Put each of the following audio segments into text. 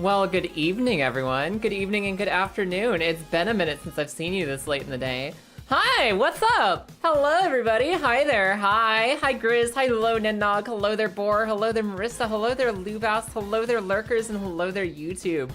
Well, good evening, everyone. Good evening and good afternoon. It's been a minute since I've seen you this late in the day. Hi, what's up? Hello, everybody. Hi there. Hi. Hi, Grizz. Hello, Nenog. Hello there, Boar. Hello there, Marissa. Hello there, Lubas. Hello there, Lurkers. And hello there, YouTube.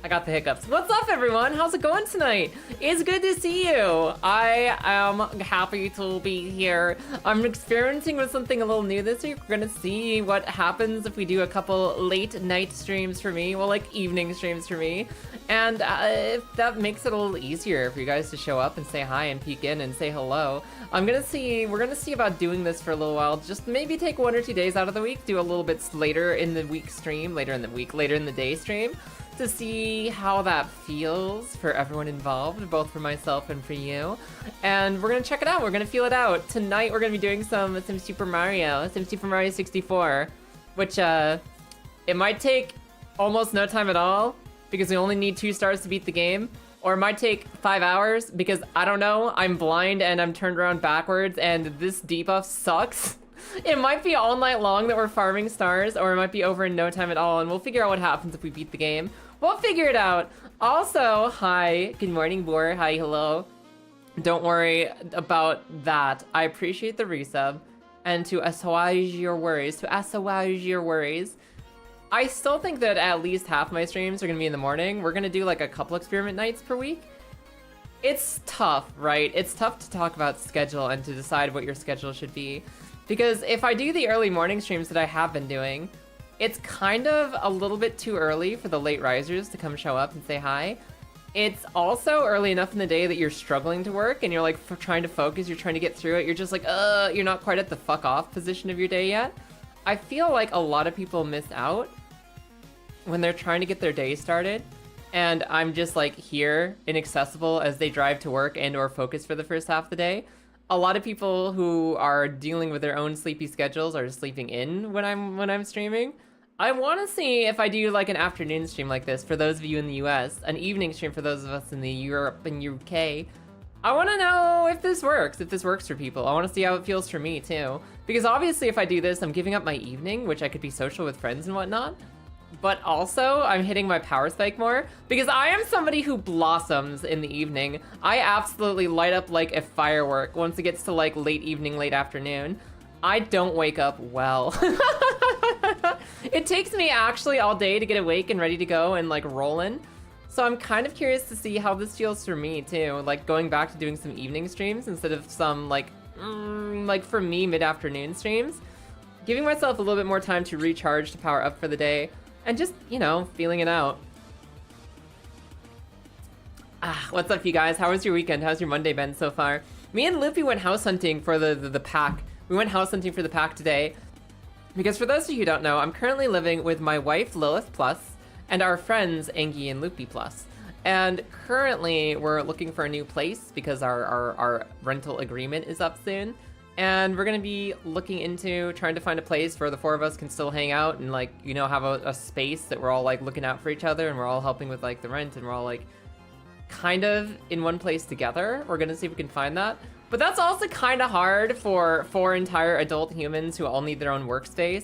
I got the hiccups. What's up, everyone? How's it going tonight? It's good to see you. I am happy to be here. I'm experimenting with something a little new this week. We're gonna see what happens if we do a couple late night streams for me. Well, like evening streams for me. And if that makes it a little easier for you guys to show up and say hi and peek in and say hello. We're gonna see about doing this for a little while. Just maybe take 1 or 2 days out of the week, do a little bit later in the week stream, later in the day stream, to see how that feels for everyone involved, both for myself and for you. And we're gonna check it out, we're gonna feel it out. Tonight we're gonna be doing some Super Mario 64, which it might take almost no time at all, because we only need 2 stars to beat the game. Or it might take 5 hours, because I don't know, I'm blind and I'm turned around backwards and this debuff sucks. It might be all night long that we're farming stars, or it might be over in no time at all, and we'll figure out what happens if we beat the game. We'll figure it out. Also, hi, good morning, Boar. Hi, hello. Don't worry about that. I appreciate the resub, and to assuage your worries, I still think that at least half my streams are gonna be in the morning. We're gonna do like a couple experiment nights per week. It's tough, right? It's tough to talk about schedule and to decide what your schedule should be. Because if I do the early morning streams that I have been doing, it's kind of a little bit too early for the late risers to come show up and say hi. It's also early enough in the day that you're struggling to work and you're like trying to focus, you're trying to get through it. You're just like, you're not quite at the fuck off position of your day yet. I feel like a lot of people miss out when they're trying to get their day started. And I'm just like here, inaccessible as they drive to work and or focus for the first half of the day. A lot of people who are dealing with their own sleepy schedules are sleeping in when I'm streaming. I want to see if I do like an afternoon stream like this for those of you in the US, an evening stream for those of us in the Europe and UK. I want to know if this works for people. I want to see how it feels for me too. Because obviously if I do this, I'm giving up my evening, which I could be social with friends and whatnot. But also, I'm hitting my power spike more, because I am somebody who blossoms in the evening. I absolutely light up like a firework once it gets to like late evening, late afternoon. I don't wake up well. It takes me actually all day to get awake and ready to go and like rolling. So I'm kind of curious to see how this feels for me too, like going back to doing some evening streams instead of some like for me mid-afternoon streams. Giving myself a little bit more time to recharge, to power up for the day. And just, you know, feeling it out. What's up, you guys? How was your weekend? How's your Monday been so far? Me and Loopy went house hunting for the pack. We went house hunting for the pack today. Because for those of you who don't know, I'm currently living with my wife, Lilith Plus, and our friends, Angie and Loopy Plus. And currently, we're looking for a new place because our rental agreement is up soon. And we're gonna be looking into trying to find a place where the 4 of us can still hang out and like, you know, have a space that we're all like looking out for each other and we're all helping with like the rent and we're all like kind of in one place together. We're gonna see if we can find that. But that's also kind of hard for 4 entire adult humans who all need their own workspace.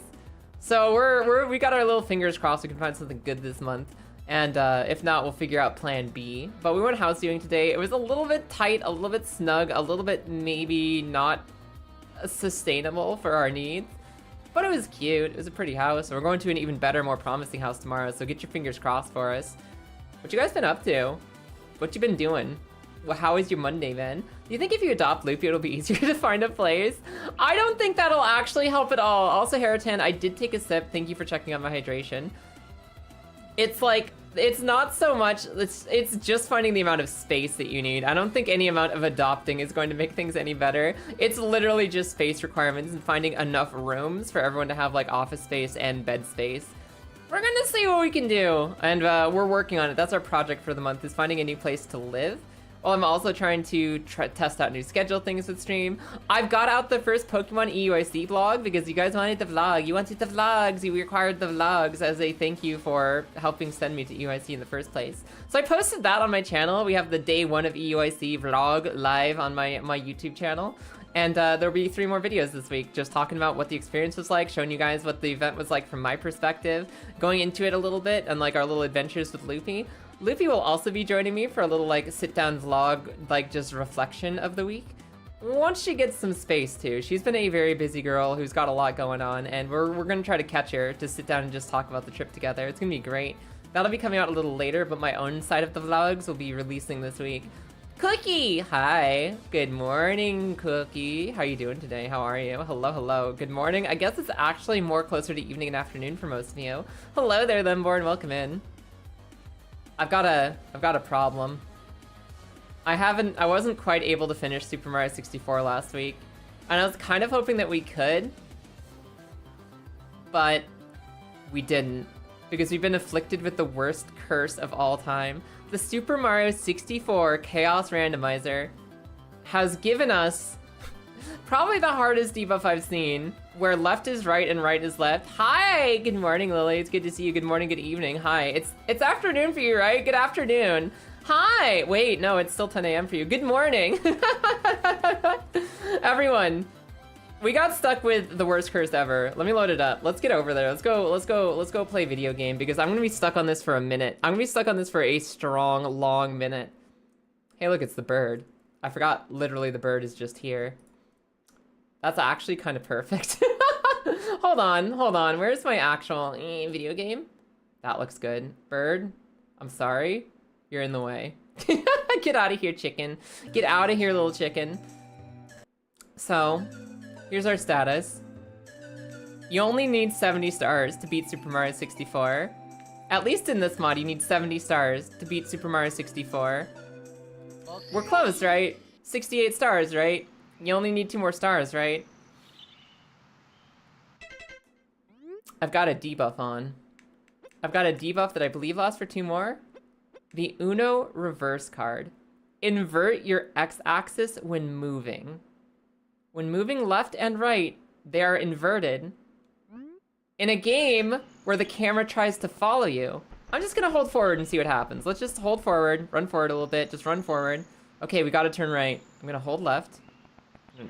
So we got our little fingers crossed we can find something good this month. And if not, we'll figure out plan B. But we went house viewing today. It was a little bit tight, a little bit snug, a little bit maybe not sustainable for our needs, but it was cute. It was a pretty house. We're going to an even better, more promising house tomorrow, so get your fingers crossed for us. What you guys been up to? What you been doing? Well, how is your Monday been? Do you think if you adopt Loopy it'll be easier to find a place? I don't think that'll actually help at all. Also, Heritan, I did take a sip. Thank you for checking on my hydration. It's like, it's not so much, it's just finding the amount of space that you need. I don't think any amount of adopting is going to make things any better. It's literally just space requirements and finding enough rooms for everyone to have like office space and bed space. We're gonna see what we can do, and we're working on it. That's our project for the month, is finding a new place to live. While I'm also trying to test out new schedule things with stream. I've got out the first Pokemon EUIC vlog because you guys wanted the vlog. You wanted the vlogs. You required the vlogs as a thank you for helping send me to EUIC in the first place. So I posted that on my channel. We have the day 1 of EUIC vlog live on my YouTube channel. And there'll be 3 more videos this week, just talking about what the experience was like, showing you guys what the event was like from my perspective, going into it a little bit, and like our little adventures with Luffy. Luffy will also be joining me for a little like sit-down vlog, like just reflection of the week. Once she gets some space too. She's been a very busy girl who's got a lot going on, and we're gonna try to catch her to sit down and just talk about the trip together. It's gonna be great. That'll be coming out a little later, but my own side of the vlogs will be releasing this week. Cookie! Hi! Good morning, Cookie. How are you doing today? How are you? Hello, hello. Good morning. I guess it's actually more closer to evening and afternoon for most of you. Hello there, Lemborn. Welcome in. I've got a problem. I wasn't quite able to finish Super Mario 64 last week, and I was kind of hoping that we could, but we didn't, because we've been afflicted with the worst curse of all time. The Super Mario 64 Chaos Randomizer has given us probably the hardest debuff I've seen, where left is right and right is left. Hi! Good morning, Lily. It's good to see you. Good morning, good evening. Hi. It's afternoon for you, right? Good afternoon. Hi! Wait, no, it's still 10 a.m. for you. Good morning! Everyone, we got stuck with the worst curse ever. Let me load it up. Let's get over there. Let's go play video game, because I'm gonna be stuck on this for a minute. I'm gonna be stuck on this for a strong, long minute. Hey, look, it's the bird. I forgot literally the bird is just here. That's actually kind of perfect. Hold on. Where's my actual video game? That looks good. Bird, I'm sorry. You're in the way. Get out of here, chicken. Get out of here, little chicken. So, here's our status. You only need 70 stars to beat Super Mario 64. At least in this mod, you need 70 stars to beat Super Mario 64. We're close, right? 68 stars, right? You only need 2 more stars, right? I've got a debuff on. I've got a debuff that I believe lasts for 2 more. The Uno reverse card. Invert your x-axis when moving. When moving left and right, they are inverted. In a game where the camera tries to follow you. I'm just gonna hold forward and see what happens. Let's just hold forward, run forward a little bit, just run forward. Okay, we gotta turn right. I'm gonna hold left.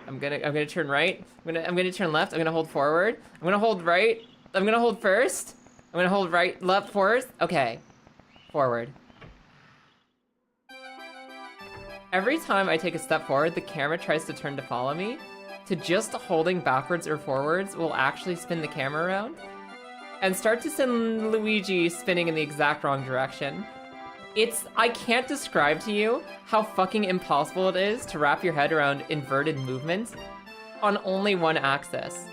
I'm gonna turn right. I'm gonna turn left. I'm gonna hold forward. I'm gonna hold right. I'm gonna hold first. I'm gonna hold right, left first. Okay. Forward. Every time I take a step forward, the camera tries to turn to follow me. To just holding backwards or forwards will actually spin the camera around and start to send Luigi spinning in the exact wrong direction. I can't describe to you how fucking impossible it is to wrap your head around inverted movements on only one axis.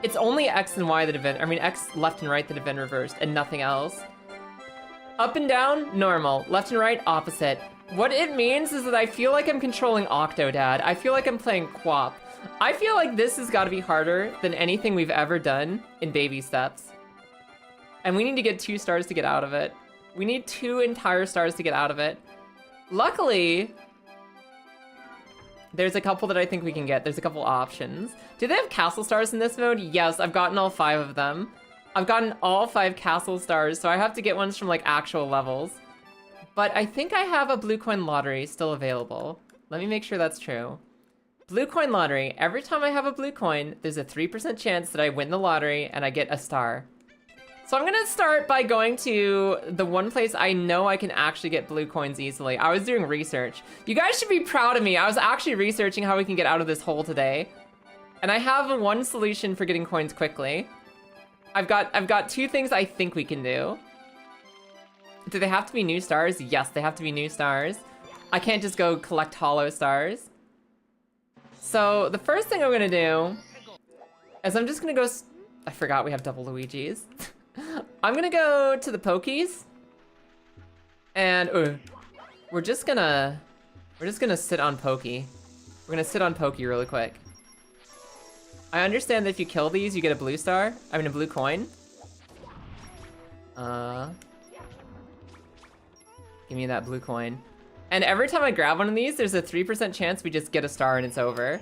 It's only X and Y that have been, X left and right that have been reversed and nothing else. Up and down, normal. Left and right, opposite. What it means is that I feel like I'm controlling Octodad. I feel like I'm playing Quap. I feel like this has got to be harder than anything we've ever done in baby steps. And we need to get 2 stars to get out of it. We need 2 entire stars to get out of it. Luckily, there's a couple that I think we can get. There's a couple options. Do they have castle stars in this mode? Yes, I've gotten all 5 of them. I've gotten all 5 castle stars, so I have to get ones from like actual levels. But I think I have a blue coin lottery still available. Let me make sure that's true. Blue coin lottery. Every time I have a blue coin, there's a 3% chance that I win the lottery and I get a star. So I'm gonna start by going to the one place I know I can actually get blue coins easily. I was doing research. You guys should be proud of me. I was actually researching how we can get out of this hole today. And I have one solution for getting coins quickly. I've got 2 things I think we can do. Do they have to be new stars? Yes, they have to be new stars. I can't just go collect hollow stars. So the first thing I'm gonna do is I'm just gonna go, I forgot we have double Luigi's. I'm gonna go to the Pokies. And we're just gonna sit on Pokey. We're gonna sit on Pokey really quick. I understand that if you kill these, you get a blue star. I mean a blue coin. Give me that blue coin. And every time I grab one of these, there's a 3% chance we just get a star and it's over.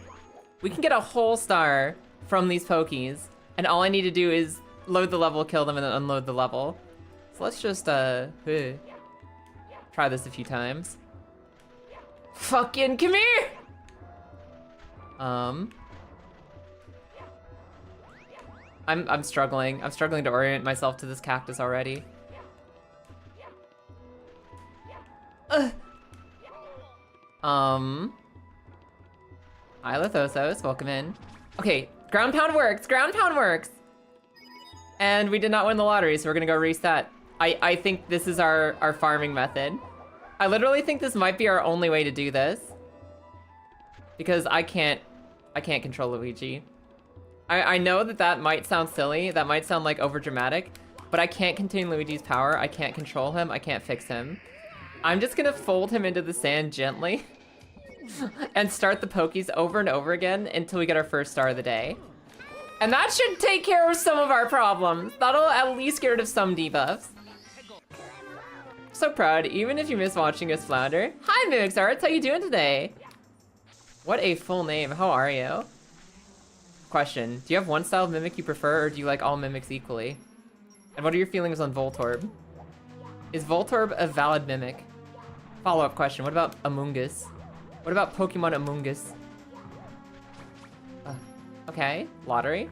We can get a whole star from these Pokies, and all I need to do is load the level, kill them, and then unload the level. So let's just, try this a few times. Fucking come here! I'm struggling. I'm struggling to orient myself to this cactus already. Hi, Lithosos, welcome in. Okay, ground pound works, ground pound works! And we did not win the lottery, so we're gonna go reset. I think this is our farming method. I literally think this might be our only way to do this. Because I can't control Luigi. I know that might sound silly, that might sound like overdramatic, but I can't contain Luigi's power, I can't control him, I can't fix him. I'm just gonna fold him into the sand gently and start the Pokies over and over again until we get our first star of the day. And that should take care of some of our problems. That'll at least get rid of some debuffs. So proud, even if you miss watching us flounder. Hi Mimixarts, how you doing today? What a full name, how are you? Question, do you have one style of Mimic you prefer, or do you like all Mimics equally? And what are your feelings on Voltorb? Is Voltorb a valid Mimic? Follow-up question, what about Amoonguss? What about Pokemon Amoonguss? Okay, lottery.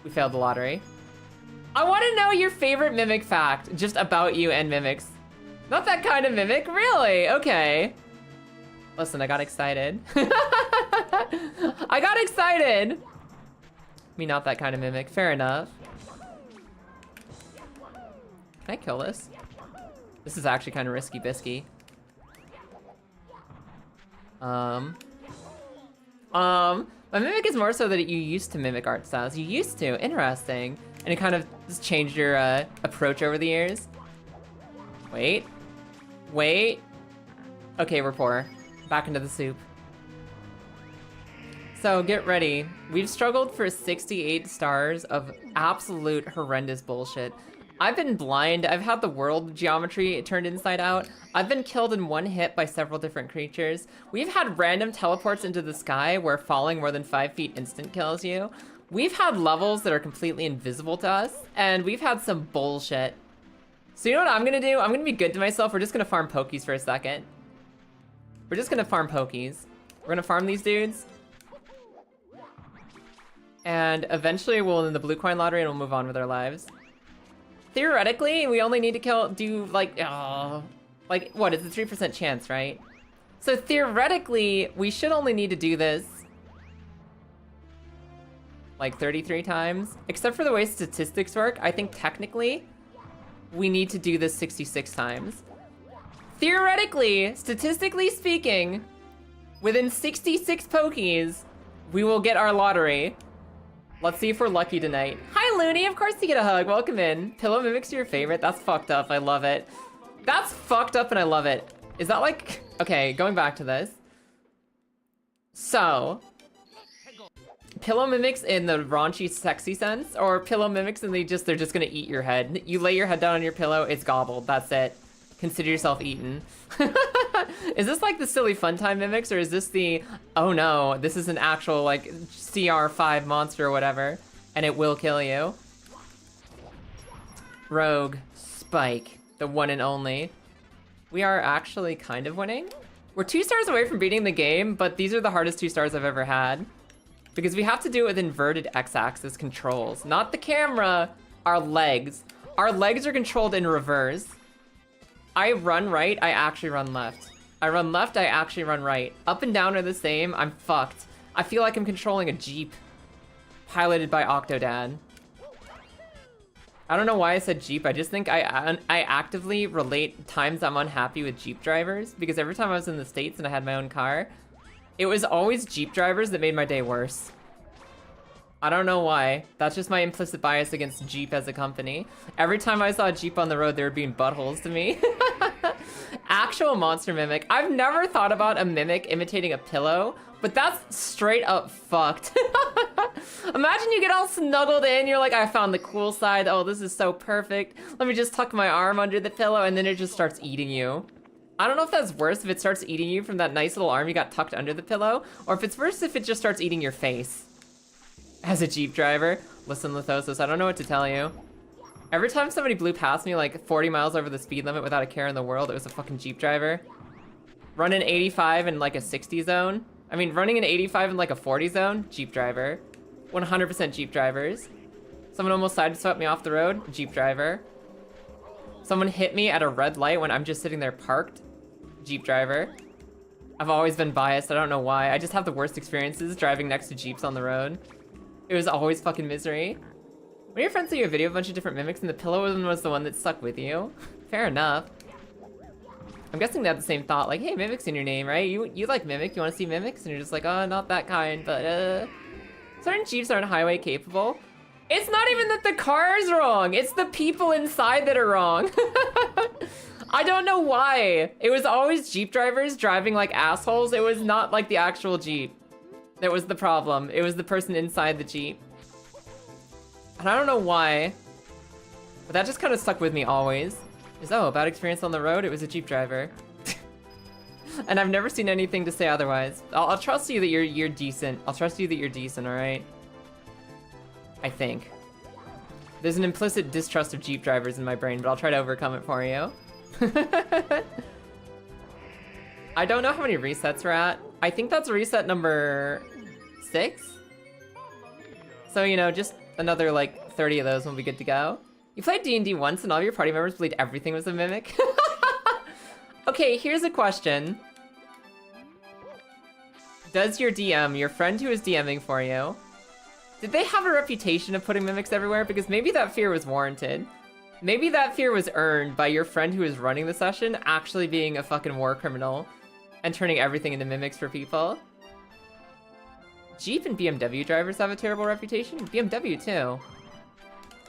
We failed the lottery. I want to know your favorite Mimic fact, just about you and Mimics. Not that kind of Mimic, really? Okay. Listen, I got excited. I got excited! Me not that kind of Mimic, fair enough. Can I kill this? This is actually kind of risky bisky. My Mimic is more so that you used to mimic art styles. You used to, interesting. And it kind of just changed your approach over the years. Wait. Okay, we're poor. Back into the soup. So get ready. We've struggled for 68 stars of absolute horrendous bullshit. I've been blind, I've had the world geometry turned inside out, I've been killed in one hit by several different creatures, we've had random teleports into the sky where falling more than 5 feet instant kills you, we've had levels that are completely invisible to us, and we've had some bullshit. So you know what I'm gonna do? I'm gonna be good to myself, we're just gonna farm Pokies for a second. We're just gonna farm Pokies. We're gonna farm these dudes. And eventually we'll win the blue coin lottery and we'll move on with our lives. Theoretically, we only need to do like what, it's a 3% chance, right? So theoretically, we should only need to do this like 33 times. Except for the way statistics work, I think technically, we need to do this 66 times. Theoretically, statistically speaking, within 66 Pokies, we will get our lottery. Let's see if we're lucky tonight. Hi, Looney. Of course you get a hug. Welcome in. Pillow Mimics your favorite. That's fucked up. I love it. That's fucked up and I love it. Is that like... Okay, going back to this. So... Pillow Mimics in the raunchy, sexy sense, or Pillow Mimics and they're just gonna eat your head. You lay your head down on your pillow, it's gobbled. That's it. Consider yourself eaten. Is this like the silly fun time Mimics, or is this the, oh no, this is an actual like CR5 monster or whatever, and it will kill you? Rogue, Spike, the one and only. We are actually kind of winning. We're 2 stars away from beating the game, but these are the hardest 2 stars I've ever had. Because we have to do it with inverted x-axis controls. Not the camera, our legs. Our legs are controlled in reverse. I run right, I actually run left. I run left, I actually run right. Up and down are the same, I'm fucked. I feel like I'm controlling a Jeep. Piloted by Octodad. I don't know why I said Jeep, I just think I actively relate times I'm unhappy with Jeep drivers, because every time I was in the States and I had my own car, it was always Jeep drivers that made my day worse. I don't know why. That's just my implicit bias against Jeep as a company. Every time I saw a Jeep on the road, they were being buttholes to me. Actual monster mimic. I've never thought about a mimic imitating a pillow, but that's straight up fucked. Imagine you get all snuggled in, you're like, I found the cool side. Oh, this is so perfect. Let me just tuck my arm under the pillow, and then it just starts eating you. I don't know if that's worse if it starts eating you from that nice little arm you got tucked under the pillow, or if it's worse if it just starts eating your face. As a Jeep driver, listen, Lithosis, I don't know what to tell you. Every time somebody blew past me like 40 miles over the speed limit without a care in the world, it was a fucking Jeep driver. Running 85 in like a 60 zone. I mean, running an 85 in like a 40 zone, Jeep driver. 100% Jeep drivers. Someone almost sideswept me off the road, Jeep driver. Someone hit me at a red light when I'm just sitting there parked, Jeep driver. I've always been biased, I don't know why. I just have the worst experiences driving next to Jeeps on the road. It was always fucking misery. When your friends sent you a video of a bunch of different mimics and the pillow one was the one that stuck with you, fair enough. I'm guessing they had the same thought, like, hey, Mimic's in your name, right? You like Mimic, you wanna see Mimics? And you're just like, oh, not that kind, but certain Jeeps aren't highway capable. It's not even that the car's wrong, it's the people inside that are wrong. I don't know why. It was always Jeep drivers driving like assholes. It was not like the actual Jeep that was the problem. It was the person inside the Jeep. And I don't know why, but that just kind of stuck with me always. Oh, a bad experience on the road? It was a Jeep driver. And I've never seen anything to say otherwise. I'll trust you that you're decent. I'll trust you that you're decent, all right? I think. There's an implicit distrust of Jeep drivers in my brain, but I'll try to overcome it for you. I don't know how many resets we're at. I think that's reset number 6. So, you know, just another like 30 of those will be good to go. You played D&D once and all your party members believed everything was a mimic? Okay, here's a question. Does your DM, your friend who is DMing for you, did they have a reputation of putting mimics everywhere? Because maybe that fear was warranted. Maybe that fear was earned by your friend who is running the session actually being a fucking war criminal and turning everything into mimics for people. Jeep and BMW drivers have a terrible reputation. BMW too.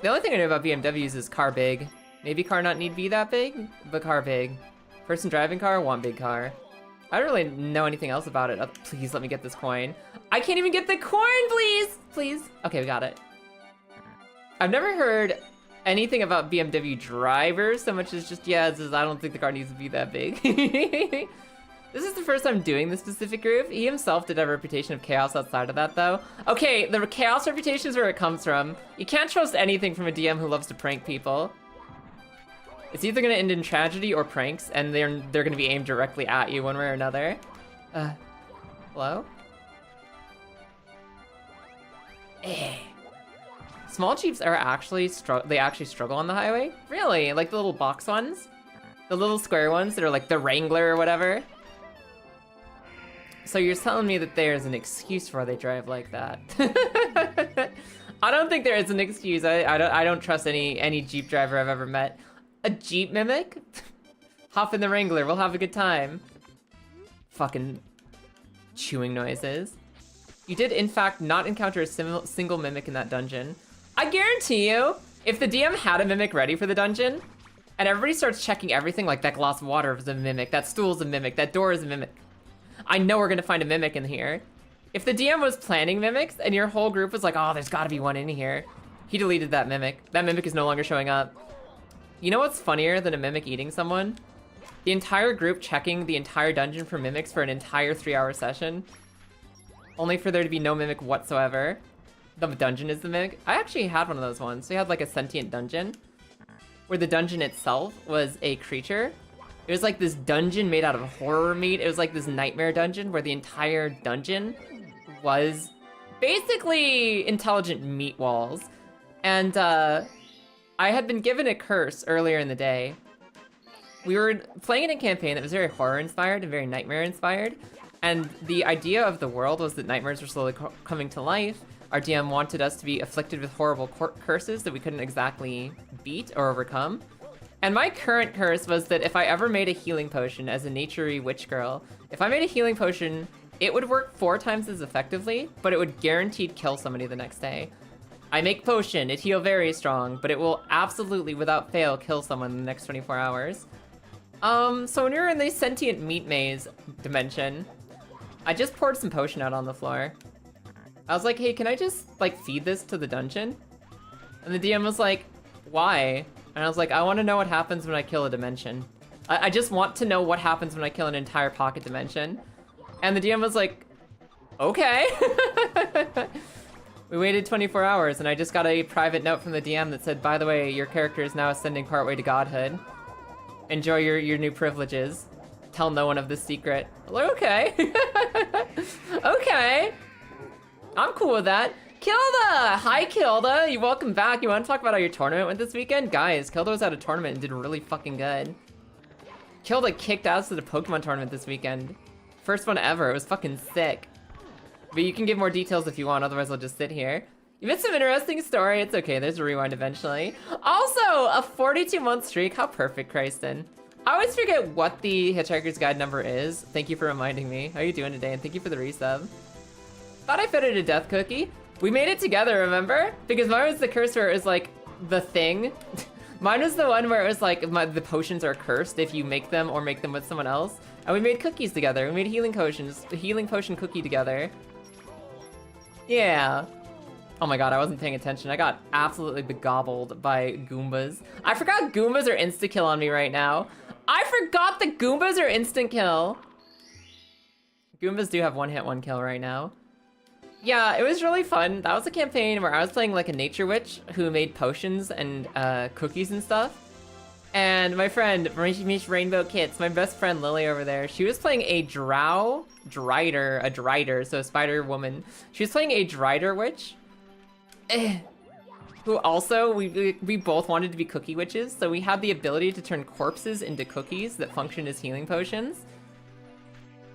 The only thing I know about BMWs is car big. Maybe car not need to be that big, but car big. Person driving car, want big car. I don't really know anything else about it. Please let me get this coin. I can't even get the coin, please! Please. Okay, we got it. I've never heard anything about BMW drivers so much as just, yeah, I don't think the car needs to be that big. This is the first time doing this specific group. He himself did have a reputation of chaos outside of that, though. Okay, the chaos reputation is where it comes from. You can't trust anything from a DM who loves to prank people. It's either gonna end in tragedy or pranks, and they're gonna be aimed directly at you one way or another. Hello? Small Jeeps are actually struggle on the highway? Really? Like the little box ones? The little square ones that are like the Wrangler or whatever? So you're telling me that there's an excuse for why they drive like that? I don't think there is an excuse. I don't trust any Jeep driver I've ever met. A Jeep mimic? Hop in the Wrangler, we'll have a good time. Fucking chewing noises. You did, in fact, not encounter a single mimic in that dungeon. I guarantee you, if the DM had a mimic ready for the dungeon, and everybody starts checking everything, like that glass of water is a mimic, that stool's a mimic, that door is a mimic, I know we're gonna find a mimic in here. If the DM was planning mimics, and your whole group was like, oh, there's gotta be one in here, he deleted that mimic. That mimic is no longer showing up. You know what's funnier than a mimic eating someone? The entire group checking the entire dungeon for mimics for an entire 3-hour session, only for there to be no mimic whatsoever. The dungeon is the mimic. I actually had one of those ones. So you had like a sentient dungeon, where the dungeon itself was a creature. It was like this dungeon made out of horror meat. It was like this nightmare dungeon where the entire dungeon was basically intelligent meat walls. And I had been given a curse earlier in the day. We were playing in a campaign that was very horror-inspired and very nightmare-inspired. And the idea of the world was that nightmares were slowly coming to life. Our DM wanted us to be afflicted with horrible curses that we couldn't exactly beat or overcome. And my current curse was that if I ever made a healing potion as a nature-y witch girl, if I made a healing potion, it would work 4 times as effectively, but it would guaranteed kill somebody the next day. I make potion, it heal very strong, but it will absolutely, without fail, kill someone in the next 24 hours. So when we were in the sentient meat maze dimension, I just poured some potion out on the floor. I was like, hey, can I just, like, feed this to the dungeon? And the DM was like, why? And I was like, I want to know what happens when I kill a dimension. I just want to know what happens when I kill an entire pocket dimension. And the DM was like, okay. We waited 24 hours and I just got a private note from the DM that said, by the way, your character is now ascending partway to godhood. Enjoy your new privileges. Tell no one of this secret. I'm like, okay. Okay. I'm cool with that. Kilda! Hi, Kilda! You welcome back. You want to talk about how your tournament went this weekend? Guys, Kilda was at a tournament and did really fucking good. Kilda kicked ass at a Pokemon tournament this weekend. First one ever. It was fucking sick. But you can give more details if you want, otherwise I'll just sit here. You missed some interesting story. It's okay, there's a rewind eventually. Also, a 42-month streak. How perfect, Kristen. I always forget what the Hitchhiker's Guide number is. Thank you for reminding me. How are you doing today? And thank you for the resub. Thought I fitted a death cookie. We made it together, remember? Because mine was the curse where it was like the thing. Mine was the one where it was like the potions are cursed if you make them or make them with someone else. And we made cookies together. We made healing potions, a healing potion cookie together. Yeah. Oh my god, I wasn't paying attention. I got absolutely begobbled by Goombas. I forgot Goombas are insta-kill on me right now. I forgot the Goombas are instant kill. Goombas do have one hit, one kill right now. Yeah, it was really fun. That was a campaign where I was playing like a nature witch who made potions and cookies and stuff. And my friend, Rainbow Kits, my best friend Lily over there, she was playing a Drider, so a spider woman. She was playing a Drider witch. Who also, we both wanted to be cookie witches, so we had the ability to turn corpses into cookies that function as healing potions.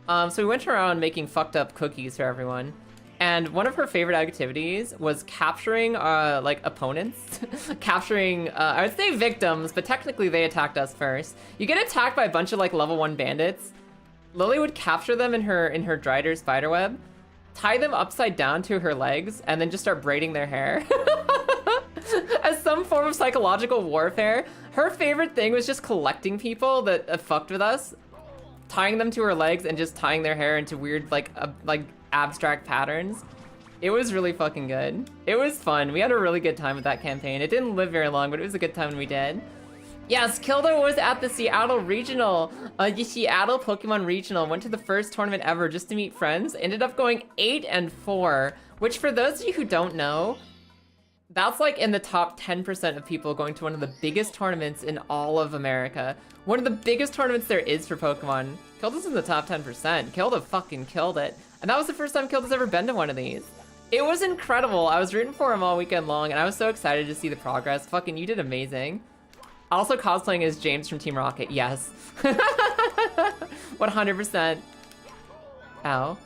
So we went around making fucked up cookies for everyone. And one of her favorite activities was capturing, like, opponents. Capturing, I would say victims, but technically they attacked us first. You get attacked by a bunch of, like, level 1 bandits. Lily would capture them in her Drider spiderweb, tie them upside down to her legs, and then just start braiding their hair. As some form of psychological warfare. Her favorite thing was just collecting people that fucked with us, tying them to her legs, and just tying their hair into weird, like abstract patterns. It was really fucking good. It was fun. We had a really good time with that campaign. It didn't live very long, but it was a good time when we did. Yes, Kilda was at the Seattle Regional, the Seattle Pokemon Regional. Went to the first tournament ever just to meet friends. Ended up going 8-4, which for those of you who don't know, that's like in the top 10% of people going to one of the biggest tournaments in all of America. One of the biggest tournaments there is for Pokemon. Kilda's in the top 10%. Kilda fucking killed it. And that was the first time Kilda's ever been to one of these. It was incredible. I was rooting for him all weekend long, and I was so excited to see the progress. Fucking, you did amazing. Also cosplaying as James from Team Rocket. Yes. 100%. Ow.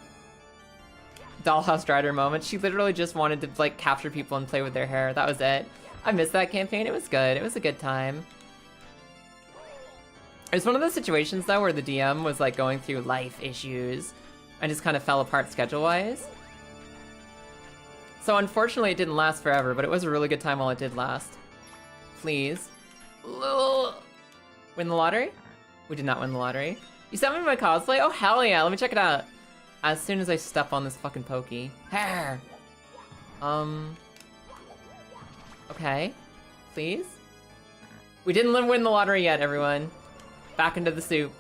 Dollhouse Drider moment. She literally just wanted to, like, capture people and play with their hair. That was it. I missed that campaign. It was good. It was a good time. It was one of those situations, though, where the DM was, like, going through life issues and just kind of fell apart schedule-wise. So, unfortunately, it didn't last forever, but it was a really good time while it did last. Please. Win the lottery? We did not win the lottery. You sent me my cosplay? Oh, hell yeah. Let me check it out. As soon as I step on this fucking pokey. Hair. Okay. Please? We didn't win the lottery yet, everyone. Back into the soup.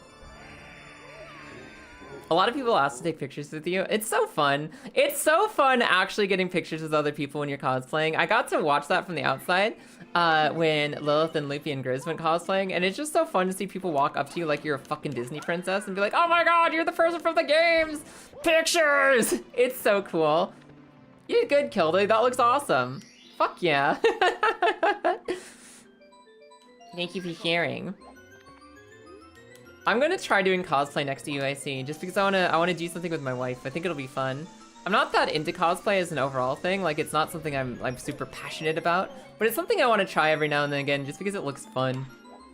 A lot of people ask to take pictures with you. It's so fun. It's so fun actually getting pictures with other people when you're cosplaying. I got to watch that from the outside when Lilith and Loopy and Grizz went cosplaying, and it's just so fun to see people walk up to you like you're a fucking Disney princess and be like, oh my god, you're the person from the games! Pictures! It's so cool. You did good, Kilda. That looks awesome. Fuck yeah. Thank you for sharing. I'm gonna try doing cosplay next to UIC just because I wanna do something with my wife. I think it'll be fun. I'm not that into cosplay as an overall thing. Like, it's not something I'm super passionate about, but it's something I want to try every now and then again just because it looks fun.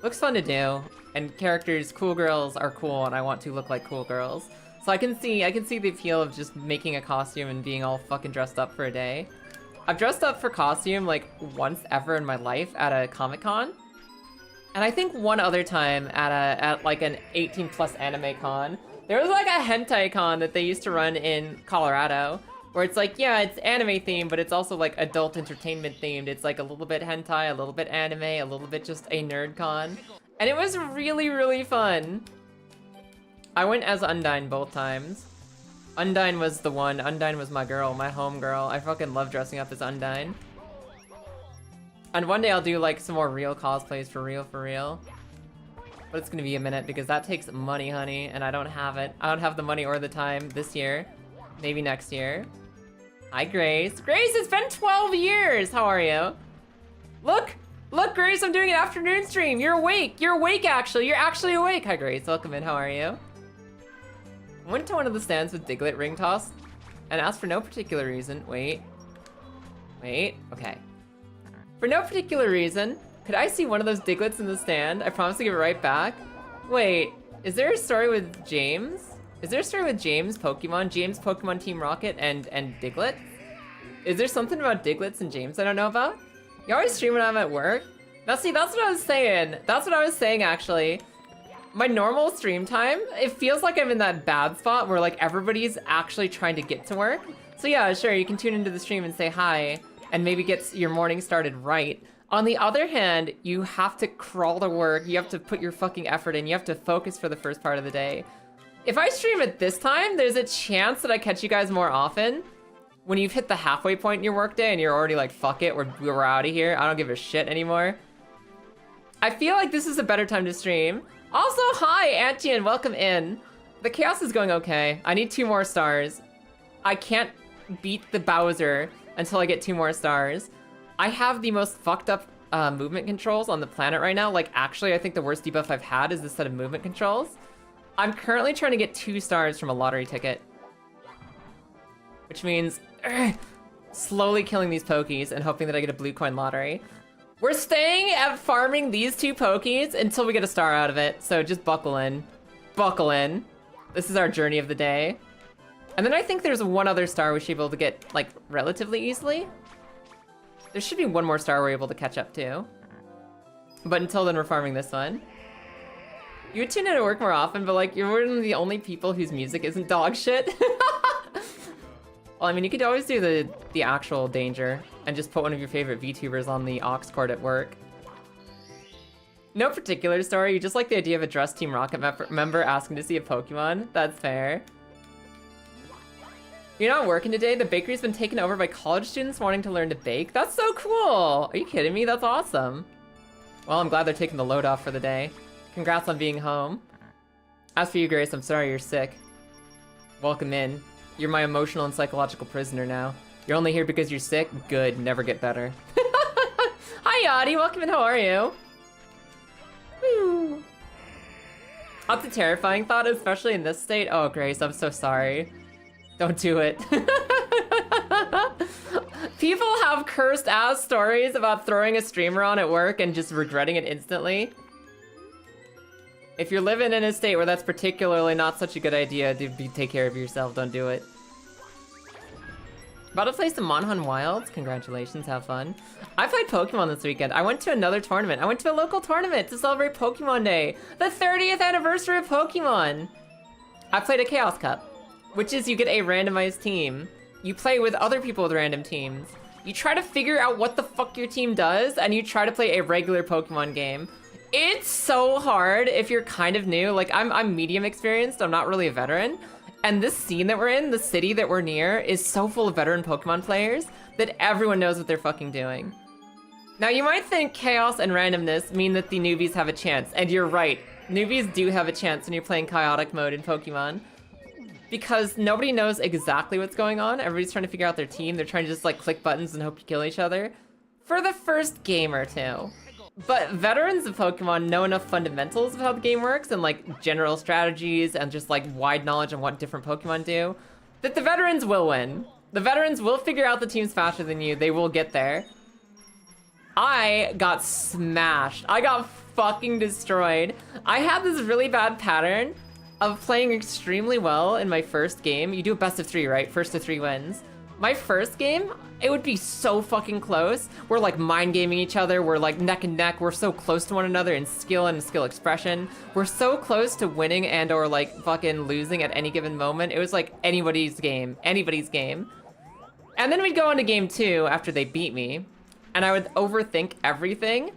Looks fun to do, and characters, cool girls are cool, and I want to look like cool girls. So I can see the appeal of just making a costume and being all fucking dressed up for a day. I've dressed up for costume like once ever in my life at a Comic-Con. And I think one other time at like an 18+ anime con. There was like a hentai con that they used to run in Colorado. Where it's like, yeah, it's anime themed, but it's also like adult entertainment themed. It's like a little bit hentai, a little bit anime, a little bit just a nerd con. And it was really, really fun. I went as Undyne both times. Undyne was the one. Undyne was my girl, my home girl. I fucking love dressing up as Undyne. And one day I'll do like some more real cosplays for real, for real. But it's gonna be a minute because that takes money, honey, and I don't have it. I don't have the money or the time this year. Maybe next year. Hi, Grace. Grace, it's been 12 years! How are you? Look! Look, Grace, I'm doing an afternoon stream! You're awake! You're awake, actually! You're actually awake! Hi, Grace. Welcome in. How are you? I went to one of the stands with Diglett ring toss and asked for no particular reason. Wait. Wait. Okay. For no particular reason, could I see one of those Diglets in the stand? I promise to give it right back. Wait, is there a story with James? Is there a story with James Pokemon? James Pokemon Team Rocket and Diglett? Is there something about Diglets and James I don't know about? You always stream when I'm at work? Now see, that's what I was saying. That's what I was saying, actually. My normal stream time, it feels like I'm in that bad spot where like everybody's actually trying to get to work. So yeah, sure, you can tune into the stream and say hi and maybe get your morning started right. On the other hand, you have to crawl to work, you have to put your fucking effort in, you have to focus for the first part of the day. If I stream at this time, there's a chance that I catch you guys more often when you've hit the halfway point in your workday and you're already like, fuck it, we're out of here, I don't give a shit anymore. I feel like this is a better time to stream. Also, hi, Antian, welcome in. The chaos is going okay. I need 2 more stars. I can't beat the Bowser until I get 2 more stars. I have the most fucked up movement controls on the planet right now. Like, actually, I think the worst debuff I've had is this set of movement controls. I'm currently trying to get 2 stars from a lottery ticket. Which means slowly killing these Pokies and hoping that I get a blue coin lottery. We're staying at farming these 2 Pokies until we get a star out of it. So just buckle in. Buckle in. This is our journey of the day. And then I think there's one other star we should be able to get, like, relatively easily. There should be 1 more star we're able to catch up to. But until then, we're farming this one. You would tune in at work more often, but like, you're one of the only people whose music isn't dog shit. Well, I mean, you could always do the actual danger and just put one of your favorite VTubers on the aux cord at work. No particular story, you just like the idea of a dressed Team Rocket member asking to see a Pokemon? That's fair. You're not working today? The bakery's been taken over by college students wanting to learn to bake? That's so cool! Are you kidding me? That's awesome. Well, I'm glad they're taking the load off for the day. Congrats on being home. As for you, Grace, I'm sorry you're sick. Welcome in. You're my emotional and psychological prisoner now. You're only here because you're sick? Good, never get better. Hi, Yachty, welcome in, how are you? Woo. That's a terrifying thought, especially in this state. Oh, Grace, I'm so sorry. Don't do it. People have cursed ass stories about throwing a streamer on at work and just regretting it instantly. If you're living in a state where that's particularly not such a good idea, take care of yourself, don't do it. About to play some Monhun Wilds. Congratulations, have fun. I played Pokemon this weekend. I went to another tournament. I went to a local tournament to celebrate Pokemon Day, the 30th anniversary of Pokemon. I played a Chaos Cup, which is you get a randomized team. You play with other people with random teams. You try to figure out what the fuck your team does, and you try to play a regular Pokemon game. It's so hard if you're kind of new. Like, I'm medium experienced, I'm not really a veteran. And this scene that we're in, the city that we're near, is so full of veteran Pokemon players that everyone knows what they're fucking doing. Now, you might think chaos and randomness mean that the newbies have a chance, and you're right. Newbies do have a chance when you're playing chaotic mode in Pokemon. Because nobody knows exactly what's going on. Everybody's trying to figure out their team. They're trying to just, like, click buttons and hope you kill each other. For the first game or two. But veterans of Pokemon know enough fundamentals of how the game works and like general strategies and just like wide knowledge on what different Pokemon do, that the veterans will win. The veterans will figure out the teams faster than you. They will get there. I got smashed. I got fucking destroyed. I had this really bad pattern of playing extremely well in my first game. You do a best of 3, right? First to 3 wins. My first game, it would be so fucking close. We're like mind gaming each other. We're like neck and neck. We're so close to one another in skill and skill expression. We're so close to winning and or like fucking losing at any given moment. It was like anybody's game. Anybody's game. And then we'd go on to game 2 after they beat me, and I would overthink everything.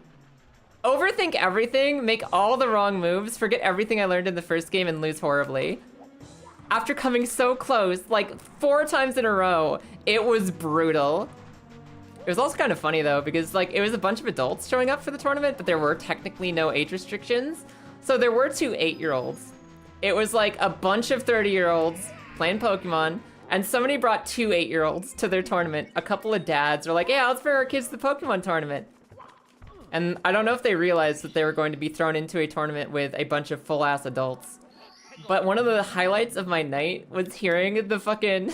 Overthink everything, make all the wrong moves, forget everything I learned in the first game, and lose horribly. After coming so close, like 4 times in a row, it was brutal. It was also kind of funny though, because like it was a bunch of adults showing up for the tournament, but there were technically no age restrictions. So there were 2 8-year-olds. It was like a bunch of 30-year-olds playing Pokemon, and somebody brought 2 8-year-olds to their tournament. A couple of dads were like, yeah, let's bring our kids to the Pokemon tournament. And I don't know if they realized that they were going to be thrown into a tournament with a bunch of full-ass adults. But one of the highlights of my night was hearing the fucking...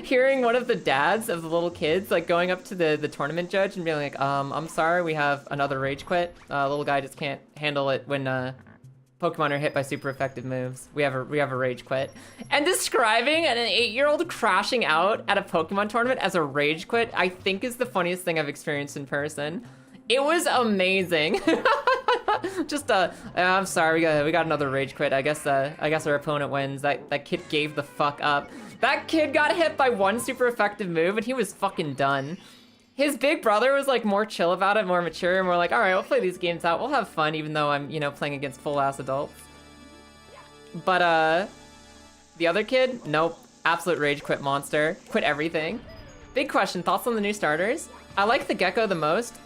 hearing one of the dads of the little kids like going up to the tournament judge and being like, I'm sorry, we have another rage quit. Little guy just can't handle it when Pokemon are hit by super effective moves. We have a rage quit. And describing an 8-year-old crashing out at a Pokemon tournament as a rage quit, I think is the funniest thing I've experienced in person. It was amazing. Just I'm sorry, we got another rage quit. I guess our opponent wins. That kid gave the fuck up. That kid got hit by 1 super effective move and he was fucking done. His big brother was like more chill about it, more mature, and we're like, all right, we'll play these games out. We'll have fun, even though I'm, playing against full-ass adults. But the other kid, nope, absolute rage quit monster, quit everything. Big question, thoughts on the new starters? I like the gecko the most.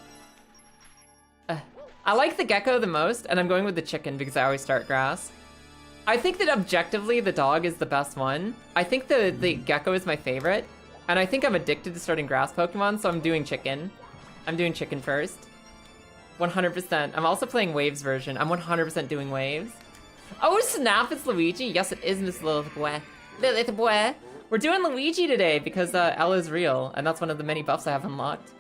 And I'm going with the chicken because I always start grass. I think that objectively the dog is the best one. I think the gecko is my favorite. And I think I'm addicted to starting grass Pokemon, so I'm doing chicken. I'm doing chicken first. 100%. I'm also playing Waves version. I'm 100% doing Waves. Oh snap, it's Luigi. Yes, it is Miss Little Boy. Little Boy. We're doing Luigi today because L is real, and that's one of the many buffs I have unlocked.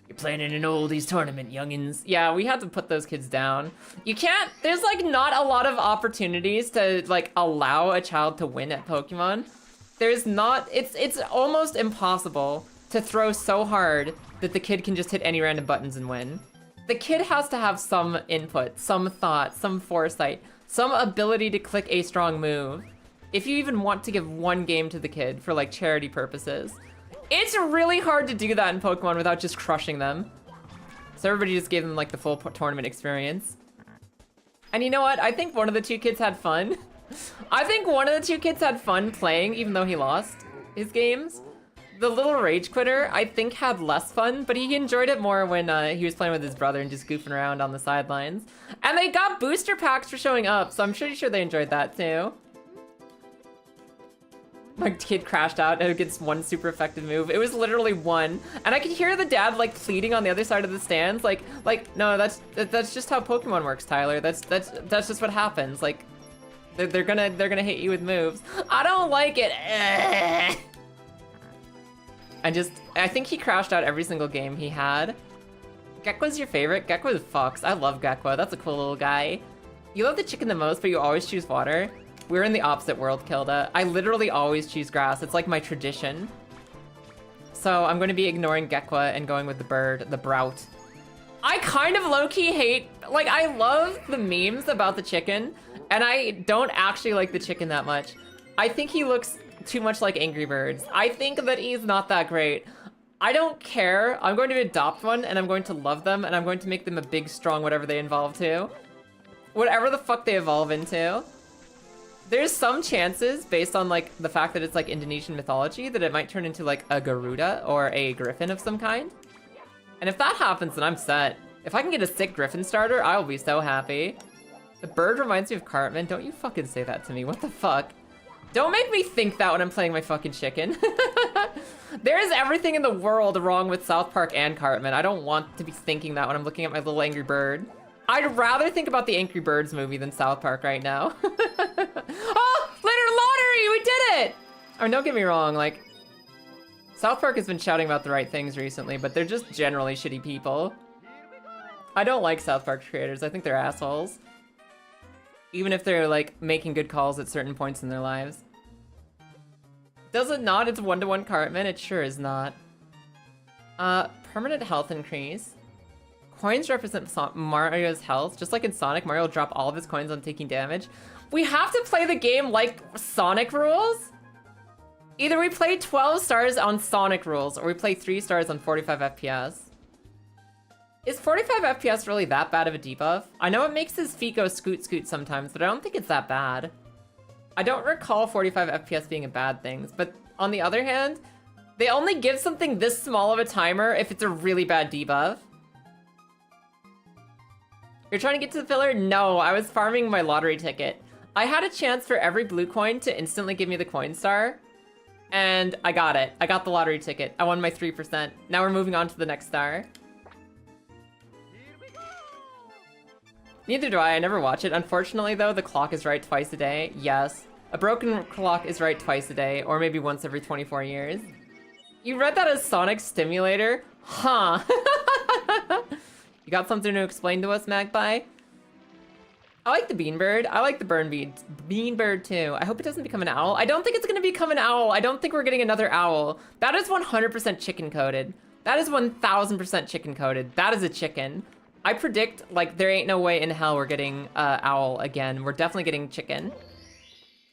You're playing in an oldies tournament, youngins. Yeah, we had to put those kids down. You can't, there's like not a lot of opportunities to like allow a child to win at Pokemon. There's not, it's almost impossible to throw so hard that the kid can just hit any random buttons and win. The kid has to have some input, some thought, some foresight, some ability to click a strong move. If you even want to give 1 game to the kid for like charity purposes. It's really hard to do that in Pokemon without just crushing them. So everybody just gave them like the full tournament experience. And you know what? I think one of the 2 kids had fun. I think one of the 2 kids had fun playing even though he lost his games. The little rage quitter, I think, had less fun, but he enjoyed it more when he was playing with his brother and just goofing around on the sidelines. And they got booster packs for showing up, so I'm pretty sure they enjoyed that too. My kid crashed out against 1 super effective move. It was literally 1. And I could hear the dad like pleading on the other side of the stands. Like, no, that's just how Pokemon works, Tyler. That's just what happens. Like, they're gonna hit you with moves. I don't like it. I think he crashed out every single game he had. Gekko's your favorite? Gekko is Fox. I love Gekko. That's a cool little guy. You love the chicken the most, but you always choose water. We're in the opposite world, Kilda. I literally always choose grass. It's like my tradition. So I'm going to be ignoring Gekko and going with the bird, the Brout. I kind of low-key hate, like, I love the memes about the chicken, and I don't actually like the chicken that much. I think he looks too much like Angry Birds. I think that he's not that great. I don't care. I'm going to adopt one, and I'm going to love them, and I'm going to make them a big, strong whatever they evolve to. Whatever the fuck they evolve into. There's some chances, based on like the fact that it's like Indonesian mythology, that it might turn into like a Garuda or a Griffin of some kind. And if that happens, then I'm set. If I can get a sick Griffin starter, I'll be so happy. The bird reminds me of Cartman. Don't you fucking say that to me. What the fuck? Don't make me think that when I'm playing my fucking chicken. There is everything in the world wrong with South Park and Cartman. I don't want to be thinking that when I'm looking at my little angry bird. I'd rather think about the Angry Birds movie than South Park right now. Oh, lottery, we did it! Oh, don't get me wrong, like, South Park has been shouting about the right things recently, but they're just generally shitty people. I don't like South Park creators. I think they're assholes. Even if they're, like, making good calls at certain points in their lives. Does it not? It's 1-to-1 Cartman? It sure is not. Permanent health increase. Coins represent Mario's health. Just like in Sonic, Mario will drop all of his coins on taking damage. We have to play the game like Sonic rules? Either we play 12 stars on Sonic rules, or we play 3 stars on 45 FPS. Is 45 FPS really that bad of a debuff? I know it makes his feet go scoot scoot sometimes, but I don't think it's that bad. I don't recall 45 FPS being a bad thing, but on the other hand, they only give something this small of a timer if it's a really bad debuff. You're trying to get to the filler? No, I was farming my lottery ticket. I had a chance for every blue coin to instantly give me the coin star, and I got it. I got the lottery ticket. I won my 3%. Now we're moving on to the next star. Neither do I never watch it. Unfortunately though, the clock is right twice a day. Yes. A broken clock is right twice a day, or maybe once every 24 years. You read that as Sonic Stimulator? Huh. You got something to explain to us, Magpie? I like the Beanbird. I like the Beanbird too. I hope it doesn't become an owl. I don't think it's gonna become an owl. I don't think we're getting another owl. That is 100% chicken coded. That is 1000% chicken coded. That is a chicken. I predict, like, there ain't no way in hell we're getting owl again. We're definitely getting chicken.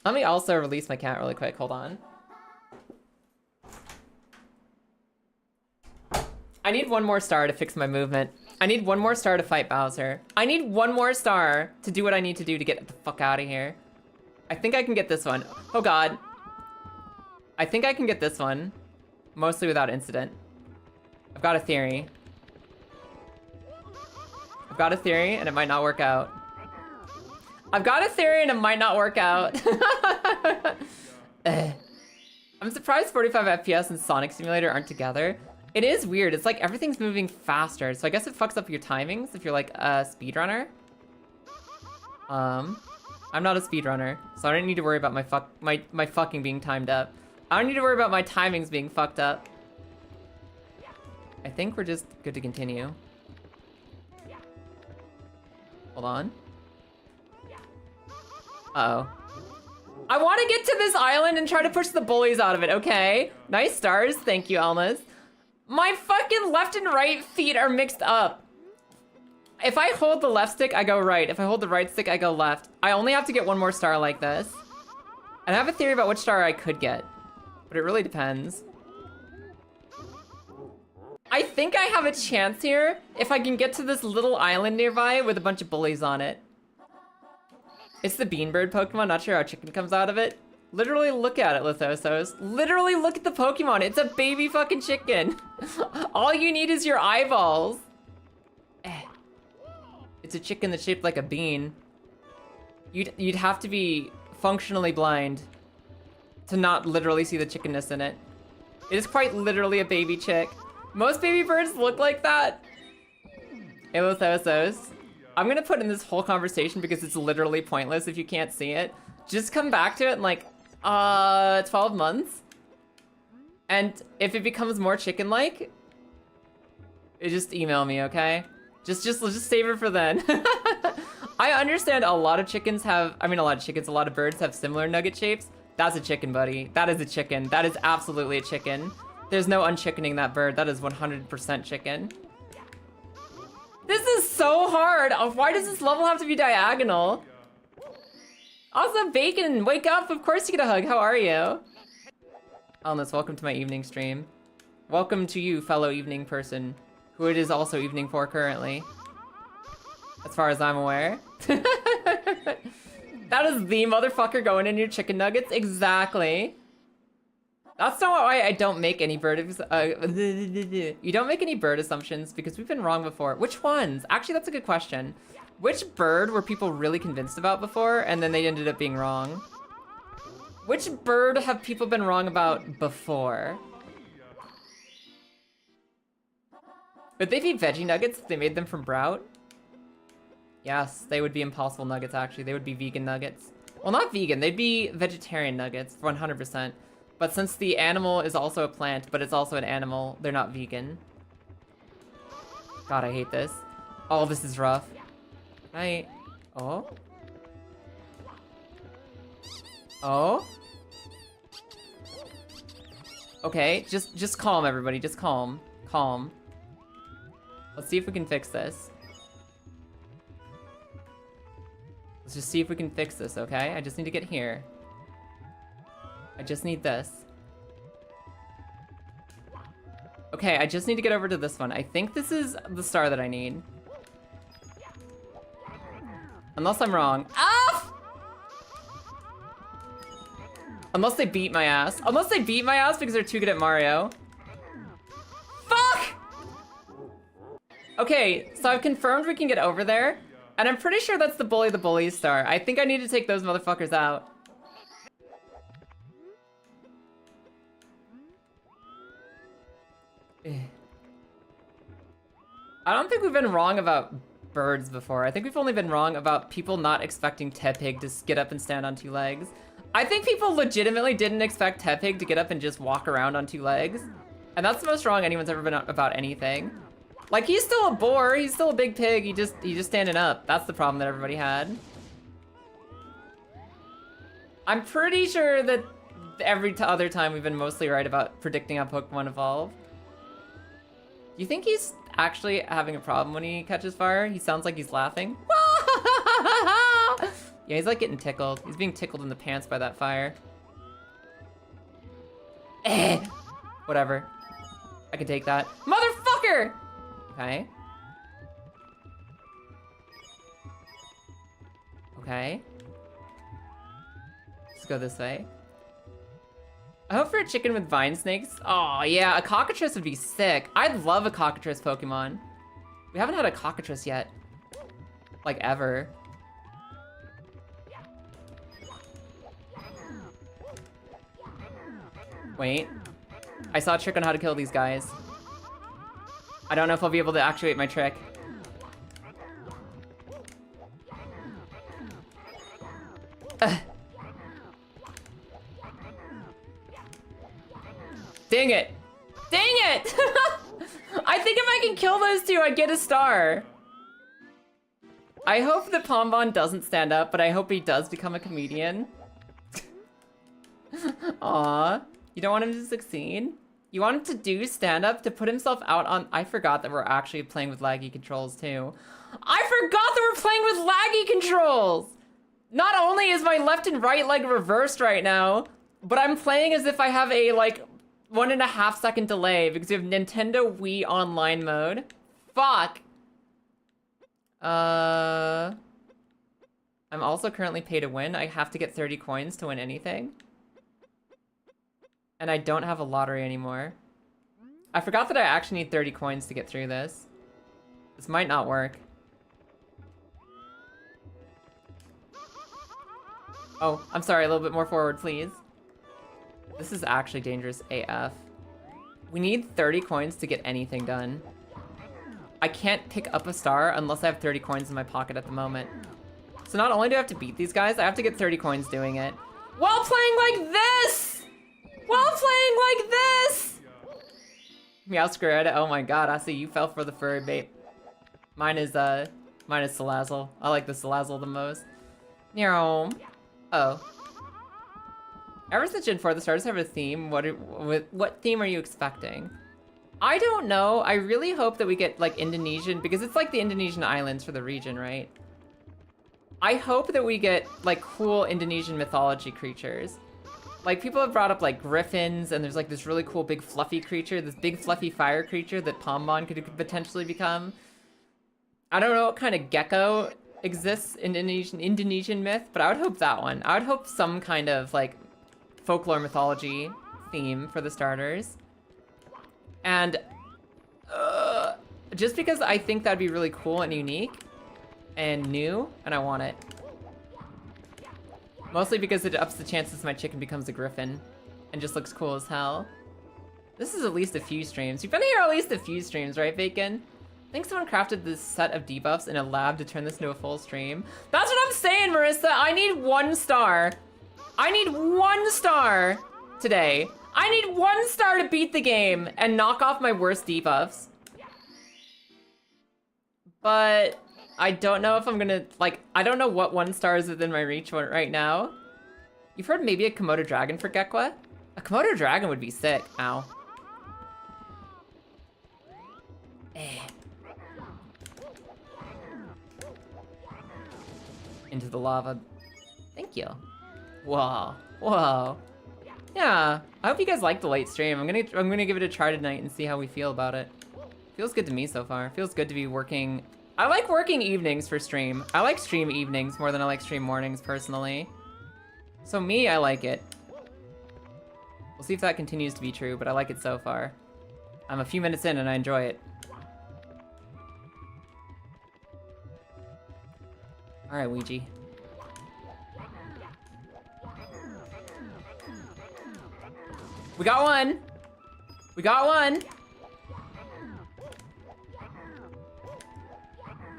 Let me also release my cat really quick. Hold on. I need one more star to fix my movement. I need one more star to fight Bowser. I need one more star to do what I need to do to get the fuck out of here. I think I can get this one. Oh god. I think I can get this one. Mostly without incident. I've got a theory. I've got a theory, and it might not work out. I've got a theory, and it might not work out. I'm surprised 45 FPS and Sonic Simulator aren't together. It is weird. It's like everything's moving faster, so I guess it fucks up your timings if you're like a speedrunner. I'm not a speedrunner, so I don't need to worry about my fucking being timed up. I don't need to worry about my timings being fucked up. I think we're just good to continue. Hold on. Uh-oh. I want to get to this island and try to push the bullies out of it, okay? Nice stars, thank you, Almas. My fucking left and right feet are mixed up. If I hold the left stick, I go right. If I hold the right stick, I go left. I only have to get one more star like this. And I have a theory about which star I could get, but it really depends. I think I have a chance here if I can get to this little island nearby with a bunch of bullies on it. It's the Beanbird Pokemon, not sure how chicken comes out of it. Literally look at it, Lithosos. Literally look at the Pokemon. It's a baby fucking chicken. All you need is your eyeballs. It's a chicken that's shaped like a bean. You'd have to be functionally blind to not literally see the chickenness in it. It is quite literally a baby chick. Most baby birds look like that. Hey, Lithosos. I'm gonna put in this whole conversation because it's literally pointless if you can't see it. Just come back to it in like 12 months. And if it becomes more chicken-like, just email me, okay? Just save it for then. I understand a lot of chickens have, a lot of birds have similar nugget shapes. That's a chicken, buddy. That is a chicken. That is absolutely a chicken. There's no unchickening that bird. That is 100% chicken. This is so hard. Why does this level have to be diagonal? Also, Bacon, wake up. Of course you get a hug. How are you? Almas, welcome to my evening stream. Welcome to you, fellow evening person, who it is also evening for currently. As far as I'm aware. That is the motherfucker going in your chicken nuggets. Exactly. That's not why I don't make any bird you don't make any bird assumptions because we've been wrong before. Which ones? Actually, that's a good question. Which bird were people really convinced about before and then they ended up being wrong? Which bird have people been wrong about before? Would they be veggie nuggets if they made them from Brout? Yes, they would be Impossible Nuggets, actually. They would be vegan nuggets. Well, not vegan. They'd be vegetarian nuggets, 100%. But since the animal is also a plant, but it's also an animal, they're not vegan. God, I hate this. Oh, this is rough. Right. Oh? Oh? Okay, just calm, everybody. Just calm. Calm. Let's see if we can fix this. Let's just see if we can fix this, okay? I just need to get here. I just need this. Okay, I just need to get over to this one. I think this is the star that I need. Unless I'm wrong. Ah! Unless they beat my ass. Unless they beat my ass because they're too good at Mario. Fuck! Okay, so I've confirmed we can get over there. And I'm pretty sure that's the Bully the Bully star. I think I need to take those motherfuckers out. I don't think we've been wrong about birds before. I think we've only been wrong about people not expecting Tepig to get up and stand on two legs. I think people legitimately didn't expect Tepig to get up and just walk around on two legs. And that's the most wrong anyone's ever been about anything. Like, he's still a boar, he's still a big pig, he's just standing up. That's the problem that everybody had. I'm pretty sure that every other time we've been mostly right about predicting how Pokemon evolve. You think he's actually having a problem when he catches fire? He sounds like he's laughing. Yeah, he's like getting tickled. He's being tickled in the pants by that fire. Whatever. I can take that. Motherfucker! Okay. Okay. Let's go this way. I hope for a chicken with vine snakes. Oh yeah, a cockatrice would be sick. I'd love a cockatrice Pokemon. We haven't had a cockatrice yet. Like, ever. Wait. I saw a trick on how to kill these guys. I don't know if I'll be able to actuate my trick. Dang it! Dang it! I think if I can kill those two, I get a star. I hope that Pombon doesn't stand up, but I hope he does become a comedian. Aw. You don't want him to succeed? You want him to do stand-up, to put himself out on... I forgot that we're actually playing with laggy controls, too. I forgot that we're playing with laggy controls! Not only is my left and right leg reversed right now, but I'm playing as if I have a, like, 1.5 second delay because we have Nintendo Wii Online mode. Fuck! I'm also currently pay to win. I have to get 30 coins to win anything. And I don't have a lottery anymore. I forgot that I actually need 30 coins to get through this. This might not work. Oh, I'm sorry, a little bit more forward, please. This is actually dangerous AF. We need 30 coins to get anything done. I can't pick up a star unless I have 30 coins in my pocket at the moment. So not only do I have to beat these guys, I have to get 30 coins doing it. While playing like this! While playing like this! Meow Squared, oh my god, I see you fell for the furry bait. Mine is Salazzle. I like the Salazzle the most. Meow. Oh. Ever since Gen 4, the starters have a theme. What theme are you expecting? I don't know. I really hope that we get, like, Indonesian, because it's like the Indonesian islands for the region, right? I hope that we get, like, cool Indonesian mythology creatures. Like, people have brought up, like, griffins, and there's, like, this really cool big fluffy creature, this big fluffy fire creature that Pombon could potentially become. I don't know what kind of gecko exists in Indonesian myth, but I would hope that one. I would hope some kind of, like, folklore mythology theme for the starters. And just because I think that'd be really cool and unique and new, and I want it. Mostly because it ups the chances my chicken becomes a griffin and just looks cool as hell. This is at least a few streams. You've been here at least a few streams, right, Bacon? I think someone crafted this set of debuffs in a lab to turn this into a full stream. That's what I'm saying, Marissa. I need 1 star. I need 1 star today. I need 1 star to beat the game and knock off my worst debuffs. But I don't know if I'm gonna, like, I don't know what 1 star is within my reach right now. You've heard maybe a Komodo dragon for Gekwa? A Komodo dragon would be sick. Ow. Into the lava. Thank you. Whoa. Whoa. Yeah, I hope you guys like the late stream. I'm gonna give it a try tonight and see how we feel about it. Feels good to me so far. Feels good to be working. I like working evenings for stream. I like stream evenings more than I like stream mornings personally. So me, I like it. We'll see if that continues to be true, but I like it so far. I'm a few minutes in and I enjoy it. All right, Ouija. We got one! We got one!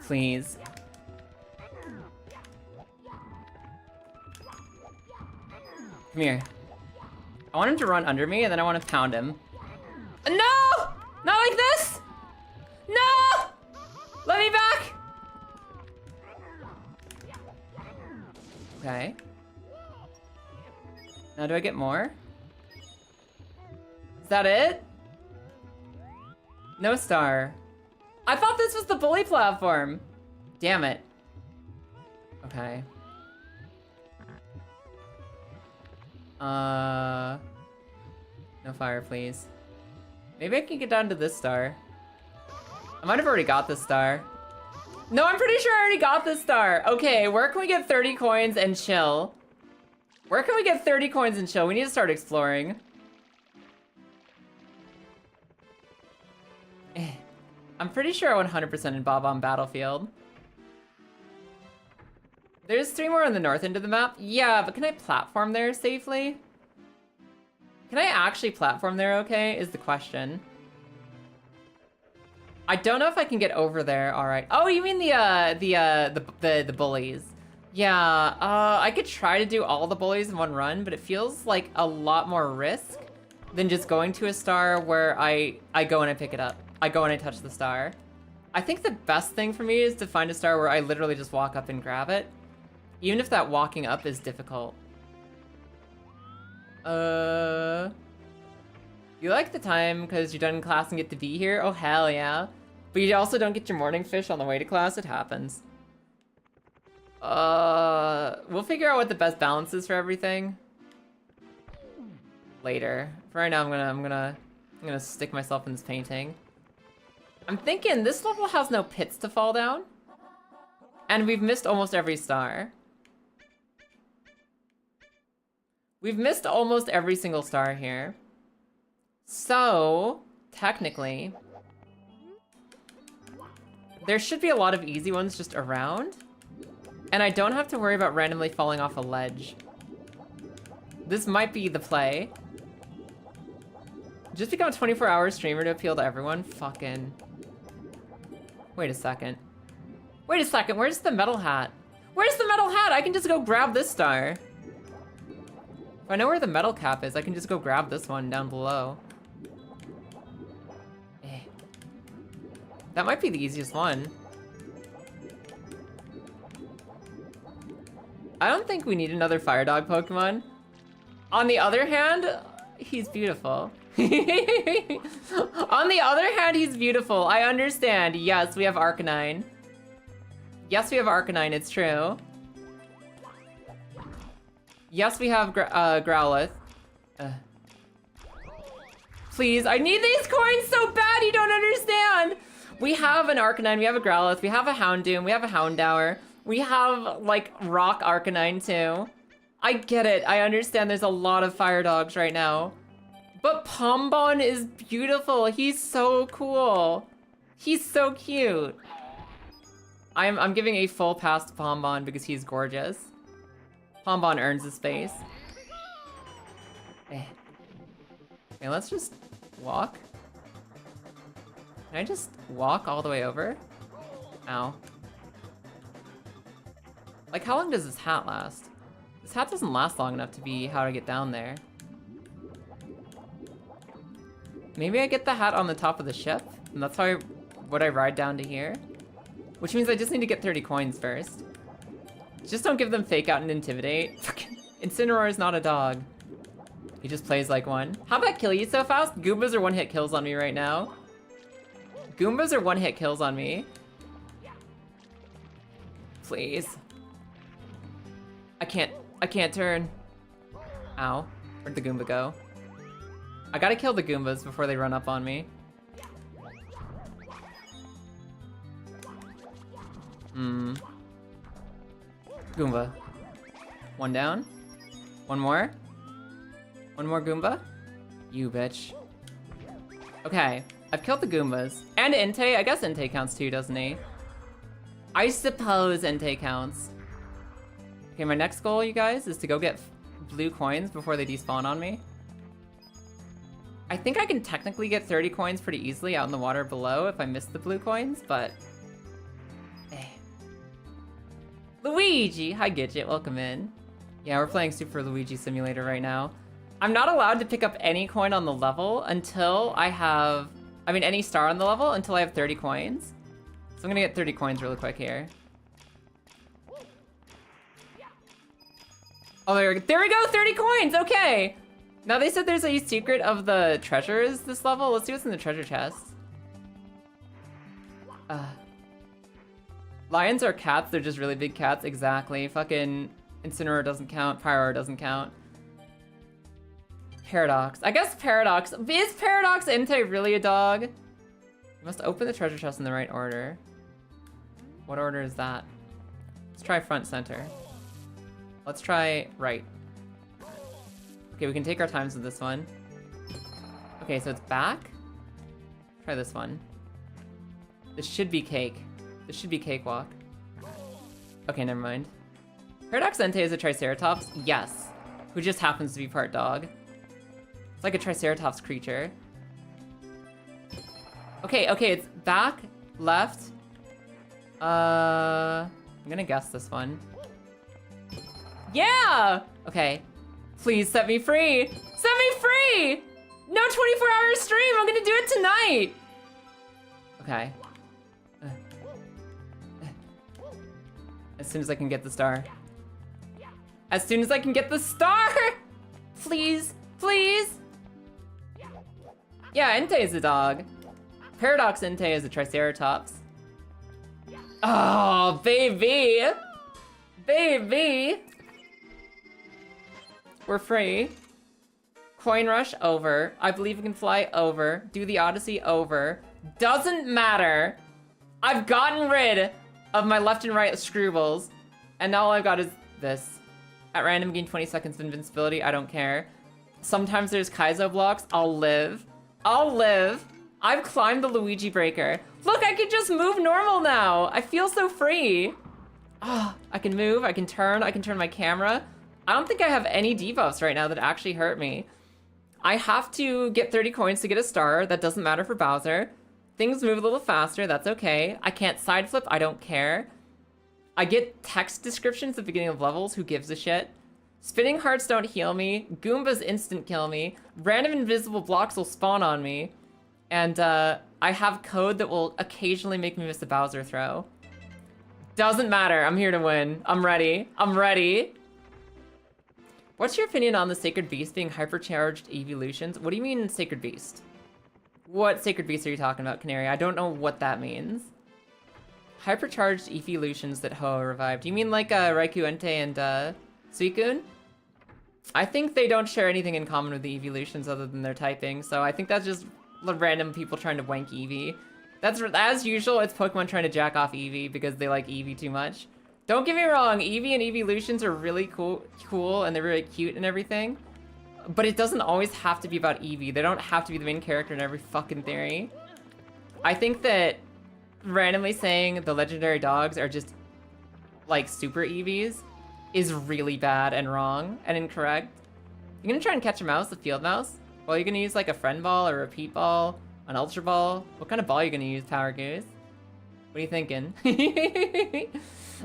Please. Come here. I want him to run under me and then I want to pound him. No! Not like this! No! Let me back! Okay. Now do I get more? Is that it? No star. I thought this was the bully platform. Damn it. Okay. No fire, please. Maybe I can get down to this star. I might have already got this star. No, I'm pretty sure I already got this star. Okay, where can we get 30 coins and chill? Where can we get 30 coins and chill? We need to start exploring. I'm pretty sure I 100% in Bob-omb Battlefield. There's 3 more on the north end of the map. Yeah, but can I platform there safely? Can I actually platform there okay, is the question. I don't know if I can get over there, alright. Oh, you mean the bullies. Yeah, I could try to do all the bullies in one run, but it feels like a lot more risk than just going to a star where I go and I pick it up. I go and I touch the star. I think the best thing for me is to find a star where I literally just walk up and grab it. Even if that walking up is difficult. You like the time because you're done in class and get to be here? Oh, hell yeah. But you also don't get your morning fish on the way to class? It happens. We'll figure out what the best balance is for everything later. For right now, I'm gonna stick myself in this painting. I'm thinking this level has no pits to fall down. And we've missed almost every star. We've missed almost every single star here. So, technically, there should be a lot of easy ones just around. And I don't have to worry about randomly falling off a ledge. This might be the play. Just become a 24-hour streamer to appeal to everyone? Fucking... Wait a second. Wait a second, where's the metal hat? Where's the metal hat? I can just go grab this star. If I know where the metal cap is, I can just go grab this one down below. That might be the easiest one. I don't think we need another fire dog Pokemon. On the other hand, he's beautiful. On the other hand, he's beautiful. I understand. Yes, we have Arcanine. Yes, we have Arcanine, it's true. Yes, we have Growlithe. Please, I need these coins so bad, you don't understand! We have an Arcanine, we have a Growlithe, we have a Houndoom, we have a Houndour. We have, like, Rock Arcanine, too. I get it, I understand there's a lot of fire dogs right now. But Pombon is beautiful, he's so cool. He's so cute. I'm giving a full pass to Pombon because he's gorgeous. Pombon earns his space. Okay, let's just walk. Can I just walk all the way over? Ow. Like, how long does this hat last? This hat doesn't last long enough to be how to get down there. Maybe I get the hat on the top of the ship, and that's how would I ride down to here? Which means I just need to get 30 coins first. Just don't give them Fake Out and Intimidate. Incineroar is not a dog. He just plays like one. How'd that kill you so fast? Goombas are one-hit kills on me right now. Goombas are one-hit kills on me. Please. I can't turn. Ow. Where'd the Goomba go? I gotta kill the Goombas before they run up on me. Goomba. One down. One more. One more Goomba. You bitch. Okay, I've killed the Goombas. And Entei. I guess Entei counts too, doesn't he? I suppose Entei counts. Okay, my next goal, you guys, is to go get blue coins before they despawn on me. I think I can technically get 30 coins pretty easily out in the water below if I miss the blue coins, but... Luigi! Hi, Gidget. Welcome in. Yeah, we're playing Super Luigi Simulator right now. I'm not allowed to pick up any coin on the level until I have... I mean, any star on the level until I have 30 coins. So I'm gonna get 30 coins really quick here. Oh, there we go! 30 coins! Okay! Now they said there's a secret of the treasures this level. Let's see what's in the treasure chest. Lions are cats, they're just really big cats, exactly. Fucking Incineroar doesn't count, Pyroar doesn't count. Paradox. I guess Paradox. Is Paradox Entei really a dog? You must open the treasure chest in the right order. What order is that? Let's try front center. Let's try right. Okay, we can take our times with this one. Okay, so it's back. Try this one. This should be cake. This should be cakewalk. Okay, never mind. Paradox Entei is a Triceratops? Yes. Who just happens to be part dog. It's like a Triceratops creature. Okay, it's back, left. I'm gonna guess this one. Yeah! Okay. Please set me free! Set me free! No 24-hour stream! I'm gonna do it tonight! Okay. As soon as I can get the star. As soon as I can get the star! Please, please! Yeah, Entei is a dog. Paradox Entei is a Triceratops. Oh, baby! Baby! We're free. Coin rush over. I believe we can fly over. Do the Odyssey over. Doesn't matter. I've gotten rid of my left and right screwballs. And now all I've got is this. At random, gain 20 seconds of invincibility. I don't care. Sometimes there's Kaizo blocks. I'll live. I'll live. I've climbed the Luigi breaker. Look, I can just move normal now. I feel so free. Oh, I can move. I can turn my camera. I don't think I have any debuffs right now that actually hurt me. I have to get 30 coins to get a star. That doesn't matter for Bowser. Things move a little faster. That's okay. I can't side flip. I don't care. I get text descriptions at the beginning of levels. Who gives a shit? Spinning hearts don't heal me. Goombas instant kill me. Random invisible blocks will spawn on me. And I have code that will occasionally make me miss a Bowser throw. Doesn't matter. I'm here to win. I'm ready. I'm ready. What's your opinion on the Sacred Beast being hypercharged evolutions? What do you mean Sacred Beast? What Sacred Beast are you talking about, Canary? I don't know what that means. Hypercharged evolutions that Ho revived. Do you mean like Raikou Entei and Suicune? I think they don't share anything in common with the evolutions other than their typing, so I think that's just random people trying to wank Eevee. That's, as usual, it's Pokemon trying to jack off Eevee because they like Eevee too much. Don't get me wrong, Eevee and evolutions are really cool and they're really cute and everything. But it doesn't always have to be about Eevee. They don't have to be the main character in every fucking theory. I think that randomly saying the legendary dogs are just like super Eevees is really bad and wrong and incorrect. You're gonna try and catch a mouse, a field mouse? Well, you're gonna use like a friend ball, a repeat ball, an ultra ball. What kind of ball are you gonna use, Power Goose? What are you thinking?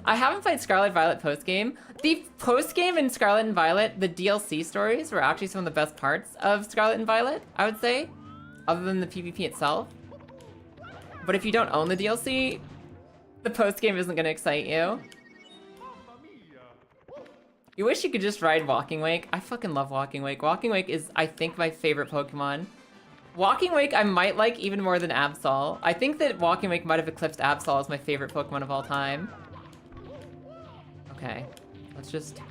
I haven't played Scarlet Violet post-game. The post-game in Scarlet and Violet, the DLC stories were actually some of the best parts of Scarlet and Violet, I would say, other than the PvP itself. But if you don't own the DLC, the post-game isn't gonna excite you. You wish you could just ride Walking Wake. I fucking love Walking Wake. Walking Wake is, I think, my favorite Pokemon. Walking Wake I might like even more than Absol. I think that Walking Wake might have eclipsed Absol as my favorite Pokemon of all time. Okay, let's just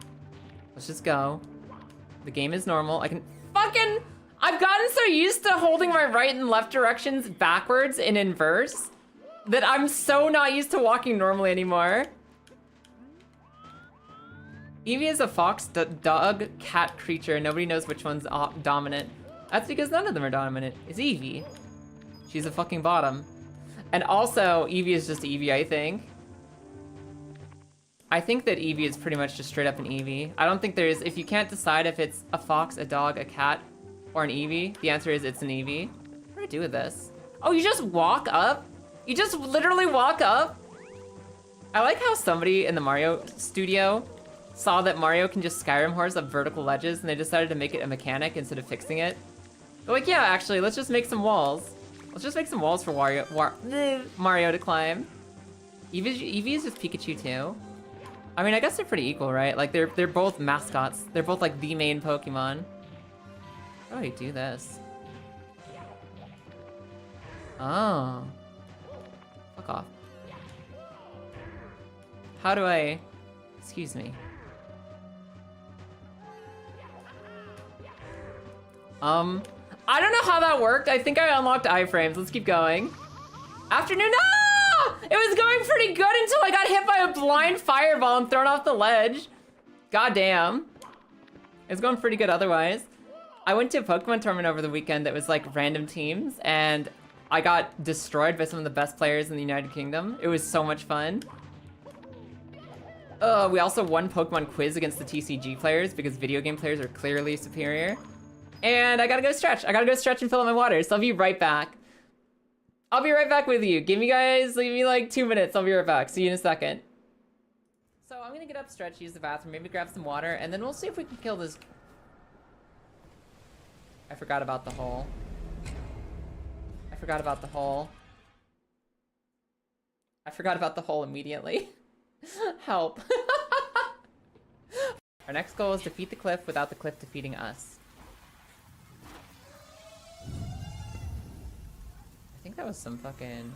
go. The game is normal. I can fucking... I've gotten so used to holding my right and left directions backwards in inverse that I'm so not used to walking normally anymore. Eevee is a fox, dog, cat creature. Nobody knows which one's dominant. That's because none of them are dominant. It's Eevee. She's a fucking bottom. And also, Eevee is just Eevee, I think. I think that Eevee is pretty much just straight up an Eevee. I don't think there is... If you can't decide if it's a fox, a dog, a cat, or an Eevee, the answer is it's an Eevee. What do I do with this? Oh, you just walk up? You just literally walk up? I like how somebody in the Mario studio saw that Mario can just Skyrim horse up vertical ledges, and they decided to make it a mechanic instead of fixing it. They're like, yeah, actually, let's just make some walls. Let's just make some walls for Mario to climb. Eevee is just Pikachu too. I mean, I guess they're pretty equal, right? Like, they're both mascots. They're both, like, the main Pokemon. How do I do this? Oh. Fuck off. How do I... Excuse me. I don't know how that worked. I think I unlocked iframes. Let's keep going. Afternoon, no! It was going pretty good until I got hit by a blind fireball and thrown off the ledge. God damn. It was going pretty good otherwise. I went to a Pokemon tournament over the weekend that was like random teams, and I got destroyed by some of the best players in the United Kingdom. It was so much fun. We also won Pokemon quiz against the TCG players because video game players are clearly superior. And I gotta go stretch. I gotta go stretch and fill up my water, so I'll be right back. I'll be right back with you. Give me like 2 minutes. I'll be right back. See you in a second. So I'm gonna get up, stretch, use the bathroom, maybe grab some water, and then we'll see if we can kill this. I forgot about the hole. I forgot about the hole. I forgot about the hole immediately. Help. Our next goal is defeat the cliff without the cliff defeating us. I think that was some fucking...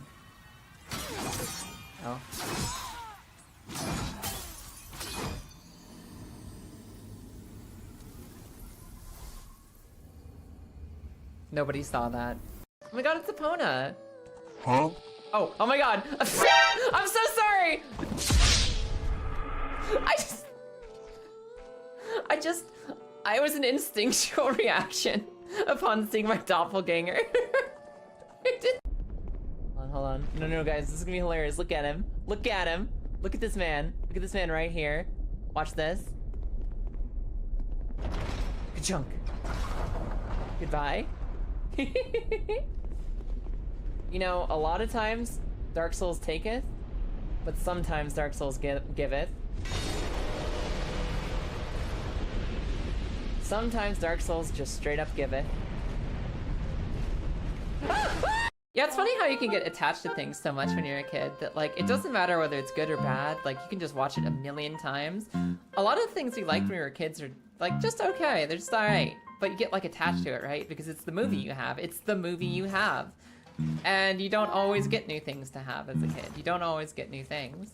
Oh. Nobody saw that. Oh my god, it's Epona! Huh? Oh my god! I'm so sorry! I was an instinctual reaction upon seeing my doppelganger. Hold on. No, guys, this is gonna be hilarious. Look at him. Look at him. Look at this man. Look at this man right here. Watch this. Good chunk. Goodbye. You know, a lot of times Dark Souls taketh, but sometimes Dark Souls giveth. Sometimes Dark Souls just straight up giveth. Yeah, it's funny how you can get attached to things so much when you're a kid that, like, it doesn't matter whether it's good or bad. Like, you can just watch it a million times. A lot of things you liked when you were kids are, like, just okay. They're just alright. But you get, like, attached to it, right? Because it's the movie you have. It's the movie you have. And you don't always get new things to have as a kid. You don't always get new things.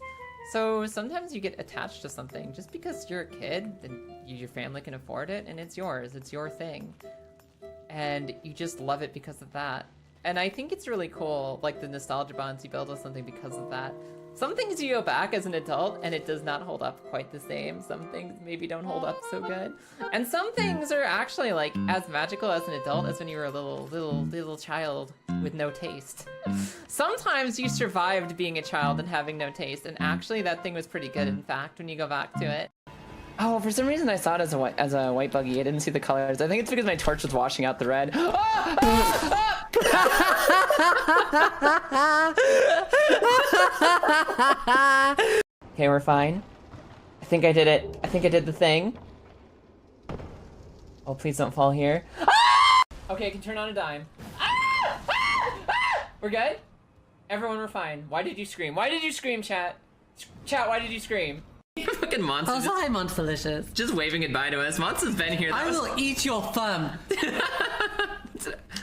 So sometimes you get attached to something just because you're a kid and your family can afford it and it's yours. It's your thing. And you just love it because of that. And I think it's really cool, like the nostalgia bonds you build with something because of that. Some things you go back as an adult and it does not hold up quite the same. Some things maybe don't hold up so good. And some things are actually like as magical as an adult as when you were a little child with no taste. Sometimes you survived being a child and having no taste, and actually that thing was pretty good, in fact, when you go back to it. Oh, for some reason I saw it as a white buggy. I didn't see the colors. I think it's because my torch was washing out the red. Okay, we're fine. I think I did it. I think I did the thing. Oh, please don't fall here. Okay, I can turn on a dime. We're good? Everyone, we're fine. Why did you scream? Why did you scream, chat? Chat, why did you scream? Fucking monster. Oh, hi, Monsterlicious. Just waving goodbye to us. Monster's been here. I will eat your thumb.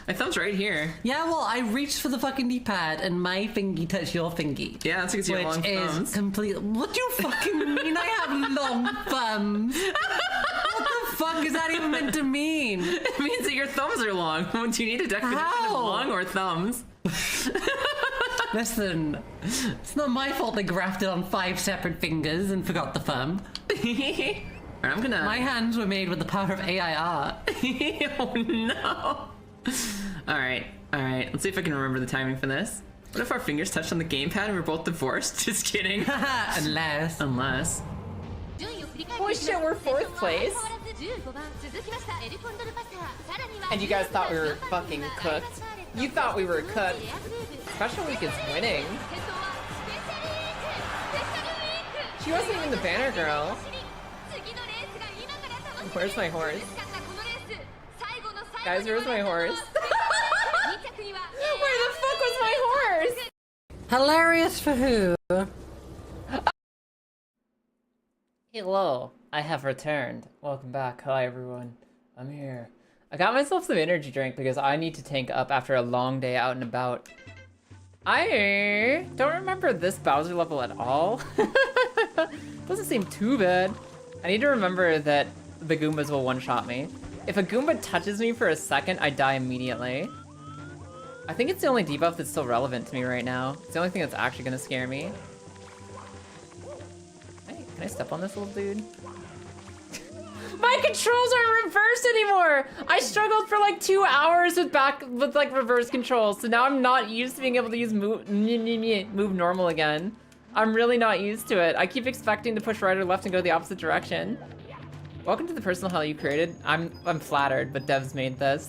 My thumb's right here. Yeah, well, I reached for the fucking D-pad and my thingy touched your thingy. Yeah, that's because you have long thumbs. Which is complete. What do you fucking mean I have long thumbs? What the fuck is that even meant to mean? It means that your thumbs are long. Do you need a definition of long or thumbs? Listen, it's not my fault they grafted on 5 separate fingers and forgot the thumb. Alright, I'm gonna... My hands were made with the power of AI art. Oh no! Alright, let's see if I can remember the timing for this. What if our fingers touched on the gamepad and we're both divorced? Just kidding. Unless. Holy shit, we're 4th place. And you guys thought we were fucking cooked. You thought we were cooked. Special week is winning. She wasn't even the banner girl. Where's my horse? Guys, where's my horse? Where the fuck was my horse? Hilarious for who? Hello, I have returned. Welcome back. Hi everyone. I'm here. I got myself some energy drink because I need to tank up after a long day out and about. I don't remember this Bowser level at all. Doesn't seem too bad. I need to remember that the Goombas will one-shot me. If a Goomba touches me for a second, I die immediately. I think it's the only debuff that's still relevant to me right now. It's the only thing that's actually gonna scare me. Hey, can I step on this little dude? My controls aren't reversed anymore! I struggled for like 2 hours with like reverse controls, so now I'm not used to being able to use move normal again. I'm really not used to it. I keep expecting to push right or left and go the opposite direction. Welcome to the personal hell you created. I'm flattered, but devs made this.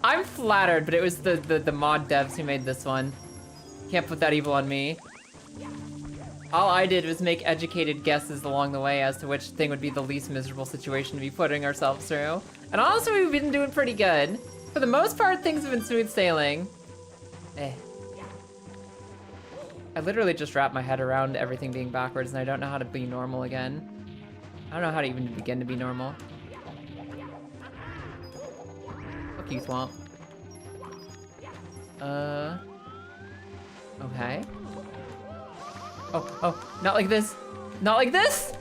I'm flattered, but it was the mod devs who made this one. Can't put that evil on me. All I did was make educated guesses along the way as to which thing would be the least miserable situation to be putting ourselves through. And honestly, we've been doing pretty good. For the most part, things have been smooth sailing. I literally just wrapped my head around everything being backwards and I don't know how to be normal again. I don't know how to even begin to be normal. Fuck you, Swamp. Okay. Oh, not like this. Not like this?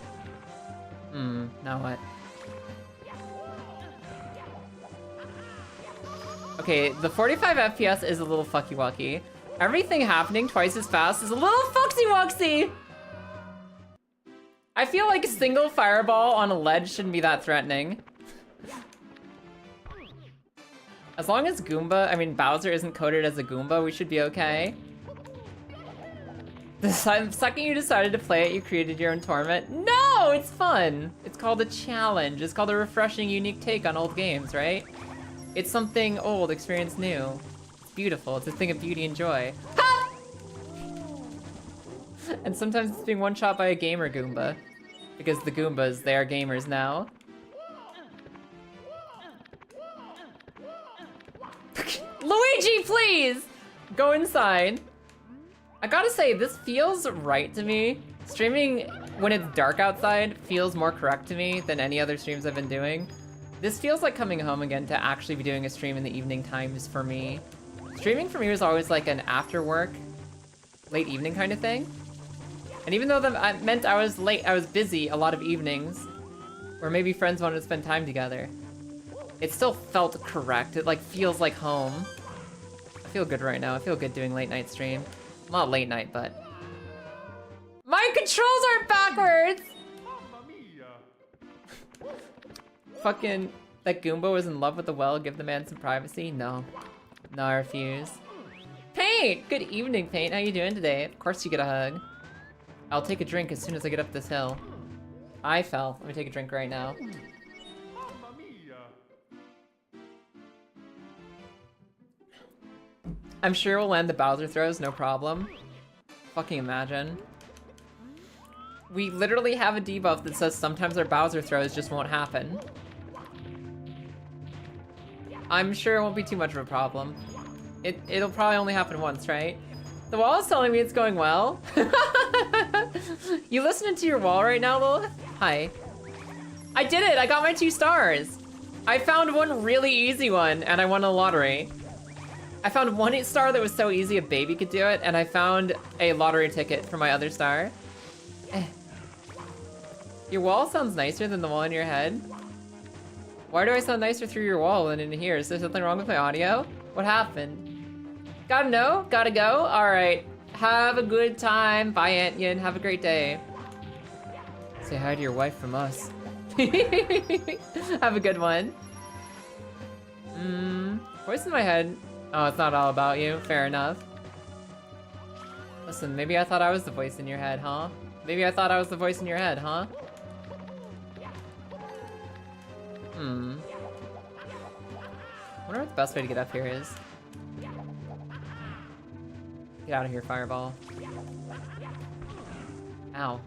Now what? Okay, the 45 FPS is a little fucky-wucky. Everything happening twice as fast is a little foxy-wuxy! I feel like a single fireball on a ledge shouldn't be that threatening. As long as Bowser isn't coded as a Goomba, we should be okay. The second you decided to play it, you created your own torment. No, it's fun. It's called a challenge. It's called a refreshing, unique take on old games, right? It's something old, experience new. It's beautiful. It's a thing of beauty and joy. Ha! And sometimes it's being one-shot by a gamer Goomba. Because the Goombas, they are gamers now. Luigi, please! Go inside. I gotta say, this feels right to me. Streaming when it's dark outside feels more correct to me than any other streams I've been doing. This feels like coming home again to actually be doing a stream in the evening times for me. Streaming for me was always like an after work, late evening kind of thing. And even though that meant I was busy a lot of evenings, or maybe friends wanted to spend time together, it still felt correct. It like feels like home. I feel good right now. I feel good doing late night stream. Not late night, but... My controls aren't backwards! Fucking... That Goomba was in love with the well, give the man some privacy? No. No, I refuse. Paint! Good evening, Paint. How you doing today? Of course you get a hug. I'll take a drink as soon as I get up this hill. I fell. Let me take a drink right now. I'm sure we'll land the Bowser throws, no problem. Fucking imagine. We literally have a debuff that says sometimes our Bowser throws just won't happen. I'm sure it won't be too much of a problem. It'll probably only happen once, right? The wall is telling me it's going well. You listening to your wall right now, Lilith? Hi. I did it! I got my 2 stars! I found one really easy one, and I won a lottery. I found one star that was so easy a baby could do it, and I found a lottery ticket for my other star. Your wall sounds nicer than the wall in your head. Why do I sound nicer through your wall than in here? Is there something wrong with my audio? What happened? Gotta know? Gotta go? Alright. Have a good time. Bye, Aunt Yin. Have a great day. Say hi to your wife from us. Have a good one. Voice in my head. Oh, it's not all about you. Fair enough. Listen, maybe I thought I was the voice in your head, huh? Maybe I thought I was the voice in your head, huh? Wonder what the best way to get up here is. Get out of here, fireball. Ow.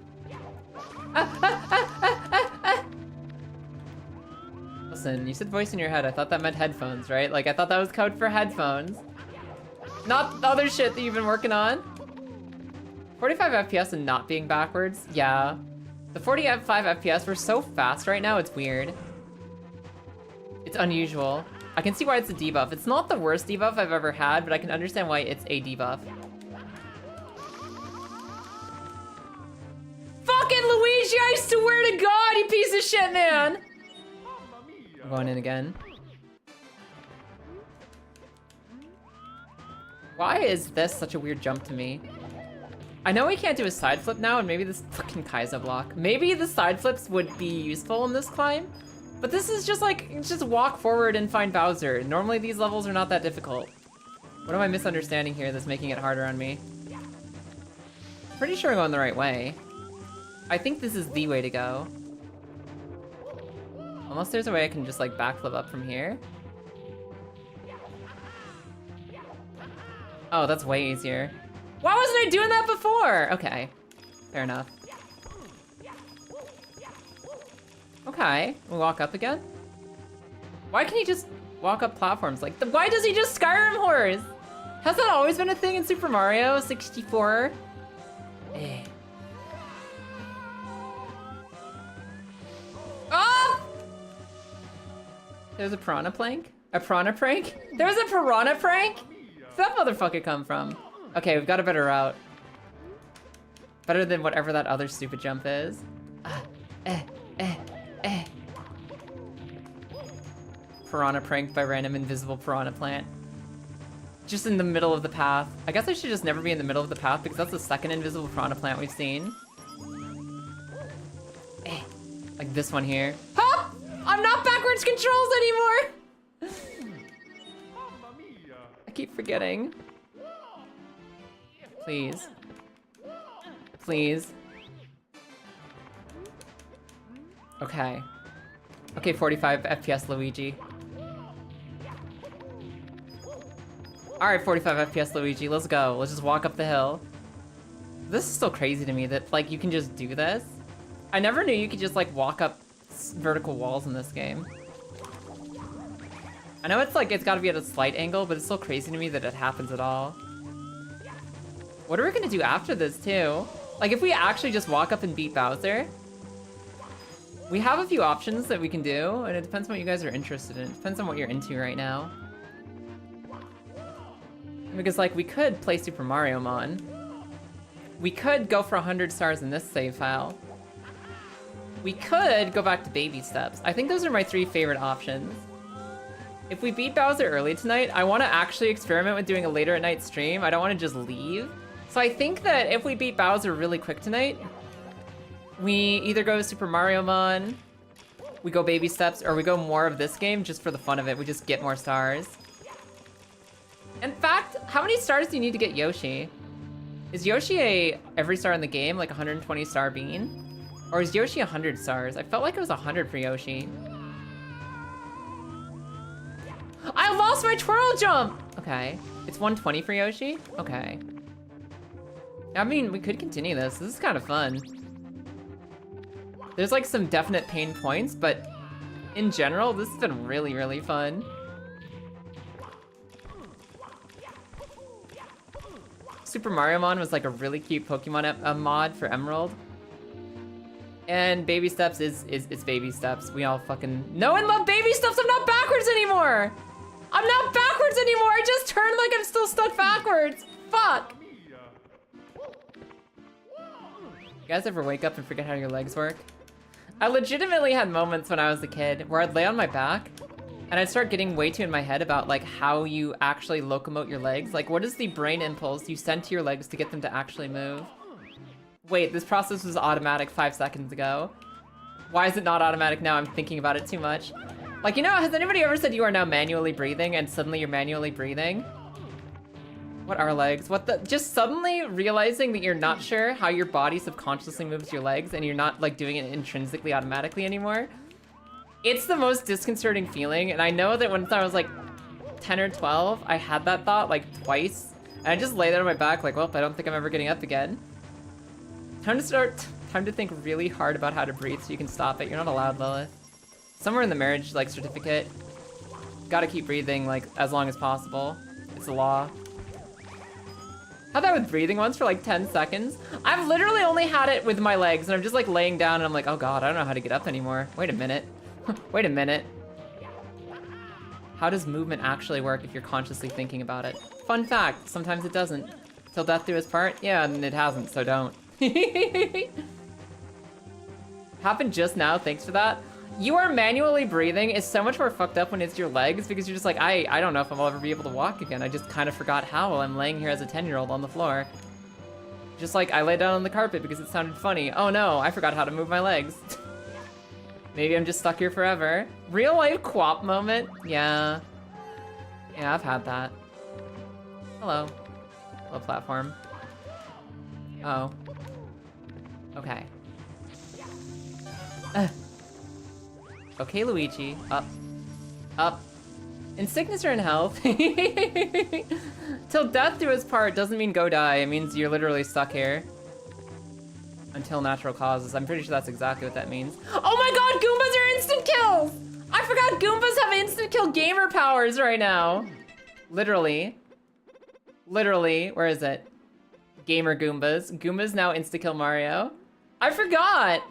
Listen, you said voice in your head. I thought that meant headphones, right? Like, I thought that was code for headphones. Not the other shit that you've been working on. 45 FPS and not being backwards? Yeah. The 45 FPS, we're so fast right now, it's weird. It's unusual. I can see why it's a debuff. It's not the worst debuff I've ever had, but I can understand why it's a debuff. Fucking Luigi, I swear to God, you piece of shit, man! I'm going in again. Why is this such a weird jump to me? I know we can't do a side flip now, and maybe this fucking Kaizo block. Maybe the side flips would be useful in this climb, but this is just like, just walk forward and find Bowser. Normally these levels are not that difficult. What am I misunderstanding here that's making it harder on me? Pretty sure I'm going the right way. I think this is the way to go. Unless there's a way I can just like backflip up from here. Oh, that's way easier. Why wasn't I doing that before? Okay, fair enough. Okay, we walk up again? Why can't he just walk up platforms? Like, why does he just Skyrim horse? Has that always been a thing in Super Mario 64? Eh. Oh! There's a piranha plank? A piranha prank? There's a piranha prank? Where'd that motherfucker come from? Okay, we've got a better route. Better than whatever that other stupid jump is. Piranha pranked by random invisible piranha plant. Just in the middle of the path. I guess I should just never be in the middle of the path because that's the second invisible piranha plant we've seen. Like this one here. Huh? I'm not backwards controls anymore! I keep forgetting. Please. Please. Okay. Okay, 45 FPS Luigi. Alright, 45 FPS Luigi, let's go. Let's just walk up the hill. This is still crazy to me that, like, you can just do this. I never knew you could just, like, walk up vertical walls in this game. I know it's, like, it's gotta be at a slight angle, but it's still crazy to me that it happens at all. What are we gonna do after this, too? Like, if we actually just walk up and beat Bowser, we have a few options that we can do, and it depends on what you guys are interested in. It depends on what you're into right now. Because, like, we could play Super Mario Mon. We could go for 100 stars in this save file. We could go back to baby steps. I think those are my 3 favorite options. If we beat Bowser early tonight, I want to actually experiment with doing a later at night stream. I don't want to just leave. So I think that if we beat Bowser really quick tonight, we either go Super Mario Mon, we go baby steps, or we go more of this game just for the fun of it. We just get more stars. In fact, how many stars do you need to get Yoshi? Is Yoshi a every star in the game, like 120 star bean? Or is Yoshi 100 stars? I felt like it was 100 for Yoshi. I lost my twirl jump! Okay, it's 120 for Yoshi? Okay. I mean, we could continue this. This is kind of fun. There's like some definite pain points, but in general, this has been really, really fun. Super Mario Mon was like a really cute Pokemon mod for Emerald. And Baby Steps is Baby Steps. We all fucking know and love Baby Steps. I'm not backwards anymore. I'm not backwards anymore. I just turned like I'm still stuck backwards. Fuck. You guys ever wake up and forget how your legs work? I legitimately had moments when I was a kid where I'd lay on my back and I'd start getting way too in my head about like how you actually locomote your legs. Like what is the brain impulse you send to your legs to get them to actually move? Wait, this process was automatic 5 seconds ago. Why is it not automatic now? I'm thinking about it too much. Like, you know, has anybody ever said you are now manually breathing and suddenly you're manually breathing? What are legs? What the? Just suddenly realizing that you're not sure how your body subconsciously moves your legs and you're not like doing it intrinsically automatically anymore. It's the most disconcerting feeling, and I know that when I was like 10 or 12, I had that thought like twice, and I just lay there on my back like, well, I don't think I'm ever getting up again. Time to think really hard about how to breathe so you can stop it. You're not allowed, Lilith. Somewhere in the marriage like certificate, gotta keep breathing like as long as possible. It's a law. Had that with breathing once for like 10 seconds. I've literally only had it with my legs, and I'm just like laying down and I'm like, oh god, I don't know how to get up anymore. Wait a minute. Wait a minute. How does movement actually work if you're consciously thinking about it? Fun fact, sometimes it doesn't. Till death do us part? Yeah, and it hasn't, so don't. Happened just now, thanks for that. You are manually breathing is so much more fucked up when it's your legs, because you're just like, I don't know if I'll ever be able to walk again. I just kind of forgot how while I'm laying here as a 10-year-old on the floor. Just like I lay down on the carpet because it sounded funny. Oh no, I forgot how to move my legs. Maybe I'm just stuck here forever. Real life quap moment? Yeah. Yeah, I've had that. Hello. Hello, platform. Oh. Okay. Okay, Luigi. Up. Up. In sickness or in health. Till death do us part doesn't mean go die. It means you're literally stuck here. Until natural causes. I'm pretty sure that's exactly what that means. Oh my god, Goombas are instant kills! I forgot Goombas have instant kill gamer powers right now. Literally. Literally. Where is it? Gamer Goombas. Goombas now insta-kill Mario. I forgot!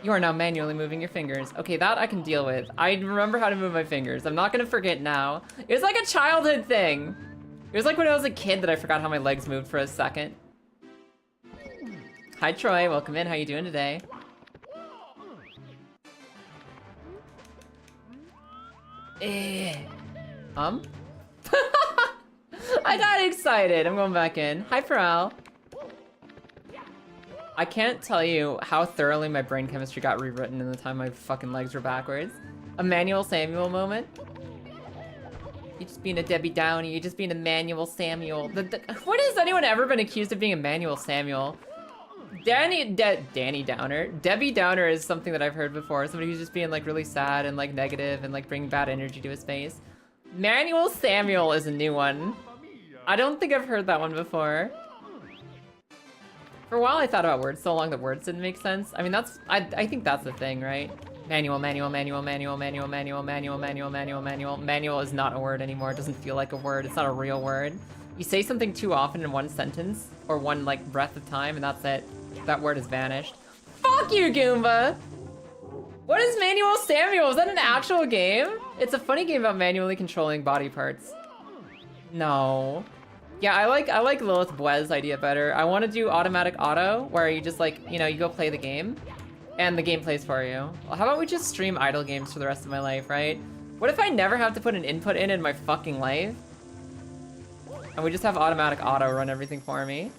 You are now manually moving your fingers. Okay, that I can deal with. I remember how to move my fingers. I'm not gonna forget now. It was like a childhood thing. It was like when I was a kid that I forgot how my legs moved for a second. Hi, Troy. Welcome in. How you doing today? I got excited. I'm going back in. Hi, Pharrell. I can't tell you how thoroughly my brain chemistry got rewritten in the time my fucking legs were backwards. Emmanuel Samuel moment. You just being a Debbie Downey. You just being Emmanuel Samuel. When has anyone ever been accused of being Emmanuel Samuel? Danny Downer. Debbie Downer is something that I've heard before. Somebody who's just being like really sad and like negative and like bringing bad energy to his face. Manuel Samuel is a new one. I don't think I've heard that one before. For a while I thought about words so long that words didn't make sense. I mean, I think that's the thing, right? Manual. Manual is not a word anymore. It doesn't feel like a word. It's not a real word. You say something too often in one sentence or one like breath of time and that's it. That word has vanished. Fuck you, Goomba! What is Manuel Samuel? Is that an actual game? It's a funny game about manually controlling body parts. No. Yeah, I like Lilith Bue's idea better. I want to do automatic auto, where you just like, you know, you go play the game, and the game plays for you. Well, how about we just stream idle games for the rest of my life, right? What if I never have to put an input in my fucking life? And we just have automatic auto run everything for me?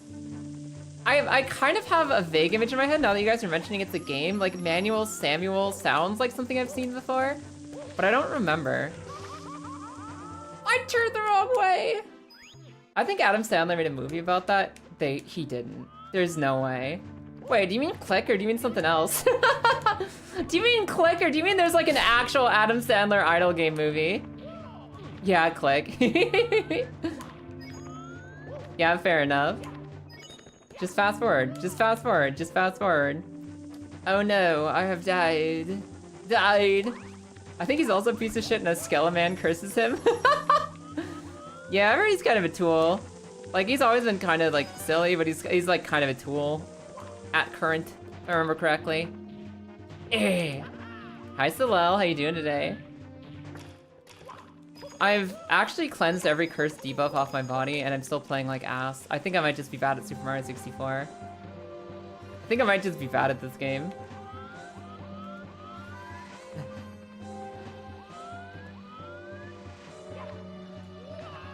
I kind of have a vague image in my head now that you guys are mentioning it's a game. Like, Manuel Samuel sounds like something I've seen before, but I don't remember. I turned the wrong way! I think Adam Sandler made a movie about that. He didn't. There's no way. Wait, do you mean Click or do you mean something else? Do you mean Click or do you mean there's like an actual Adam Sandler idle game movie? Yeah, Click. Yeah, fair enough. Just fast forward, just fast forward, just fast forward. Oh no, I have died. Died. I think he's also a piece of shit and a Skeleman curses him. Yeah, I heard he's kind of a tool. Like, he's always been kind of like silly, but he's like kind of a tool. At current, if I remember correctly. Hi, Salel, how you doing today? I've actually cleansed every cursed debuff off my body, and I'm still playing like ass. I think I might just be bad at Super Mario 64. I think I might just be bad at this game.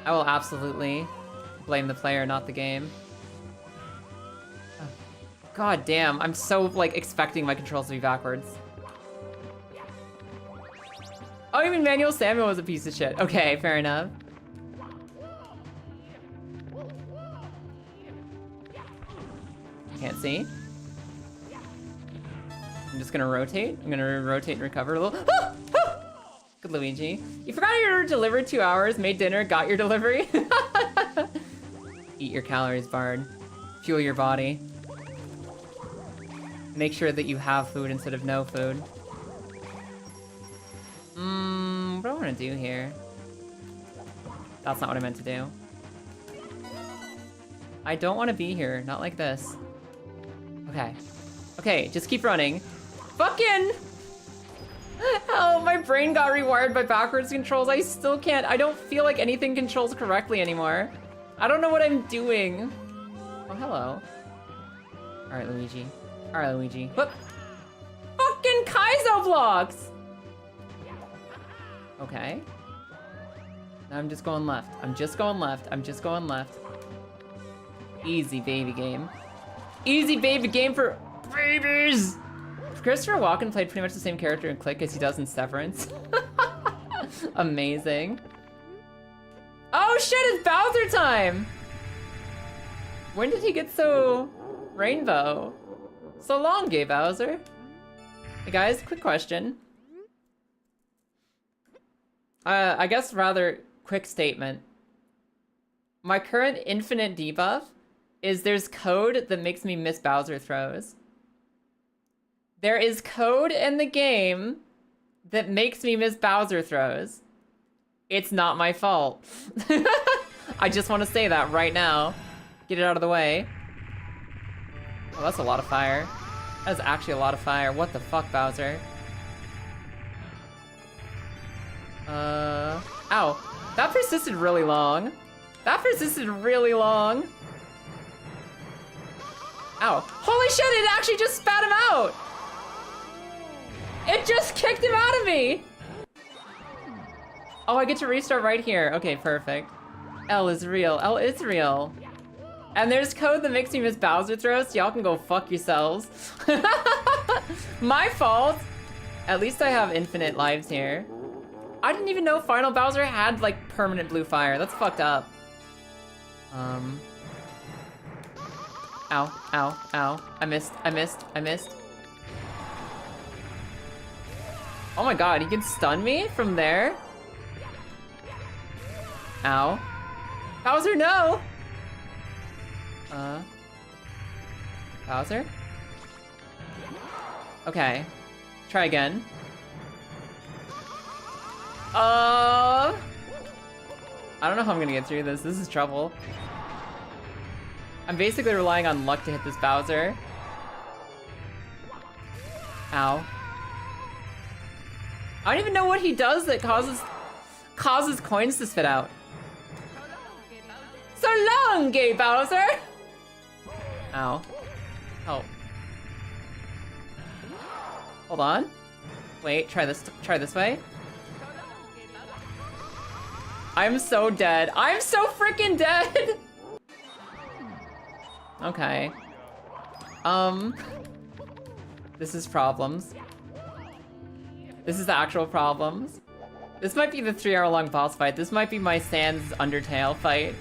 I will absolutely blame the player, not the game. God damn, I'm so, like, expecting my controls to be backwards. Oh, even Manuel Samuel was a piece of shit. Okay, fair enough. Can't see. I'm just gonna rotate. I'm gonna rotate and recover a little. Ah! Ah! Good Luigi. You forgot your delivered 2 hours, made dinner, got your delivery. Eat your calories, Bard. Fuel your body. Make sure that you have food instead of no food. What do I want to do here? That's not what I meant to do. I don't want to be here. Not like this. Okay. Okay, just keep running. Fucking! Oh, my brain got rewired by backwards controls. I still can't. I don't feel like anything controls correctly anymore. I don't know what I'm doing. Oh, hello. Alright, Luigi. Alright, Luigi. Whoop! Fucking Kaizo blocks! Okay. Now I'm just going left. I'm just going left. I'm just going left. Easy baby game. Easy baby game for babies! Christopher Walken played pretty much the same character in Click as he does in Severance. Amazing. Oh shit, it's Bowser time! When did he get so rainbow? So long, gay Bowser. Hey guys, quick question. I guess rather quick statement. My current infinite debuff is there's code that makes me miss Bowser throws. There is code in the game that makes me miss Bowser throws. It's not my fault. I just want to say that right now. Get it out of the way. Oh, that's a lot of fire. That's actually a lot of fire. What the fuck, Bowser? Ow. That persisted really long. That persisted really long. Ow. Holy shit, it actually just spat him out! It just kicked him out of me! Oh, I get to restart right here. Okay, perfect. L is real. L is real. And there's code that makes me miss Bowser throws, so y'all can go fuck yourselves. My fault! At least I have infinite lives here. I didn't even know Final Bowser had, like, permanent blue fire. That's fucked up. Ow, ow, ow. I missed. Oh my god, he can stun me from there? Ow. Bowser, no! Bowser? Okay. Try again. I don't know how I'm gonna get through this. This is trouble. I'm basically relying on luck to hit this Bowser. Ow. I don't even know what he does that causes coins to spit out. So long, gay Bowser! Ow. Oh. Hold on. Wait, try this way. I'm so dead. I'm so freaking dead! Okay. This is problems. This is the actual problems. This might be the 3-hour-long boss fight. This might be my Sans Undertale fight.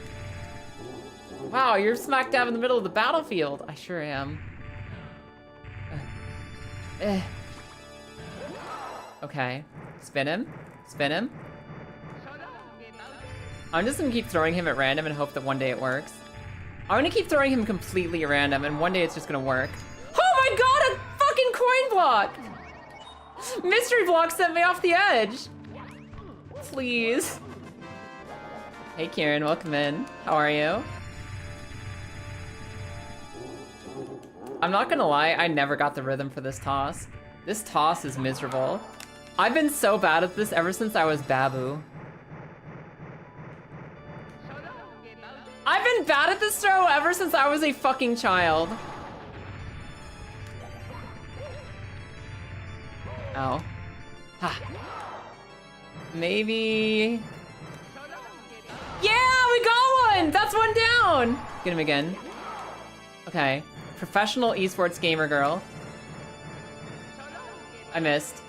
Wow, you're smack dab in the middle of the battlefield. I sure am. Okay. Spin him. Spin him. I'm just gonna keep throwing him at random and hope that one day it works. I'm gonna keep throwing him completely at random and one day it's just gonna work. Oh my god, a fucking coin block! Mystery block sent me off the edge! Please. Hey Kieran, welcome in. How are you? I'm not gonna lie, I never got the rhythm for this toss. This toss is miserable. I've been so bad at this ever since I was Babu. I've been bad at this throw ever since I was a fucking child. Ow. Ha. Maybe... Yeah, one! That's one down! Get him again. Okay. Professional esports gamer girl. I missed.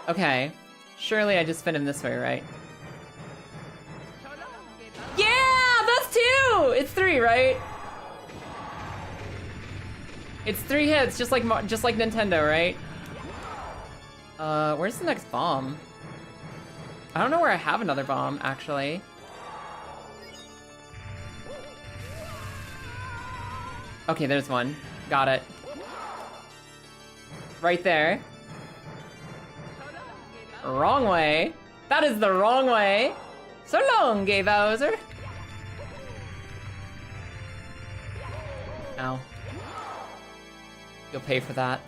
Okay. Surely I just spin him this way, right? Yeah! That's 2! It's 3, right? It's 3 hits, just like Nintendo, right? Where's the next bomb? I don't know where I have another bomb, actually. Okay, there's one. Got it. Right there. Wrong way. That is the wrong way. So long, gay Bowser. Ow. You'll pay for that.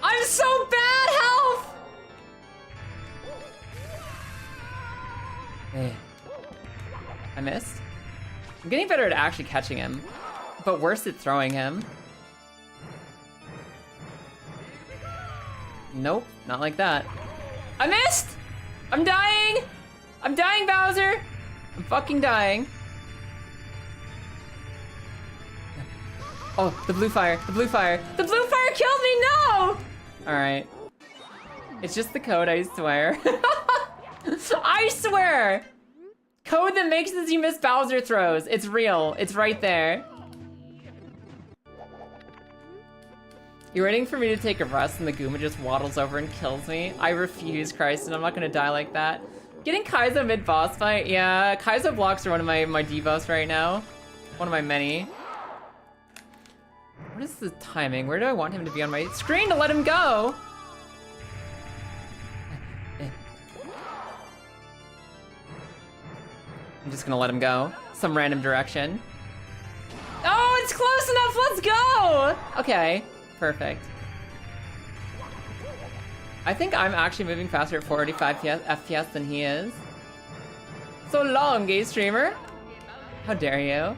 I'm so bad health! I missed. I'm getting better at actually catching him, but worse at throwing him. Nope, not like that. I missed! I'm dying! I'm dying, Bowser! I'm fucking dying. Oh, the blue fire, the blue fire. The blue fire killed me, no! Alright. It's just the code, I swear. I swear! Code that makes you miss Bowser throws. It's real, it's right there. You're waiting for me to take a rest and the Goomba just waddles over and kills me? I refuse, Christ, and I'm not gonna die like that. Getting Kaizo mid-boss fight? Yeah, Kaizo blocks are one of my debuffs right now. One of my many. What is the timing? Where do I want him to be on my screen to let him go? I'm just gonna let him go. Some random direction. Oh, it's close enough, let's go! Okay, perfect. I think I'm actually moving faster at 45 FPS than he is. So long, gay streamer. How dare you?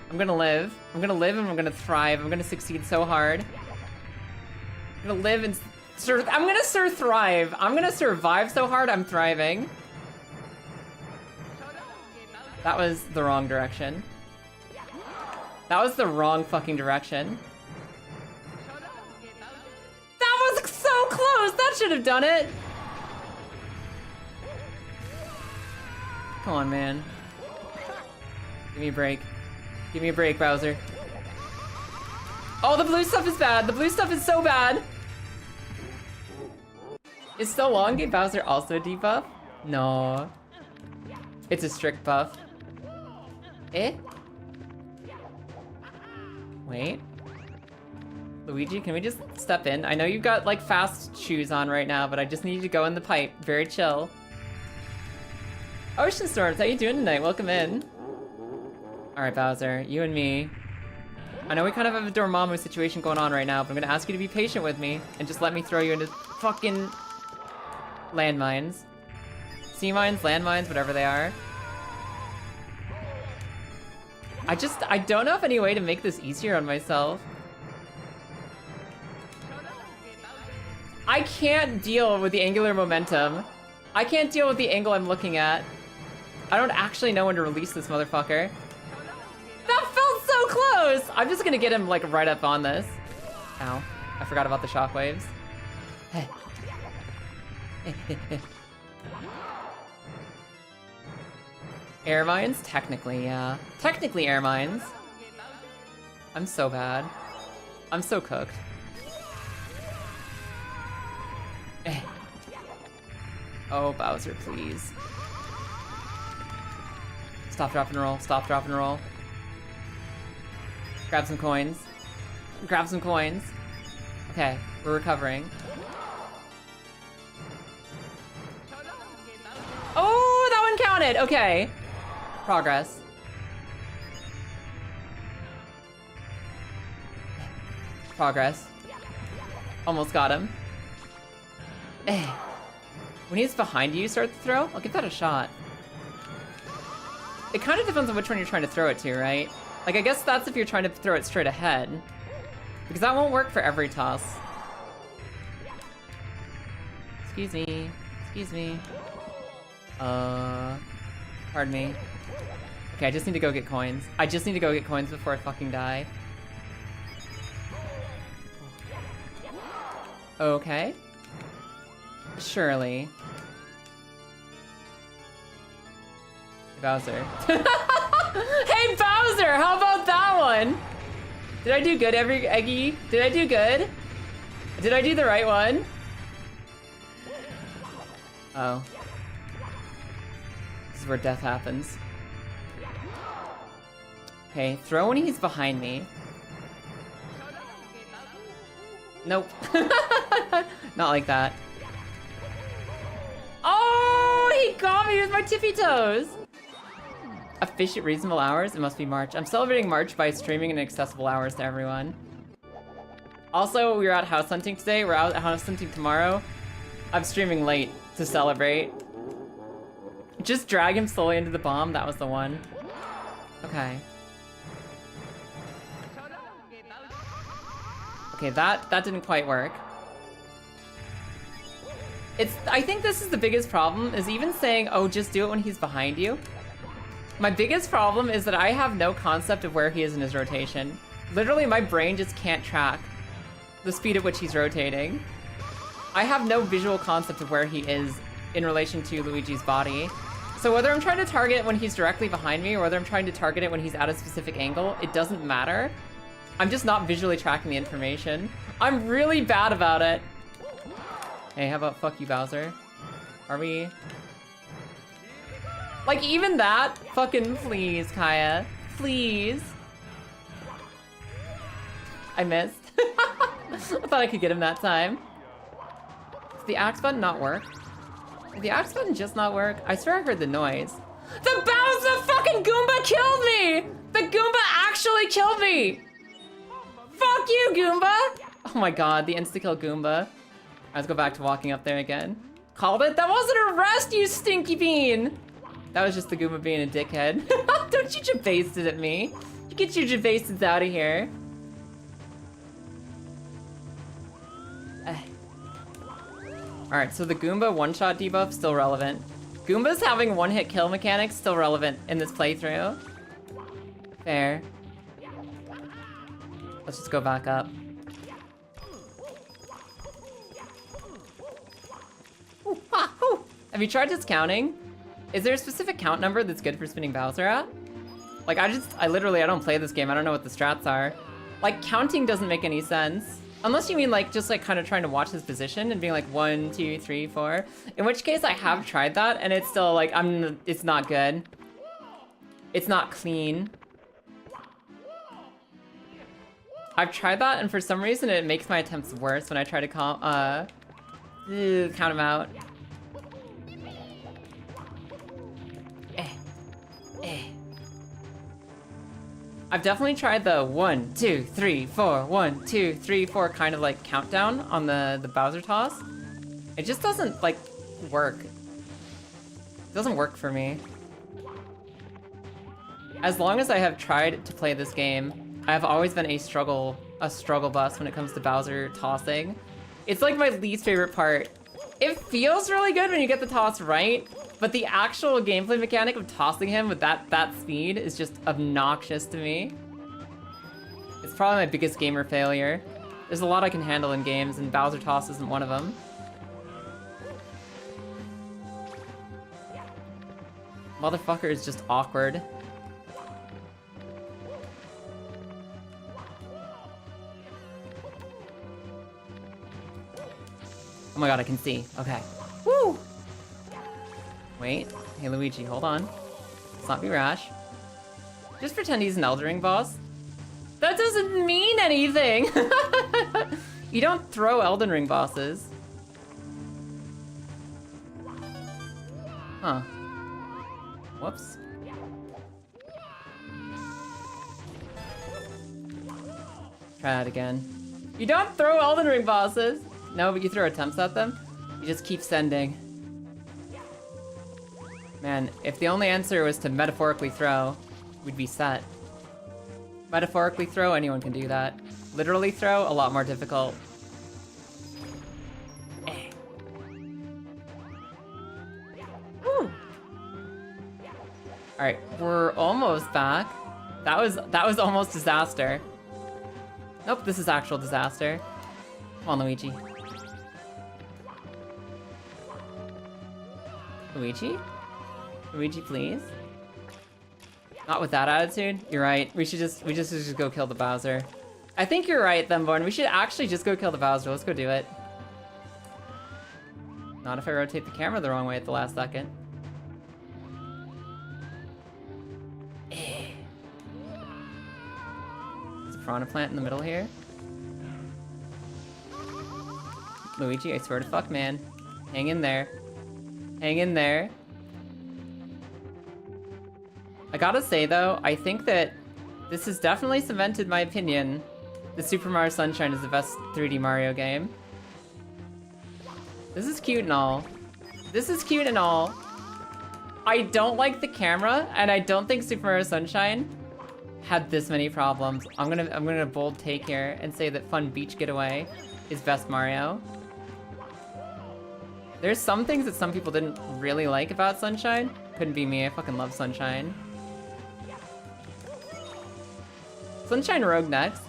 I'm gonna live. I'm gonna live and I'm gonna thrive. I'm gonna succeed so hard. I'm gonna live and I'm gonna thrive. I'm gonna survive so hard, I'm thriving. That was the wrong direction. That was the wrong fucking direction. That was so close! That should have done it! Come on, man. Give me a break. Give me a break, Bowser. Oh, the blue stuff is bad. The blue stuff is so bad. Is so long gay Bowser also a debuff? No. It's a strict buff. Eh? Wait. Luigi, can we just step in? I know you've got like fast shoes on right now, but I just need you to go in the pipe. Very chill. Ocean Storms, how you doing tonight? Welcome in. Alright, Bowser, you and me. I know we kind of have a Dormammu situation going on right now, but I'm gonna ask you to be patient with me and just let me throw you into fucking landmines. Sea mines, landmines, whatever they are. I don't know if any way to make this easier on myself. I can't deal with the angular momentum. I can't deal with the angle I'm looking at. I don't actually know when to release this motherfucker. That felt so close! I'm just gonna get him like right up on this. Ow, I forgot about the shockwaves. Air mines? Technically, yeah. Technically air mines. I'm so bad. I'm so cooked. Oh, Bowser, please. Stop, drop, and roll. Stop, drop, and roll. Grab some coins. Grab some coins. Okay, we're recovering. Oh, that one counted! Okay. Progress. Progress. Almost got him. When he's behind you, start the throw? I'll give that a shot. It kind of depends on which one you're trying to throw it to, right? Like, I guess that's if you're trying to throw it straight ahead. Because that won't work for every toss. Excuse me. Excuse me. Pardon me. Okay, I just need to go get coins. I just need to go get coins before I fucking die. Okay. Surely. Bowser. Hey, Bowser! How about that one? Did I do good, Eggy? Did I do good? Did I do the right one? Oh. This is where death happens. Okay, throw when he's behind me. Nope. Not like that. Oh, he got me with my tippy toes! A fish at reasonable hours? It must be March. I'm celebrating March by streaming in accessible hours to everyone. Also, we were out house hunting today. We're out house hunting tomorrow. I'm streaming late to celebrate. Just drag him slowly into the bomb. That was the one. Okay. Okay, that didn't quite work. I think this is the biggest problem, is even saying, oh, just do it when he's behind you. My biggest problem is that I have no concept of where he is in his rotation. Literally, my brain just can't track the speed at which he's rotating. I have no visual concept of where he is in relation to Luigi's body. So whether I'm trying to target when he's directly behind me or whether I'm trying to target it when he's at a specific angle, it doesn't matter. I'm just not visually tracking the information. I'm really bad about it. Hey, how about fuck you, Bowser? Are we... Like, even that? Fucking please, Kaya. Please. I missed. I thought I could get him that time. Does the axe button not work? Did the axe button just not work? I swear I heard the noise. The Bowser fucking Goomba killed me! The Goomba actually killed me! Fuck you, Goomba! Oh my god, the insta-kill Goomba. Let's go back to walking up there again. Called it? That wasn't a rest, you stinky bean! That was just the Goomba being a dickhead. Don't you jabase it at me. You get your jabases out of here. Alright, so the Goomba one-shot debuff still relevant. Goomba's having one-hit kill mechanics still relevant in this playthrough. Fair. Let's just go back up. Ooh, ah, ooh. Have you tried discounting? Is there a specific count number that's good for spinning Bowser at? Like, I don't play this game. I don't know what the strats are. Like, counting doesn't make any sense. Unless you mean, like, just, like, kind of trying to watch his position and being like, 1, 2, 3, 4. In which case, I have tried that, and it's still, like, it's not good. It's not clean. I've tried that, and for some reason, it makes my attempts worse when I try to count them out. I've definitely tried the 1, 2, 3, 4, 1, 2, 3, 4 kind of like countdown on the Bowser toss. It just doesn't like work. It doesn't work for me. As long as I have tried to play this game, I have always been a struggle bus when it comes to Bowser tossing. It's like my least favorite part. It feels really good when you get the toss right, but the actual gameplay mechanic of tossing him with that speed is just obnoxious to me. It's probably my biggest gamer failure. There's a lot I can handle in games, and Bowser toss isn't one of them. Motherfucker is just awkward. Oh my god, I can see. Okay. Woo! Wait. Hey, Luigi, hold on. Let's not be rash. Just pretend he's an Elden Ring boss. That doesn't mean anything! You don't throw Elden Ring bosses. Huh. Whoops. Try that again. You don't throw Elden Ring bosses! No, but you throw attempts at them. You just keep sending. Man, if the only answer was to metaphorically throw, we'd be set. Metaphorically throw, anyone can do that. Literally throw, a lot more difficult. Alright, we're almost back. That was almost disaster. Nope, this is actual disaster. Come on, Luigi. Luigi? Luigi, please? Not with that attitude? You're right. We should just go kill the Bowser. I think you're right, Themborn. We should actually just go kill the Bowser. Let's go do it. Not if I rotate the camera the wrong way at the last second. There's a piranha plant in the middle here. Luigi, I swear to fuck, man. Hang in there. Hang in there. I gotta say, though, I think that this has definitely cemented my opinion that Super Mario Sunshine is the best 3D Mario game. This is cute and all. This is cute and all. I don't like the camera, and I don't think Super Mario Sunshine had this many problems. I'm gonna bold take here and say that Fun Beach Getaway is best Mario. There's some things that some people didn't really like about Sunshine. Couldn't be me, I fucking love Sunshine. Sunshine Rogue next.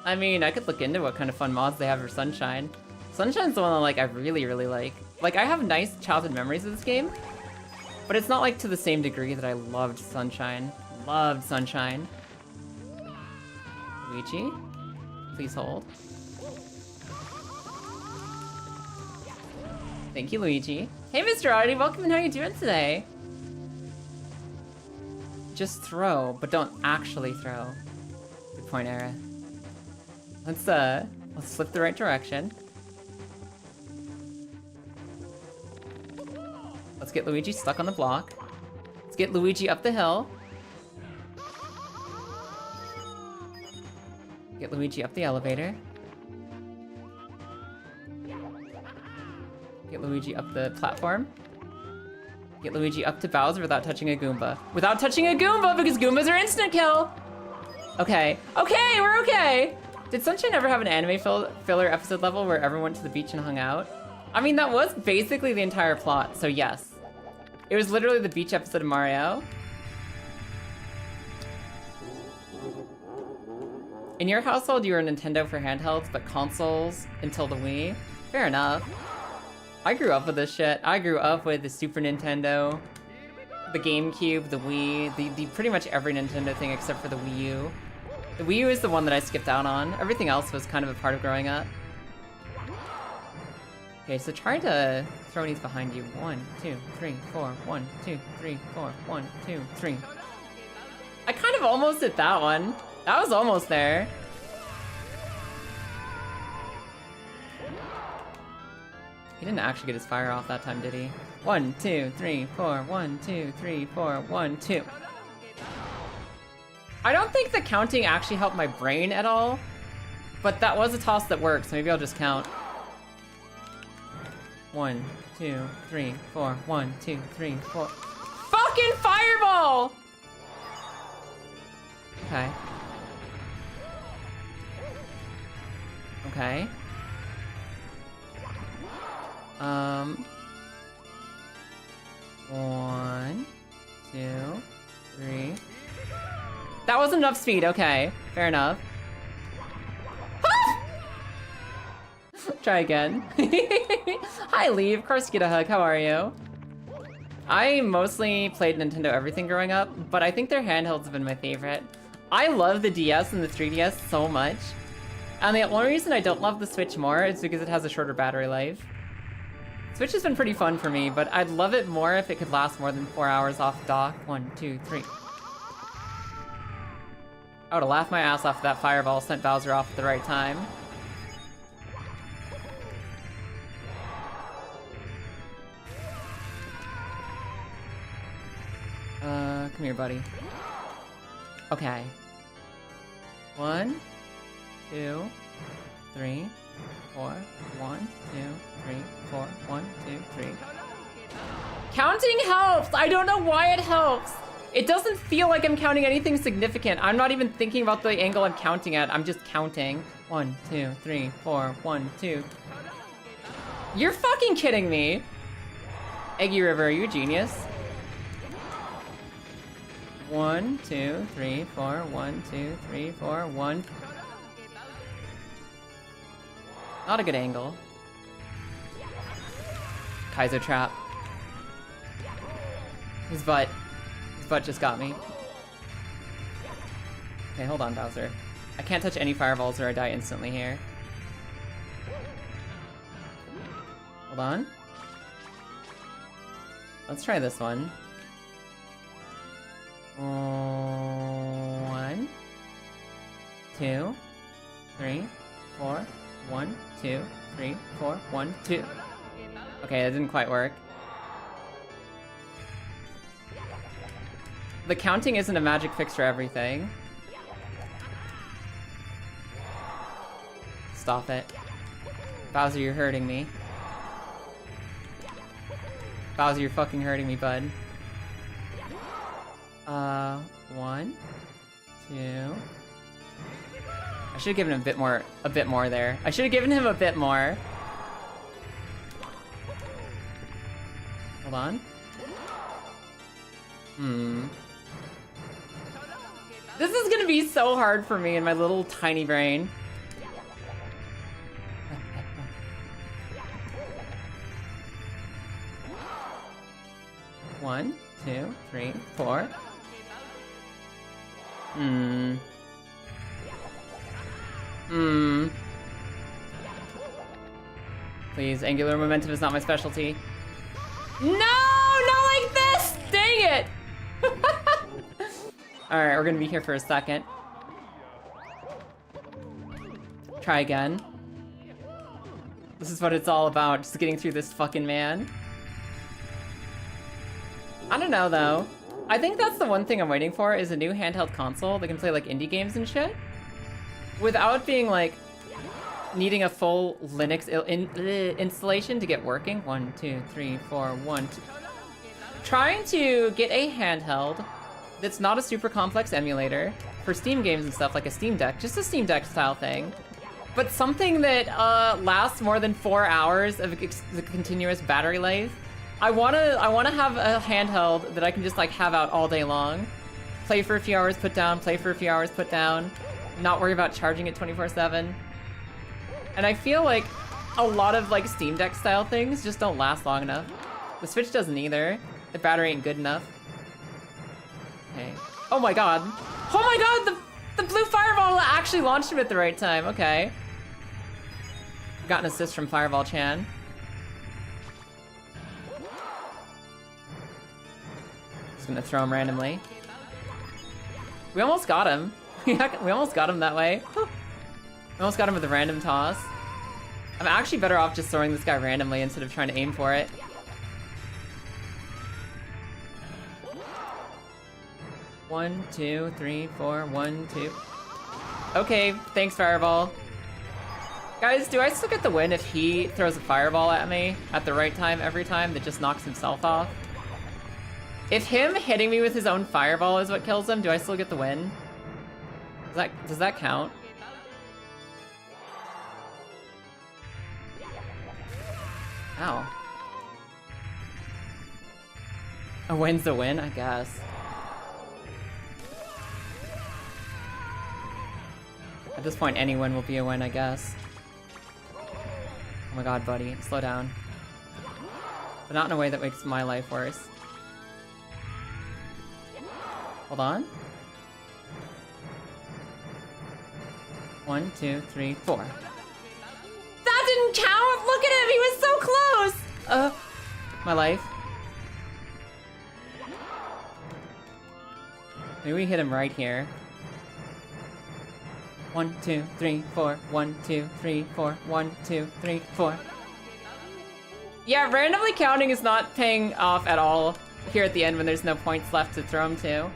I mean, I could look into what kind of fun mods they have for Sunshine. Sunshine's the one that, like, I really, really like. Like, I have nice childhood memories of this game, but it's not, like, to the same degree that I loved Sunshine. Loved Sunshine. Luigi, please hold. Thank you, Luigi. Hey, Mr. Oddity, welcome, and how you doing today? Just throw, but don't actually throw. Good point, Era. Let's flip the right direction. Let's get Luigi stuck on the block. Let's get Luigi up the hill. Get Luigi up the elevator. Get Luigi up the platform. Get Luigi up to Bowser without touching a Goomba. Without touching a Goomba, because Goombas are instant kill! Okay. Okay, we're okay! Did Sunshine ever have an anime filler episode level where everyone went to the beach and hung out? I mean, that was basically the entire plot, so yes. It was literally the beach episode of Mario. In your household, you were Nintendo for handhelds, but consoles until the Wii? Fair enough. I grew up with this shit. I grew up with the Super Nintendo, the GameCube, the Wii, the pretty much every Nintendo thing except for the Wii U. The Wii U is the one that I skipped out on. Everything else was kind of a part of growing up. Okay, so try to throw these behind you. 1, 2, 3, 4. 1, 2, 3, 4. 1, 2, 3. I kind of almost did that one. That was almost there. He didn't actually get his fire off that time, did he? 1, 2, 3, 4. 1, 2, 3, 4. 1, 2. I don't think the counting actually helped my brain at all, but that was a toss that worked, so maybe I'll just count. 1, 2, 3, 4. 1, 2, 3, 4. Fucking fireball! Okay. Okay. 1, 2, 3. That wasn't enough speed, okay. Fair enough. Try again. Hi, Lee. Of course you get a hug. How are you? I mostly played Nintendo everything growing up, but I think their handhelds have been my favorite. I love the DS and the 3DS so much. And the only reason I don't love the Switch more is because it has a shorter battery life. Switch has been pretty fun for me, but I'd love it more if it could last more than 4 hours off dock. 1, 2, 3. I would've laughed my ass off if that fireball sent Bowser off at the right time. Come here, buddy. Okay. 1, 2, 3, 4. 1, 2, 3, 4. 1, 2, 3. Counting helps. I don't know why it helps. It doesn't feel like I'm counting anything significant. I'm not even thinking about the angle I'm counting at. I'm just counting. 1, 2, 3, 4, 1, 2. You're fucking kidding me. Eggy River, are you a genius? 1, 2, 3, 4, 1, 2, 3, 4, 1. Not a good angle. Kaiser trap. His butt just got me. Okay, hold on, Bowser. I can't touch any fireballs or I die instantly here. Hold on. Let's try this one. 1, 2, 3, 4, 1, 2, 3, 4, 1, 2. Okay, that didn't quite work. The counting isn't a magic fix for everything. Stop it. Bowser, you're hurting me. Bowser, you're fucking hurting me, bud. 1, 2. I should have given him a bit more there. I should have given him a bit more. Hold on. This is gonna be so hard for me in my little tiny brain. One, 2, 3, 4. Please, angular momentum is not my specialty. No, not like this! Dang it! Alright, we're gonna be here for a second. Try again. This is what it's all about, just getting through this fucking man. I don't know, though. I think that's the one thing I'm waiting for, is a new handheld console that can play, like, indie games and shit. Without being, like, needing a full Linux installation to get working. 1, 2, 3, 4, 1, 2. Trying to get a handheld that's not a super complex emulator for Steam games and stuff, like a Steam Deck, just a Steam Deck style thing, but something that lasts more than 4 hours of the continuous battery life. I wanna have a handheld that I can just like have out all day long, play for a few hours, put down, play for a few hours, put down, not worry about charging it 24/7. And I feel like a lot of like Steam Deck style things just don't last long enough. The Switch doesn't either. The battery ain't good enough. Okay. Oh my god. Oh my god, the blue fireball actually launched him at the right time. Okay. Got an assist from Fireball Chan. Just gonna throw him randomly. We almost got him. We almost got him that way. We almost got him with a random toss. I'm actually better off just throwing this guy randomly instead of trying to aim for it. One, 2, 3, 4, 1, 2. Okay, thanks, Fireball. Guys, do I still get the win if he throws a fireball at me at the right time every time that just knocks himself off? If him hitting me with his own fireball is what kills him, do I still get the win? Does that count? Ow. A win's a win, I guess. At this point, any win will be a win, I guess. Oh my god, buddy, slow down. But not in a way that makes my life worse. Hold on. 1, 2, 3, 4. That didn't count! Look at him! He was so close! My life. Maybe we hit him right here. 1, 2, 3, 4. 1, 2, 3, 4. 1, 2, 3, 4. Yeah, randomly counting is not paying off at all here at the end when there's no points left to throw him to.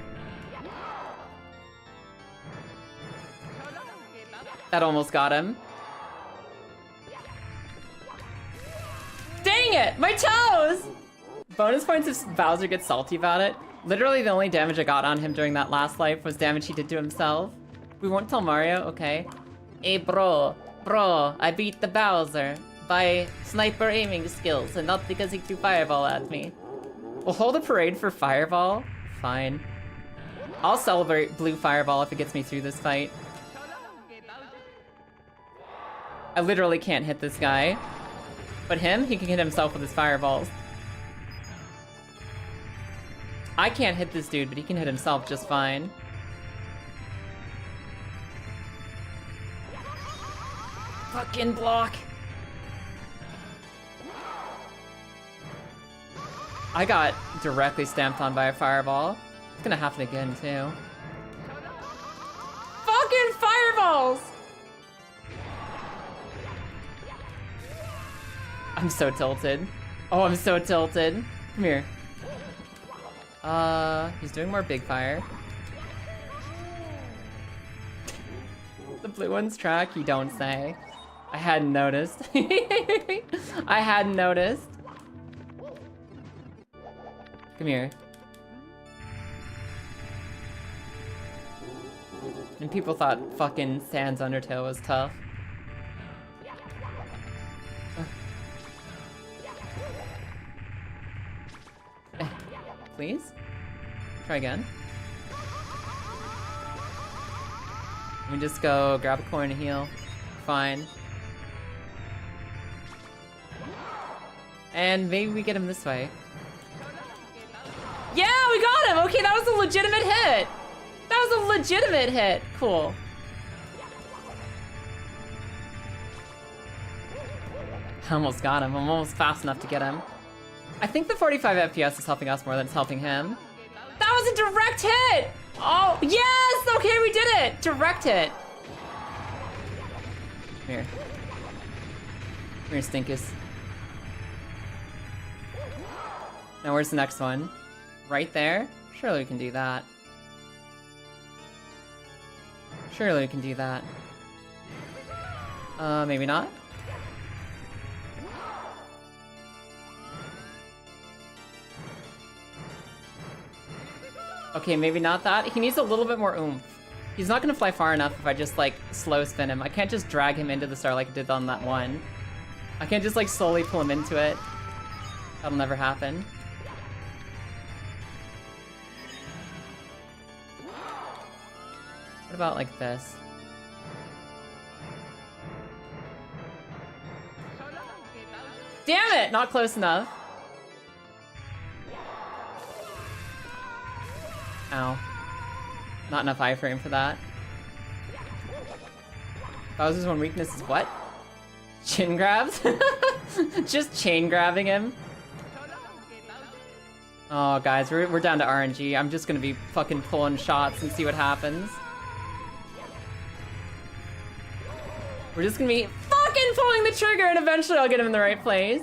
That almost got him. Dang it! My toes! Bonus points if Bowser gets salty about it. Literally the only damage I got on him during that last life was damage he did to himself. We won't tell Mario, okay. Hey bro, I beat the Bowser by sniper aiming skills and not because he threw Fireball at me. We'll hold a parade for Fireball. Fine. I'll celebrate blue Fireball if it gets me through this fight. I literally can't hit this guy. But him, he can hit himself with his fireballs. I can't hit this dude, but he can hit himself just fine. Fucking block. I got directly stamped on by a fireball. It's gonna happen again, too. Fucking fireballs! I'm so tilted. Oh, I'm so tilted. Come here. He's doing more big fire. The blue one's track, you don't say. I hadn't noticed. I hadn't noticed. Come here. And people thought fucking Sans Undertale was tough. Please? Try again. Let me just go grab a coin and heal. Fine. And maybe we get him this way. Yeah, we got him! Okay, that was a legitimate hit! That was a legitimate hit! Cool. I almost got him. I'm almost fast enough to get him. I think the 45 FPS is helping us more than it's helping him. That was a direct hit! Oh, yes! Okay, we did it! Direct hit. Here. Here, Stinkus. Now, where's the next one? Right there? Surely we can do that. Surely we can do that. Maybe not? Okay, maybe not that. He needs a little bit more oomph. He's not gonna fly far enough if I just, like, slow spin him. I can't just drag him into the star like I did on that one. I can't just, like, slowly pull him into it. That'll never happen. What about, like, this? Damn it! Not close enough. Ow. Not enough iframe for that. Bowser's one weakness is what? Chin grabs? Just chain grabbing him? Oh, guys, we're down to RNG. I'm just gonna be fucking pulling shots and see what happens. We're just gonna be fucking pulling the trigger and eventually I'll get him in the right place.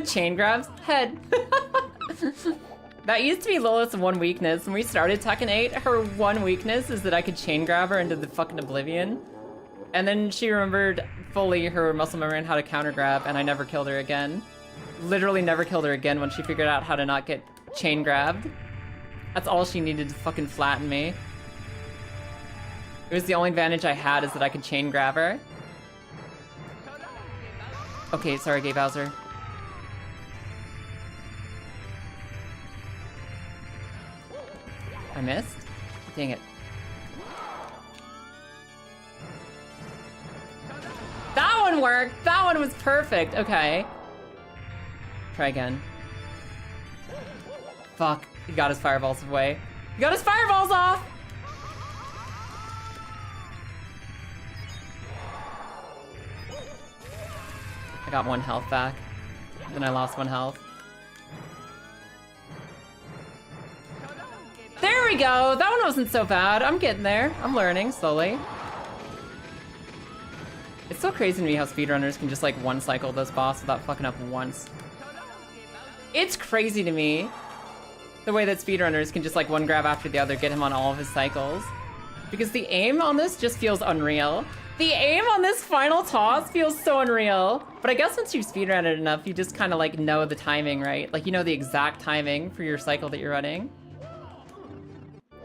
Chain grabs? Head. That used to be Lilith's one weakness. When we started Tekken 8, her one weakness is that I could chain grab her into the fucking oblivion. And then she remembered fully her muscle memory and how to counter grab, and I never killed her again. Literally never killed her again when she figured out how to not get chain grabbed. That's all she needed to fucking flatten me. It was the only advantage I had is that I could chain grab her. Okay, sorry, Gay Bowser. I missed? Dang it. That one worked! That one was perfect! Okay. Try again. Fuck. He got his fireballs away. He got his fireballs off! I got 1 health back. Then I lost 1 health. There we go! That one wasn't so bad. I'm getting there. I'm learning, slowly. It's so crazy to me how speedrunners can just, like, one-cycle this boss without fucking up once. It's crazy to me. The way that speedrunners can just, like, one grab after the other, get him on all of his cycles. Because the aim on this just feels unreal. The aim on this final toss feels so unreal. But I guess once you've speedrun it enough, you just kind of like know the timing, right? Like you know the exact timing for your cycle that you're running.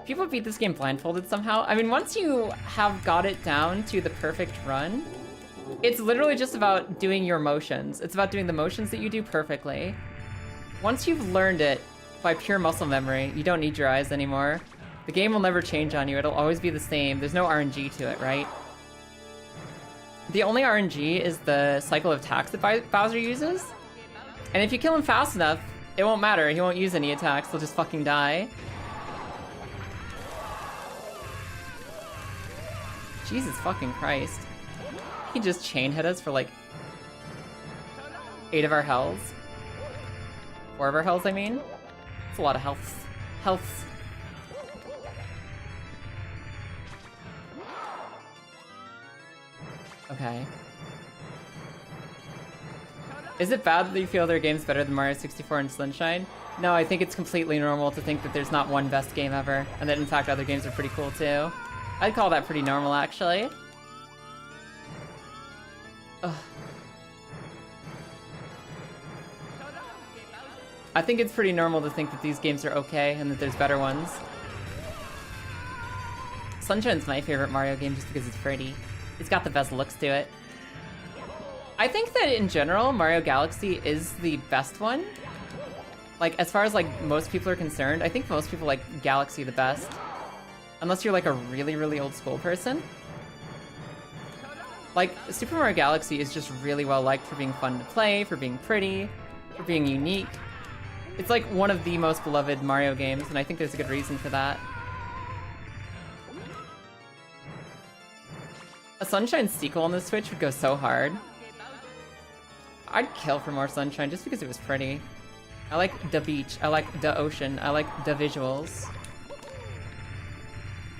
People beat this game blindfolded somehow. I mean, once you have got it down to the perfect run, it's literally just about doing your motions. It's about doing the motions that you do perfectly. Once you've learned it by pure muscle memory, you don't need your eyes anymore. The game will never change on you. It'll always be the same. There's no RNG to it, right? The only RNG is the cycle of attacks that Bowser uses. And if you kill him fast enough, it won't matter. He won't use any attacks. He'll just fucking die. Jesus fucking Christ. He just chain hit us for like 8 of our healths. 4 of our healths, I mean. It's a lot of healths. Okay. Is it bad that you feel their game's better than Mario 64 and Sunshine? No, I think it's completely normal to think that there's not one best game ever, and that in fact other games are pretty cool too. I'd call that pretty normal, actually. Ugh. I think it's pretty normal to think that these games are okay and that there's better ones. Sunshine's my favorite Mario game just because it's pretty. It's got the best looks to it. I think that in general, Mario Galaxy is the best one. Like, as far as like most people are concerned, I think most people like Galaxy the best. Unless you're like a really, really old school person. Like, Super Mario Galaxy is just really well liked for being fun to play, for being pretty, for being unique. It's like one of the most beloved Mario games, and I think there's a good reason for that. A Sunshine sequel on the Switch would go so hard. I'd kill for more Sunshine just because it was pretty. I like the beach, I like the ocean, I like the visuals.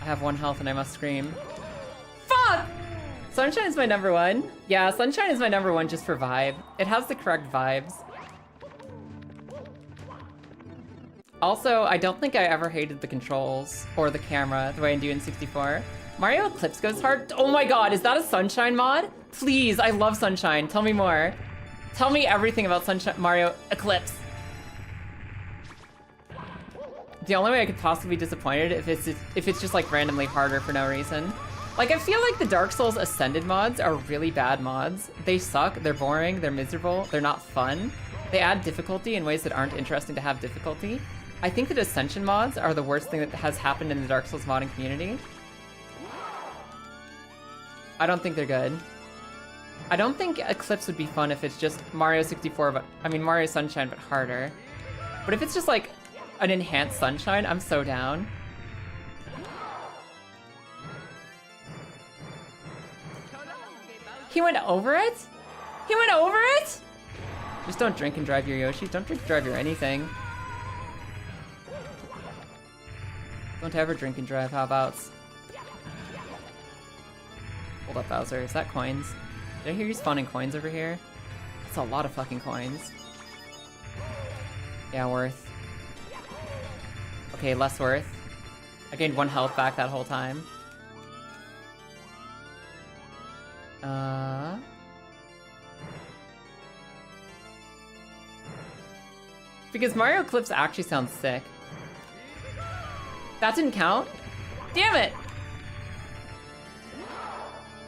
I have 1 health and I must scream. Fuck! Sunshine is my number 1. Yeah, Sunshine is my number 1 just for vibe. It has the correct vibes. Also, I don't think I ever hated the controls or the camera the way I do in 64. Mario Eclipse goes hard. Oh my god, is that a Sunshine mod? Please, I love Sunshine. Tell me more. Tell me everything about Sunshine Mario Eclipse. The only way I could possibly be disappointed if it's just like randomly harder for no reason. Like, I feel like the Dark Souls Ascended mods are really bad mods. They suck, they're boring, they're miserable, they're not fun. They add difficulty in ways that aren't interesting to have difficulty. I think that Ascension mods are the worst thing that has happened in the Dark Souls modding community. I don't think they're good. I don't think Eclipse would be fun if it's just Mario 64, Mario Sunshine, but harder. But if it's just like an enhanced Sunshine, I'm so down. He went over it? He went over it? Just don't drink and drive your Yoshi. Don't drink and drive your anything. Don't ever drink and drive, how about? Hold up, Bowser. Is that coins? Did I hear you spawning coins over here? That's a lot of fucking coins. Yeah, worth. Okay, less worth. I gained 1 health back that whole time. Because Mario Eclipse actually sounds sick. That didn't count? Damn it!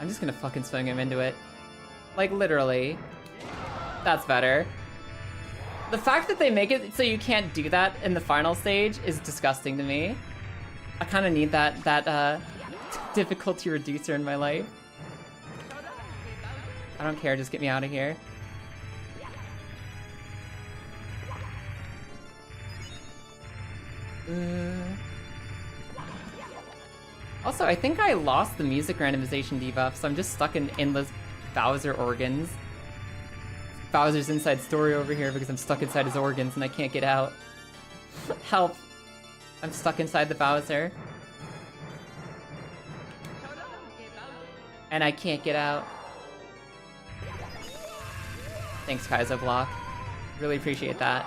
I'm just gonna fucking swing him into it. Like, literally. That's better. The fact that they make it so you can't do that in the final stage is disgusting to me. I kind of need that difficulty reducer in my life. I don't care, just get me out of here. Also, I think I lost the music randomization debuff, so I'm just stuck in endless Bowser organs. Bowser's inside story over here because I'm stuck inside his organs and I can't get out. Help! I'm stuck inside the Bowser. And I can't get out. Thanks, Kaizo Block. Really appreciate that.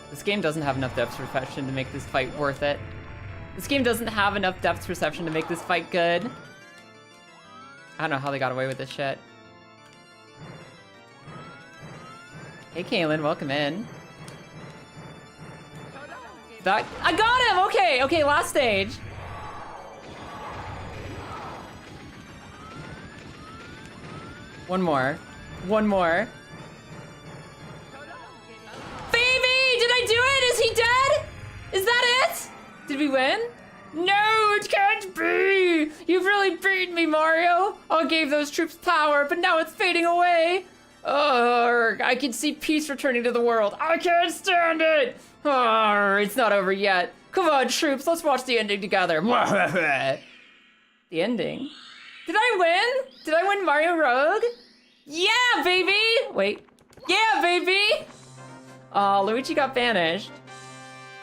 This game doesn't have enough depth perception to make this fight worth it. This game doesn't have enough depth perception to make this fight good. I don't know how they got away with this shit. Hey, Kaylin, welcome in. I got him! Okay, okay, last stage. One more. One more. Baby! Did I do it? Is he dead? Is that it? Did we win? No, it can't be! You've really beaten me, Mario! I gave those troops power, but now it's fading away! I can see peace returning to the world. I can't stand it! It's not over yet. Come on, troops, let's watch the ending together. The ending? Did I win? Did I win Mario Rogue? Yeah, baby! Wait. Yeah, baby! Oh, Luigi got banished.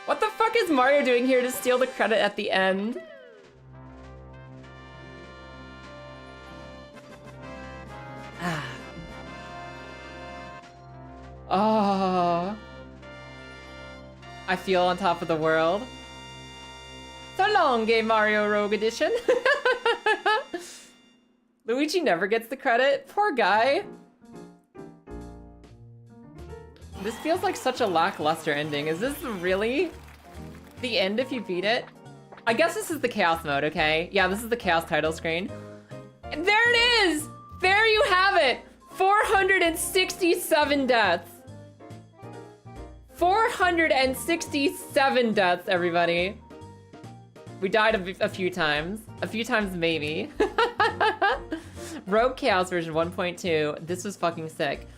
What the fuck is Mario doing here to steal the credit at the end? Oh. I feel on top of the world. So long, Game Mario Rogue Edition. Luigi never gets the credit. Poor guy. This feels like such a lackluster ending. Is this really the end if you beat it? I guess this is the Chaos mode, okay? Yeah, this is the Chaos title screen. And there it is! There you have it! 467 deaths. 467 deaths, everybody. We died a few times. A few times, maybe. Rogue Chaos version 1.2. This was fucking sick.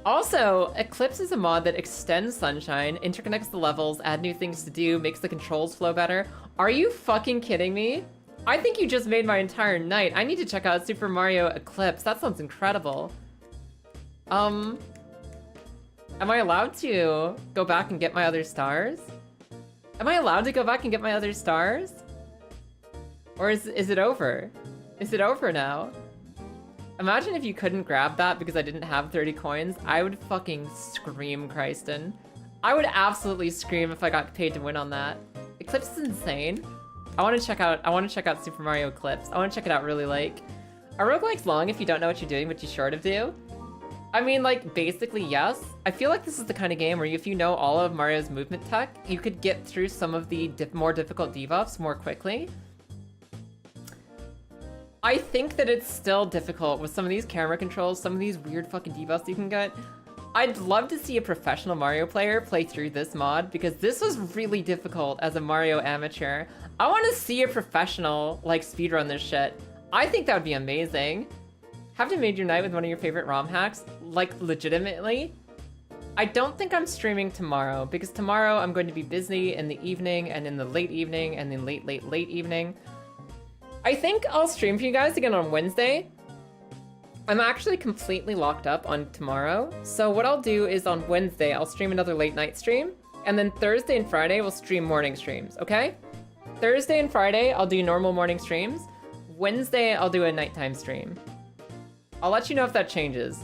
Also, Eclipse is a mod that extends Sunshine, interconnects the levels, add new things to do, makes the controls flow better. Are you fucking kidding me? I think you just made my entire night. I need to check out Super Mario Eclipse. That sounds incredible. Am I allowed to go back and get my other stars? Am I allowed to go back and get my other stars? Or is it over? Is it over now? Imagine if you couldn't grab that because I didn't have 30 coins. I would fucking scream, Christen. I would absolutely scream if I got paid to win on that. Eclipse is insane. I want to check out Super Mario Eclipse. I want to check it out really like. Are roguelikes long if you don't know what you're doing, but you sort of do? I mean, like, basically, yes. I feel like this is the kind of game where if you know all of Mario's movement tech, you could get through some of the more difficult debuffs more quickly. I think that it's still difficult with some of these camera controls, some of these weird fucking debuffs you can get. I'd love to see a professional Mario player play through this mod because this was really difficult as a Mario amateur. I want to see a professional, like, speedrun this shit. I think that would be amazing. Have you made your night with one of your favorite ROM hacks? Like, legitimately? I don't think I'm streaming tomorrow, because tomorrow I'm going to be busy in the evening, and in the late evening, and then late evening. I think I'll stream for you guys again on Wednesday. I'm actually completely locked up on tomorrow, so what I'll do is on Wednesday, I'll stream another late night stream, and then Thursday and Friday, we'll stream morning streams, okay? Thursday and Friday, I'll do normal morning streams. Wednesday, I'll do a nighttime stream. I'll let you know if that changes.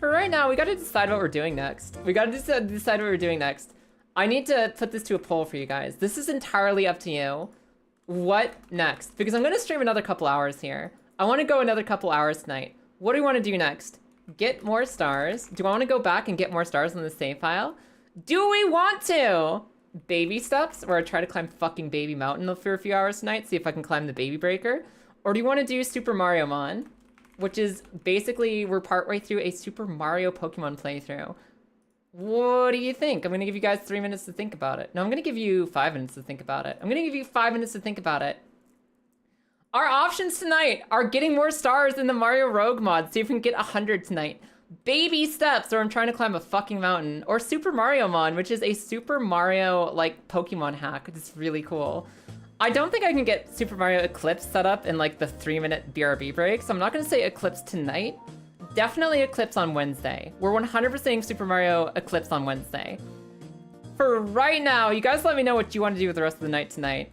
For right now, we gotta decide what we're doing next. We gotta decide what we're doing next. I need to put this to a poll for you guys. This is entirely up to you. What next? Because I'm gonna stream another couple hours here. I wanna go another couple hours tonight. What do we wanna do next? Get more stars? Do I wanna go back and get more stars on the save file? Do we want to? Baby steps, where I try to climb fucking Baby Mountain for a few hours tonight, see if I can climb the Baby Breaker? Or do you wanna do Super Mario Mon? Which is basically, we're partway through a Super Mario Pokemon playthrough. What do you think? I'm gonna give you guys 3 minutes to think about it. No, I'm gonna give you 5 minutes to think about it. I'm gonna give you 5 minutes to think about it. Our options tonight are getting more stars in the Mario Rogue mod, see if we can get 100 tonight. Baby steps, or I'm trying to climb a fucking mountain. Or Super Mario Mon, which is a Super Mario, like, Pokemon hack, which is really cool. I don't think I can get Super Mario Eclipse set up in, like, the 3-minute BRB break, so I'm not gonna say Eclipse tonight. Definitely Eclipse on Wednesday. We're 100%ing Super Mario Eclipse on Wednesday. For right now, you guys let me know what you want to do with the rest of the night tonight.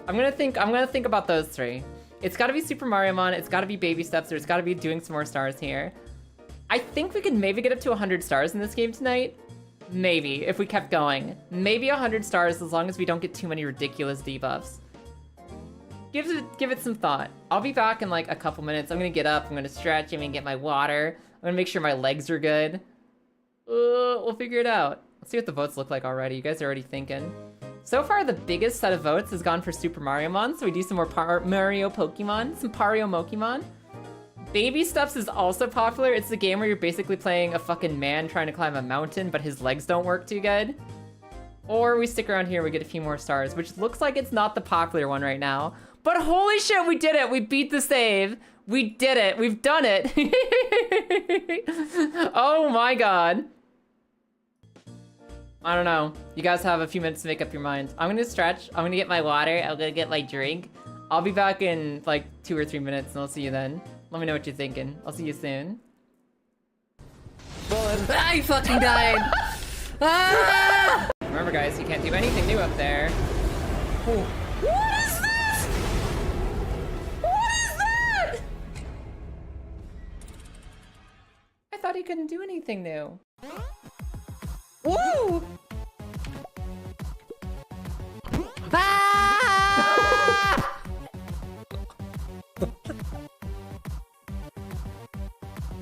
I'm gonna think about those three. It's gotta be Super Mario Mon, it's gotta be Baby Steps, or it's gotta be doing some more stars here. I think we could maybe get up to 100 stars in this game tonight. Maybe, if we kept going. Maybe 100 stars as long as we don't get too many ridiculous debuffs. Give it some thought. I'll be back in like a couple minutes. I'm gonna get up, I'm gonna stretch, I'm gonna get my water. I'm gonna make sure my legs are good. We'll figure it out. Let's see what the votes look like already. You guys are already thinking. So far, the biggest set of votes has gone for Super Mario Mon, so we do some more Mario Pokemon, some Pario Mokemon. Baby Steps is also popular. It's the game where you're basically playing a fucking man trying to climb a mountain, but his legs don't work too good. Or we stick around here, we get a few more stars, which looks like it's not the popular one right now. But holy shit, we did it! We beat the save! We did it! We've done it! Oh my god. I don't know. You guys have a few minutes to make up your mind. I'm gonna stretch, I'm gonna get my water, I'm gonna get my drink. I'll be back in like 2 or 3 minutes and I'll see you then. Let me know what you're thinking. I'll see you soon. I fucking died! Ah! Remember guys, you can't do anything new up there. Oh. What is this? What is that? I thought he couldn't do anything new. Woo! Ah!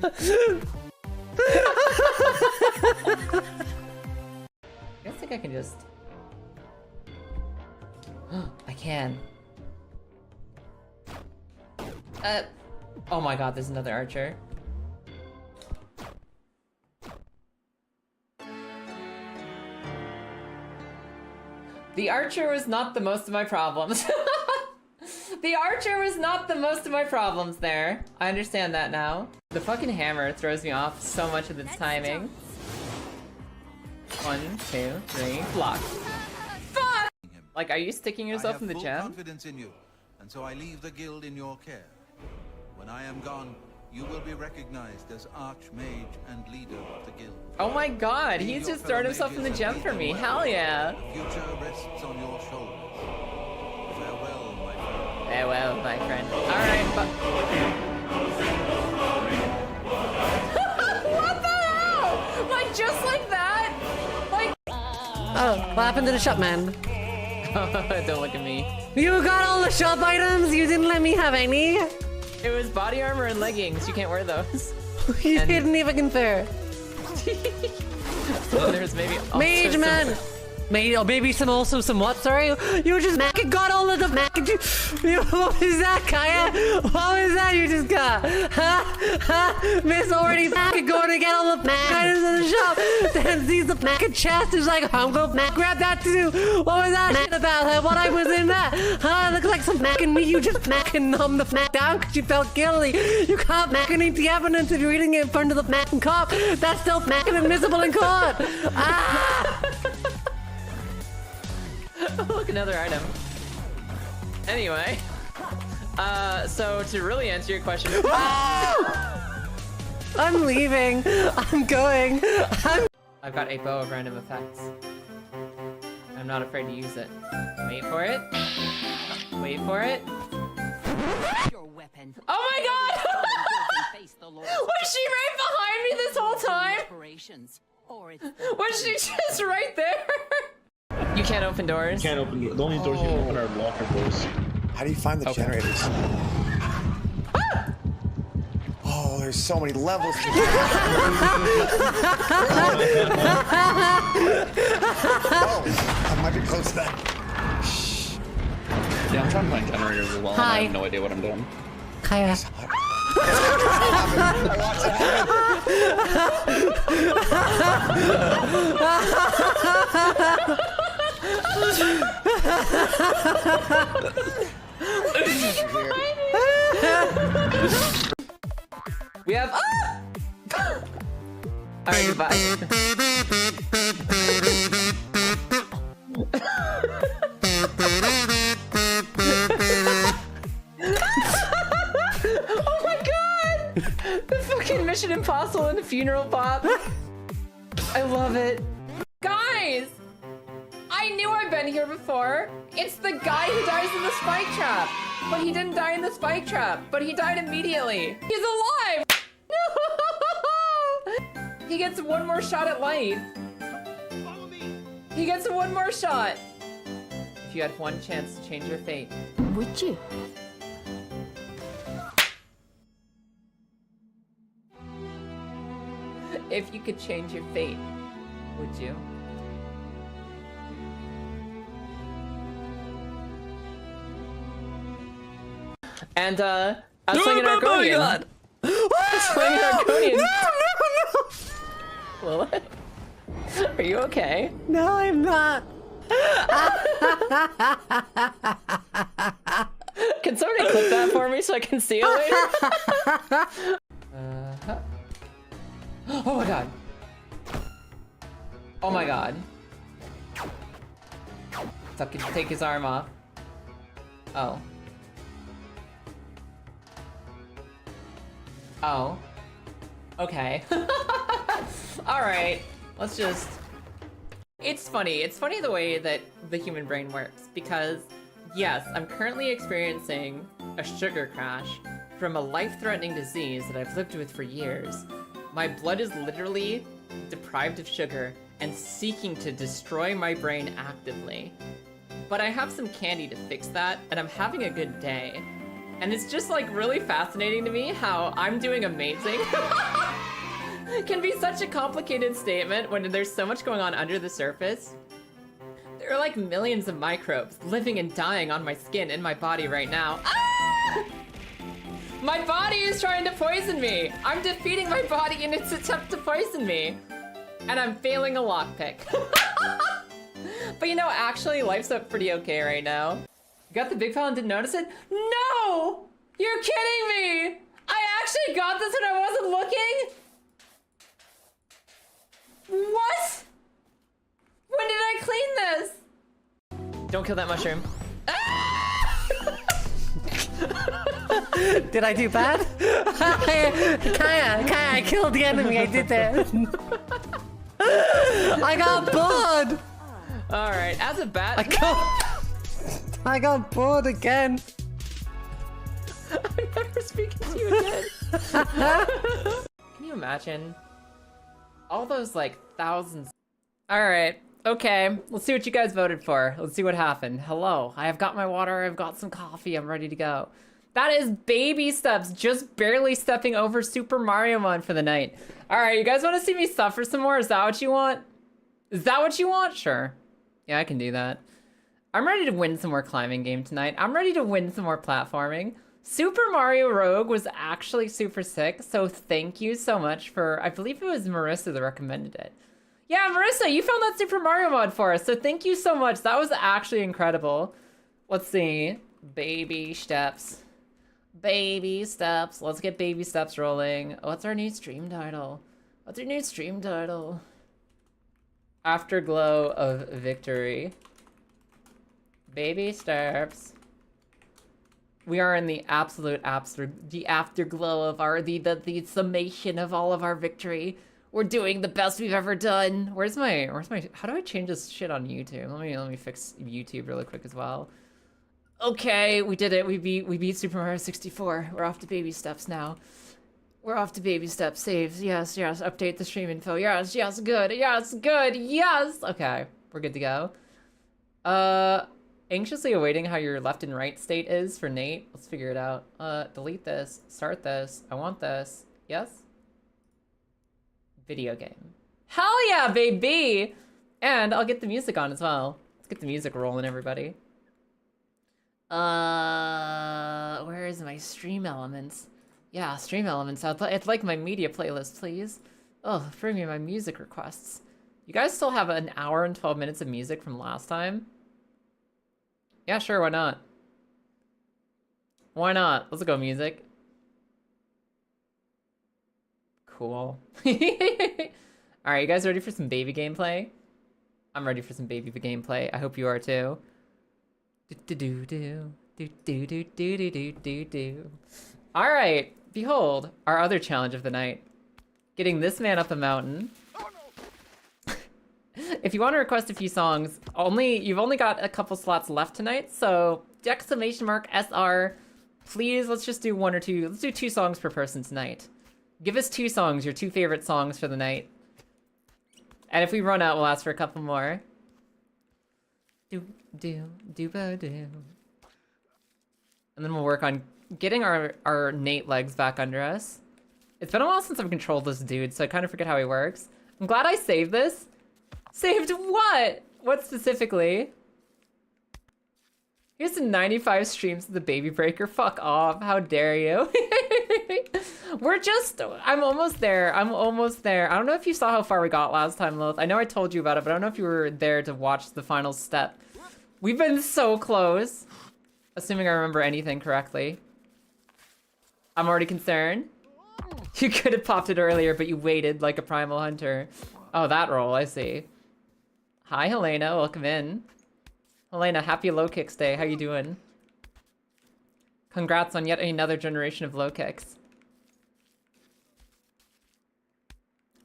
I think I can just... I can. Oh my god, there's another archer. The archer was not the most of my problems. The archer was not the most of my problems there. I understand that now. The fucking hammer throws me off so much with its timing. 1, 2, 3, block. Fuck! Like, are you sticking yourself in the gem? I have full confidence in you, and so I leave the guild in your care. When I am gone, you will be recognized as Archmage and leader of the guild. Oh my god, he's just thrown himself in the gem for me. Hell yeah. The future rests on your shoulders. Farewell, my friend. Farewell, my friend. Alright, what the hell? Like, just like that? Like... Oh, what happened to the shop, man? Don't look at me. You got all the shop items? You didn't let me have any? It was body armor and leggings. You can't wear those. You didn't even confer. There's maybe Mage man! Maybe some what, sorry? You just got all of the what was that, Kaya? What was that you just got? Huh? Miss already going to get all the items in the shop. Then sees the chest, is like, I'm gonna grab that too. What was that shit about? What I was in that? Huh? Looks like some me. You just numb the down because you felt guilty. You can't eat the evidence if you're eating it in front of the cop. That's still admissible in court. Ah! Look, another item. Anyway, so to really answer your question, I'm leaving. I'm going. I've got a bow of random effects. I'm not afraid to use it. Wait for it. Wait for it. Your weapon. Oh my god! Was she right behind me this whole time? Was she just right there? You can't open doors. Can't open doors. The only doors you can open are locker doors. How do you find the generators? Oh, there's so many levels. Oh, I might be close to that. Yeah, I'm trying to find generators as well. Hi. And I have no idea what I'm doing. Kaya. We have. Alright, goodbye. Oh my god! The fucking Mission Impossible and the funeral pop. I love it. Guys! I knew I've been here before. It's the guy who dies in the spike trap. But he didn't die in the spike trap. But he died immediately. He's alive! No! He gets one more shot at life. He gets one more shot. If you had one chance to change your fate. Would you? If you could change your fate, would you? And I was playing an Argonian. Playing an Argonian. Lilith? Are you okay? No, I'm not. Can somebody clip that for me so I can see it later? Oh my god. Oh my god. Tuck can take his arm off. Oh. Oh. Okay. Alright. Let's just... It's funny. It's funny the way that the human brain works, because yes, I'm currently experiencing a sugar crash from a life-threatening disease that I've lived with for years. My blood is literally deprived of sugar and seeking to destroy my brain actively. But I have some candy to fix that, and I'm having a good day. And it's just like really fascinating to me how I'm doing amazing. Can be such a complicated statement when there's so much going on under the surface. There are like millions of microbes living and dying on my skin and my body right now. Ah! My body is trying to poison me. I'm defeating my body in its attempt to poison me. And I'm failing a lockpick. But you know, actually, life's up pretty okay right now. You got the big file and didn't notice it? No! You're kidding me! I actually got this when I wasn't looking? What? When did I clean this? Don't kill that mushroom. Did I do bad? Kaya, I killed the enemy. I did that. I got bored. All right, as a bat. I got bored again. I'm never speaking to you again. Can you imagine? All those like thousands. All right, okay. Let's see what you guys voted for. Let's see what happened. Hello, I have got my water. I've got some coffee. I'm ready to go. That is baby steps, just barely stepping over Super Mario Mon for the night. All right, you guys want to see me suffer some more? Is that what you want? Is that what you want? Sure. Yeah, I can do that. I'm ready to win some more climbing game tonight. I'm ready to win some more platforming. Super Mario Rogue was actually super sick, so thank you so much for, I believe it was Marissa that recommended it. Yeah, Marissa, you found that Super Mario mod for us, so thank you so much. That was actually incredible. Let's see. Baby steps. Baby steps. Let's get baby steps rolling. What's our new stream title? What's our new stream title? Afterglow of Victory. Baby steps. We are in the absolute the afterglow of our the summation of all of our victory. We're doing the best we've ever done. Where's my how do I change this shit on YouTube? Let me fix YouTube really quick as well. Okay, we did it. We beat Super Mario 64. We're off to baby steps now. We're off to baby steps. Saves. Yes. Update the stream info. Yes. Good. Yes. Good. Yes. Okay, we're good to go. Anxiously awaiting how your left and right state is for Nate. Let's figure it out. Delete this. Start this. I want this. Yes? Video game. Hell yeah, baby! And I'll get the music on as well. Let's get the music rolling, everybody. Where is my stream elements? Yeah, stream elements. I'd like my media playlist, please. Oh, bring me my music requests. You guys still have an hour and 12 minutes of music from last time? Yeah, sure, why not? Why not? Let's go, music. Cool. Alright, you guys ready for some baby gameplay? I'm ready for some baby gameplay. I hope you are too. Alright, behold, our other challenge of the night. Getting this man up a mountain. If you want to request a few songs, you've only got a couple slots left tonight, so !SR. Please, let's just do one or two. Let's do 2 songs per person tonight. Give us 2 songs, your 2 favorite songs for the night. And if we run out, we'll ask for a couple more. Do-bo-do. And then we'll work on getting our Nate legs back under us. It's been a while since I've controlled this dude, so I kind of forget how he works. I'm glad I saved this. Saved what? What specifically? Here's the 95 streams of the Baby Breaker. Fuck off. How dare you? I'm almost there. I'm almost there. I don't know if you saw how far we got last time, Lilith. I know I told you about it, but I don't know if you were there to watch the final step. We've been so close. Assuming I remember anything correctly. I'm already concerned. You could have popped it earlier, but you waited like a primal hunter. Oh, that roll, I see. Hi, Helena. Welcome in. Helena, happy low kicks day. How you doing? Congrats on yet another generation of low kicks.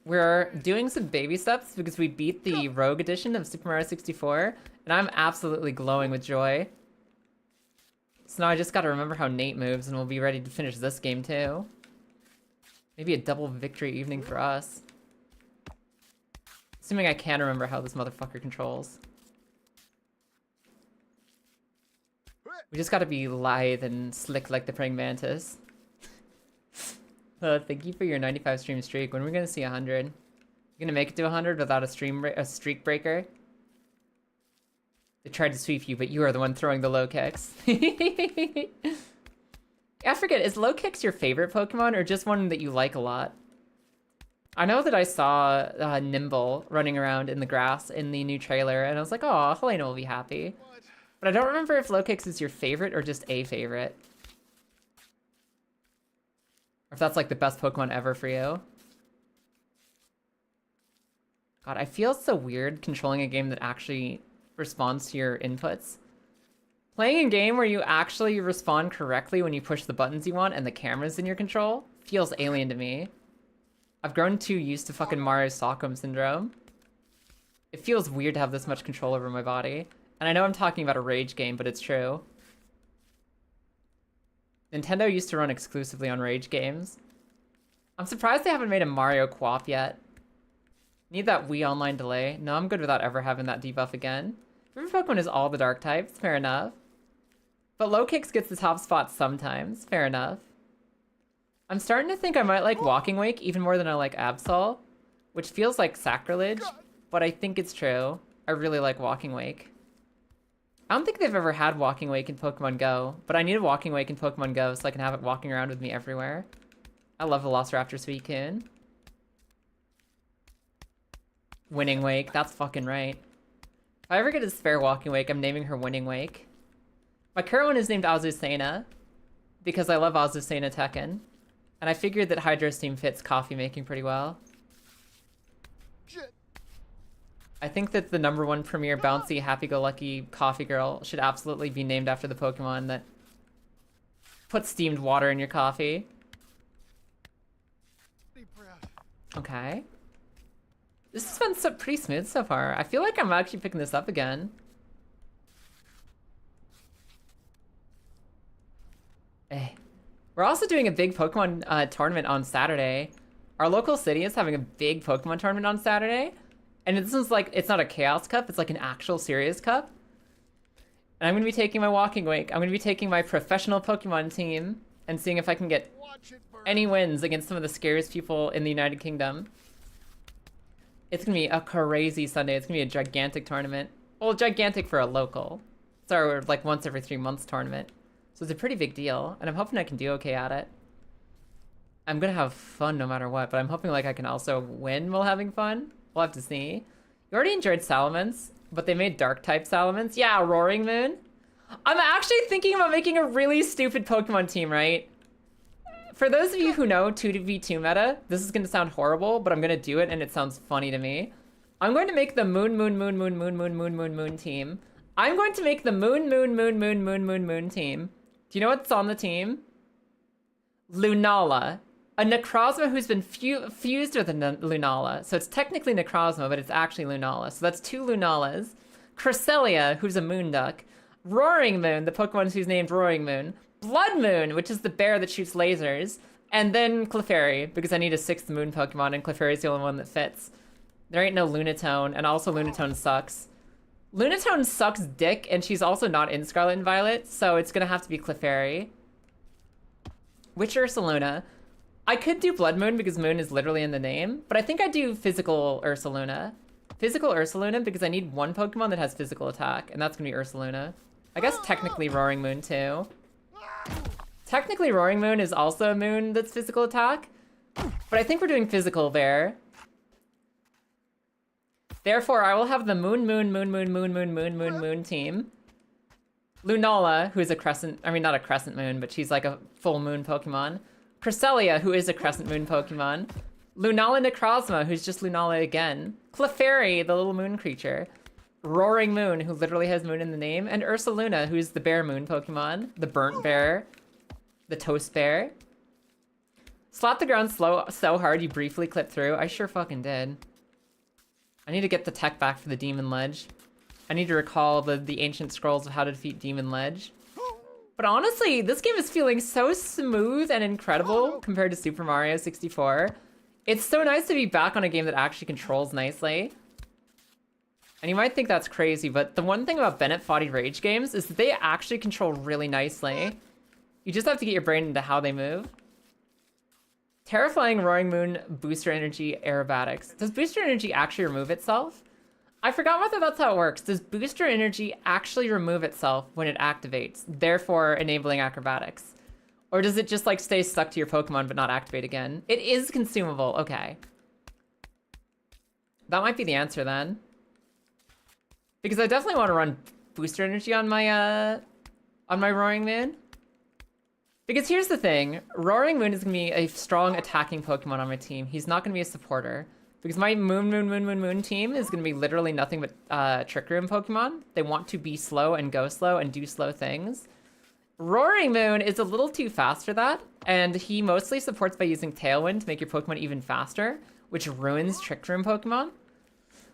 We're doing some baby steps because we beat the Rogue edition of Super Mario 64, and I'm absolutely glowing with joy. So now I just gotta remember how Nate moves, and we'll be ready to finish this game too. Maybe a double victory evening for us. Assuming I can remember how this motherfucker controls. We just gotta be lithe and slick like the praying mantis. Thank you for your 95 stream streak. When are we gonna see 100? You gonna make it to 100 without a streak breaker? They tried to sweep you, but you are the one throwing the low kicks. I forget, is low kicks your favorite Pokemon or just one that you like a lot? I know that I saw Nimble running around in the grass in the new trailer, and I was like, oh, Helena will be happy. But I don't remember if low kicks is your favorite or just a favorite. Or if that's like the best Pokemon ever for you. God, I feel so weird controlling a game that actually responds to your inputs. Playing a game where you actually respond correctly when you push the buttons you want and the camera's in your control feels alien to me. I've grown too used to fucking Mario Stockholm Syndrome. It feels weird to have this much control over my body. And I know I'm talking about a Rage game, but it's true. Nintendo used to run exclusively on Rage games. I'm surprised they haven't made a Mario co-op yet. Need that Wii Online delay. No, I'm good without ever having that debuff again. Favorite Pokemon is all the dark types. Fair enough. But low kicks gets the top spot sometimes. Fair enough. I'm starting to think I might like Walking Wake even more than I like Absol, which feels like sacrilege, but I think it's true. I really like Walking Wake. I don't think they've ever had Walking Wake in Pokemon Go, but I need a Walking Wake in Pokemon Go so I can have it walking around with me everywhere. I love Velociraptor Suicune. Winning Wake, that's fucking right. If I ever get a spare Walking Wake, I'm naming her Winning Wake. My current one is named Azucena, because I love Azucena Tekken. And I figured that Hydra's team fits coffee making pretty well. Shit. I think that the #1 premier bouncy happy-go-lucky coffee girl should absolutely be named after the Pokemon that puts steamed water in your coffee. Okay. This has been pretty smooth so far. I feel like I'm actually picking this up again. Hey. We're also doing a big Pokemon tournament on Saturday. Our local city is having a big Pokemon tournament on Saturday. And this is like, it's not a Chaos Cup, it's like an actual serious cup. And I'm going to be taking my Walking Wake. I'm going to be taking my professional Pokemon team and seeing if I can get any wins against some of the scariest people in the United Kingdom. It's going to be a crazy Sunday. It's going to be a gigantic tournament. Well, gigantic for a local. It's our like once every 3 months tournament. So it's a pretty big deal, and I'm hoping I can do okay at it. I'm gonna have fun no matter what, but I'm hoping like I can also win while having fun. We'll have to see. You already enjoyed Salamence, but they made Dark-type Salamence. Yeah, Roaring Moon. I'm actually thinking about making a really stupid Pokemon team, right? For those of you who know 2v2 meta, this is gonna sound horrible, but I'm gonna do it and it sounds funny to me. I'm going to make the Moon team. I'm going to make the Moon team. Do you know what's on the team? Lunala. A Necrozma who's been fused with a Lunala. So it's technically Necrozma, but it's actually Lunala. So that's 2 Lunalas. Cresselia, who's a Moonduck. Roaring Moon, the Pokemon who's named Roaring Moon. Blood Moon, which is the bear that shoots lasers. And then Clefairy, because I need a 6th Moon Pokemon, and Clefairy's the only one that fits. There ain't no Lunatone, and also Lunatone sucks. Lunatone sucks dick, and she's also not in Scarlet and Violet, so it's gonna have to be Clefairy. Which Ursaluna? I could do Blood Moon because Moon is literally in the name, but I think I'd do Physical Ursaluna. Physical Ursaluna because I need one Pokemon that has physical attack, and that's gonna be Ursaluna. I guess technically Roaring Moon too. Technically Roaring Moon is also a moon that's physical attack, but I think we're doing physical there. Therefore, I will have the Moon team. Lunala, who is a crescent, I mean not a crescent moon, but she's like a full moon Pokemon. Cresselia, who is a crescent moon Pokemon. Lunala Necrozma, who's just Lunala again. Clefairy, the little moon creature. Roaring Moon, who literally has moon in the name. And Ursaluna, who's the bear moon Pokemon. The burnt bear. The toast bear. Slap the ground so hard you briefly clip through. I sure fucking did. I need to get the tech back for the Demon Ledge. I need to recall the ancient scrolls of how to defeat Demon Ledge. But honestly, this game is feeling so smooth and incredible compared to Super Mario 64. It's so nice to be back on a game that actually controls nicely. And you might think that's crazy, but the one thing about Bennett Foddy Rage games is that they actually control really nicely. You just have to get your brain into how they move. Terrifying Roaring Moon Booster Energy Aerobatics. Does Booster Energy actually remove itself? I forgot whether that's how it works. Does Booster Energy actually remove itself when it activates, therefore enabling acrobatics? Or does it just like stay stuck to your Pokemon but not activate again? It is consumable, okay. That might be the answer then. Because I definitely want to run Booster Energy on my Roaring Moon. Because here's the thing, Roaring Moon is going to be a strong attacking Pokemon on my team. He's not going to be a supporter. Because my Moon team is going to be literally nothing but Trick Room Pokemon. They want to be slow and go slow and do slow things. Roaring Moon is a little too fast for that, and he mostly supports by using Tailwind to make your Pokemon even faster, which ruins Trick Room Pokemon.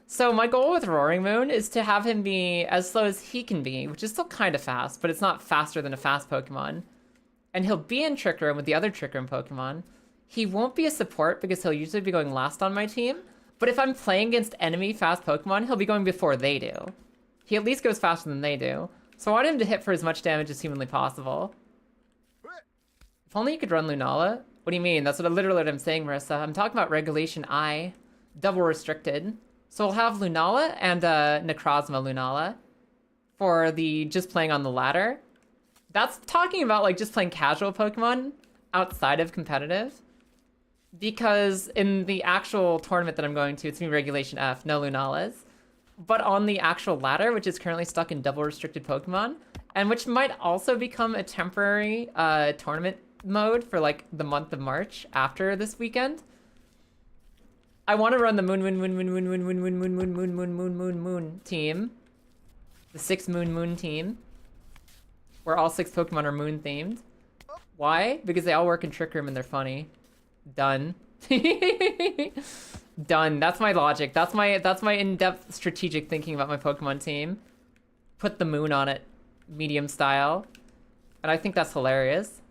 So my goal with Roaring Moon is to have him be as slow as he can be, which is still kind of fast, but it's not faster than a fast Pokemon. And he'll be in Trick Room with the other Trick Room Pokemon. He won't be a support because he'll usually be going last on my team, but if I'm playing against enemy fast Pokemon, he'll be going before they do. He at least goes faster than they do. So I want him to hit for as much damage as humanly possible. If only you could run Lunala. What do you mean? That's literally what I'm saying, Marissa. I'm talking about Regulation I. Double restricted. So we'll have Lunala and Necrozma Lunala for the just playing on the ladder. That's talking about like just playing casual Pokemon outside of competitive. Because in the actual tournament that I'm going to, it's going to be Regulation F, no Lunalas. But on the actual ladder, which is currently stuck in double restricted Pokemon, and which might also become a temporary tournament mode for like the month of March after this weekend, I want to run the Moon team. The 6 Moon team. Where all 6 Pokemon are moon themed. Why? Because they all work in Trick Room and they're funny. Done. Done. That's my logic. That's my in-depth strategic thinking about my Pokemon team. Put the moon on it. Medium style. And I think that's hilarious.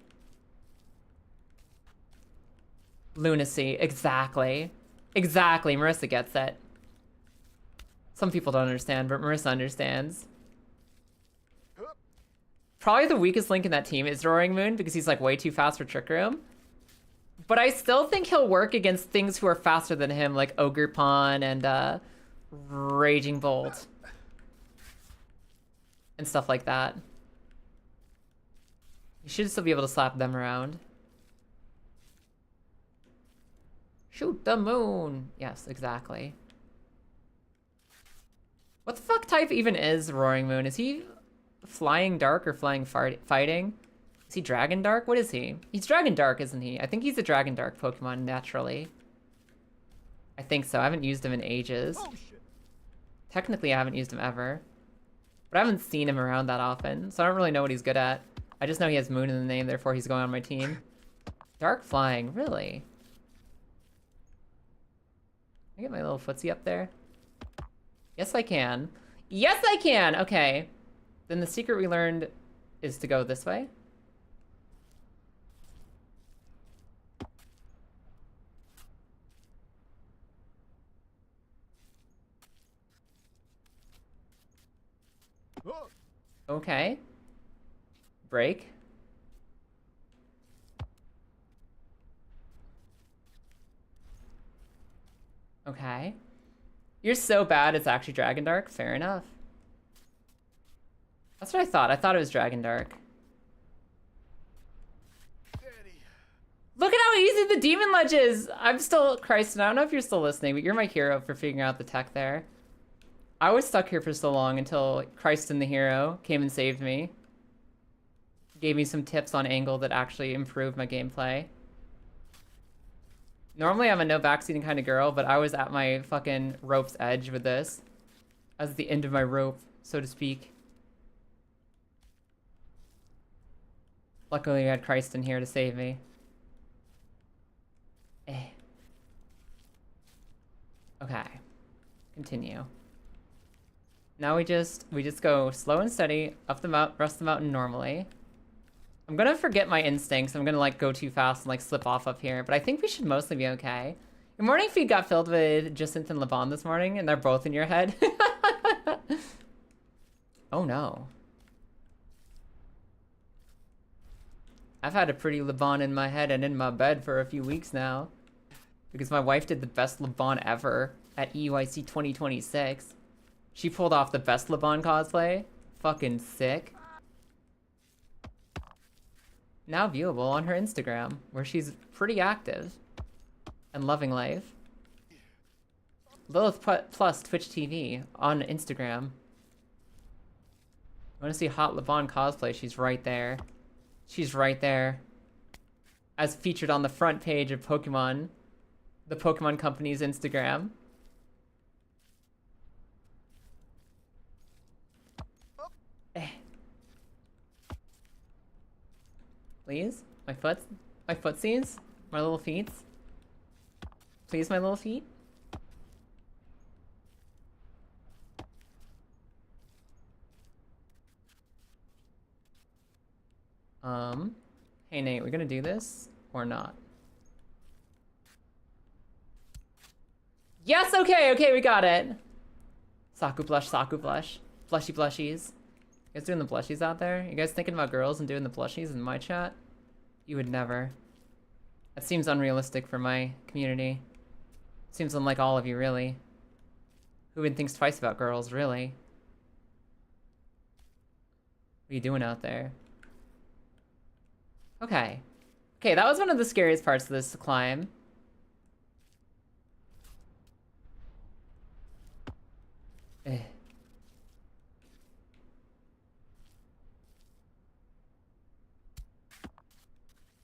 Lunacy. Exactly. Exactly. Marissa gets it. Some people don't understand, but Marissa understands. Probably the weakest link in that team is Roaring Moon because he's like way too fast for Trick Room. But I still think he'll work against things who are faster than him, like Ogerpon and Raging Bolt. And stuff like that. You should still be able to slap them around. Shoot the moon! Yes, exactly. What the fuck type even is Roaring Moon? Is he Flying Dark or Flying Fighting? Is he Dragon Dark? What is he? He's Dragon Dark, isn't he? I think he's a Dragon Dark Pokemon naturally. I think so. I haven't used him in ages. Oh, shit. Technically, I haven't used him ever. But I haven't seen him around that often, so I don't really know what he's good at. I just know he has Moon in the name, therefore he's going on my team. Dark Flying, really? Can I get my little footsie up there? Yes, I can. Yes, I can! Okay. Then the secret we learned is to go this way. Okay. Break. Okay. You're so bad it's actually Dragon Dark? Fair enough. That's what I thought. I thought it was Dragon Dark. Look at how easy the Demon Ledge is! I'm still... Christ, and I don't know if you're still listening, but you're my hero for figuring out the tech there. I was stuck here for so long until Christ and the Hero came and saved me. Gave me some tips on angle that actually improved my gameplay. Normally I'm a no backseating kind of girl, but I was at my fucking rope's edge with this. I was at the end of my rope, so to speak. Luckily I had Christ in here to save me. Okay. Continue. Now we just go slow and steady up the rest of the mountain normally. I'm gonna forget my instincts. I'm gonna like go too fast and like slip off up here, but I think we should mostly be okay. Your morning feed got filled with Jacinth and Levon this morning, and they're both in your head. Oh no. I've had a pretty Levon in my head and in my bed for a few weeks now. Because my wife did the best Levon ever at EUIC 2026. She pulled off the best Levon cosplay. Fucking sick. Now viewable on her Instagram, where she's pretty active and loving life. Lilith plus Twitch TV on Instagram. I want to see hot Levon cosplay. She's right there. She's right there. As featured on the front page of Pokemon, the Pokemon Company's Instagram. Please? My footsies? My little feet? Please, my little feet? Hey Nate, we gonna do this or not? Yes, okay, we got it. Saku blush, blushy blushies. You guys doing the blushies out there? You guys thinking about girls and doing the blushies in my chat? You would never. That seems unrealistic for my community. Seems unlike all of you, really. Who even thinks twice about girls, really? What are you doing out there? Okay. Okay, that was one of the scariest parts of this climb.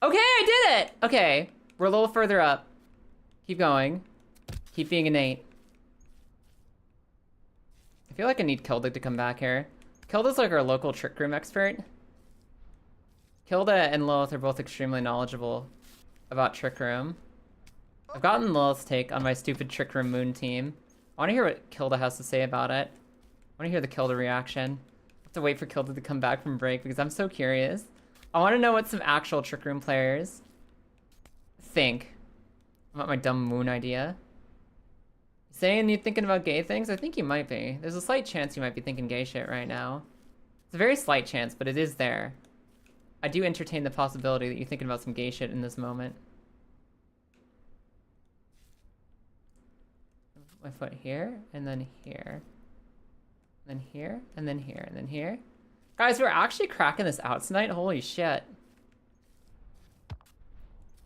Okay, I did it! Okay, we're a little further up. Keep going. Keep being innate. I feel like I need Kilda to come back here. Kilda's like our local trick room expert. Kilda and Lilith are both extremely knowledgeable about Trick Room. I've gotten Lilith's take on my stupid Trick Room Moon team. I want to hear what Kilda has to say about it. I want to hear the Kilda reaction. I have to wait for Kilda to come back from break because I'm so curious. I want to know what some actual Trick Room players think about my dumb Moon idea. Saying you're thinking about gay things? I think you might be. There's a slight chance you might be thinking gay shit right now. It's a very slight chance, but it is there. I do entertain the possibility that you're thinking about some gay shit in this moment. My foot here, and then here. And then here, and then here, and then here. Guys, we're actually cracking this out tonight? Holy shit.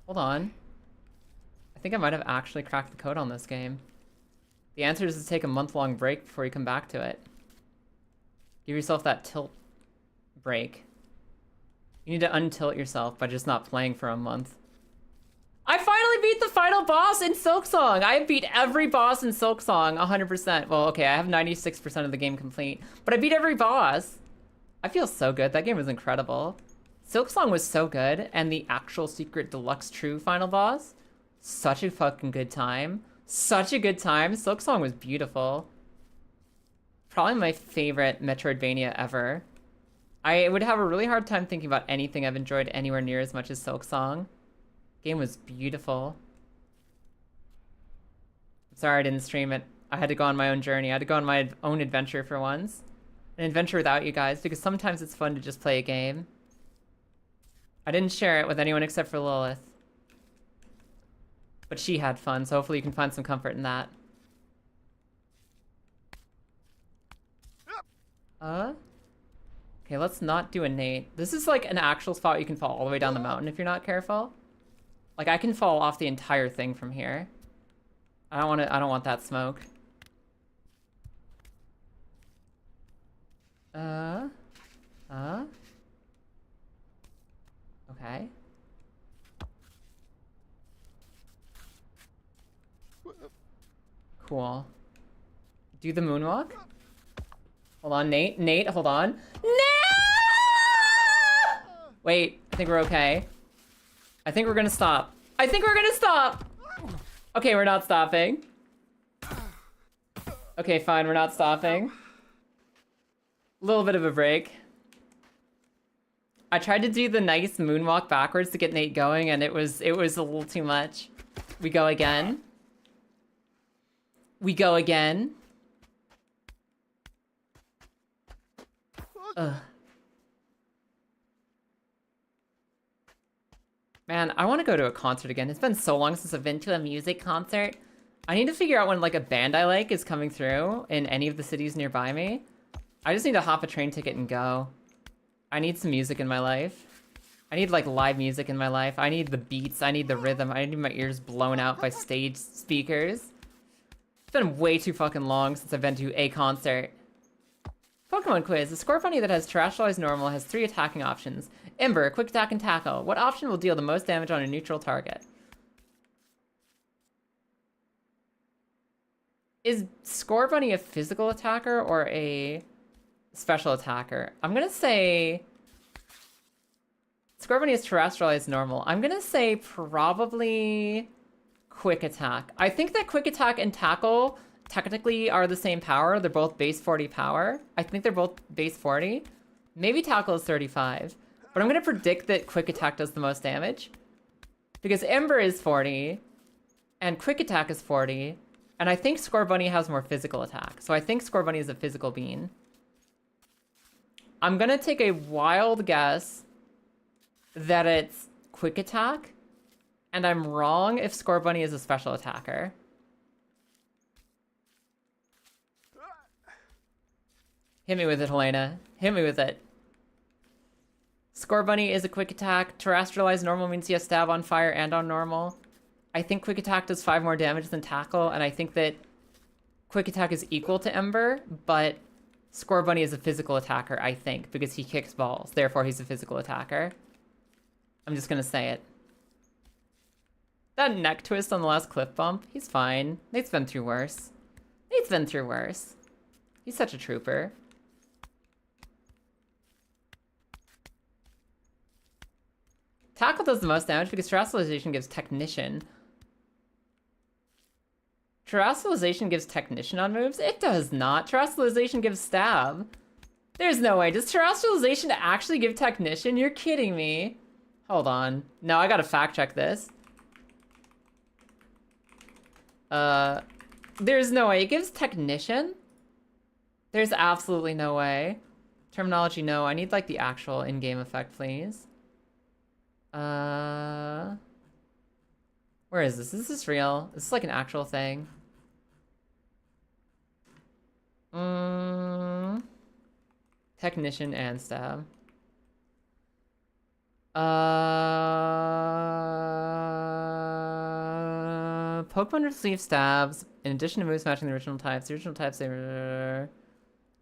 Hold on. I think I might have actually cracked the code on this game. The answer is to take a month-long break before you come back to it. Give yourself that tilt break. You need to untilt yourself by just not playing for a month. I finally beat the final boss in Silksong! I beat every boss in Silksong 100%. Well, okay, I have 96% of the game complete, but I beat every boss. I feel so good. That game was incredible. Silksong was so good, and the actual Secret Deluxe True final boss, such a fucking good time. Such a good time. Silksong was beautiful. Probably my favorite Metroidvania ever. I would have a really hard time thinking about anything I've enjoyed anywhere near as much as Silksong. Game was beautiful. I'm sorry I didn't stream it. I had to go on my own journey. I had to go on my own adventure for once. an adventure without you guys, because sometimes it's fun to just play a game. I didn't share it with anyone except for Lilith. But she had fun, so hopefully you can find some comfort in that. Okay, let's not do a Nate. This is like an actual spot you can fall all the way down the mountain if you're not careful. Like, I can fall off the entire thing from here. I don't want that smoke. Okay. Cool. Do the moonwalk? Hold on, Nate. Nate, hold on. No! Wait, I think we're okay. I think we're gonna stop. I think we're gonna stop! Okay, we're not stopping. Okay, fine, we're not stopping. A little bit of a break. I tried to do the nice moonwalk backwards to get Nate going, and it was a little too much. We go again. We go again. Ugh. Man, I want to go to a concert again. It's been so long since I've been to a music concert. I need to figure out when, like, a band I like is coming through in any of the cities nearby me. I just need to hop a train ticket and go. I need some music in my life. I need, like, live music in my life. I need the beats. I need the rhythm. I need my ears blown out by stage speakers. It's been way too fucking long since I've been to a concert. Pokemon quiz. The Scorpony that has Terrestrialized Normal has 3 attacking options. Ember, Quick Attack, and Tackle. What option will deal the most damage on a neutral target? Is Scorbunny a physical attacker or a special attacker? I'm gonna say... Scorbunny is Terrestrialized Normal. I'm gonna say probably Quick Attack. I think that Quick Attack and Tackle technically are the same power. They're both base 40 power. I think they're both base 40. Maybe Tackle is 35. But I'm going to predict that Quick Attack does the most damage. Because Ember is 40. And Quick Attack is 40. And I think Scorbunny has more physical attack. So I think Scorbunny is a physical being. I'm going to take a wild guess that it's Quick Attack. And I'm wrong if Scorbunny is a special attacker. Hit me with it, Helena. Hit me with it. Scorbunny is a Quick Attack. Terrestrialized Normal means he has Stab on Fire and on Normal. I think Quick Attack does 5 more damage than Tackle, and I think that Quick Attack is equal to Ember, but Scorbunny is a physical attacker, I think, because he kicks balls. Therefore, he's a physical attacker. I'm just gonna say it. That neck twist on the last cliff bump, he's fine. Nate's been through worse. Nate's been through worse. He's such a trooper. Tackle does the most damage because Terrestrialization gives Technician. Terrestrialization gives Technician on moves? It does not. Terrestrialization gives Stab. There's no way. Does Terrestrialization actually give Technician? You're kidding me. Hold on. No, I gotta fact check this. There's no way. It gives Technician? There's absolutely no way. Terminology, no. I need, like, the actual in-game effect, please. Where is this? Is this real? Is this like an actual thing? Technician and Stab. Pokemon receive stabs. In addition to moves matching the original types they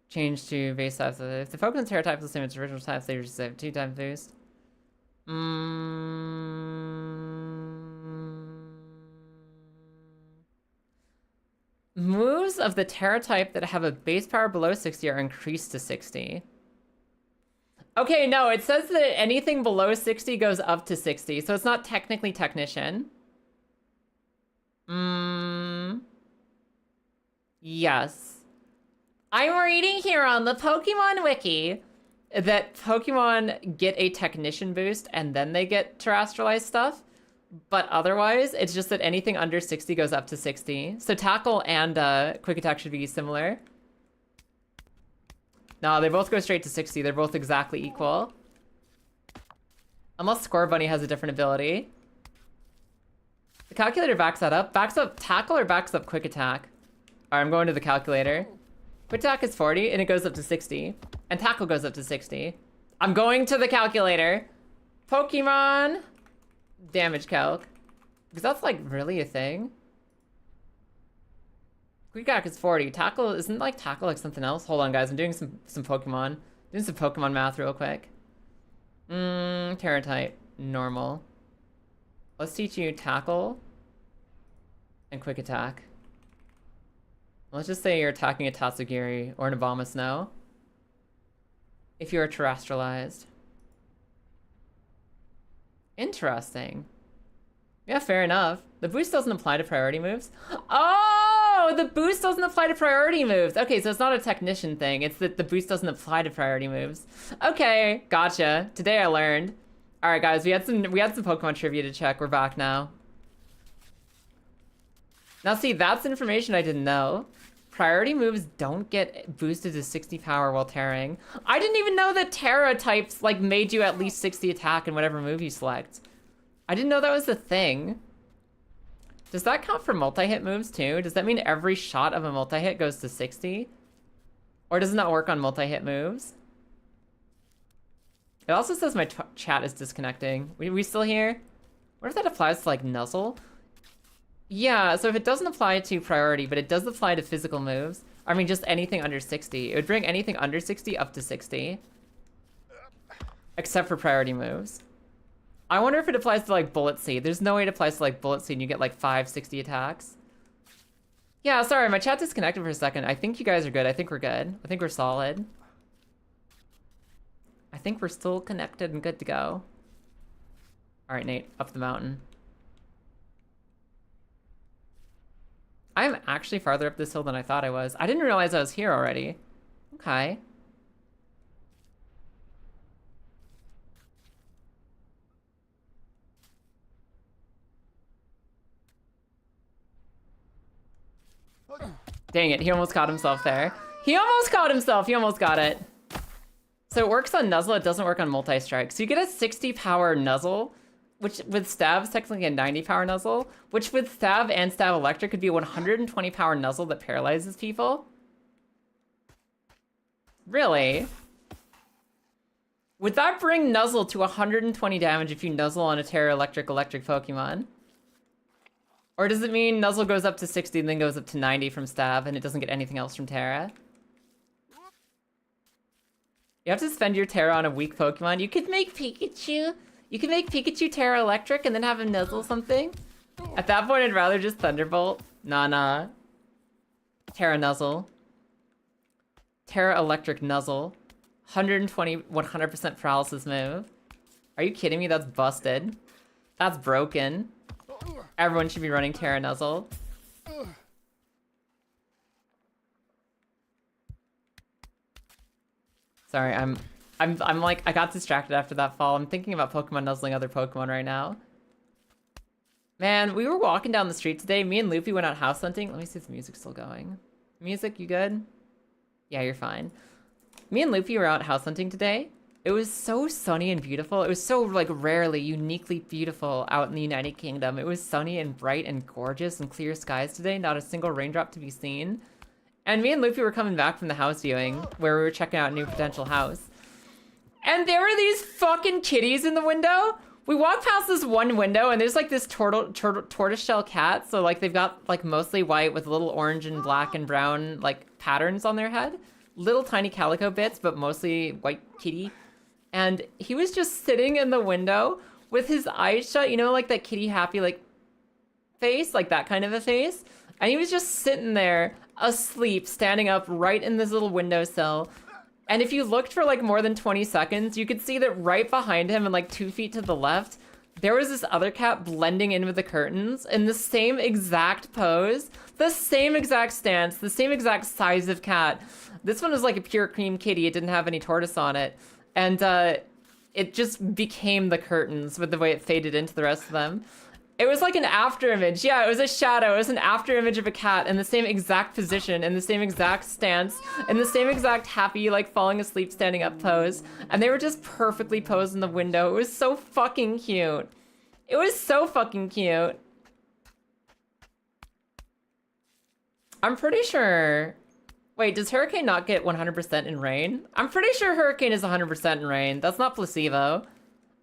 change to base types. If the Pokemon's Terra type is the same as the original types, they receive 2 times boost. Moves of the Terra type that have a base power below 60 are increased to 60. Okay, no, it says that anything below 60 goes up to 60, so it's not technically Technician. Yes. I'm reading here on the Pokemon Wiki that Pokemon get a Technician boost and then they get Terrestrialized stuff. But otherwise, it's just that anything under 60 goes up to 60. So Tackle and Quick Attack should be similar. No, they both go straight to 60. They're both exactly equal. Unless Score Bunny has a different ability. The calculator backs that up. Backs up tackle or backs up quick attack? Alright, I'm going to the calculator. Quick attack is 40 and it goes up to 60. And tackle goes up to 60. I'm going to the calculator. Pokemon damage calc. Because that's like really a thing. Quick attack is 40. Tackle, isn't like tackle like something else? Hold on guys, I'm doing some Pokemon. Doing some Pokemon math real quick. Terra type, normal. Let's teach you tackle and quick attack. Let's just say you're attacking a Tatsugiri or an Abomasnow. If you are terrestrialized. Interesting. Yeah, fair enough. The boost doesn't apply to priority moves. Oh, the boost doesn't apply to priority moves. Okay, so it's not a technician thing. It's that the boost doesn't apply to priority moves. Okay, gotcha. Today I learned. All right, guys, we had some Pokemon trivia to check. We're back now. Now, see, that's information I didn't know. Priority moves don't get boosted to 60 power while tearing. I didn't even know that Terra types like made you at least 60 attack in whatever move you select. I didn't know that was the thing. Does that count for multi-hit moves too? Does that mean every shot of a multi-hit goes to 60? Or does it not work on multi-hit moves? It also says my chat is disconnecting. We still here? What if that applies to like Nuzzle? Yeah, so if it doesn't apply to priority, but it does apply to physical moves, I mean just anything under 60, it would bring anything under 60 up to 60. Except for priority moves. I wonder if it applies to like Bullet Seed. There's no way it applies to like Bullet Seed and you get like 560 attacks. Yeah, sorry, my chat disconnected for a second. I think you guys are good. I think we're good. I think we're solid. I think we're still connected and good to go. All right, Nate, up the mountain. I'm actually farther up this hill than I thought I was. I didn't realize I was here already. Okay. Dang it, he almost caught himself there. He almost caught himself, he almost got it. So it works on Nuzzle, it doesn't work on multi-strike. So you get a 60 power Nuzzle, which with Stab's technically a 90 power Nuzzle, which with Stab and Stab Electric could be a 120 power Nuzzle that paralyzes people. Really? Would that bring Nuzzle to 120 damage if you Nuzzle on a Terra Electric Pokemon? Or does it mean Nuzzle goes up to 60 and then goes up to 90 from Stab and it doesn't get anything else from Terra? You have to spend your Terra on a weak Pokemon. You could make Pikachu. You can make Pikachu Terra Electric and then have him Nuzzle something. At that point, I'd rather just Thunderbolt. Nah. Terra Nuzzle. Terra Electric Nuzzle. 120, 100% paralysis move. Are you kidding me? That's busted. That's broken. Everyone should be running Terra Nuzzle. Sorry, I'm like, I got distracted after that fall. I'm thinking about Pokemon nuzzling other Pokemon right now. Man, we were walking down the street today. Me and Loopy went out house hunting. Let me see if the music's still going. Music, you good? Yeah, you're fine. Me and Loopy were out house hunting today. It was so sunny and beautiful. It was so like rarely, uniquely beautiful out in the United Kingdom. It was sunny and bright and gorgeous and clear skies today. Not a single raindrop to be seen. And me and Loopy were coming back from the house viewing where we were checking out a new potential house. And there were these fucking kitties in the window. We walked past this one window and there's like this tortoiseshell cat. So like they've got like mostly white with little orange and black and brown like patterns on their head. Little tiny calico bits, but mostly white kitty. And he was just sitting in the window with his eyes shut, you know, like that kitty happy like face, like that kind of a face. And he was just sitting there asleep, standing up right in this little windowsill. And if you looked for like more than 20 seconds, you could see that right behind him and like 2 feet to the left, there was this other cat blending in with the curtains in the same exact pose, the same exact stance, the same exact size of cat. This one was like a pure cream kitty. It didn't have any tortoise on it. And it just became the curtains with the way it faded into the rest of them. It was like an after image. Yeah, it was a shadow. It was an after image of a cat in the same exact position, in the same exact stance, in the same exact happy, like falling asleep, standing up pose. And they were just perfectly posed in the window. It was so fucking cute. It was so fucking cute. I'm pretty sure... Wait, does Hurricane not get 100% in rain? I'm pretty sure Hurricane is 100% in rain. That's not placebo.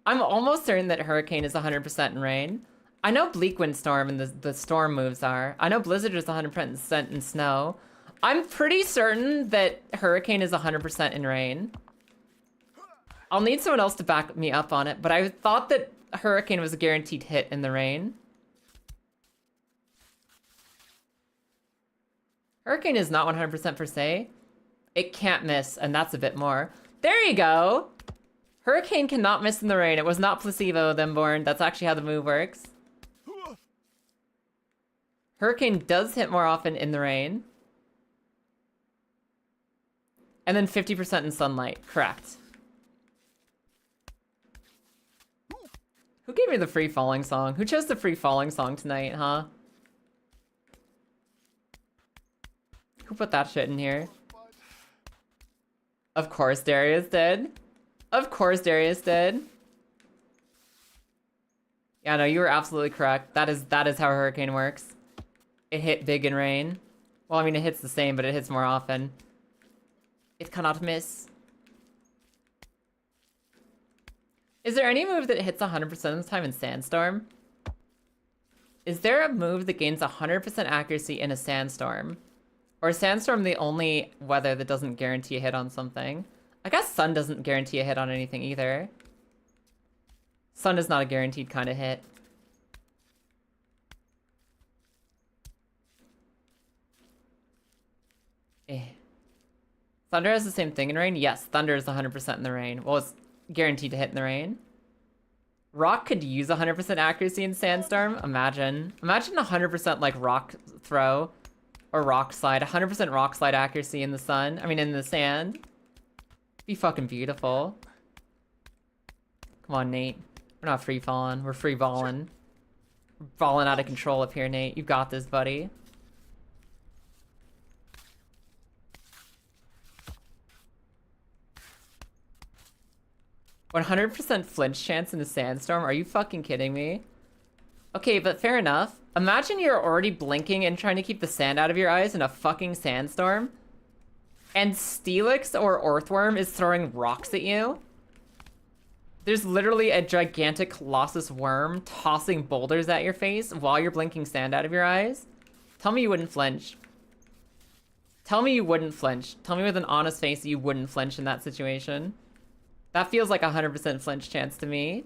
I'm almost certain that Hurricane is 100% in rain. I know Bleak Windstorm and the storm moves are. I know Blizzard is 100% in snow. I'm pretty certain that Hurricane is 100% in rain. I'll need someone else to back me up on it, but I thought that Hurricane was a guaranteed hit in the rain. Hurricane is not 100% per se. It can't miss, and that's a bit more. There you go! Hurricane cannot miss in the rain. It was not placebo, Themborn. That's actually how the move works. Hurricane does hit more often in the rain. And then 50% in sunlight. Correct. Who gave me the free falling song? Who chose the free falling song tonight, huh? Who put that shit in here? Of course Darius did. Of course Darius did. Yeah, no, you were absolutely correct. That is how Hurricane works. It hit big in rain. Well, I mean, it hits the same, but it hits more often. It cannot miss. Is there any move that hits 100% of the time in Sandstorm? Is there a move that gains 100% accuracy in a Sandstorm? Or is Sandstorm the only weather that doesn't guarantee a hit on something? I guess Sun doesn't guarantee a hit on anything either. Sun is not a guaranteed kind of hit. Thunder has the same thing in rain? Yes, Thunder is 100% in the rain. Well, it's guaranteed to hit in the rain. Rock could use 100% accuracy in Sandstorm. Imagine 100% like rock throw or rock slide. 100% rock slide accuracy in the sun. I mean, in the sand. Be fucking beautiful. Come on, Nate. We're not free falling. We're free balling. We're balling out of control up here, Nate. You got this, buddy. "100% flinch chance in a sandstorm? Are you fucking kidding me?" Okay, but fair enough. Imagine you're already blinking and trying to keep the sand out of your eyes in a fucking sandstorm, and Steelix or Earthworm is throwing rocks at you. There's literally a gigantic colossus worm tossing boulders at your face while you're blinking sand out of your eyes. Tell me you wouldn't flinch. Tell me you wouldn't flinch. Tell me with an honest face that you wouldn't flinch in that situation. That feels like a 100% flinch chance to me.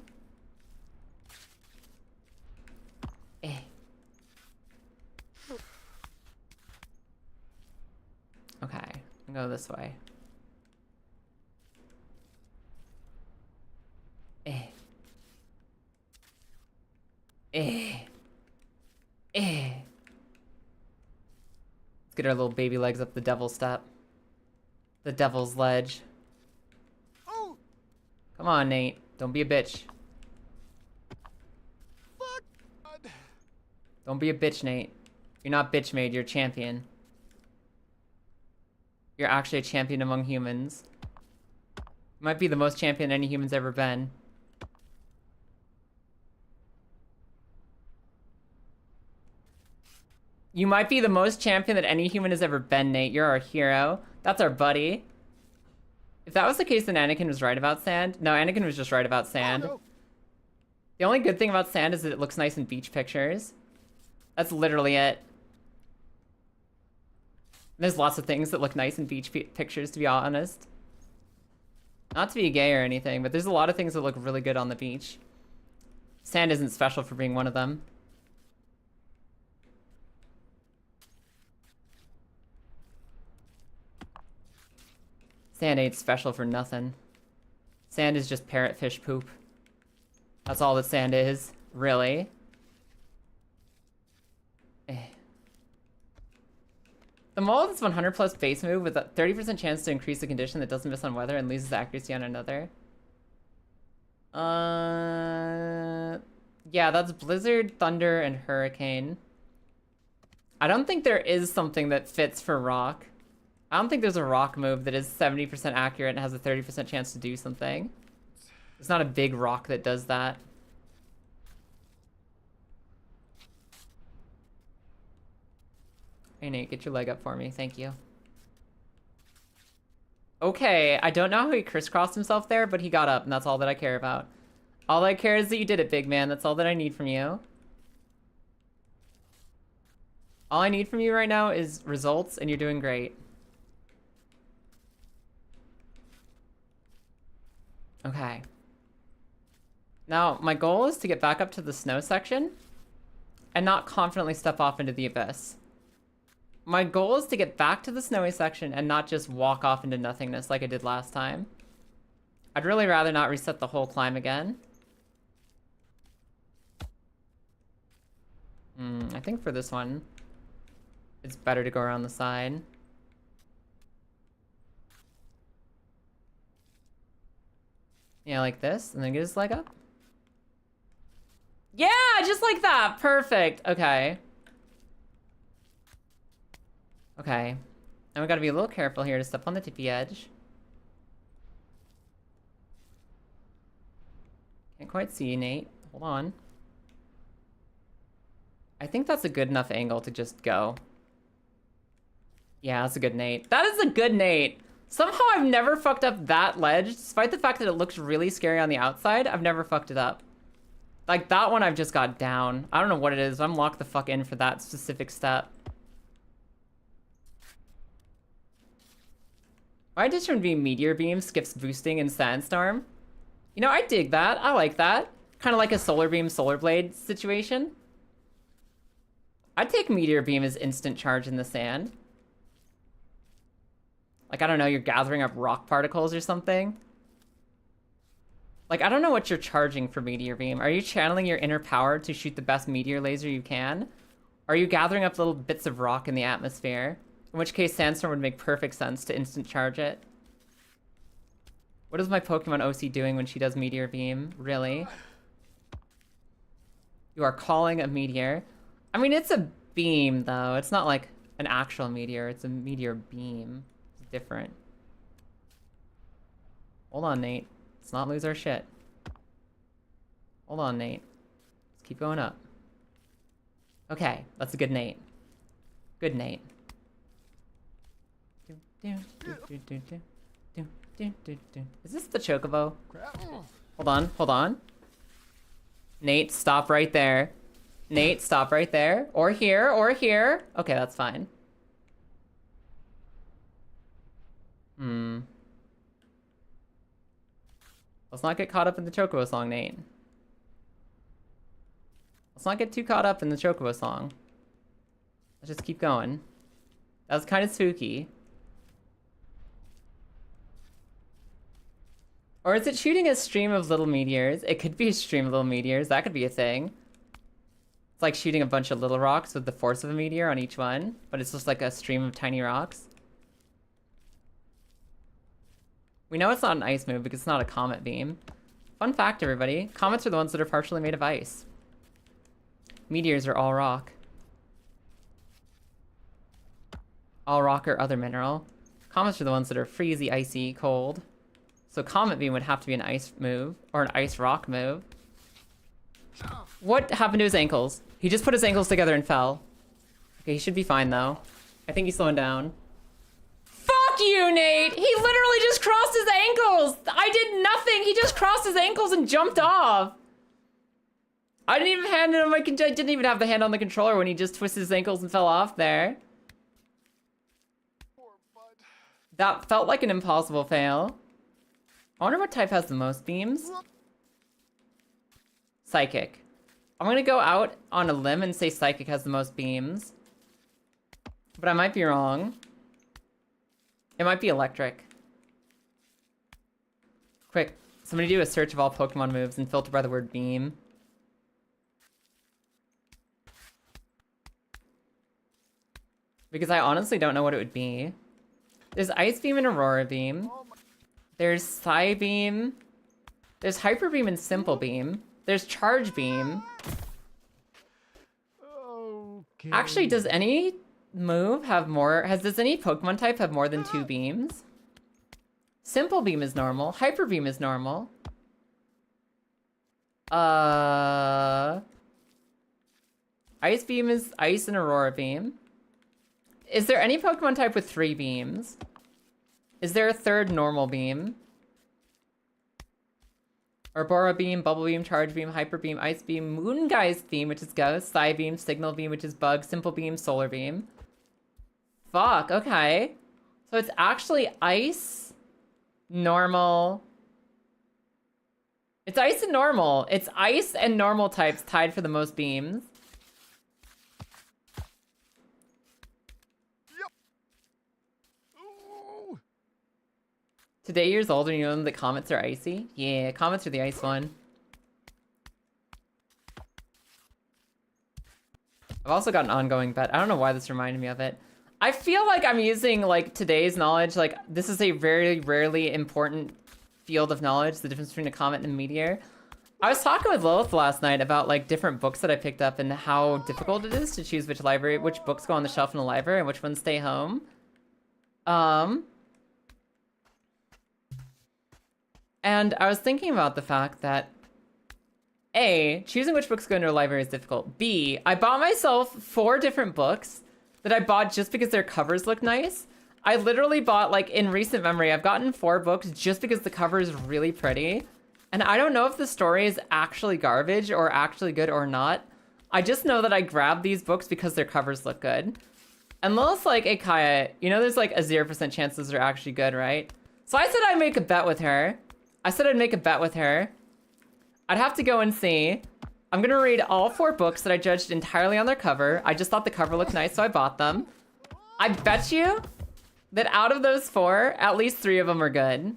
Okay, I'll go this way. Let's get our little baby legs up the devil's step. The devil's ledge. Come on, Nate. Don't be a bitch. Don't be a bitch, Nate. You're not bitch made, you're a champion. You're actually a champion among humans. You might be the most champion any human's ever been. You might be the most champion that any human has ever been, Nate. You're our hero. That's our buddy. If that was the case, then Anakin was right about sand. No, Anakin was just right about sand. The only good thing about sand is that it looks nice in beach pictures. That's literally it. There's lots of things that look nice in beach pictures, to be honest. Not to be gay or anything, but there's a lot of things that look really good on the beach. Sand isn't special for being one of them. Sand ain't special for nothing. Sand is just parrotfish poop. That's all that sand is, really. The mold is 100 plus base move with a 30% chance to increase the condition that doesn't miss on weather and loses accuracy on another. Yeah, that's Blizzard, Thunder, and Hurricane. I don't think there is something that fits for Rock. I don't think there's a Rock move that is 70% accurate and has a 30% chance to do something. It's not a big rock that does that. Hey Nate, get your leg up for me, thank you. Okay, I don't know how he crisscrossed himself there, but he got up, and that's all that I care about. All I care is that you did it, big man. That's all that I need from you. All I need from you right now is results, and you're doing great. Okay. Now, my goal is to get back up to the snow section and not confidently step off into the abyss. My goal is to get back to the snowy section and not just walk off into nothingness like I did last time. I'd really rather not reset the whole climb again. I think for this one, it's better to go around the side. Yeah, like this, and then get his leg up. Yeah, just like that. Perfect. Okay. Okay. And we gotta be a little careful here to step on the tippy edge. Can't quite see you, Nate. Hold on. I think that's a good enough angle to just go. Yeah, that's a good Nate. That is a good Nate. Somehow I've never fucked up that ledge, despite the fact that it looks really scary on the outside. I've never fucked it up. Like, that one I've just got down. I don't know what it is. I'm locked the fuck in for that specific step. My addition would be Meteor Beam skips boosting in Sandstorm. You know, I dig that. I like that. Kind of like a Solar Beam, Solar Blade situation. I'd take Meteor Beam as instant charge in the sand. Like, I don't know, you're gathering up rock particles or something. Like, I don't know what you're charging for Meteor Beam. Are you channeling your inner power to shoot the best meteor laser you can? Or are you gathering up little bits of rock in the atmosphere? In which case, Sandstorm would make perfect sense to instant charge it. What is my Pokemon OC doing when she does Meteor Beam? Really? You are calling a meteor. I mean, it's a beam, though. It's not like an actual meteor. It's a meteor beam. It's different. Hold on, Nate. Let's not lose our shit. Hold on, Nate. Let's keep going up. Okay, that's a good Nate. Good Nate. Is this the Chocobo? Hold on, hold on. Nate, stop right there. Nate, stop right there. Or here, or here. Okay, that's fine. Let's not get caught up in the Chocobo song, Nate. Let's not get too caught up in the Chocobo song. Let's just keep going. That was kind of spooky. Or is it shooting a stream of little meteors? It could be a stream of little meteors. That could be a thing. It's like shooting a bunch of little rocks with the force of a meteor on each one, but it's just like a stream of tiny rocks. We know it's not an ice move because it's not a comet beam. Fun fact, everybody. Comets are the ones that are partially made of ice. Meteors are all rock. All rock or other mineral. Comets are the ones that are freezy, icy, cold. So Comet Beam would have to be an ice move, or an ice rock move. What happened to his ankles? He just put his ankles together and fell. Okay, he should be fine though. I think he's slowing down. Fuck you, Nate! He literally just crossed his ankles! I did nothing! He just crossed his ankles and jumped off! I didn't even hand it on my I didn't even have the hand on the controller when he just twisted his ankles and fell off there. That felt like an impossible fail. I wonder what type has the most beams. Psychic. I'm gonna go out on a limb and say Psychic has the most beams. But I might be wrong. It might be Electric. Quick, somebody do a search of all Pokemon moves and filter by the word beam. Because I honestly don't know what it would be. There's Ice Beam and Aurora Beam. There's Psy Beam. There's Hyper Beam and Simple Beam. There's Charge Beam. Okay. Actually, does any move have more? Does any Pokemon type have more than 2 beams? Simple Beam is normal. Hyper Beam is normal. Ice Beam is Ice and Aurora Beam. Is there any Pokemon type with 3 beams? Is there a 3rd normal beam? Arbora Beam, Bubble Beam, Charge Beam, Hyper Beam, Ice Beam, Moongeist Beam, which is Ghost, Psy Beam, Signal Beam, which is Bug, Simple Beam, Solar Beam. Fuck, okay. So it's actually Ice, Normal. It's Ice and Normal. It's Ice and Normal types tied for the most beams. Ooh. Today years old and you know the comets are icy? Yeah, comets are the ice one. I've also got an ongoing bet. I don't know why this reminded me of it. I feel like I'm using like today's knowledge. Like this is a very rarely important field of knowledge, the difference between a comet and a meteor. I was talking with Lilith last night about like different books that I picked up and how difficult it is to choose which books go on the shelf in the library and which ones stay home. And I was thinking about the fact that A, choosing which books go into a library is difficult. B, I bought myself 4 different books that I bought just because their covers look nice. I literally bought, like, in recent memory, I've gotten 4 books just because the cover is really pretty. And I don't know if the story is actually garbage or actually good or not. I just know that I grabbed these books because their covers look good. And Lilith's like, hey, Kaya, you know there's like a 0% chance those are actually good, right? So I said I'd make a bet with her. I'd have to go and see. I'm gonna read all 4 books that I judged entirely on their cover. I just thought the cover looked nice, so I bought them. I bet you that out of those 4, at least 3 of them are good.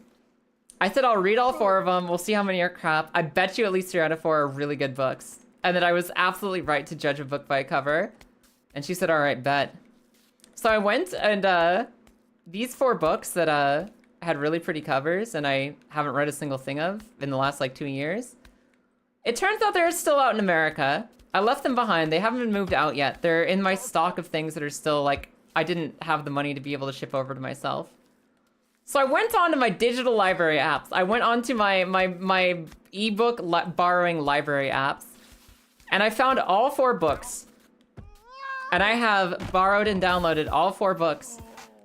I said I'll read all 4 of them. We'll see how many are crap. I bet you at least 3 out of 4 are really good books. And that I was absolutely right to judge a book by a cover. And she said, all right, bet. So I went and these 4 books that had really pretty covers and I haven't read a single thing of in the last like 2 years. It turns out they're still out in America. I left them behind. They haven't been moved out yet. They're in my stock of things that are still like, I didn't have the money to be able to ship over to myself. So I went on to my digital library apps. I went on to my ebook borrowing library apps and I found all 4 books. And I have borrowed and downloaded all 4 books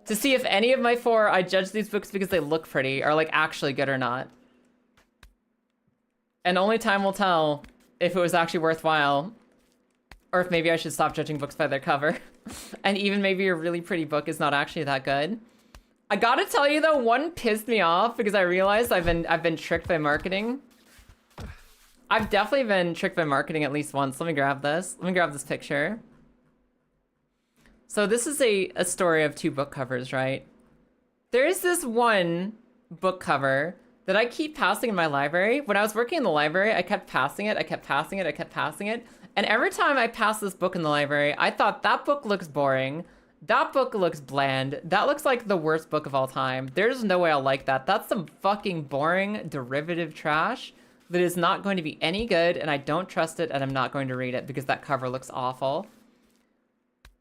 to see if any of my 4 I judge these books because they look pretty are like actually good or not. And only time will tell if it was actually worthwhile or if maybe I should stop judging books by their cover. And even maybe a really pretty book is not actually that good. I gotta tell you though, one pissed me off because I realized I've been tricked by marketing. I've definitely been tricked by marketing at least once. Let me grab this. Let me grab this picture. So this is a story of 2 book covers, right? There is this one book cover that I keep passing in my library. When I was working in the library, I kept passing it, And every time I passed this book in the library, I thought that book looks boring. That book looks bland. That looks like the worst book of all time. There's no way I'll like that. That's some fucking boring derivative trash that is not going to be any good and I don't trust it and I'm not going to read it because that cover looks awful.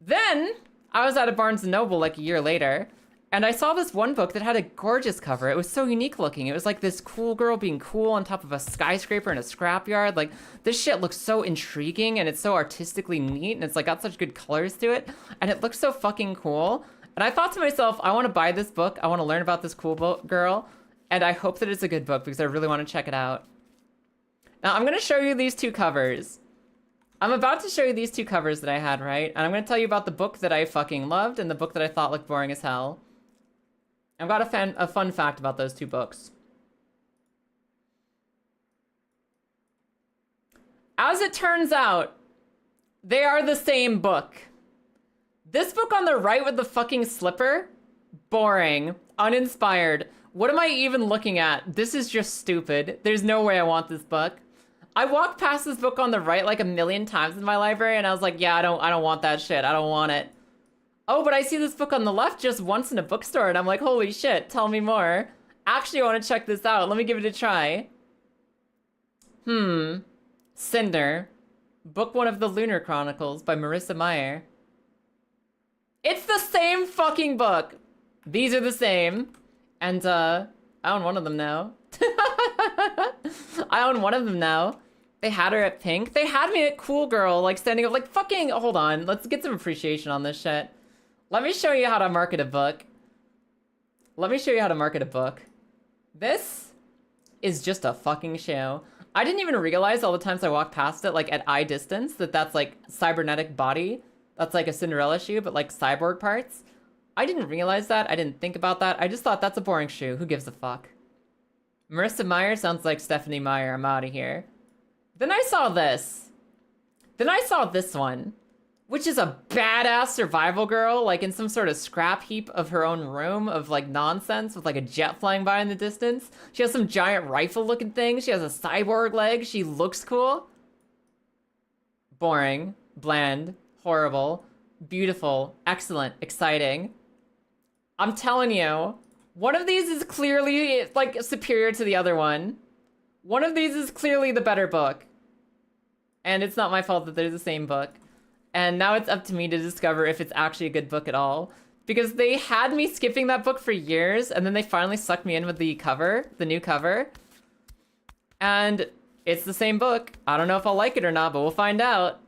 Then I was at a Barnes & Noble like a year later and I saw this one book that had a gorgeous cover. It was so unique looking. It was like this cool girl being cool on top of a skyscraper in a scrapyard. Like this shit looks so intriguing and it's so artistically neat and it's like got such good colors to it and it looks so fucking cool. And I thought to myself, I want to buy this book. I want to learn about this cool girl and I hope that it's a good book because I really want to check it out. Now I'm going to show you these 2 covers. I'm about to show you these 2 covers that I had, right? And I'm going to tell you about the book that I fucking loved and the book that I thought looked boring as hell. I've got a fun fact about those 2 books. As it turns out, they are the same book. This book on the right with the fucking slipper, boring, uninspired. What am I even looking at? This is just stupid. There's no way I want this book. I walked past this book on the right like a million times in my library and I was like, yeah, I don't want that shit. I don't want it. Oh, but I see this book on the left just once in a bookstore and I'm like, holy shit, tell me more. Actually, I want to check this out. Let me give it a try. Cinder, book 1 of the Lunar Chronicles by Marissa Meyer. It's the same fucking book. These are the same. And, I own one of them now. I own one of them now. They had her at pink. They had me at cool girl, like standing up, like fucking, hold on. Let's get some appreciation on this shit. Let me show you how to market a book. Let me show you how to market a book. This is just a fucking show. I didn't even realize all the times I walked past it, like at eye distance, that that's like cybernetic body. That's like a Cinderella shoe, but like cyborg parts. I didn't realize that. I didn't think about that. I just thought that's a boring shoe. Who gives a fuck? Marissa Meyer sounds like Stephanie Meyer. I'm out of here. Then I saw this. Then I saw this one, which is a badass survival girl, like in some sort of scrap heap of her own room of like nonsense with like a jet flying by in the distance. She has some giant rifle looking thing. She has a cyborg leg. She looks cool. Boring, bland, horrible, beautiful, excellent, exciting. I'm telling you, one of these is clearly like superior to the other one. One of these is clearly the better book. And it's not my fault that they're the same book. And now it's up to me to discover if it's actually a good book at all. Because they had me skipping that book for years, and then they finally sucked me in with the cover, the new cover. And it's the same book. I don't know if I'll like it or not, but we'll find out.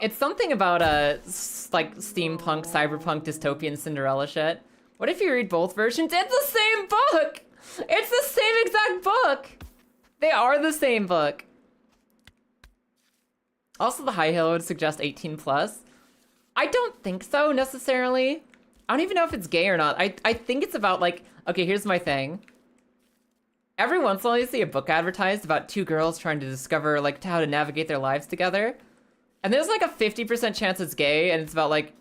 It's something about like steampunk, cyberpunk, dystopian Cinderella shit. What if you read both versions? It's the same book! It's the same exact book! They are the same book. Also, the high heel would suggest 18 plus. I don't think so, necessarily. I don't even know if it's gay or not. I think it's about, like... Okay, here's my thing. Every once in a while, you see a book advertised about 2 girls trying to discover, like, how to navigate their lives together. And there's, like, a 50% chance it's gay, and it's about, like,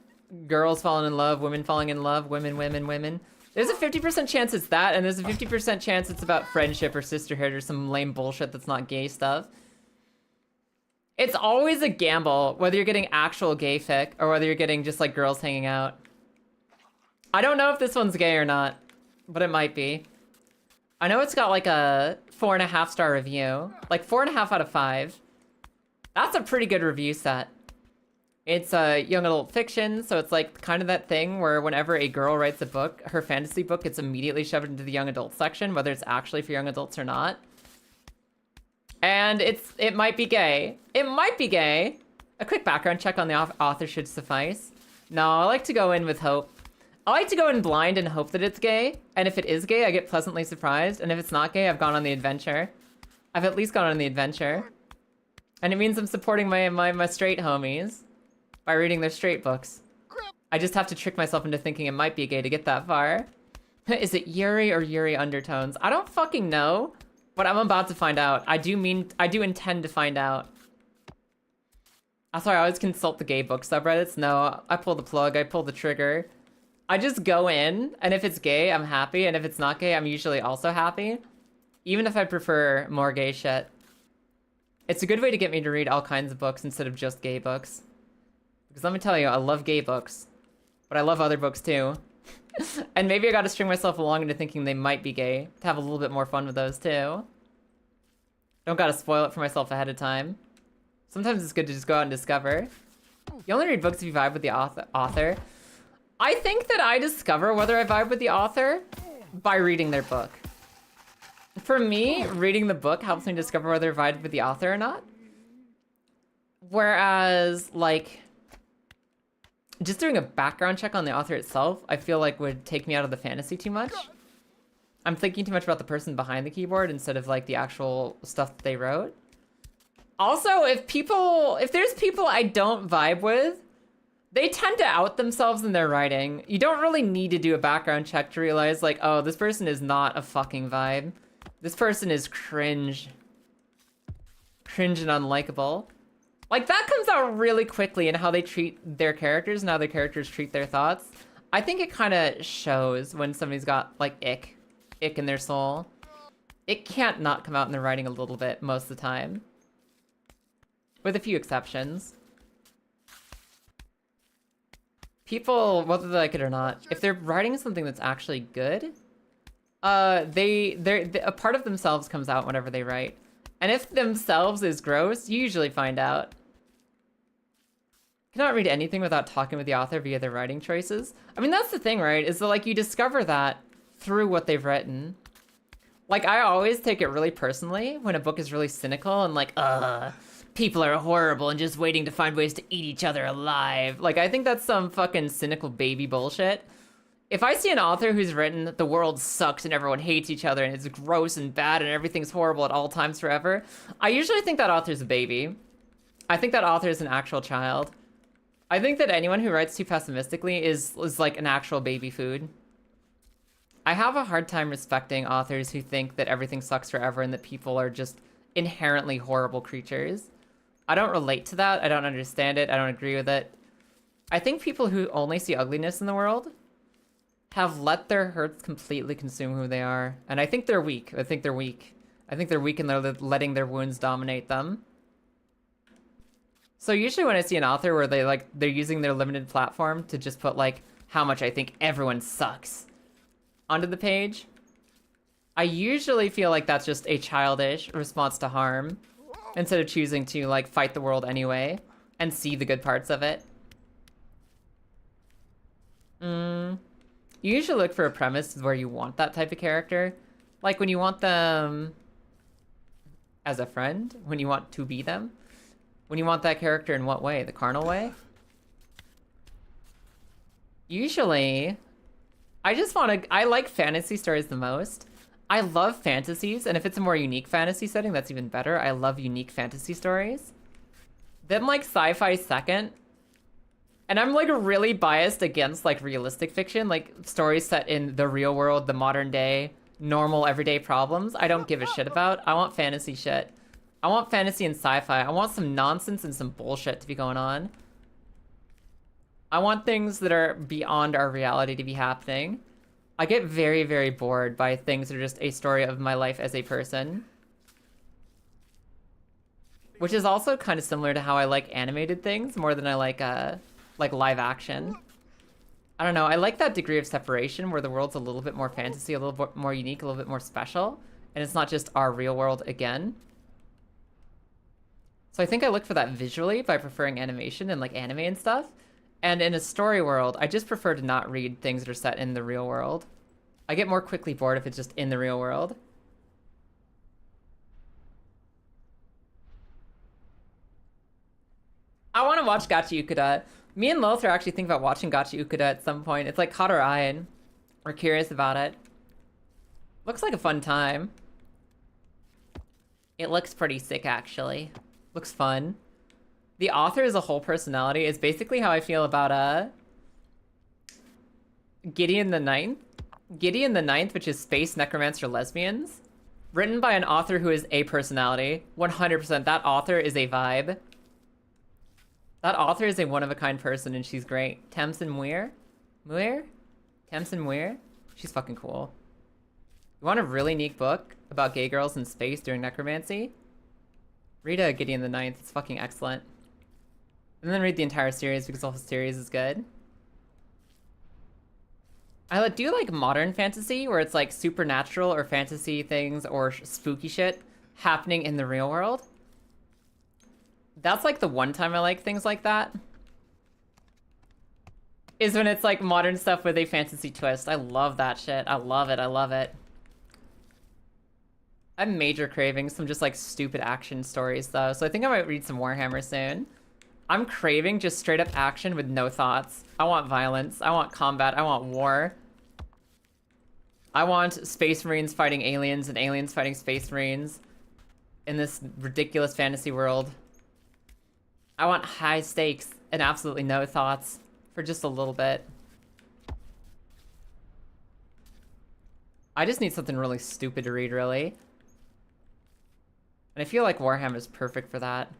girls falling in love, women falling in love, women. There's a 50% chance it's that, and there's a 50% chance it's about friendship or sisterhood or some lame bullshit that's not gay stuff. It's always a gamble, whether you're getting actual gay fic or whether you're getting just like girls hanging out. I don't know if this one's gay or not, but it might be. I know it's got like a 4.5 star review, like 4.5 out of 5. That's a pretty good review set. It's a young adult fiction, so it's like kind of that thing where whenever a girl writes a book, her fantasy book gets immediately shoved into the young adult section, whether it's actually for young adults or not. And it might be gay. It might be gay. A quick background check on the author should suffice. No, I like to go in with hope. I like to go in blind and hope that it's gay. And if it is gay, I get pleasantly surprised. And if it's not gay, I've gone on the adventure. I've at least gone on the adventure. And it means I'm supporting my straight homies by reading their straight books. I just have to trick myself into thinking it might be gay to get that far. Is it Yuri or Yuri undertones? I don't fucking know. But I'm about to find out. I do intend to find out. That's why I always consult the gay book subreddits. No, I pull the plug, I pull the trigger. I just go in, and if it's gay, I'm happy, and if it's not gay, I'm usually also happy. Even if I prefer more gay shit. It's a good way to get me to read all kinds of books instead of just gay books. Because let me tell you, I love gay books. But I love other books too. And maybe I gotta string myself along into thinking they might be gay to have a little bit more fun with those too. Don't gotta spoil it for myself ahead of time. Sometimes it's good to just go out and discover. You only read books if you vibe with the author. I think that I discover whether I vibe with the author by reading their book. For me, reading the book helps me discover whether I vibe with the author or not. Whereas, like, just doing a background check on the author itself, I feel like would take me out of the fantasy too much. I'm thinking too much about the person behind the keyboard instead of like the actual stuff that they wrote. Also, if there's people I don't vibe with, they tend to out themselves in their writing. You don't really need to do a background check to realize like, oh, this person is not a fucking vibe. This person is cringe. Cringe and unlikable. Like, that comes out really quickly in how they treat their characters and how their characters treat their thoughts. I think it kind of shows when somebody's got, like, ick in their soul. It can't not come out in their writing a little bit most of the time. With a few exceptions. People, whether they like it or not, if they're writing something that's actually good, a part of themselves comes out whenever they write. And if themselves is gross, you usually find out. Cannot read anything without talking with the author via their writing choices. I mean, that's the thing, right? Is that, like, you discover that through what they've written. Like, I always take it really personally when a book is really cynical and like, people are horrible and just waiting to find ways to eat each other alive. Like, I think that's some fucking cynical baby bullshit. If I see an author who's written, the world sucks and everyone hates each other and it's gross and bad and everything's horrible at all times forever, I usually think that author's a baby. I think that author is an actual child. I think that anyone who writes too pessimistically is like an actual baby food. I have a hard time respecting authors who think that everything sucks forever and that people are just inherently horrible creatures. I don't relate to that. I don't understand it. I don't agree with it. I think people who only see ugliness in the world have let their hurts completely consume who they are. And I think they're weak. I think they're weak. I think they're weak and they're letting their wounds dominate them. So usually when I see an author where they're using their limited platform to just put like how much I think everyone sucks onto the page, I usually feel like that's just a childish response to harm instead of choosing to like fight the world anyway and see the good parts of it. You usually look for a premise where you want that type of character. Like when you want them as a friend, when you want to be them. When you want that character in what way? The carnal way? Usually, I like fantasy stories the most. I love fantasies, and if it's a more unique fantasy setting, that's even better. I love unique fantasy stories. Then like sci-fi second. And I'm like really biased against like realistic fiction, like stories set in the real world, the modern day, normal everyday problems. I don't give a shit about. I want fantasy shit. I want fantasy and sci-fi. I want some nonsense and some bullshit to be going on. I want things that are beyond our reality to be happening. I get very, very bored by things that are just a story of my life as a person. Which is also kind of similar to how I like animated things more than I like live action. I don't know, I like that degree of separation where the world's a little bit more fantasy, a little bit more unique, a little bit more special, and it's not just our real world again. So I think I look for that visually by preferring animation and like anime and stuff. And in a story world, I just prefer to not read things that are set in the real world. I get more quickly bored if it's just in the real world. I want to watch Gacha Ukuda. Me and Lilith are actually thinking about watching Gacha Ukuda at some point. It's like caught our eye and we're curious about it. Looks like a fun time. It looks pretty sick, actually. Looks fun. The author is a whole personality. It's basically how I feel about Gideon the Ninth. Gideon the Ninth, which is Space Necromancer Lesbians. Written by an author who is a personality. 100%. That author is a vibe. That author is a one-of-a-kind person, and she's great. Tamsin Muir? Muir? Tamsin Muir? She's fucking cool. You want a really neat book about gay girls in space doing necromancy? Read Gideon the Ninth. It's fucking excellent. And then read the entire series because the whole series is good. I do like modern fantasy where it's like supernatural or fantasy things or spooky shit happening in the real world. That's like the one time I like things like that. Is when it's like modern stuff with a fantasy twist. I love that shit. I love it. I love it. I'm major craving some just like stupid action stories though. So I think I might read some Warhammer soon. I'm craving just straight up action with no thoughts. I want violence. I want combat. I want war. I want Space Marines fighting aliens and aliens fighting Space Marines in this ridiculous fantasy world. I want high stakes and absolutely no thoughts for just a little bit. I just need something really stupid to read, really. And I feel like Warhammer is perfect for that.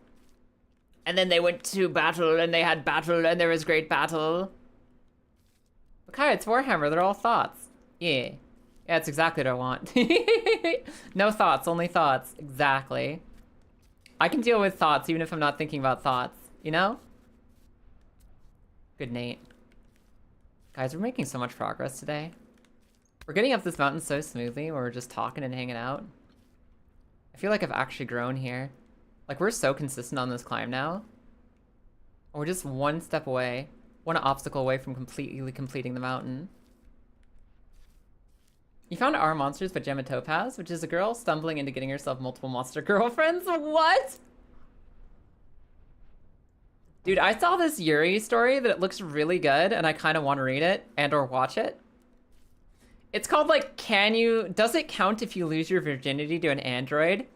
And then they went to battle, and they had battle, and there was great battle. Okay, it's Warhammer. They're all thoughts. Yeah. Yeah, it's exactly what I want. No thoughts, only thoughts. Exactly. I can deal with thoughts even if I'm not thinking about thoughts, you know? Good Nate. Guys, we're making so much progress today. We're getting up this mountain so smoothly where we're just talking and hanging out. I feel like I've actually grown here. Like, we're so consistent on this climb now. We're just one step away, one obstacle away from completely completing the mountain. You found our monsters by Gemma Topaz, which is a girl stumbling into getting herself multiple monster girlfriends. What? Dude, I saw this Yuri story that it looks really good, and I kind of want to read it and or watch it. It's called, like, does it count if you lose your virginity to an android?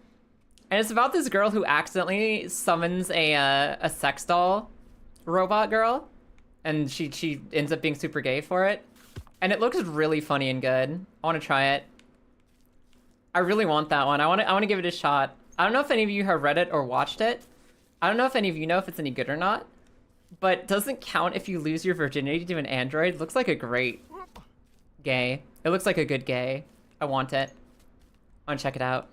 And it's about this girl who accidentally summons a sex doll robot girl, and she ends up being super gay for it. And it looks really funny and good. I want to try it. I really want that one. I want to give it a shot. I don't know if any of you have read it or watched it. I don't know if any of you know if it's any good or not. But doesn't count if you lose your virginity to an android. Looks like a great gay. It looks like a good gay. I want it. I want to check it out.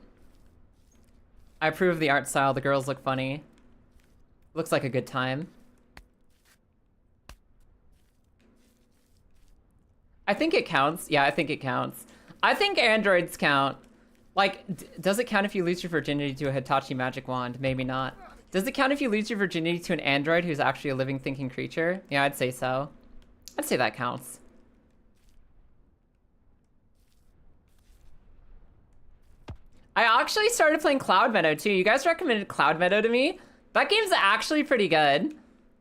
I approve of the art style. The girls look funny. Looks like a good time. I think it counts. Yeah, I think it counts. I think androids count. Like, does it count if you lose your virginity to a Hitachi magic wand? Maybe not. Does it count if you lose your virginity to an android who's actually a living, thinking creature? Yeah, I'd say so. I'd say that counts. I actually started playing Cloud Meadow too. You guys recommended Cloud Meadow to me. That game's actually pretty good.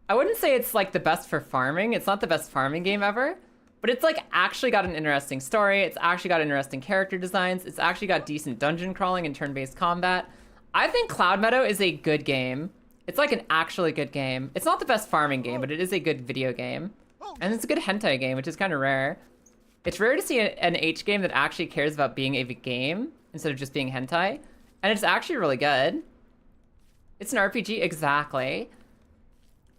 I wouldn't say it's like the best for farming. It's not the best farming game ever. But it's like actually got an interesting story. It's actually got interesting character designs. It's actually got decent dungeon crawling and turn-based combat. I think Cloud Meadow is a good game. It's like an actually good game. It's not the best farming game, but it is a good video game. And it's a good hentai game, which is kind of rare. It's rare to see an H game that actually cares about being a game instead of just being hentai. And it's actually really good. It's an RPG, exactly.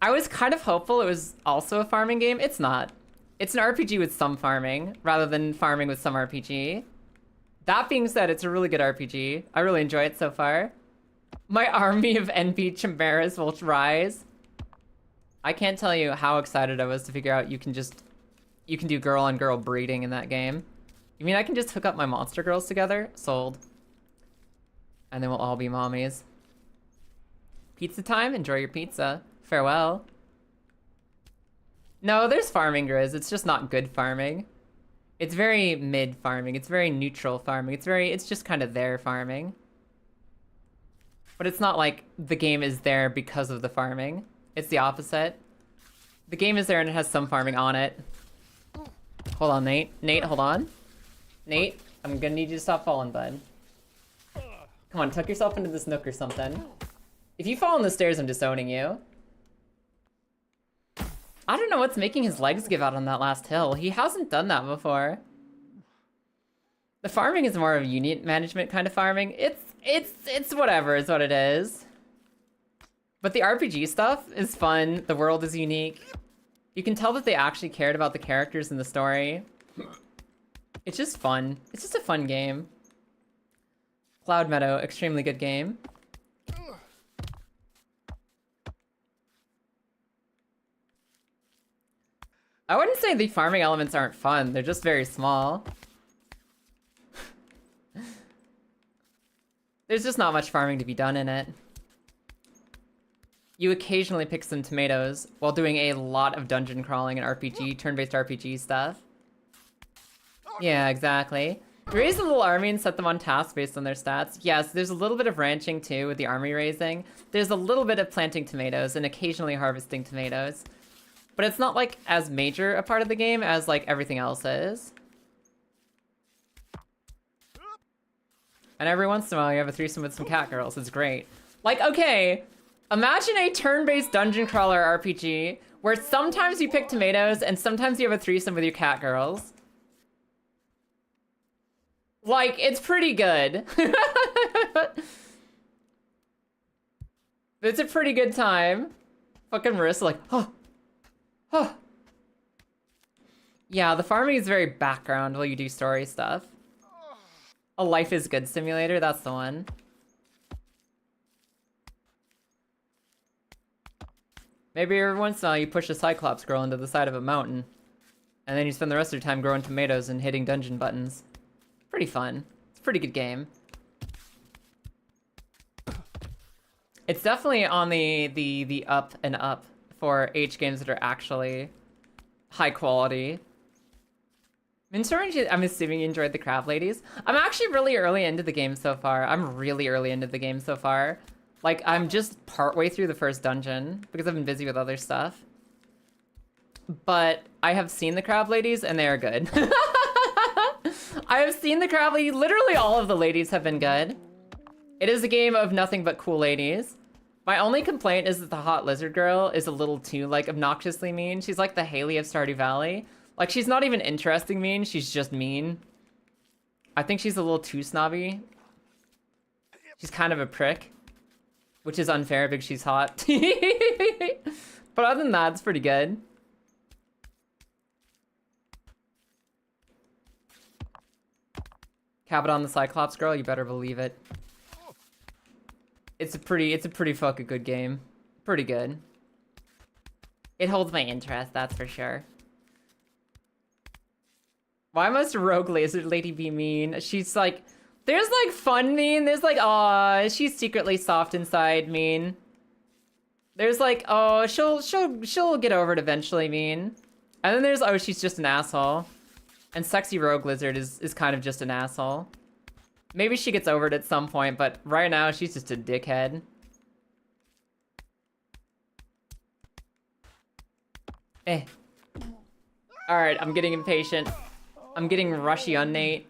I was kind of hopeful it was also a farming game. It's not. It's an RPG with some farming, rather than farming with some RPG. That being said, it's a really good RPG. I really enjoy it so far. My army of NP chimeras will rise. I can't tell you how excited I was to figure out you can do girl-on-girl breeding in that game. You mean I can just hook up my monster girls together? Sold. And then we'll all be mommies. Pizza time? Enjoy your pizza. Farewell. No, there's farming, Grizz. It's just not good farming. It's very mid farming. It's very neutral farming. It's just kind of there farming. But it's not like the game is there because of the farming. It's the opposite. The game is there and it has some farming on it. Hold on, Nate. Nate, hold on. Nate, I'm gonna need you to stop falling, bud. Come on, tuck yourself into this nook or something. If you fall on the stairs, I'm disowning you. I don't know what's making his legs give out on that last hill. He hasn't done that before. The farming is more of a unit management kind of farming. It's whatever is what it is. But the RPG stuff is fun. The world is unique. You can tell that they actually cared about the characters and the story. It's just fun. It's just a fun game. Cloud Meadow, extremely good game. I wouldn't say the farming elements aren't fun. They're just very small. There's just not much farming to be done in it. You occasionally pick some tomatoes while doing a lot of dungeon crawling and RPG, turn-based RPG stuff. Yeah, exactly. Raise a little army and set them on task based on their stats. Yes, there's a little bit of ranching too with the army raising. There's a little bit of planting tomatoes and occasionally harvesting tomatoes. But it's not like as major a part of the game as like everything else is. And every once in a while you have a threesome with some cat girls. It's great. Like, okay, imagine a turn-based dungeon crawler RPG where sometimes you pick tomatoes and sometimes you have a threesome with your cat girls. Like, it's pretty good. It's a pretty good time. Fucking Marissa like, huh. Huh. Yeah, the farming is very background while you do story stuff. A Life is Good simulator, that's the one. Maybe every once in a while you push a Cyclops girl into the side of a mountain. And then you spend the rest of your time growing tomatoes and hitting dungeon buttons. Pretty fun. It's a pretty good game. It's definitely on the up and up for H games that are actually high quality. I'm assuming you enjoyed the crab ladies. I'm actually really early into the game so far. I'm really early into the game so far. Like, I'm just partway through the first dungeon because I've been busy with other stuff. But I have seen the crab ladies and they are good. I have seen the crab ladies. Literally all of the ladies have been good. It is a game of nothing but cool ladies. My only complaint is that the hot lizard girl is a little too, like, obnoxiously mean. She's like the Haley of Stardew Valley. Like, she's not even interesting mean, she's just mean. I think she's a little too snobby. She's kind of a prick. Which is unfair because she's hot. But other than that, it's pretty good. Cabot the Cyclops girl, you better believe it. It's a pretty fucking good game. Pretty good. It holds my interest, that's for sure. Why must Rogue Lizard Lady be mean? She's like, there's like fun mean, there's like, aw, she's secretly soft inside mean. There's like, oh, she'll get over it eventually mean. And then there's, oh, she's just an asshole. And Sexy Rogue Lizard is kind of just an asshole. Maybe she gets over it at some point, but right now she's just a dickhead. Eh. Alright, I'm getting impatient. I'm getting rushy on Nate.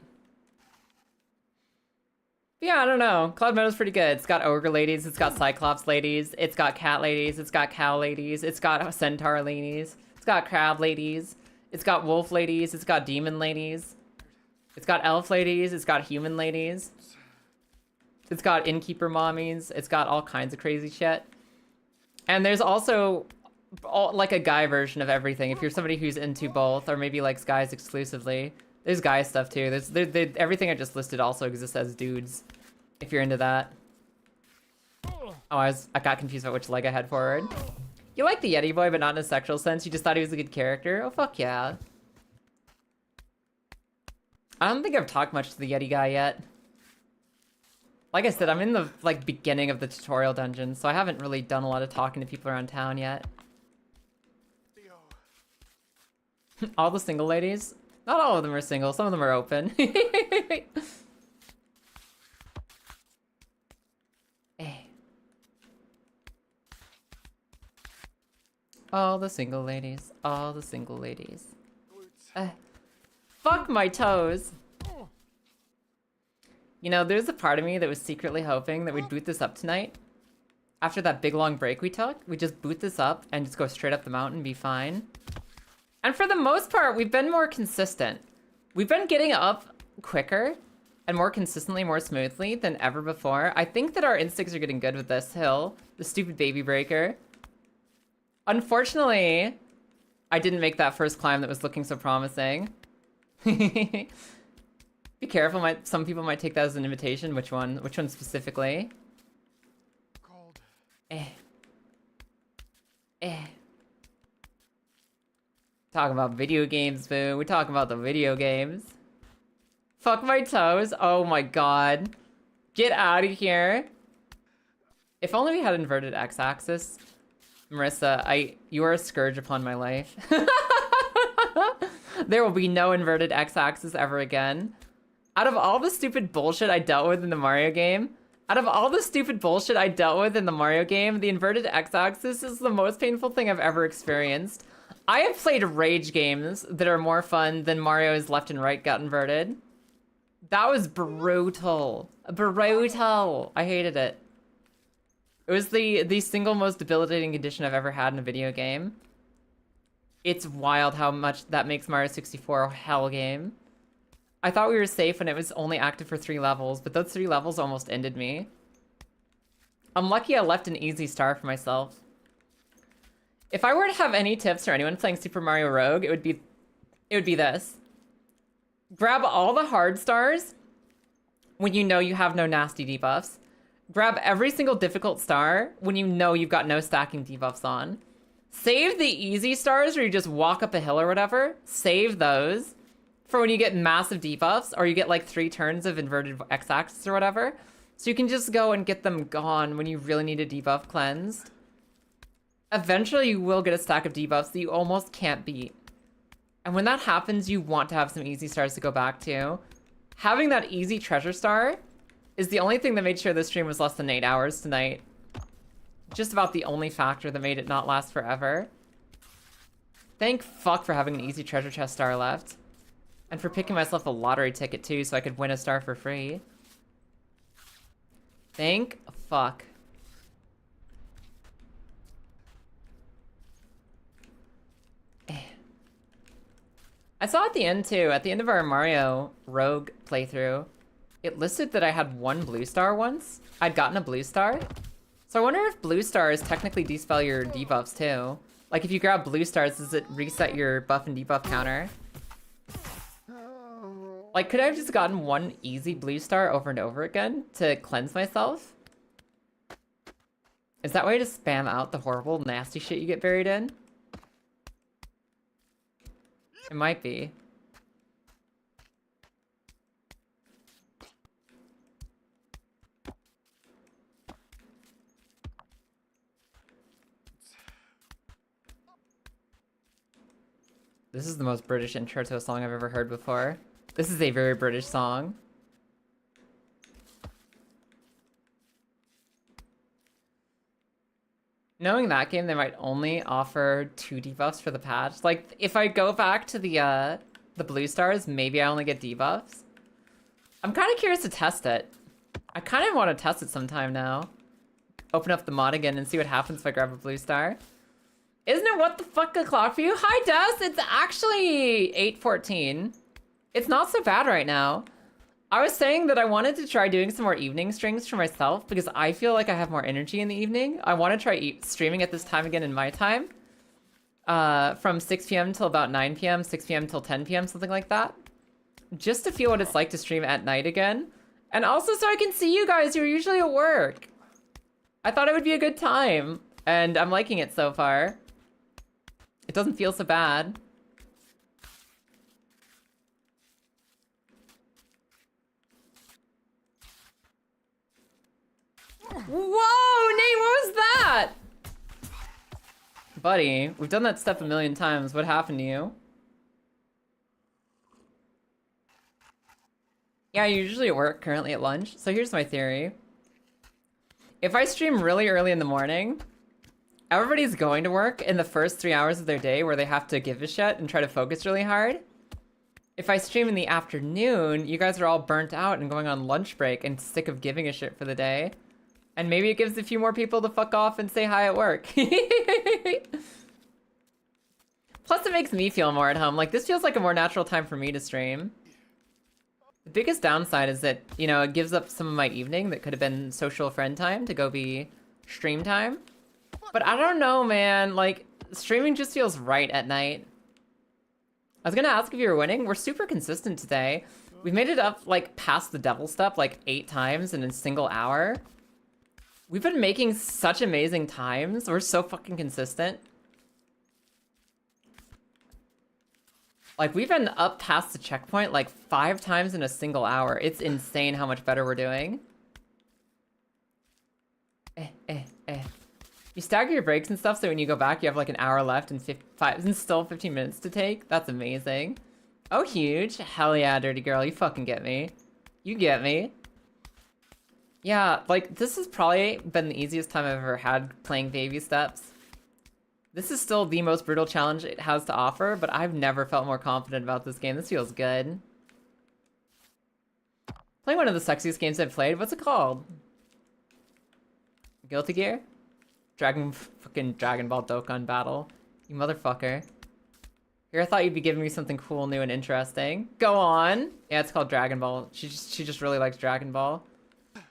But yeah, I don't know. Cloud Meadow's pretty good. It's got ogre ladies, it's got cyclops ladies, it's got cat ladies, it's got cow ladies, it's got centaur ladies, it's got crab ladies, it's got wolf ladies, it's got demon ladies, it's got elf ladies, it's got human ladies, it's got innkeeper mommies, it's got all kinds of crazy shit. And there's also like a guy version of everything. If you're somebody who's into both, or maybe likes guys exclusively, there's guy stuff too. Everything I just listed also exists as dudes, if you're into that. Oh, I got confused about which leg I had forward. You like the Yeti boy, but not in a sexual sense. You just thought he was a good character. Oh fuck yeah. I don't think I've talked much to the Yeti guy yet. Like I said, I'm in the like beginning of the tutorial dungeon, so I haven't really done a lot of talking to people around town yet. All the single ladies? Not all of them are single, some of them are open. All the single ladies, all the single ladies. Fuck my toes. You know, there's a part of me that was secretly hoping that we'd boot this up tonight. After that big long break we took, we just boot this up and just go straight up the mountain and be fine. And for the most part, we've been more consistent. We've been getting up quicker and more consistently, more smoothly than ever before. I think that our instincts are getting good with this hill, the stupid baby breaker. Unfortunately, I didn't make that first climb that was looking so promising. Be careful, some people might take that as an invitation. Which one? Which one specifically? Cold. Talking about video games, boo. We're talking about the video games. Fuck my toes. Oh my god. Get out of here. If only we had inverted x-axis. Marissa, you are a scourge upon my life. There will be no inverted x-axis ever again. Out of all the stupid bullshit I dealt with in the Mario game, the inverted x-axis is the most painful thing I've ever experienced. I have played rage games that are more fun than Mario's left and right got inverted. That was brutal. Brutal. I hated it. It was the single most debilitating condition I've ever had in a video game. It's wild how much that makes Mario 64 a hell game. I thought we were safe when it was only active for 3 levels, but those 3 levels almost ended me. I'm lucky I left an easy star for myself. If I were to have any tips for anyone playing Super Mario Rogue, it would be this. Grab all the hard stars when you know you have no nasty debuffs. Grab every single difficult star when you know you've got no stacking debuffs on. Save the easy stars where you just walk up a hill or whatever. Save those for when you get massive debuffs or you get like 3 turns of inverted x-axis or whatever. So you can just go and get them gone when you really need a debuff cleansed. Eventually you will get a stack of debuffs that you almost can't beat. And when that happens, you want to have some easy stars to go back to. Having that easy treasure star is the only thing that made sure this stream was less than 8 hours tonight. Just about the only factor that made it not last forever. Thank fuck for having an easy treasure chest star left. And for picking myself a lottery ticket too so I could win a star for free. Thank fuck. I saw at the end too, at the end of our Mario Rogue playthrough, it listed that I had 1 blue star once. I'd gotten a blue star. So I wonder if blue stars technically dispel your debuffs too. Like if you grab blue stars, does it reset your buff and debuff counter? Like could I have just gotten 1 easy blue star over and over again to cleanse myself? Is that way to spam out the horrible, nasty shit you get buried in? It might be. This is the most British intro to a song I've ever heard before. This is a very British song. Knowing that game, they might only offer 2 debuffs for the patch. Like, if I go back to the blue stars, maybe I only get debuffs. I'm kind of curious to test it. I kind of want to test it sometime now. Open up the mod again and see what happens if I grab a blue star. Isn't it what the fuck o'clock for you? Hi, Des! It's actually 8:14. It's not so bad right now. I was saying that I wanted to try doing some more evening streams for myself because I feel like I have more energy in the evening. I want to try streaming at this time again in my time. From 6 p.m. till about 9 p.m., 6 p.m. till 10 p.m., something like that. Just to feel what it's like to stream at night again. And also so I can see you guys who are usually at work. I thought it would be a good time. And I'm liking it so far. It doesn't feel so bad. Whoa, Nate, what was that? Buddy, we've done that step a million times. What happened to you? Yeah, I usually work currently at lunch. So here's my theory. If I stream really early in the morning, everybody's going to work in the first 3 hours of their day where they have to give a shit and try to focus really hard. If I stream in the afternoon, you guys are all burnt out and going on lunch break and sick of giving a shit for the day. And maybe it gives a few more people to fuck off and say hi at work. Plus it makes me feel more at home. Like this feels like a more natural time for me to stream. The biggest downside is that, you know, it gives up some of my evening that could have been social friend time to go be stream time. But I don't know, man. Like, streaming just feels right at night. I was gonna ask if you were winning. We're super consistent today. We've made it up, like, past the devil step, like, 8 times in a single hour. We've been making such amazing times. We're so fucking consistent. Like, we've been up past the checkpoint, like, 5 times in a single hour. It's insane how much better we're doing. You stagger your breaks and stuff, so when you go back, you have, like, an hour left and still 15 minutes to take? That's amazing. Oh, huge. Hell yeah, dirty girl. You fucking get me. You get me. Yeah, like, this has probably been the easiest time I've ever had playing baby steps. This is still the most brutal challenge it has to offer, but I've never felt more confident about this game. This feels good. Playing one of the sexiest games I've played. What's it called? Guilty Gear? Fucking Dragon Ball Dokkan Battle. You motherfucker. Here, I thought you'd be giving me something cool, new, and interesting. Go on! Yeah, it's called Dragon Ball. She just really likes Dragon Ball.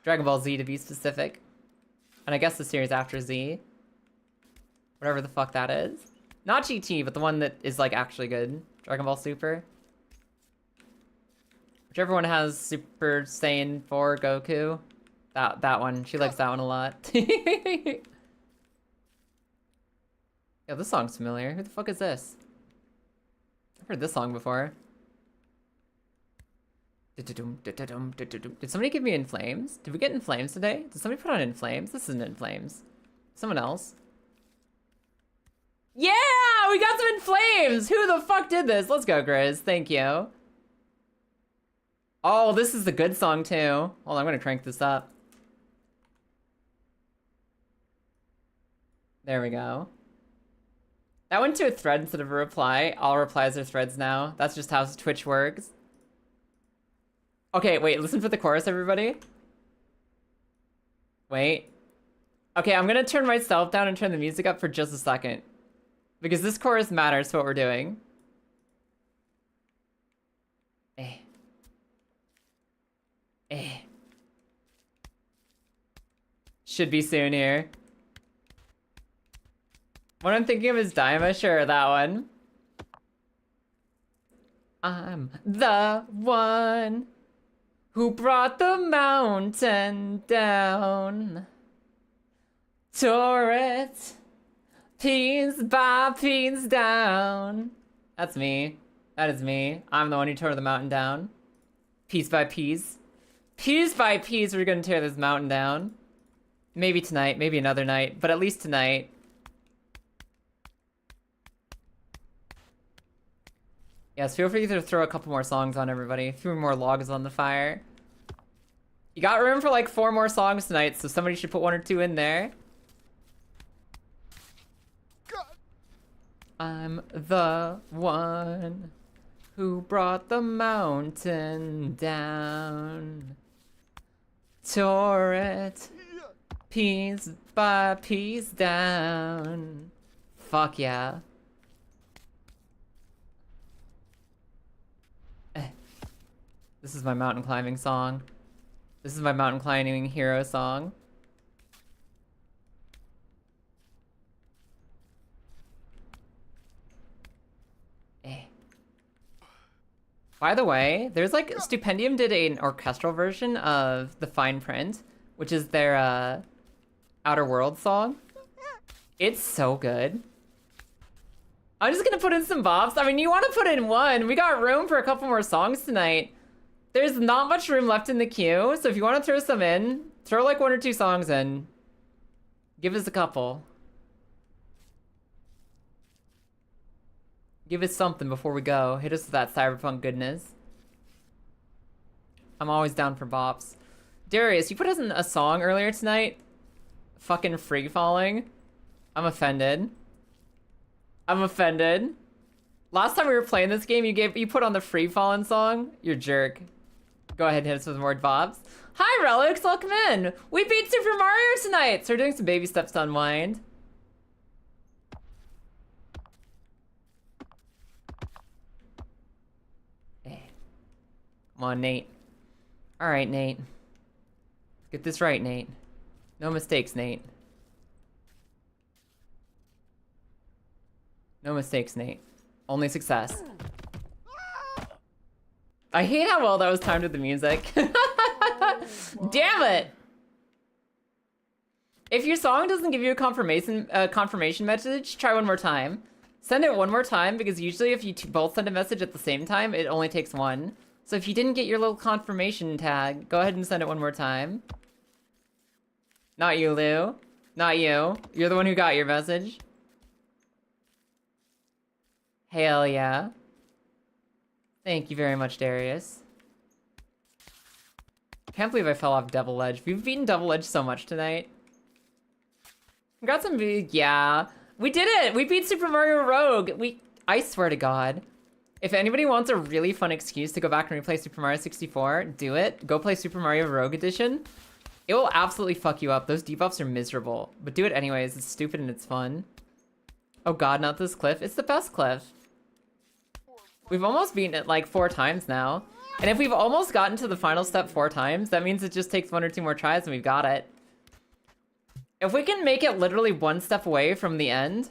Dragon Ball Z to be specific. And I guess the series after Z. Whatever the fuck that is. Not GT, but the one that is, like, actually good. Dragon Ball Super. Whichever one has Super Saiyan 4 Goku. That one. She likes that one a lot. Yeah, this song's familiar. Who the fuck is this? I've heard this song before. Did somebody give me In Flames? Did we get In Flames today? Did somebody put on In Flames? This isn't In Flames. Someone else. Yeah! We got some In Flames! Who the fuck did this? Let's go, Grizz. Thank you. Oh, this is the good song, too. Hold on, I'm gonna crank this up. There we go. That went to a thread instead of a reply. All replies are threads now. That's just how Twitch works. Okay, wait, listen for the chorus, everybody. Wait. Okay, I'm gonna turn myself down and turn the music up for just a second. Because this chorus matters to what we're doing. Should be soon here. What I'm thinking of is Daima, sure, that one. I'm the one who brought the mountain down. Tore it piece by piece down. That's me. That is me. I'm the one who tore the mountain down. Piece by piece. Piece by piece, we're gonna tear this mountain down. Maybe tonight, maybe another night, but at least tonight. Yes, feel free to throw a couple more songs on, everybody. A few more logs on the fire. You got room for like 4 more songs tonight, so somebody should put 1 or 2 in there. I'm the one who brought the mountain down. Tore it piece by piece down. Fuck yeah. This is my mountain climbing song. This is my mountain climbing hero song. By the way, there's like Stupendium did an orchestral version of The Fine Print, which is their Outer Worlds song. It's so good. I'm just gonna put in some bops. I mean, you want to put in 1. We got room for a couple more songs tonight. There's not much room left in the queue, so if you want to throw some in, throw like 1 or 2 songs in. Give us a couple. Give us something before we go. Hit us with that cyberpunk goodness. I'm always down for bops. Darius, you put us in a song earlier tonight. Fucking free falling. I'm offended. I'm offended. Last time we were playing this game, you put on the free falling song. You're a jerk. Go ahead and hit us with more bops. Hi, Relics, welcome in. We beat Super Mario tonight, so we're doing some baby steps to unwind. Come on, Nate. All right, Nate. Get this right, Nate. No mistakes, Nate. No mistakes, Nate. Only success. I hate how well that was timed with the music. Damn it! If your song doesn't give you a confirmation message, try 1 more time. Send it 1 more time, because usually if you both send a message at the same time, it only takes 1. So if you didn't get your little confirmation tag, go ahead and send it 1 more time. Not you, Lou. Not you. You're the one who got your message. Hell yeah. Thank you very much, Darius. Can't believe I fell off Devil Edge. We've beaten Devil Edge so much tonight. Got some big, yeah. We did it! We beat Super Mario Rogue! I swear to God. If anybody wants a really fun excuse to go back and replay Super Mario 64, do it. Go play Super Mario Rogue Edition. It will absolutely fuck you up. Those debuffs are miserable. But do it anyways. It's stupid and it's fun. Oh God, not this cliff. It's the best cliff. We've almost beaten it like 4 times now. And if we've almost gotten to the final step 4 times, that means it just takes 1 or 2 more tries and we've got it. If we can make it literally 1 step away from the end,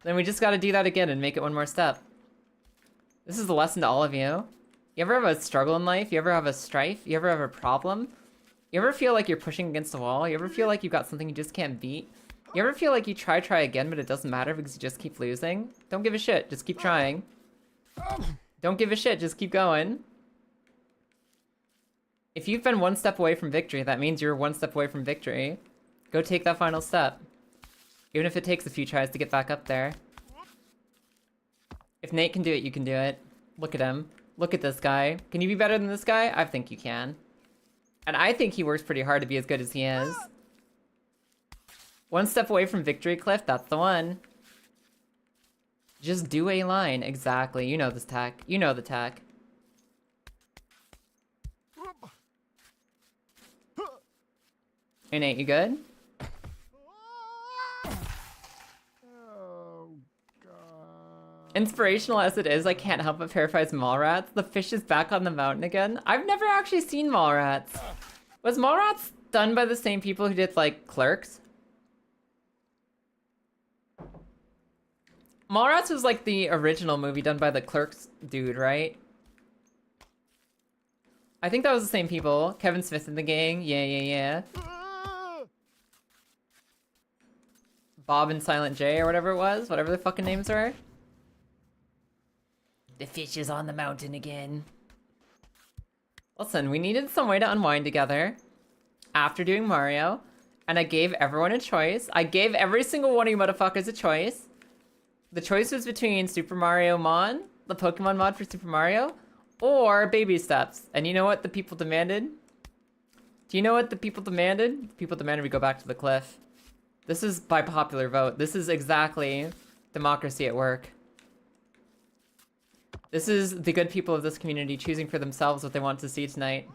then we just gotta do that again and make it 1 more step. This is a lesson to all of you. You ever have a struggle in life? You ever have a strife? You ever have a problem? You ever feel like you're pushing against a wall? You ever feel like you've got something you just can't beat? You ever feel like you try again, but it doesn't matter because you just keep losing? Don't give a shit, just keep trying. Don't give a shit, just keep going. If you've been one step away from victory, that means you're one step away from victory. Go take that final step. Even if it takes a few tries to get back up there. If Nate can do it, you can do it. Look at him. Look at this guy. Can you be better than this guy? I think you can. And I think he works pretty hard to be as good as he is. One step away from victory, Cliff. That's the one. Just do a line. Exactly. You know this tech. You know the tech. Hey, Nate, you good? Oh, God. Inspirational as it is, I can't help but paraphrase Mallrats. The fish is back on the mountain again. I've never actually seen Mallrats. Was Mallrats done by the same people who did, like, Clerks? Mallrats was, like, the original movie done by the Clerks dude, right? I think that was the same people. Kevin Smith and the gang. Yeah. Bob and Silent J or whatever it was. Whatever the fucking names were. The fish is on the mountain again. Listen, we needed some way to unwind together after doing Mario, and I gave everyone a choice. I gave every single one of you motherfuckers a choice. The choice was between Super Mario Mon, the Pokemon mod for Super Mario, or Baby Steps. And you know what the people demanded? Do you know what the people demanded? The people demanded we go back to the cliff. This is by popular vote. This is exactly democracy at work. This is the good people of this community choosing for themselves what they want to see tonight.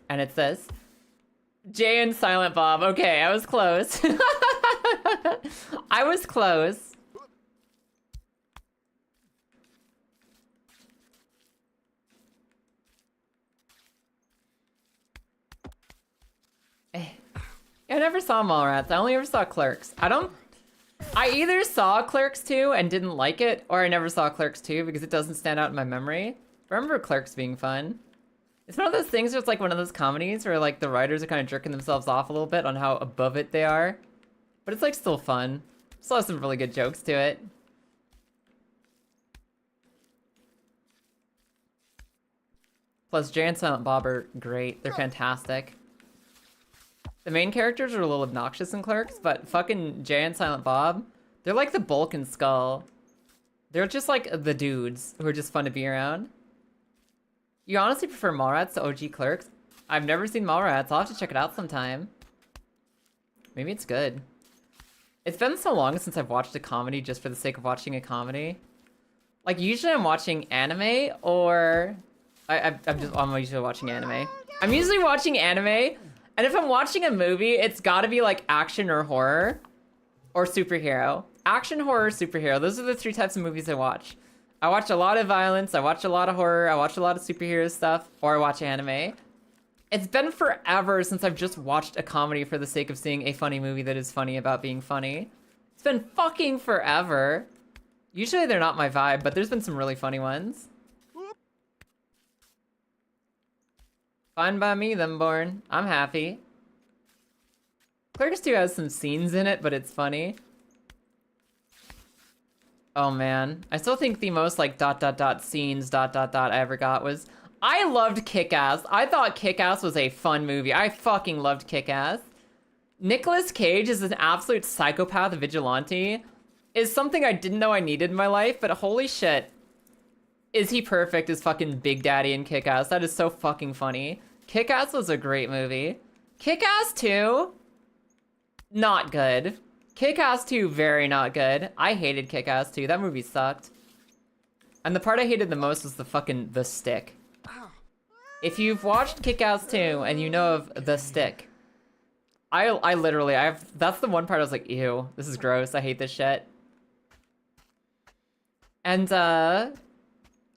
And it's this. Jay and Silent Bob. Okay, I was close. I was close. I never saw Mallrats. I only ever saw Clerks. I either saw Clerks 2 and didn't like it, or I never saw Clerks 2 because it doesn't stand out in my memory. I remember Clerks being fun. It's one of those things where it's like one of those comedies where like the writers are kind of jerking themselves off a little bit on how above it they are. But it's like still fun. Still has some really good jokes to it. Plus Jay and Silent Bob are great. They're fantastic. The main characters are a little obnoxious in Clerks, but fucking Jay and Silent Bob, they're like the Bulk and Skull. They're just like the dudes who are just fun to be around. You honestly prefer Mallrats to OG Clerks? I've never seen Mallrats. I'll have to check it out sometime. Maybe it's good. It's been so long since I've watched a comedy just for the sake of watching a comedy. Like usually I'm watching anime or... I'm usually watching anime. I'm usually watching anime. And if I'm watching a movie, it's gotta be like action or horror or superhero. Action, horror, superhero. Those are the three types of movies I watch. I watch a lot of violence, I watch a lot of horror, I watch a lot of superhero stuff, or I watch anime. It's been forever since I've just watched a comedy for the sake of seeing a funny movie that is funny about being funny. It's been fucking forever. Usually they're not my vibe, but there's been some really funny ones. Fine by me, them born. I'm happy. Clerks 2 has some scenes in it, but it's funny. Oh man. I still think the most like ... scenes ... I ever got was... I loved Kick-Ass. I thought Kick-Ass was a fun movie. I fucking loved Kick-Ass. Nicolas Cage is an absolute psychopath vigilante. Is something I didn't know I needed in my life, but holy shit. Is he perfect as fucking Big Daddy in Kick-Ass? That is so fucking funny. Kick-Ass was a great movie. Kick-Ass 2? Not good. Kick-Ass 2, very not good. I hated Kick-Ass 2. That movie sucked. And the part I hated the most was the stick. If you've watched Kick-Ass 2 and you know of the stick, I literally, that's the one part I was like, ew, this is gross. I hate this shit. And, I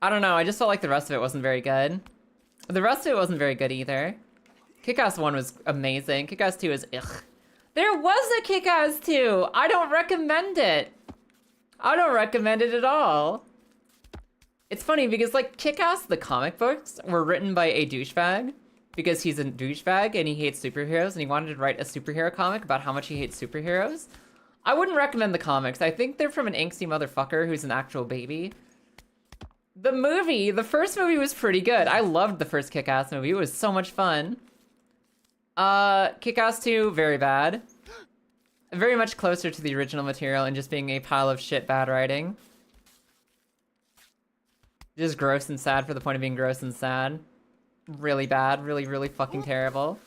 don't know, I just felt like the rest of it wasn't very good. The rest of it wasn't very good either. Kick-Ass 1 was amazing. Kick-Ass 2 is ugh. There was a Kick-Ass 2! I don't recommend it! I don't recommend it at all. It's funny because, like, Kick-Ass, the comic books, were written by a douchebag because he's a douchebag and he hates superheroes and he wanted to write a superhero comic about how much he hates superheroes. I wouldn't recommend the comics. I think they're from an angsty motherfucker who's an actual baby. The first movie was pretty good. I loved the first Kick-Ass movie. It was so much fun. Kick-Ass 2, very bad. Very much closer to the original material and just being a pile of shit bad writing. Just gross and sad for the point of being gross and sad. Really bad. Really, really fucking terrible.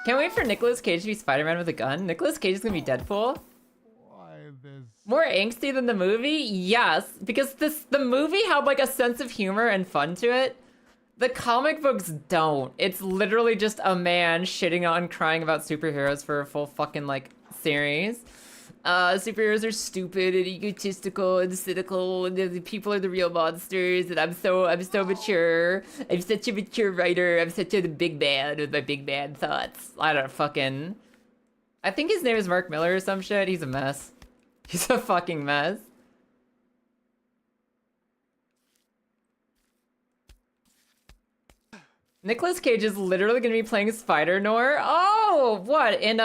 Can't wait for Nicolas Cage to be Spider-Man with a gun. Nicolas Cage is gonna be Deadpool. Why this? More angsty than the movie? Yes, because the movie had like a sense of humor and fun to it. The comic books don't. It's literally just a man shitting on crying about superheroes for a full fucking like series. Superheroes are stupid and egotistical and cynical, and the people are the real monsters, and I'm so mature. I'm such a mature writer. I'm such a big man with my big man thoughts. I don't fucking... I think his name is Mark Miller or some shit. He's a mess. He's a fucking mess. Nicolas Cage is literally gonna be playing Spider-Nor. Oh, what? In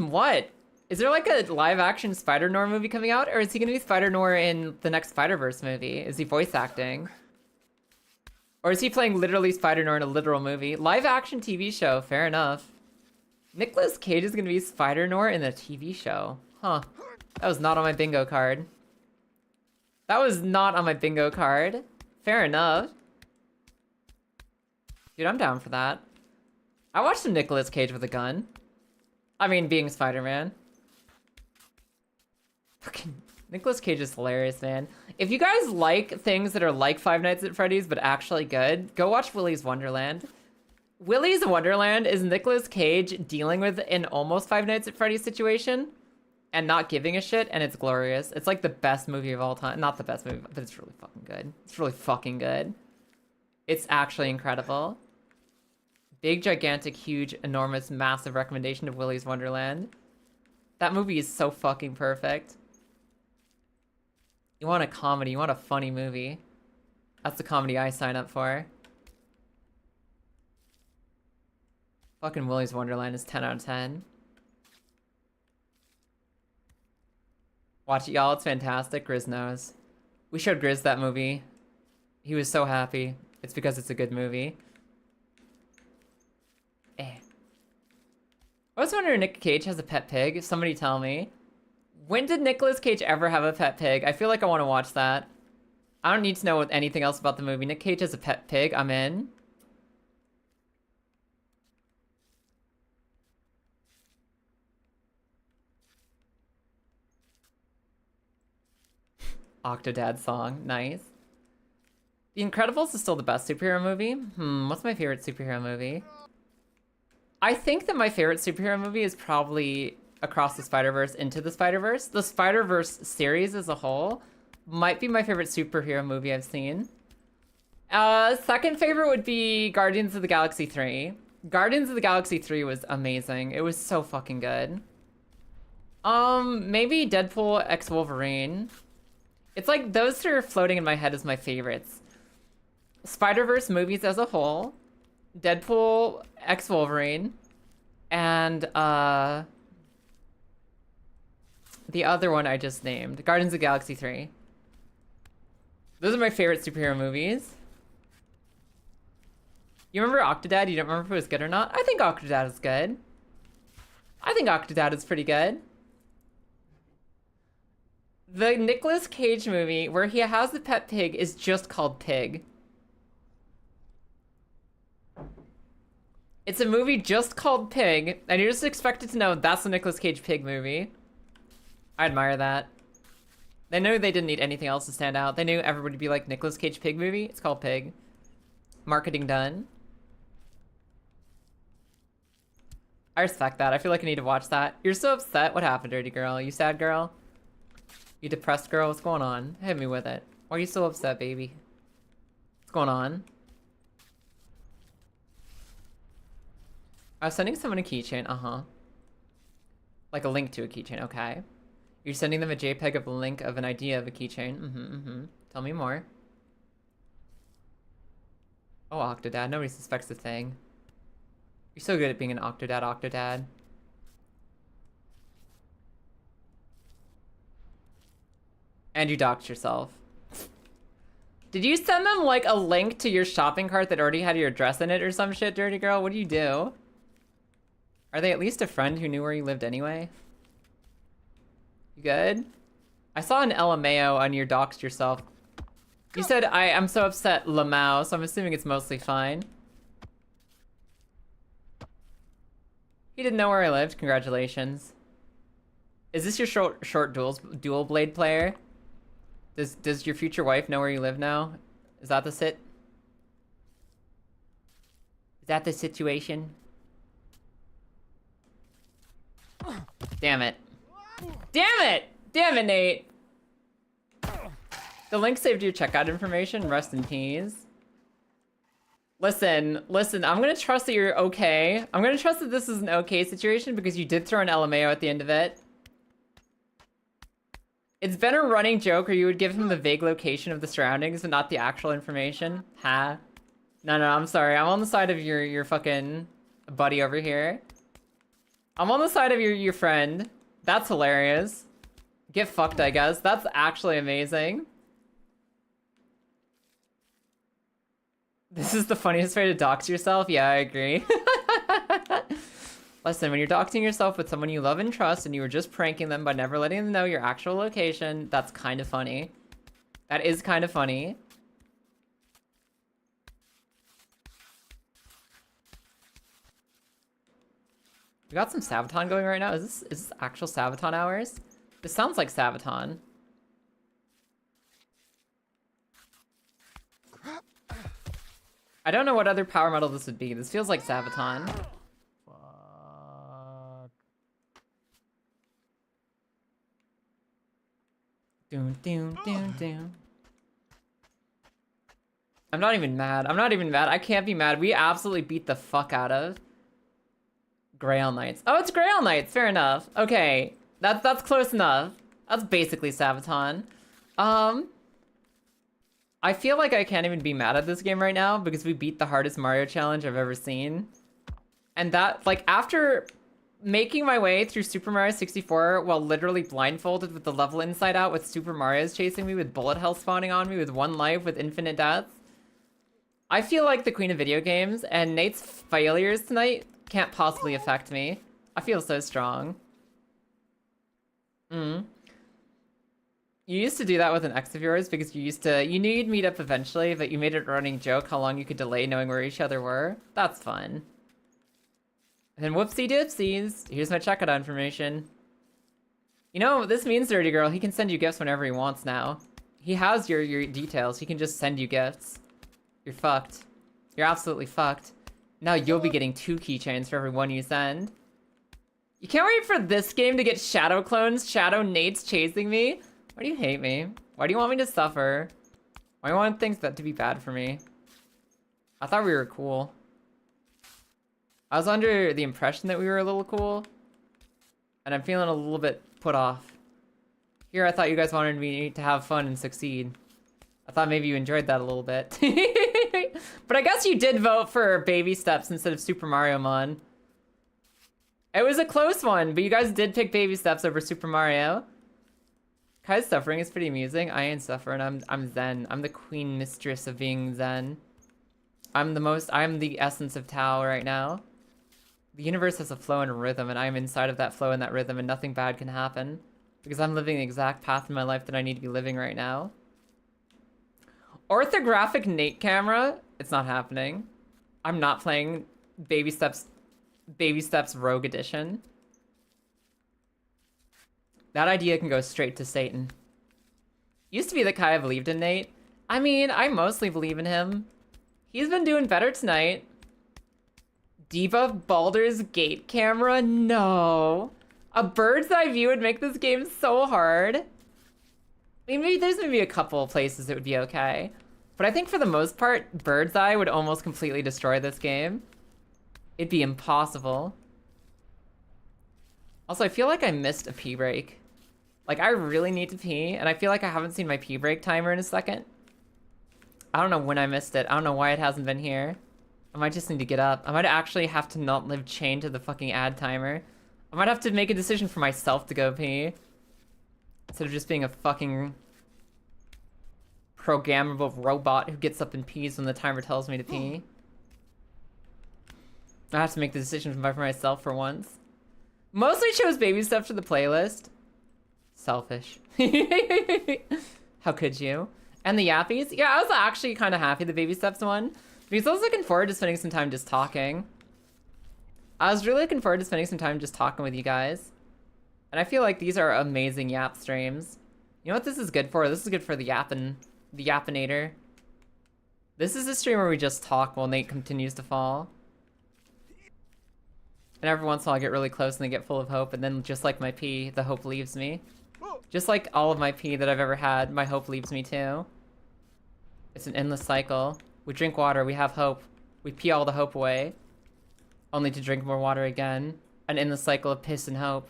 what? Is there like a live-action Spider-Nor movie coming out? Or is he gonna be Spider-Nor in the next Spider-Verse movie? Is he voice acting? Or is he playing literally Spider-Nor in a literal movie? Live-action TV show, fair enough. Nicolas Cage is gonna be Spider-Nor in a TV show. Huh. That was not on my bingo card. That was not on my bingo card. Fair enough. Dude, I'm down for that. I watched some Nicolas Cage with a gun. I mean, being Spider-Man. Fucking Nicolas Cage is hilarious, man. If you guys like things that are like Five Nights at Freddy's but actually good, go watch Willy's Wonderland. Willy's Wonderland is Nicolas Cage dealing with an almost Five Nights at Freddy's situation and not giving a shit, and it's glorious. It's like the best movie of all time. Not the best movie, but it's really fucking good. It's really fucking good. It's actually incredible. Big, gigantic, huge, enormous, massive recommendation of Willy's Wonderland. That movie is so fucking perfect. You want a comedy, you want a funny movie. That's the comedy I sign up for. Fucking Willy's Wonderland is 10 out of 10. Watch it, y'all. It's fantastic. Grizz knows. We showed Grizz that movie. He was so happy. It's because it's a good movie. I was wondering if Nick Cage has a pet pig. Somebody tell me. When did Nicolas Cage ever have a pet pig? I feel like I want to watch that. I don't need to know anything else about the movie. Nick Cage has a pet pig. I'm in. Octodad song. Nice. The Incredibles is still the best superhero movie. What's my favorite superhero movie? I think that my favorite superhero movie is probably Across the Spider-Verse, Into the Spider-Verse. The Spider-Verse series as a whole might be my favorite superhero movie I've seen. Second favorite would be Guardians of the Galaxy 3. Guardians of the Galaxy 3 was amazing. It was so fucking good. Maybe Deadpool x Wolverine. It's like those two are floating in my head as my favorites. Spider-Verse movies as a whole, Deadpool x Wolverine, and the other one I just named, Guardians of the Galaxy 3. Those are my favorite superhero movies. You remember Octodad? You don't remember if it was good or not? I think Octodad is good. I think Octodad is pretty good. The Nicolas Cage movie where he has the pet pig is just called Pig. It's a movie just called Pig, and you're just expected to know that's the Nicolas Cage Pig movie. I admire that. They knew they didn't need anything else to stand out. They knew everybody would be like, Nicolas Cage Pig movie? It's called Pig. Marketing done. I respect that. I feel like I need to watch that. You're so upset. What happened, dirty girl? You sad girl? You depressed girl? What's going on? Hit me with it. Why are you so upset, baby? What's going on? I was sending someone a keychain. Like a link to a keychain. Okay. You're sending them a JPEG of a link of an idea of a keychain. Tell me more. Oh, Octodad. Nobody suspects a thing. You're so good at being an Octodad, Octodad. And you doxed yourself. Did you send them like a link to your shopping cart that already had your address in it or some shit, dirty girl? What do you do? Are they at least a friend who knew where you lived anyway? You good? I saw an LMAO on your doxed yourself. You said, I'm so upset, Lamau, so I'm assuming it's mostly fine. He didn't know where I lived. Congratulations. Is this your short dual blade player? Does your future wife know where you live now? Is that the sit? Is that the situation? Damn it. Damn it! Damn it, Nate! The link saved your checkout information. Rest in peace. Listen, I'm gonna trust that you're okay. I'm gonna trust that this is an okay situation because you did throw an LMAO at the end of it. It's been a running joke where you would give him the vague location of the surroundings and not the actual information. Ha. No, I'm sorry. I'm on the side of your fucking buddy over here. I'm on the side of your friend. That's hilarious. Get fucked, I guess. That's actually amazing. This is the funniest way to dox yourself? Yeah, I agree. Listen, when you're doxing yourself with someone you love and trust and you were just pranking them by never letting them know your actual location, that's kind of funny. That is kind of funny. We got some Sabaton going right now. Is this actual Sabaton hours? This sounds like Sabaton. I don't know what other power metal this would be. This feels like Sabaton. Fuck. Doom, doom, doom, doom. I'm not even mad. I'm not even mad. I can't be mad. We absolutely beat the fuck out of Grail Knights. Oh, it's Grail Knights. Fair enough. Okay. That's close enough. That's basically Sabaton. I feel like I can't even be mad at this game right now because we beat the hardest Mario challenge I've ever seen. And that, like, after making my way through Super Mario 64 while literally blindfolded with the level inside out with Super Mario's chasing me with bullet hell spawning on me with one life with infinite deaths, I feel like the queen of video games, and Nate's failures tonight can't possibly affect me. I feel so strong. You used to do that with an ex of yours because you knew you'd meet up eventually, but you made it a running joke how long you could delay knowing where each other were. That's fun. And whoopsie dipsies. Here's my checkout information. You know what this means, Dirty Girl? He can send you gifts whenever he wants now. He has your details. He can just send you gifts. You're fucked. You're absolutely fucked. Now you'll be getting 2 keychains for every one you send. You can't wait for this game to get Shadow clones, Shadow Nates chasing me. Why do you hate me? Why do you want me to suffer? Why do you want things to be bad for me? I thought we were cool. I was under the impression that we were a little cool. And I'm feeling a little bit put off. Here, I thought you guys wanted me to have fun and succeed. I thought maybe you enjoyed that a little bit. But I guess you did vote for Baby Steps instead of Super Mario Mon. It was a close one, but you guys did pick Baby Steps over Super Mario. Kai's suffering is pretty amusing. I ain't suffering. I'm zen. I'm the queen mistress of being zen. I'm the essence of Tao right now. The universe has a flow and a rhythm, and I'm inside of that flow and that rhythm, and nothing bad can happen. Because I'm living the exact path in my life that I need to be living right now. Orthographic Nate camera? It's not happening. I'm not playing Baby Steps Rogue Edition. That idea can go straight to Satan. Used to be that Kai believed in Nate. I mean, I mostly believe in him. He's been doing better tonight. Debuff Baldur's Gate camera? No. A bird's eye view would make this game so hard. I mean, maybe there's maybe a couple of places it would be okay. But I think for the most part, bird's eye would almost completely destroy this game. It'd be impossible. Also, I feel like I missed a pee break. Like, I really need to pee, and I feel like I haven't seen my pee break timer in a second. I don't know when I missed it. I don't know why it hasn't been here. I might just need to get up. I might actually have to not live chained to the fucking ad timer. I might have to make a decision for myself to go pee. Instead of just being a fucking programmable robot who gets up and pees when the timer tells me to pee. I have to make the decision by for myself for once. Mostly chose baby stuff to the playlist. Selfish. How could you? And the yappies? Yeah, I was actually kind of happy the baby steps one. Because I was looking forward to spending some time just talking. I was really looking forward to spending some time just talking with you guys. And I feel these are amazing yap streams. You know what this is good for? This is good for the yappinator. This is a stream where we just talk while Nate continues to fall. And every once in a while I get really close and they get full of hope, and then just like my pee, the hope leaves me. Just like all of my pee that I've ever had, my hope leaves me too. It's an endless cycle. We drink water, we have hope. We pee all the hope away, only to drink more water again. An endless cycle of piss and hope.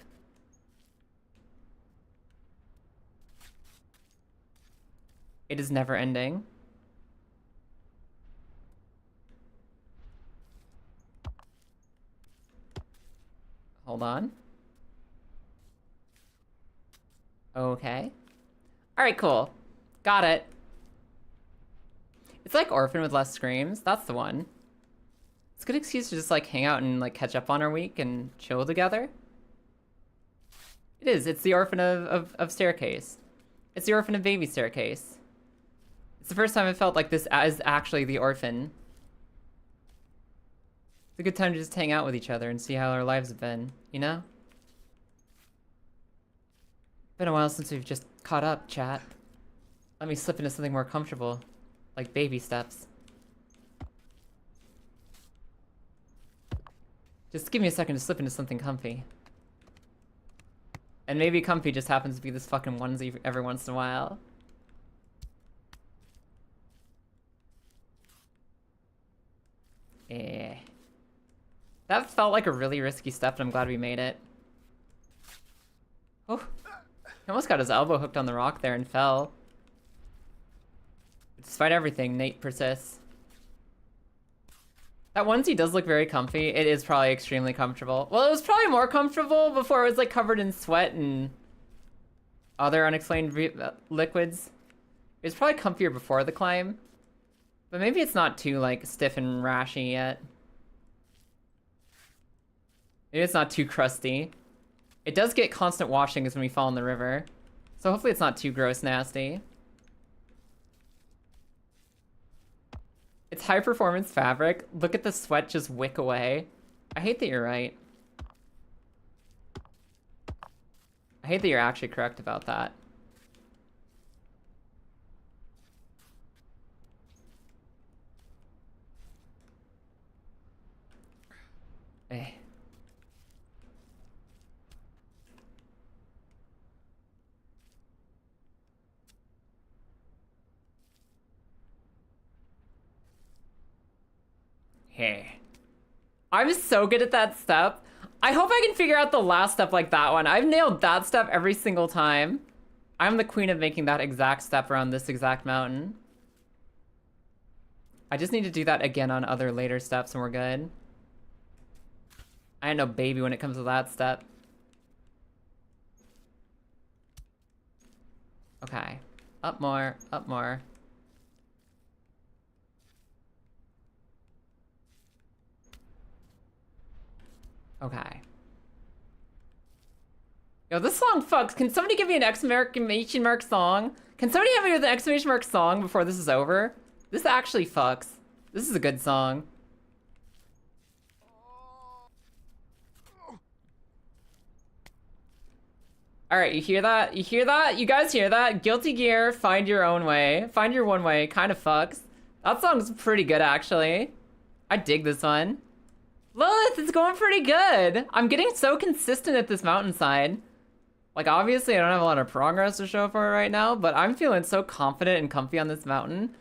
It is never ending. Hold on. Okay. Alright, cool. Got it. It's like Orphan with less screams. That's the one. It's a good excuse to just hang out and catch up on our week and chill together. It is. It's the Orphan of Staircase. It's the Orphan of Baby Staircase. It's the first time I felt like this is actually the Orphan. It's a good time to just hang out with each other and see how our lives have been, you know? Been a while since we've just caught up, chat. Let me slip into something more comfortable, like baby steps. Just give me a second to slip into something comfy. And maybe comfy just happens to be this fucking onesie every once in a while. Eh. That felt like a really risky step, and I'm glad we made it. Oh. He almost got his elbow hooked on the rock there and fell. Despite everything, Nate persists. That onesie does look very comfy. It is probably extremely comfortable. Well, it was probably more comfortable before it was covered in sweat and other unexplained liquids. It was probably comfier before the climb. But maybe it's not too stiff and rashy yet. Maybe it's not too crusty. It does get constant washings when we fall in the river. So hopefully it's not too gross nasty. It's high performance fabric. Look at the sweat just wick away. I hate that you're right. I hate that you're actually correct about that. Eh. Hey. I'm so good at that step. I hope I can figure out the last step like that one. I've nailed that step every single time. I'm the queen of making that exact step around this exact mountain. I just need to do that again on other later steps and we're good. I ain't no baby when it comes to that step. Okay. Up more, up more. Okay. Yo, this song fucks. Can somebody give me an exclamation mark song? Can somebody have me with an exclamation mark song before this is over? This actually fucks. This is a good song. Alright, you hear that? You hear that? You guys hear that? Guilty Gear, Find Your Own Way. Find Your One Way kind of fucks. That song's pretty good, actually. I dig this one. Lilith, it's going pretty good. I'm getting so consistent at this mountainside. Obviously, I don't have a lot of progress to show for it right now, but I'm feeling so confident and comfy on this mountain.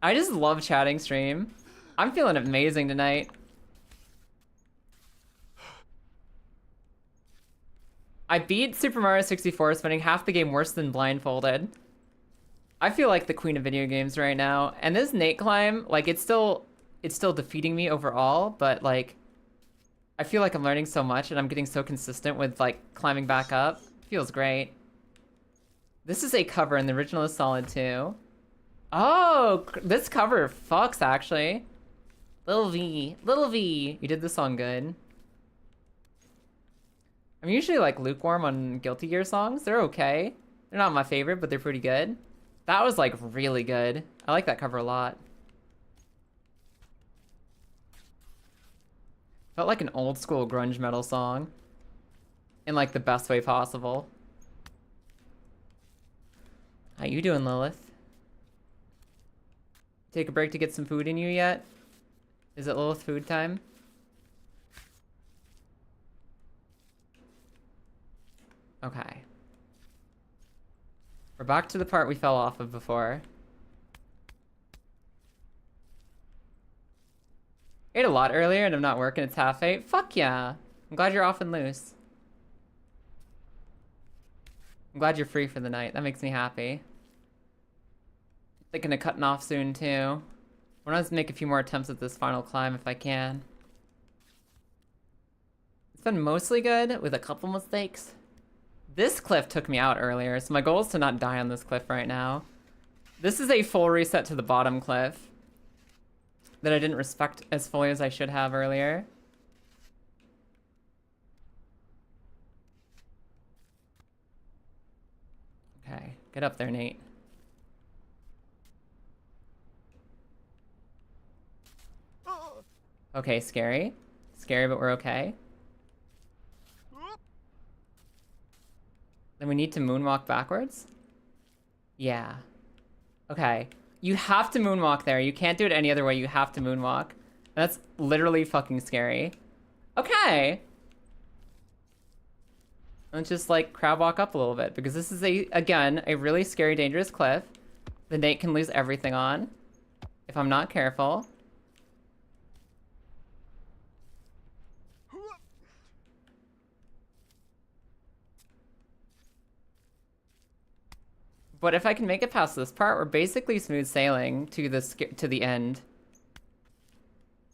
I just love chatting stream. I'm feeling amazing tonight. I beat Super Mario 64, spending half the game worse than blindfolded. I feel like the queen of video games right now. And this Nate climb, it's still defeating me overall, but I feel like I'm learning so much and I'm getting so consistent with climbing back up. Feels great. This is a cover and the original is solid too. Oh, this cover fucks, actually. Lil V, you did this song good. I'm usually like lukewarm on Guilty Gear songs. They're okay. They're not my favorite, but they're pretty good. That was like really good. I like that cover a lot. Felt like an old school grunge metal song. In like the best way possible. How you doing, Lilith? Take a break to get some food in you yet? Is it Lilith food time? Okay. We're back to the part we fell off of before. Ate a lot earlier and I'm not working, it's half 8. Fuck yeah. I'm glad you're off and loose. I'm glad you're free for the night. That makes me happy. Thinking of cutting off soon too. I want to make a few more attempts at this final climb if I can. It's been mostly good with a couple mistakes. This cliff took me out earlier, so my goal is to not die on this cliff right now. This is a full reset to the bottom cliff that I didn't respect as fully as I should have earlier. Okay, get up there, Nate. Okay, scary. Scary, but we're okay. Then we need to moonwalk backwards? Yeah. Okay. You have to moonwalk there. You can't do it any other way. You have to moonwalk. That's literally fucking scary. Okay. Let's just like crab walk up a little bit because this is again, a really scary, dangerous cliff that Nate can lose everything on if I'm not careful. But if I can make it past this part, we're basically smooth sailing to the end.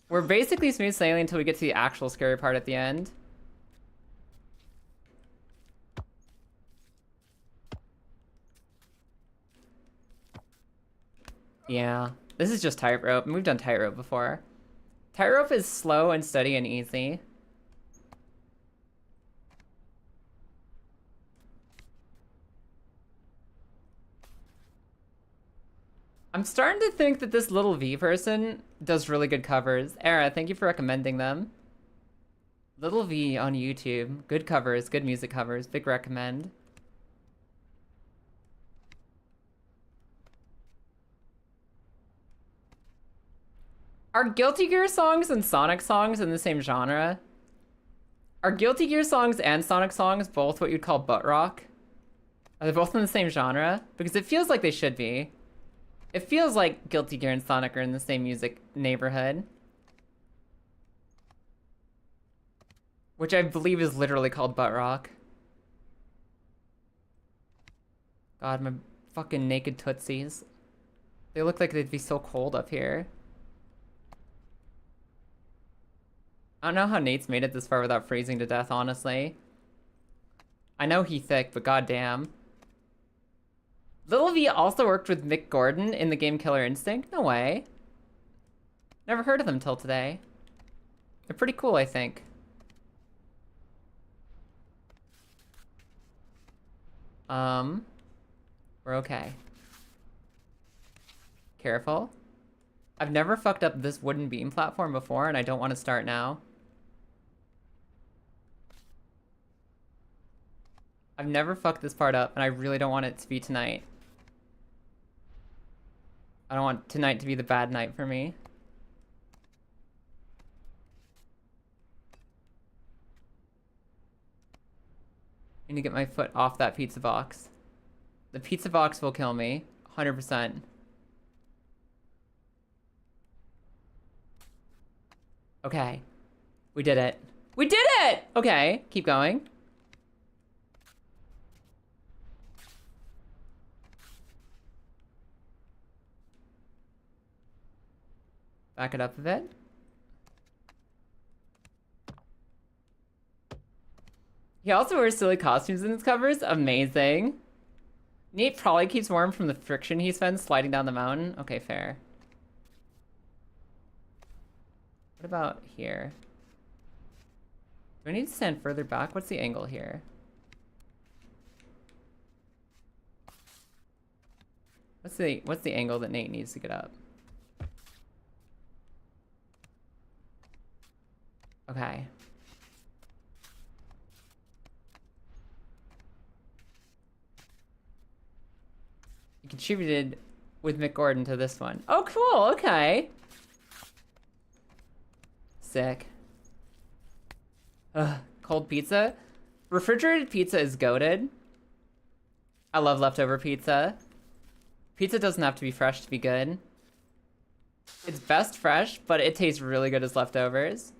We're basically smooth sailing until we get to the actual scary part at the end. Yeah, this is just tightrope, and we've done tightrope before. Tightrope is slow and steady and easy. I'm starting to think that this little V person does really good covers. Era, thank you for recommending them. Little V on YouTube. Good covers, good music covers. Big recommend. Are Guilty Gear songs and Sonic songs in the same genre? Are Guilty Gear songs and Sonic songs both what you'd call butt rock? Are they both in the same genre? Because it feels like they should be. It feels like Guilty Gear and Sonic are in the same music neighborhood. Which I believe is literally called butt rock. God, my fucking naked tootsies. They look like they'd be so cold up here. I don't know how Nate's made it this far without freezing to death, honestly. I know he thick, but goddamn. Little V also worked with Mick Gordon in the game Killer Instinct? No way. Never heard of them till today. They're pretty cool, I think. We're okay. Careful. I've never fucked up this wooden beam platform before, and I don't want to start now. I've never fucked this part up, and I really don't want it to be tonight. I don't want tonight to be the bad night for me. I need to get my foot off that pizza box. The pizza box will kill me, 100%. Okay. We did it. We did it! Okay, keep going. Back it up a bit. He also wears silly costumes in his covers. Amazing. Nate probably keeps warm from the friction he spends sliding down the mountain. Okay, fair. What about here? Do I need to stand further back? What's the angle here? What's the angle that Nate needs to get up? Okay. You contributed with Mick Gordon to this one. Oh, cool. Okay. Sick. Ugh, cold pizza. Refrigerated pizza is goated. I love leftover pizza. Pizza doesn't have to be fresh to be good. It's best fresh, but it tastes really good as leftovers.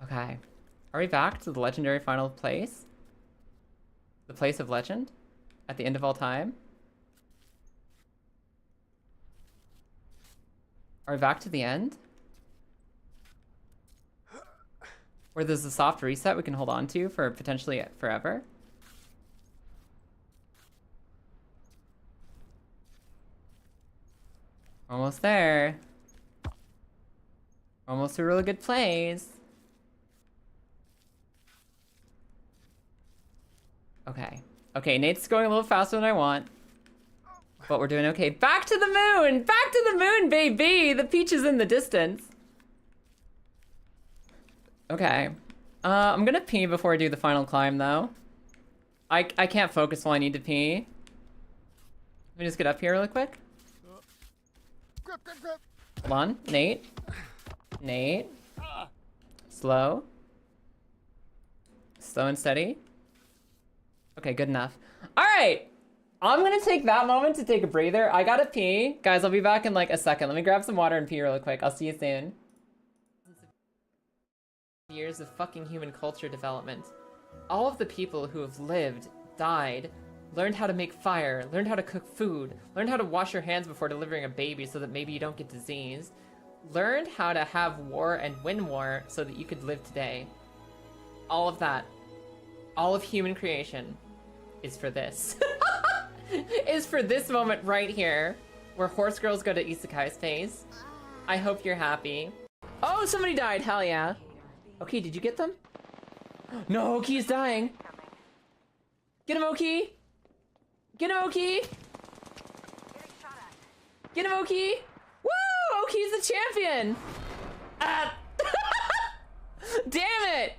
Okay. Are we back to the legendary final place? The place of legend? At the end of all time? Are we back to the end? Where there's a soft reset we can hold on to for potentially forever? Almost there. Almost a really good place. Okay. Okay, Nate's going a little faster than I want. But we're doing okay. Back to the moon! Back to the moon, baby! The peach is in the distance. Okay. I'm gonna pee before I do the final climb, though. I can't focus while I need to pee. Let me just get up here really quick. Hold on. Nate. Nate. Slow. Slow and steady. Okay, good enough. All right. I'm gonna take that moment to take a breather. I gotta pee. Guys, I'll be back in like a second. Let me grab some water and pee really quick. I'll see you soon. Years of fucking human culture development. All of the people who have lived, died, learned how to make fire, learned how to cook food, learned how to wash your hands before delivering a baby so that maybe you don't get disease, learned how to have war and win war so that you could live today. All of that, all of human creation is for this. Is for this moment right here, where horse girls go to Isekai's face. I hope you're happy. Oh, somebody died, hell yeah. Okay, did you get them? No, Oki's dying. Get him, Oki! Get him, Oki! Get him, Oki! Woo! Oki's the champion! Ah! Damn it!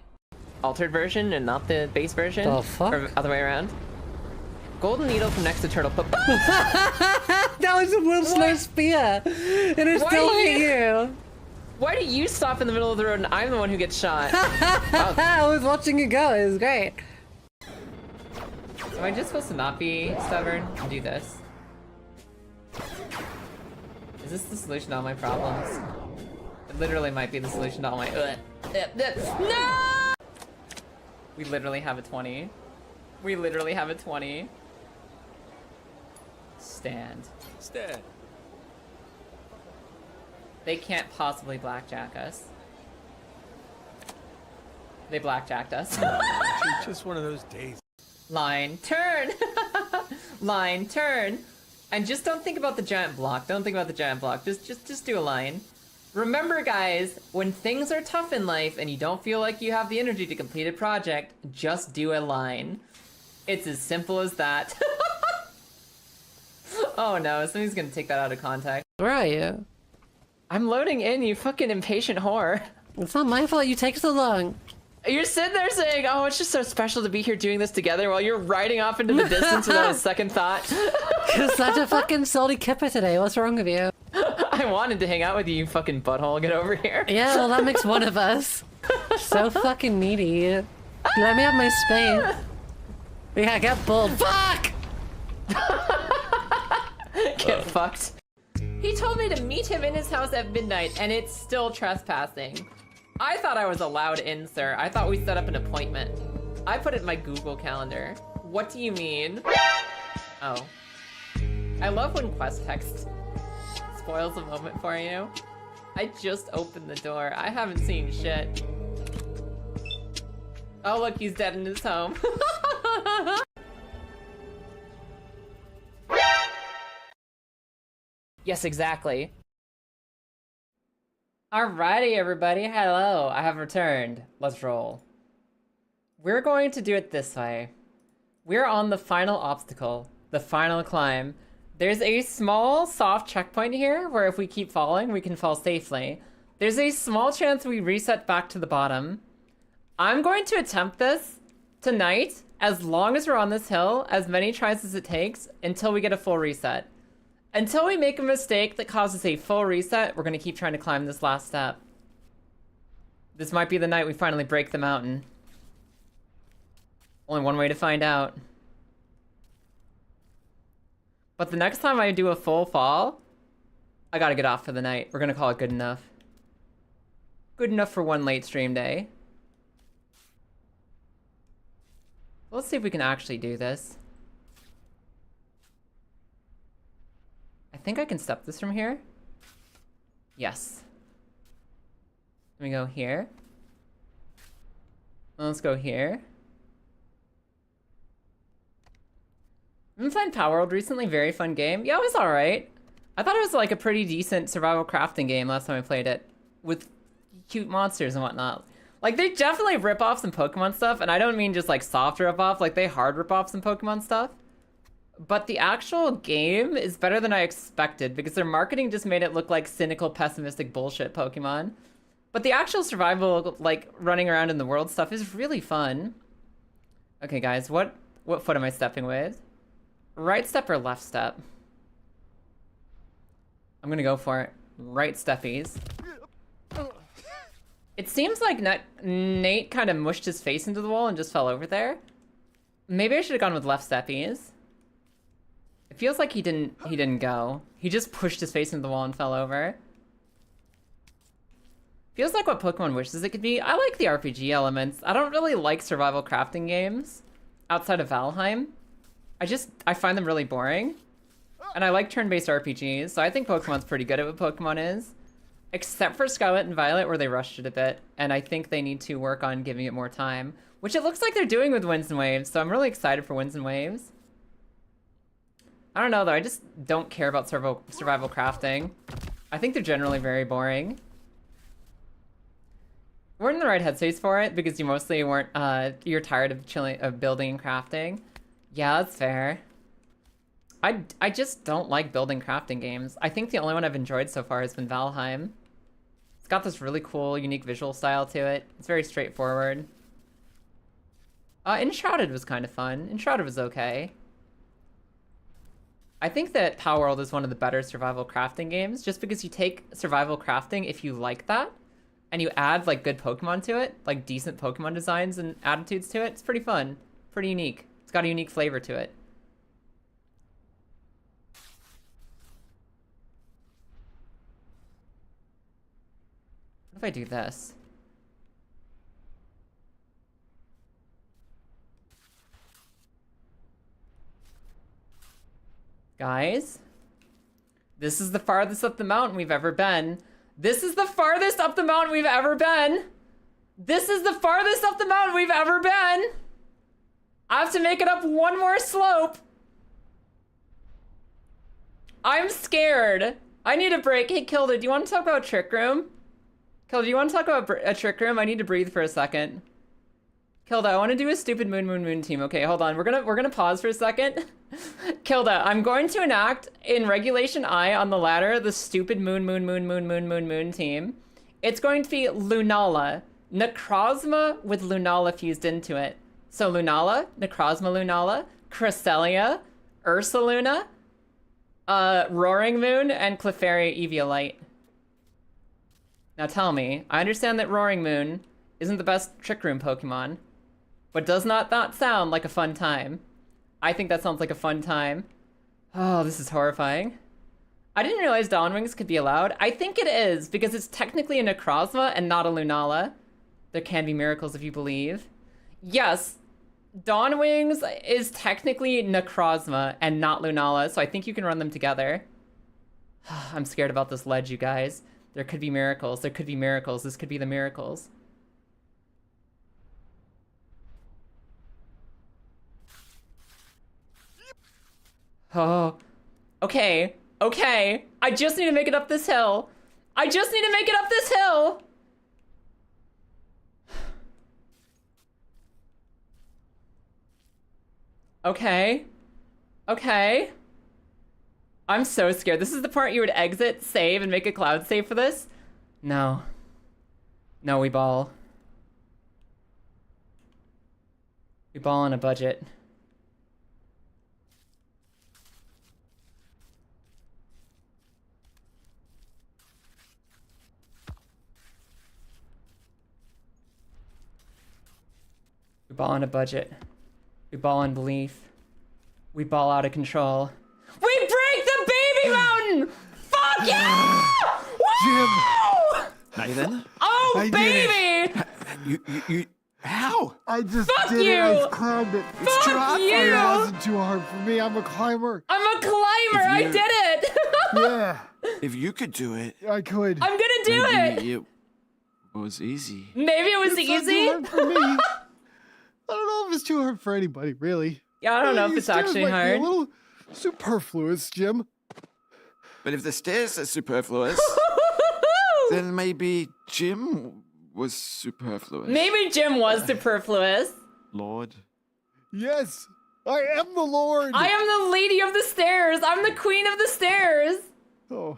Altered version and not the base version? The fuck? Or other way around? Golden needle from next to turtle. That was the world's nice spear! And it still hit you! Why do you stop in the middle of the road and I'm the one who gets shot? I was watching you go, it was great. Am I just supposed to not be stubborn and do this? Is this the solution to all my problems? It literally might be the solution to all my No! We literally have a 20. We literally have a 20. Stand. Stand. They can't possibly blackjack us. They blackjacked us. Just one of those days. Line, turn! Line, turn! And just don't think about the giant block. Don't think about the giant block. Just do a line. Remember, guys, when things are tough in life and you don't feel like you have the energy to complete a project, just do a line. It's as simple as that. Oh no, somebody's gonna take that out of context. Where are you? I'm loading in, you fucking impatient whore. It's not my fault you take so long. You're sitting there saying, oh, it's just so special to be here doing this together while you're riding off into the distance without a second thought. You're such a fucking salty kipper today. What's wrong with you? I wanted to hang out with you, you fucking butthole. Get over here. Yeah, well, that makes one of us. So fucking needy. Let me have my space. Yeah, get pulled. Fuck! Get fucked. He told me to meet him in his house at midnight, and it's still trespassing. I thought I was allowed in, sir. I thought we set up an appointment. I put it in my Google Calendar. What do you mean? Oh. I love when quest text spoils a moment for you. I just opened the door. I haven't seen shit. Oh, look, he's dead in his home. Yes, exactly. Alrighty, everybody. Hello. I have returned. Let's roll. We're going to do it this way. We're on the final obstacle, the final climb. There's a small, soft checkpoint here where if we keep falling, we can fall safely. There's a small chance we reset back to the bottom. I'm going to attempt this tonight, as long as we're on this hill, as many tries as it takes, until we get a full reset. Until we make a mistake that causes a full reset, we're going to keep trying to climb this last step. This might be the night we finally break the mountain. Only one way to find out. But the next time I do a full fall, I gotta get off for the night. We're gonna call it good enough. Good enough for one late stream day. Let's see if we can actually do this. I think I can step this from here. Yes. Let me go here. Let's go here. I've been playing Power World recently, very fun game. Yeah, it was alright. I thought it was like a pretty decent survival crafting game last time I played it. With cute monsters and whatnot. Like, they definitely rip off some Pokemon stuff, and I don't mean just like soft rip off, like they hard rip off some Pokemon stuff. But the actual game is better than I expected, because their marketing just made it look like cynical, pessimistic bullshit Pokemon. But the actual survival, like, running around in the world stuff is really fun. Okay, guys, what foot am I stepping with? Right step or left step? I'm gonna go for it. Right steppies. It seems like Nate kind of mushed his face into the wall and just fell over there. Maybe I should have gone with left steppies. It feels like he didn't go. He just pushed his face into the wall and fell over. Feels like what Pokemon wishes it could be. I like the RPG elements. I don't really like survival crafting games outside of Valheim. I find them really boring. And I like turn-based RPGs, so I think Pokemon's pretty good at what Pokemon is. Except for Scarlet and Violet, where they rushed it a bit. And I think they need to work on giving it more time. Which it looks like they're doing with Winds and Waves, so I'm really excited for Winds and Waves. I don't know, though. I just don't care about survival crafting. I think they're generally very boring. We're in the right headspace for it, because you mostly weren't, you're tired of building and crafting. Yeah, that's fair. I just don't like building crafting games. I think the only one I've enjoyed so far has been Valheim. It's got this really cool, unique visual style to it. It's very straightforward. Enshrouded was kind of fun. Enshrouded was okay. I think that Power World is one of the better survival crafting games, just because you take survival crafting, if you like that, and you add, like, good Pokemon to it, like decent Pokemon designs and attitudes to it, it's pretty fun. Pretty unique. It's got a unique flavor to it. What if I do this? Guys, this is the farthest up the mountain we've ever been. This is the farthest up the mountain we've ever been. This is the farthest up the mountain we've ever been. I have to make it up one more slope. I'm scared. I need a break. Hey, Kilda, do you want to talk about Trick Room? Kilda, do you want to talk about a Trick Room? I need to breathe for a second. Kilda, I want to do a stupid moon team. Okay, hold on. We're gonna pause for a second. Kilda, I'm going to enact in Regulation I on the ladder the stupid moon team. It's going to be Lunala. Necrozma with Lunala fused into it. So Lunala, Necrozma Lunala, Cresselia, Ursaluna, Roaring Moon, and Clefairy Eviolite. Now tell me, I understand that Roaring Moon isn't the best Trick Room Pokemon, but does not that sound like a fun time? I think that sounds like a fun time. Oh, this is horrifying. I didn't realize Dawn Wings could be allowed. I think it is, because it's technically a Necrozma and not a Lunala. There can be miracles if you believe. Yes, Dawn Wings is technically Necrozma and not Lunala, so I think you can run them together. I'm scared about this ledge, you guys. There could be miracles. There could be miracles. This could be the miracles. Oh. Okay. Okay. I just need to make it up this hill. I just need to make it up this hill. Okay. Okay. I'm so scared. This is the part you would exit, save, and make a cloud save for this? No. No, we ball. We ball on a budget. We ball on a budget. We ball on belief. We ball out of control. We break the baby mountain! Fuck yeah! Woo! Nathan? Oh, I did baby! You, how? I just Fuck did you! it. I climbed it. Fuck too hard for you! It wasn't too hard for me. I'm a climber. I'm a climber! I you- did it! Yeah, If you could do it, I could. I'm gonna do it! maybe it was easy. Maybe it was It's not too easy? hard for me. I don't know if it's too hard for anybody, really. Yeah, I don't know if These it's stairs actually might be hard. a little superfluous, Jim. But if the stairs are superfluous, then maybe Jim was superfluous. Maybe Jim was superfluous. Lord. Yes, I am the Lord. I am the lady of the stairs. I'm the queen of the stairs. Oh,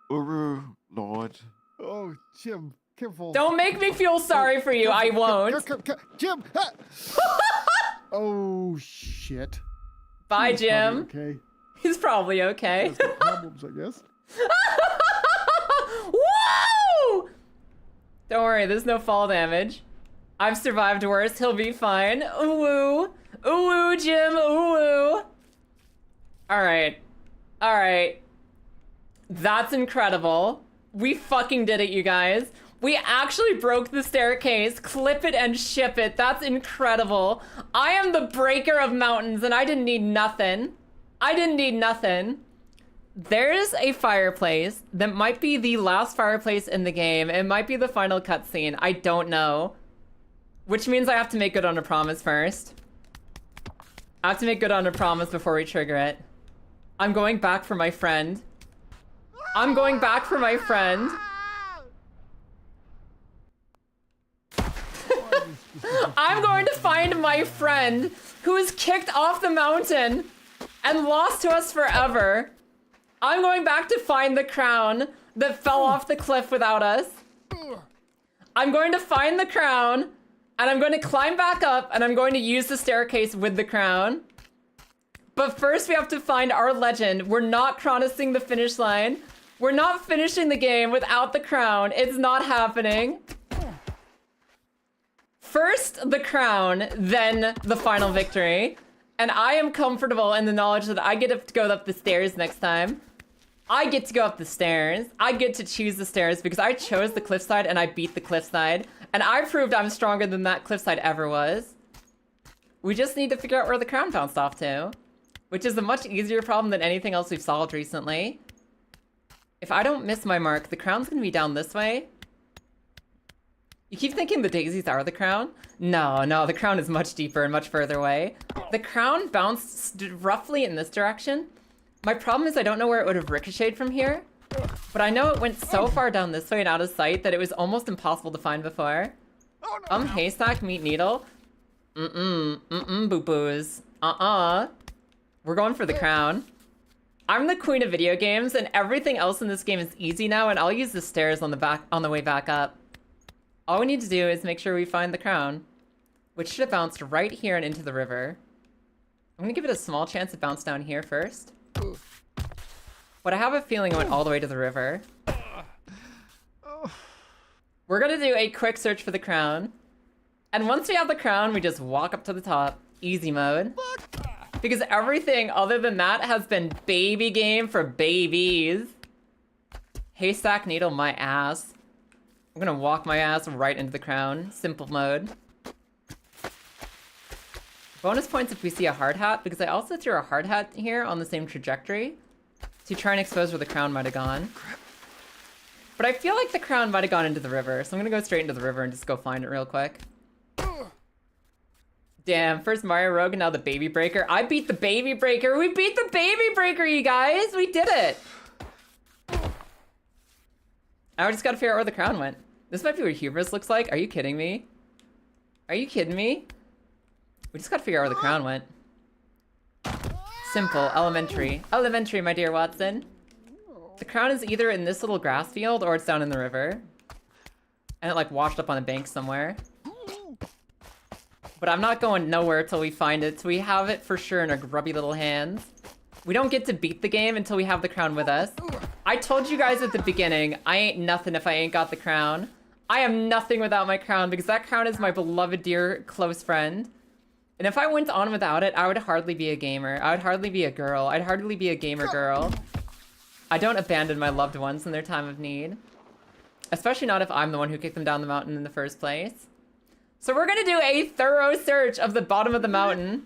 Uru, Lord. oh, Jim, careful. Don't make me feel sorry for you. I won't. Jim. Ah! Oh shit. Bye, He's probably Jim. Okay. He's probably okay. Has got problems, I guess. Woo! Don't worry, there's no fall damage. I've survived worse. He'll be fine. Ooh, ooh, Jim. Ooh. All right, all right. That's incredible. We fucking did it, you guys. We actually broke the staircase. Clip it and ship it. That's incredible. I am the breaker of mountains, and I didn't need nothing. I didn't need nothing. There's a fireplace that might be the last fireplace in the game. It might be the final cutscene. I don't know. Which means I have to make good on a promise first. I have to make good on a promise before we trigger it. I'm going back for my friend. I'm going back for my friend. I'm going to find my friend who is kicked off the mountain and lost to us forever. I'm going back to find the crown that fell off the cliff without us. I'm going to find the crown, and I'm going to climb back up, and I'm going to use the staircase with the crown. But first we have to find our legend. We're not crossing the finish line. We're not finishing the game without the crown. It's not happening. First the crown, then the final victory. And I am comfortable in the knowledge that I get to go up the stairs next time. I get to go up the stairs. I get to choose the stairs because I chose the cliffside and I beat the cliffside. And I proved I'm stronger than that cliffside ever was. We just need to figure out where the crown bounced off to, which is a much easier problem than anything else we've solved recently. If I don't miss my mark, the crown's gonna be down this way. You keep thinking the daisies are the crown? No, no, the crown is much deeper and much further away. The crown bounced roughly in this direction. My problem is I don't know where it would have ricocheted from here, but I know it went so far down this way and out of sight that it was almost impossible to find before. Haystack, meet needle. Boo-boos. We're going for the crown. I'm the queen of video games, and everything else in this game is easy now, and I'll use the stairs on the way back up. All we need to do is make sure we find the crown, which should have bounced right here and into the river. I'm gonna give it a small chance to bounce down here first. But I have a feeling it went all the way to the river. We're gonna do a quick search for the crown. And once we have the crown, we just walk up to the top. Easy mode. Because everything other than that has been baby game for babies. Haystack needle my ass. I'm gonna walk my ass right into the crown. Simple mode. Bonus points if we see a hard hat, because I also threw a hard hat here on the same trajectory to try and expose where the crown might have gone. But I feel like the crown might have gone into the river, so I'm gonna go straight into the river and just go find it real quick. Damn, first Mario Rogue and now the Baby Breaker. I beat the Baby Breaker. We beat the Baby Breaker, you guys. We did it. I just gotta figure out where the crown went. This might be what Hubris looks like. Are you kidding me? Are you kidding me? We just gotta figure out where the crown went. Simple, elementary. Elementary, my dear Watson. The crown is either in this little grass field or it's down in the river. And it like washed up on a bank somewhere. But I'm not going nowhere till we find it, so we have it for sure in our grubby little hands. We don't get to beat the game until we have the crown with us. I told you guys at the beginning, I ain't nothing if I ain't got the crown. I am nothing without my crown because that crown is my beloved, dear, close friend. And if I went on without it, I would hardly be a gamer. I would hardly be a girl. I'd hardly be a gamer girl. I don't abandon my loved ones in their time of need. Especially not if I'm the one who kicked them down the mountain in the first place. So we're gonna do a thorough search of the bottom of the mountain.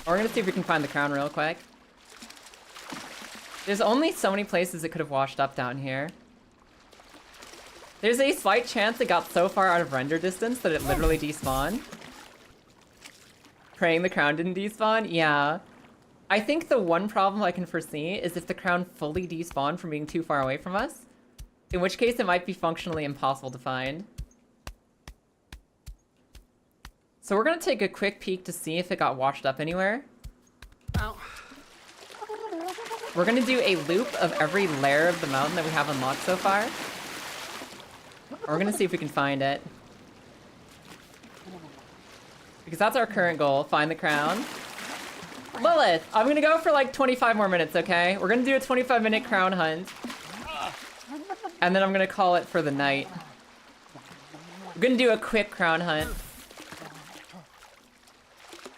We're gonna see if we can find the crown real quick. There's only so many places it could have washed up down here. There's a slight chance it got so far out of render distance that it literally despawned. Praying the crown didn't despawn? Yeah. I think the one problem I can foresee is if the crown fully despawned from being too far away from us. In which case it might be functionally impossible to find. So we're gonna take a quick peek to see if it got washed up anywhere. Ow. We're gonna do a loop of every layer of the mountain that we have unlocked so far. We're gonna see if we can find it. Because that's our current goal, find the crown. Lilith, I'm gonna go for like 25 more minutes, okay? We're gonna do a 25-minute crown hunt. And then I'm gonna call it for the night. We're gonna do a quick crown hunt.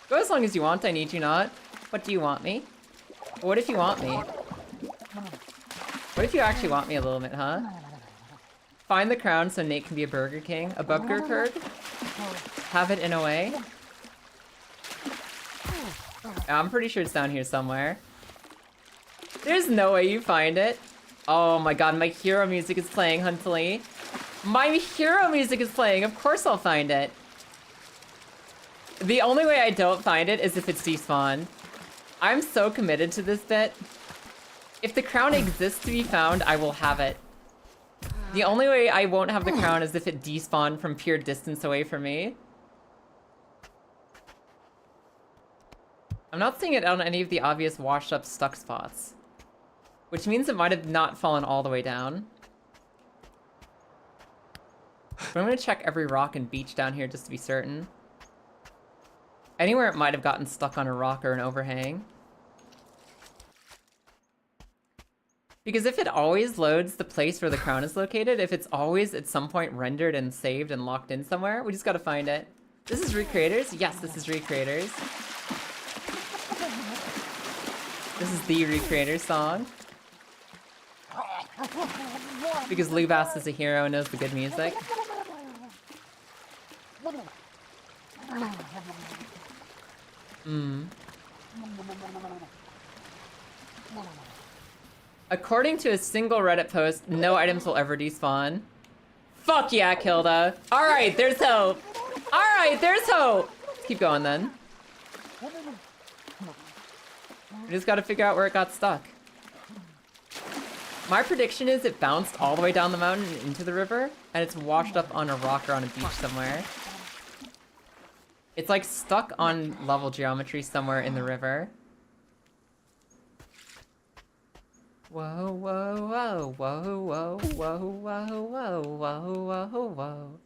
Go as long as you want, I need you not. What do you want me? What if you want me? What if you actually want me a little bit, huh? Find the crown so Nate can be a Burger King. A Burger Kurg? Have it in a way. I'm pretty sure it's down here somewhere. There's no way you find it. Oh my god, my hero music is playing, Huntley. My hero music is playing. Of course I'll find it. The only way I don't find it is if it's despawned. I'm so committed to this bit. If the crown exists to be found, I will have it. The only way I won't have the crown is if it despawned from pure distance away from me. I'm not seeing it on any of the obvious washed up stuck spots. Which means it might have not fallen all the way down. But I'm gonna check every rock and beach down here just to be certain. Anywhere it might have gotten stuck on a rock or an overhang. Because if it always loads the place where the crown is located, if it's always at some point rendered and saved and locked in somewhere, we just gotta find it. This is Recreators? Yes, this is Recreators. This is the Recreators song. Because Lubas is a hero and knows the good music. According to a single Reddit post, no items will ever despawn. Fuck yeah, Kilda. Alright, there's hope. Alright, there's hope. Let's keep going then. We just gotta figure out where it got stuck. My prediction is it bounced all the way down the mountain and into the river, and it's washed up on a rock or on a beach somewhere. It's like stuck on level geometry somewhere in the river. Whoa, whoa, whoa, whoa, whoa, whoa, whoa, whoa, whoa, whoa, whoa.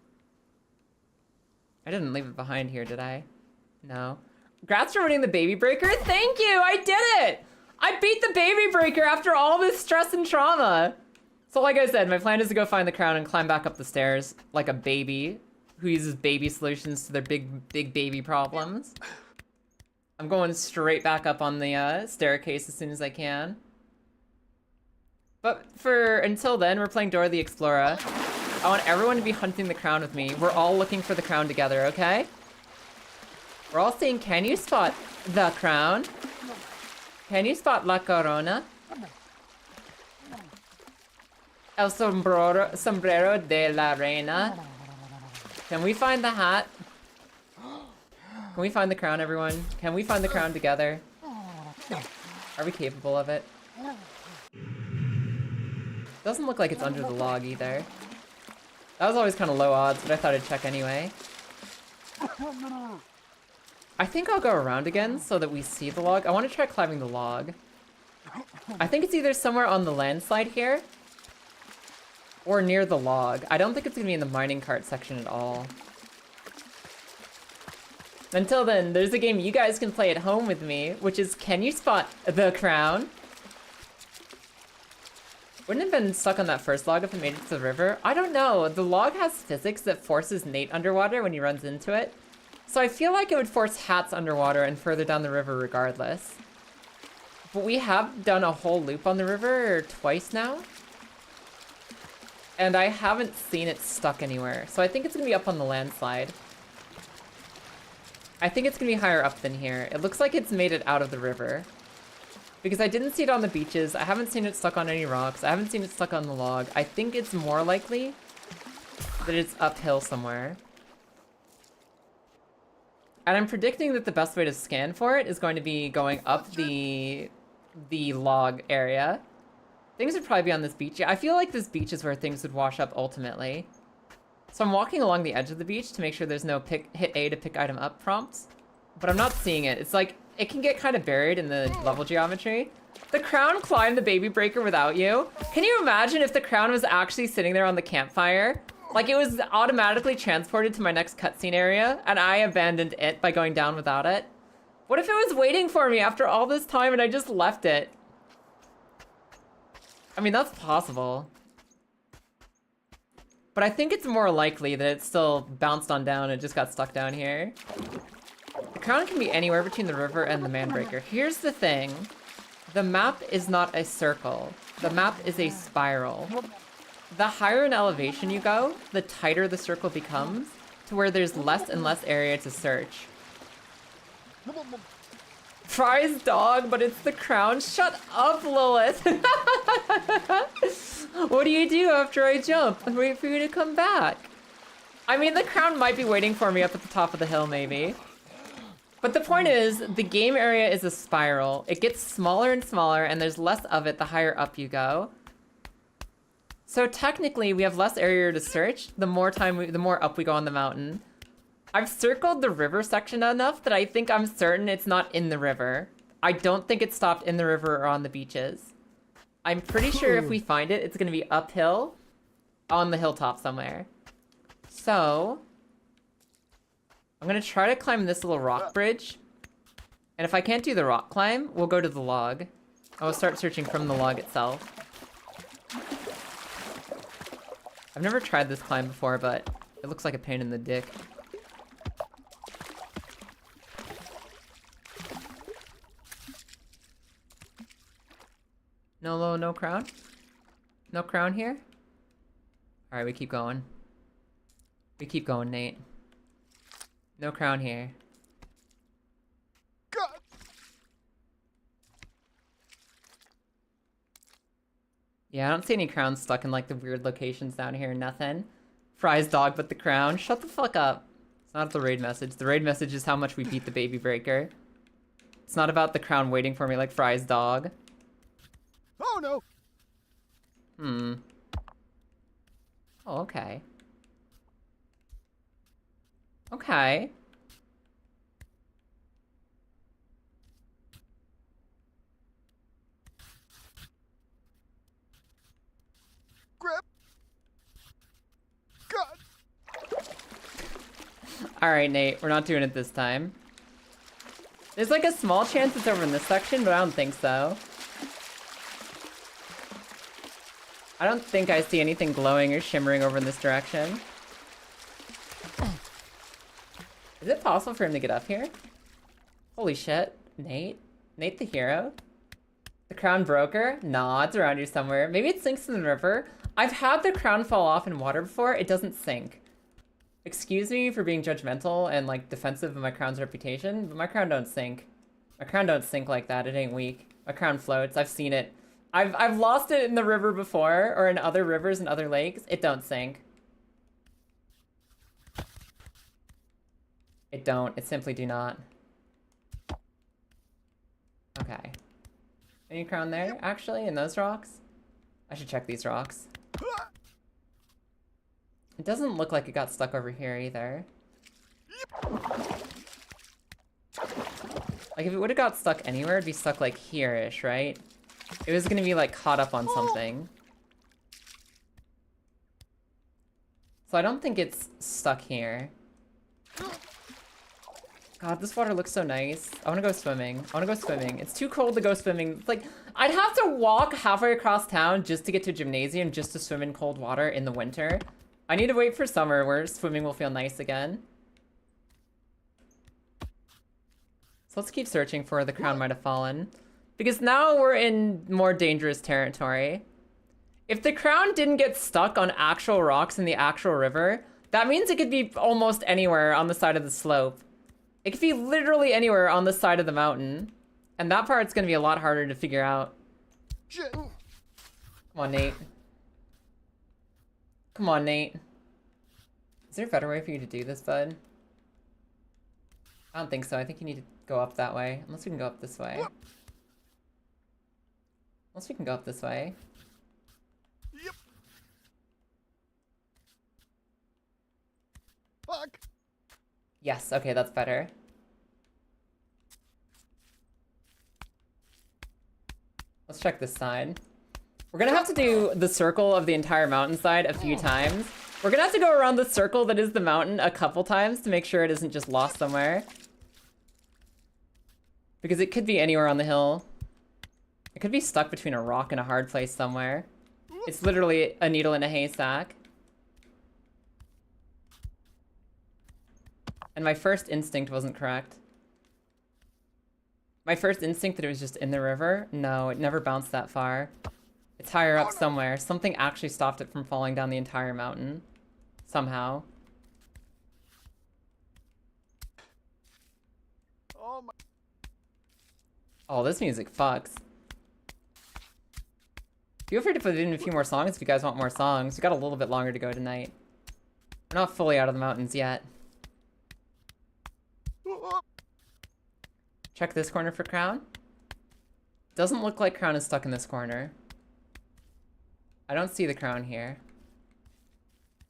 I didn't leave it behind here, did I? No. Congrats for winning the Baby Breaker. Thank you, I did it! I beat the Baby Breaker after all this stress and trauma. So like I said, my plan is to go find the crown and climb back up the stairs like a baby who uses baby solutions to their big baby problems. I'm going straight back up on the staircase as soon as I can. But until then, we're playing Dora the Explorer. I want everyone to be hunting the crown with me. We're all looking for the crown together, okay? We're all saying, can you spot the crown? Can you spot La Corona? El sombrero de la reina. Can we find the hat? Can we find the crown, everyone? Can we find the crown together? Are we capable of it? Doesn't look like it's under the log either. That was always kind of low odds, but I thought I'd check anyway. I think I'll go around again so that we see the log. I want to try climbing the log. I think it's either somewhere on the landslide here or near the log. I don't think it's going to be in the mining cart section at all. Until then, there's a game you guys can play at home with me, which is Can You Spot the Crown? Wouldn't it have been stuck on that first log if it made it to the river? I don't know. The log has physics that forces Nate underwater when he runs into it. So I feel like it would force Hats underwater and further down the river regardless. But we have done a whole loop on the river twice now. And I haven't seen it stuck anywhere. So I think it's going to be up on the landslide. I think it's going to be higher up than here. It looks like it's made it out of the river. Because I didn't see it on the beaches. I haven't seen it stuck on any rocks. I haven't seen it stuck on the log. I think it's more likely that it's uphill somewhere. And I'm predicting that the best way to scan for it is going to be going up the log area. Things would probably be on this beach. Yeah, I feel like this beach is where things would wash up ultimately. So I'm walking along the edge of the beach to make sure there's no hit A to pick item up prompts. But I'm not seeing it. It's like, it can get kind of buried in the level geometry. The crown climbed the baby breaker without you. Can you imagine if the crown was actually sitting there on the campfire? Like it was automatically transported to my next cutscene area and I abandoned it by going down without it? What if it was waiting for me after all this time and I just left it? I mean, that's possible. But I think it's more likely that it still bounced on down and just got stuck down here. The crown can be anywhere between the river and the manbreaker. Here's the thing. The map is not a circle. The map is a spiral. The higher in elevation you go, the tighter the circle becomes, to where there's less and less area to search. Fry's dog, but it's the crown. Shut up, Lilith. What do you do after I jump? And wait for you to come back. I mean, the crown might be waiting for me up at the top of the hill, maybe. But the point is, the game area is a spiral. It gets smaller and smaller, and there's less of it the higher up you go. So technically, we have less area to search the more up we go on the mountain. I've circled the river section enough that I think I'm certain it's not in the river. I don't think it stopped in the river or on the beaches. I'm pretty sure if we find it, it's going to be uphill on the hilltop somewhere. So I'm going to try to climb this little rock bridge. And if I can't do the rock climb, we'll go to the log. I will start searching from the log itself. I've never tried this climb before, but it looks like a pain in the dick. No crown? No crown here? Alright, we keep going. We keep going, Nate. No crown here. God. Yeah, I don't see any crowns stuck in like the weird locations down here, nothing. Fry's dog, but the crown. Shut the fuck up. It's not the raid message. The raid message is how much we beat the baby breaker. It's not about the crown waiting for me like Fry's dog. Oh no. Oh, okay. Okay. Grab. God. Alright, Nate. We're not doing it this time. There's like a small chance it's over in this section, but I don't think so. I don't think I see anything glowing or shimmering over in this direction. Is it possible for him to get up here? Holy shit. Nate? Nate the hero? The crown broker? Nah, it's around here somewhere. Maybe it sinks in the river. I've had the crown fall off in water before. It doesn't sink. Excuse me for being judgmental and like defensive of my crown's reputation, but my crown don't sink. My crown don't sink like that. It ain't weak. My crown floats. I've seen it. I've lost it in the river before, or in other rivers and other lakes. It don't sink. It don't. It simply do not. Okay. Any crown there, actually, in those rocks? I should check these rocks. It doesn't look like it got stuck over here either. Like, if it would have got stuck anywhere, it'd be stuck, like, here-ish, right? It was gonna be, like, caught up on something. So I don't think it's stuck here. God, this water looks so nice. I wanna go swimming. I wanna go swimming. It's too cold to go swimming. Like, I'd have to walk halfway across town just to get to a gymnasium just to swim in cold water in the winter. I need to wait for summer where swimming will feel nice again. So let's keep searching for where the crown might have fallen. Because now we're in more dangerous territory. If the crown didn't get stuck on actual rocks in the actual river, that means it could be almost anywhere on the side of the slope. It could be literally anywhere on the side of the mountain. And that part's gonna be a lot harder to figure out. Come on, Nate. Come on, Nate. Is there a better way for you to do this, bud? I don't think so. I think you need to go up that way. Unless we can go up this way. Unless we can go up this way. Yep. Fuck. Yes, okay, that's better. Let's check this side. We're gonna have to do the circle of the entire mountainside a few times. We're gonna have to go around the circle that is the mountain a couple times to make sure it isn't just lost somewhere. Because it could be anywhere on the hill. It could be stuck between a rock and a hard place somewhere. It's literally a needle in a haystack. And my first instinct wasn't correct. My first instinct that it was just in the river? No, it never bounced that far. It's higher up somewhere. Something actually stopped it from falling down the entire mountain. Somehow. Oh my. Oh, this music fucks. Feel free to put in a few more songs if you guys want more songs. We got a little bit longer to go tonight. We're not fully out of the mountains yet. Check this corner for crown. Doesn't look like crown is stuck in this corner. I don't see the crown here.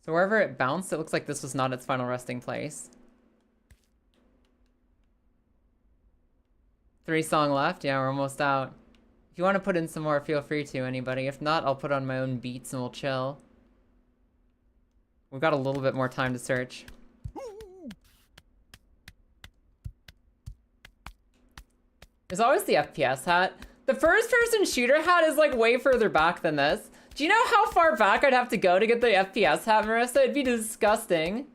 So wherever it bounced, it looks like this was not its final resting place. 3 songs left? Yeah, we're almost out. If you want to put in some more, feel free to, anybody. If not, I'll put on my own beats and we'll chill. We've got a little bit more time to search. There's always the FPS hat. The first-person shooter hat is like way further back than this. Do you know how far back I'd have to go to get the FPS hat, Marissa? It'd be disgusting.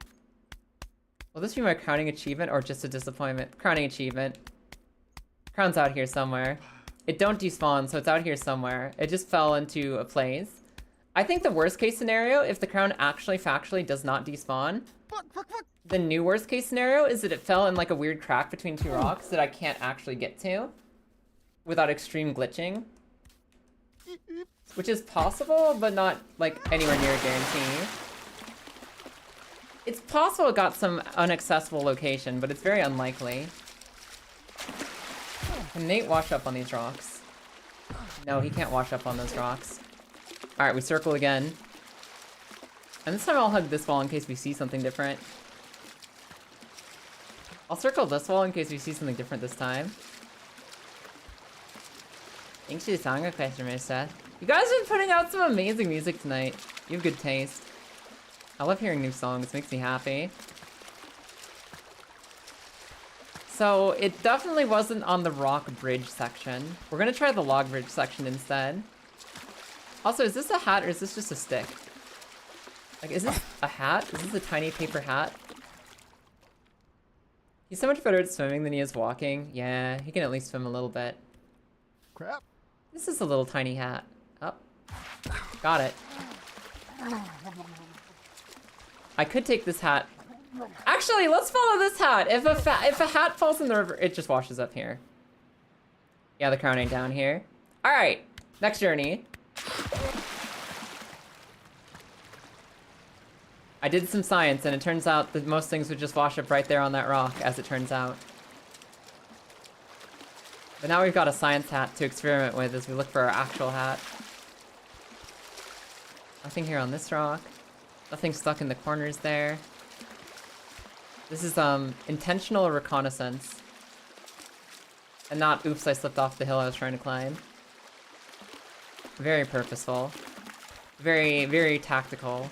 Will this be my crowning achievement or just a disappointment? Crowning achievement. Crown's out here somewhere. It don't despawn, so it's out here somewhere. It just fell into a place. I think the worst case scenario, if the crown actually factually does not despawn, the new worst case scenario is that it fell in like a weird crack between 2 rocks that I can't actually get to without extreme glitching. Which is possible, but not like anywhere near a guarantee. It's possible it got some inaccessible location, but it's very unlikely. Can Nate wash up on these rocks? No, he can't wash up on those rocks. Alright, we circle again. And this time I'll hug this wall in case we see something different. I'll circle this wall in case we see something different this time. Thanks for the song request, Marissa. You guys have been putting out some amazing music tonight. You have good taste. I love hearing new songs, it makes me happy. So, it definitely wasn't on the rock bridge section. We're gonna try the log bridge section instead. Also, is this a hat or is this just a stick? Like, is this a hat? Is this a tiny paper hat? He's so much better at swimming than he is walking. Yeah, he can at least swim a little bit. Crap. This is a little tiny hat. Oh, got it. I could take this hat. Actually, let's follow this hat. If a hat falls in the river, it just washes up here. Yeah, the crown ain't down here. All right, next journey. I did some science, and it turns out that most things would just wash up right there on that rock, as it turns out. But now we've got a science hat to experiment with as we look for our actual hat. Nothing here on this rock. Nothing stuck in the corners there. This is, intentional reconnaissance. And not, oops, I slipped off the hill I was trying to climb. Very purposeful. Very, very tactical.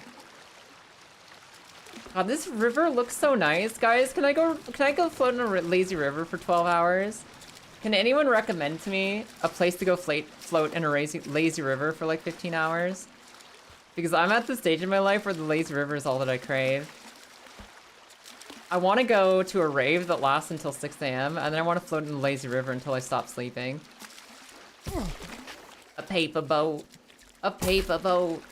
God, this river looks so nice, guys. Can I go float in a lazy river for 12 hours? Can anyone recommend to me a place to go float in a lazy river for like 15 hours? Because I'm at the stage in my life where the lazy river is all that I crave. I want to go to a rave that lasts until 6 a.m. and then I want to float in the lazy river until I stop sleeping. A paper boat. A paper boat.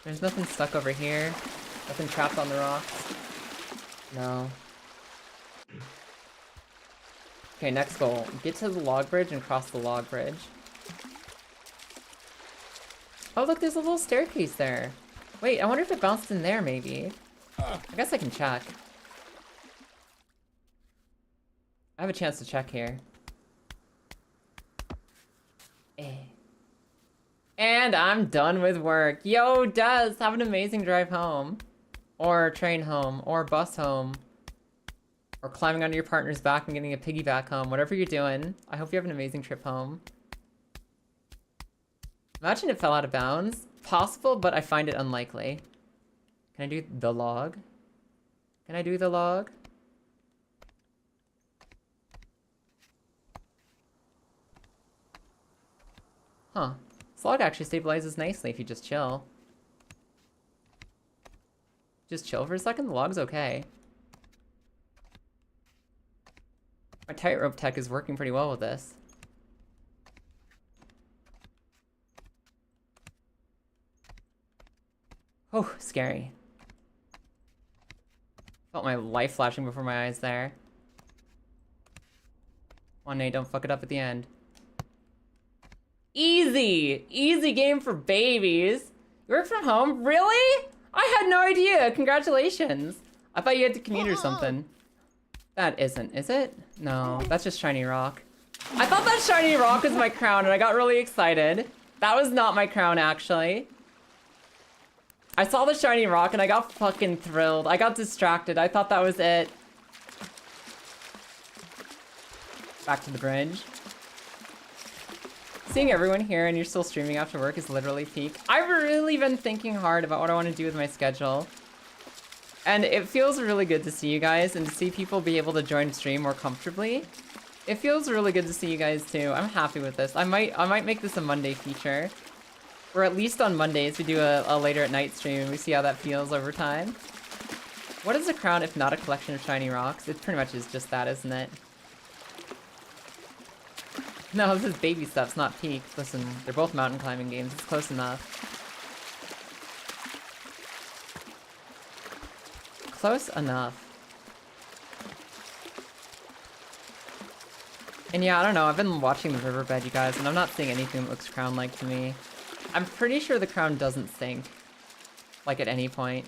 There's nothing stuck over here. Nothing trapped on the rocks. No. Okay, next goal. Get to the log bridge and cross the log bridge. Oh, look, there's a little staircase there. Wait, I wonder if it bounced in there, maybe. I guess I can check. I have a chance to check here. And I'm done with work. Yo, Des, have an amazing drive home. Or train home. Or bus home. Or climbing onto your partner's back and getting a piggyback home. Whatever you're doing, I hope you have an amazing trip home. Imagine it fell out of bounds. Possible, but I find it unlikely. Can I do the log? Can I do the log? Huh. This log actually stabilizes nicely if you just chill. Just chill for a second, the log's okay. My tightrope tech is working pretty well with this. Oh, scary. Felt my life flashing before my eyes there. One day, don't fuck it up at the end. Easy! Easy game for babies! You work from home? Really? I had no idea! Congratulations! I thought you had to commute or something. That isn't, is it? No, that's just shiny rock. I thought that shiny rock was my crown and I got really excited. That was not my crown, actually. I saw the shiny rock and I got fucking thrilled. I got distracted. I thought that was it. Back to the bridge. Seeing everyone here and you're still streaming after work is literally peak. I've really been thinking hard about what I want to do with my schedule. And it feels really good to see you guys and to see people be able to join stream more comfortably. It feels really good to see you guys too. I'm happy with this. I might make this a Monday feature. Or at least on Mondays we do a later at night stream and we see how that feels over time. What is a crown if not a collection of shiny rocks? It pretty much is just that, isn't it? No, this is baby stuff, it's not peak. Listen, they're both mountain climbing games, it's close enough. Close enough. And yeah, I don't know, I've been watching the riverbed, you guys, and I'm not seeing anything that looks crown-like to me. I'm pretty sure the crown doesn't sink. Like, at any point.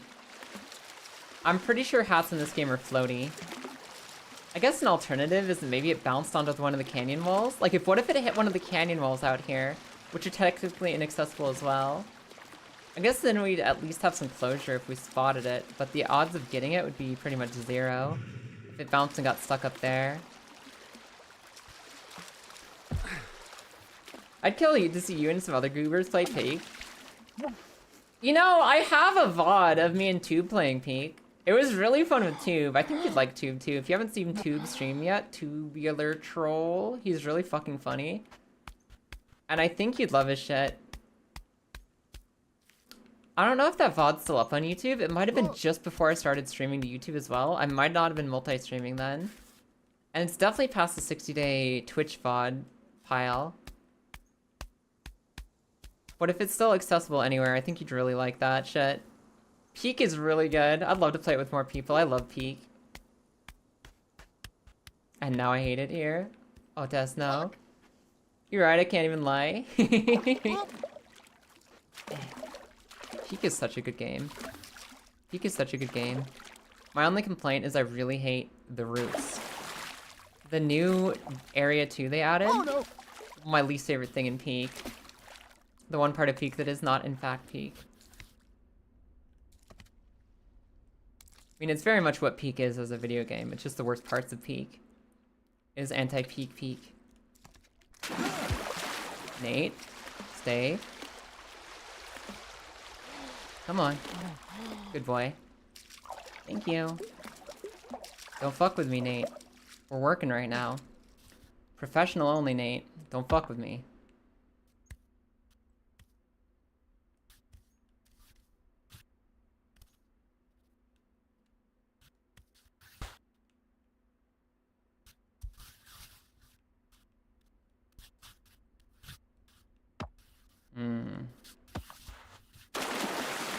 I'm pretty sure hats in this game are floaty. I guess an alternative is that maybe it bounced onto one of the canyon walls. Like, what if it hit one of the canyon walls out here, which are technically inaccessible as well? I guess then we'd at least have some closure if we spotted it, but the odds of getting it would be pretty much 0 if it bounced and got stuck up there. I'd kill you to see you and some other goobers play Peak. You know, I have a VOD of me and Tube playing Peak. It was really fun with Tube. I think you'd like Tube too. If you haven't seen Tube stream yet, Tubular Troll. He's really fucking funny. And I think you'd love his shit. I don't know if that VOD's still up on YouTube. It might have been just before I started streaming to YouTube as well. I might not have been multi-streaming then. And it's definitely past the 60-day Twitch VOD pile. But if it's still accessible anywhere, I think you'd really like that shit. Peak is really good. I'd love to play it with more people. I love Peak. And now I hate it here. Oh, Des, no. You're right, I can't even lie. Peak is such a good game. Peak is such a good game. My only complaint is I really hate the routes. The new area 2 they added. Oh no! My least favorite thing in Peak. The one part of Peak that is not in fact Peak. I mean, it's very much what Peak is as a video game. It's just the worst parts of Peak. It is anti-Peak Peak. Nate, stay. Come on. Good boy. Thank you. Don't fuck with me, Nate. We're working right now. Professional only, Nate. Don't fuck with me.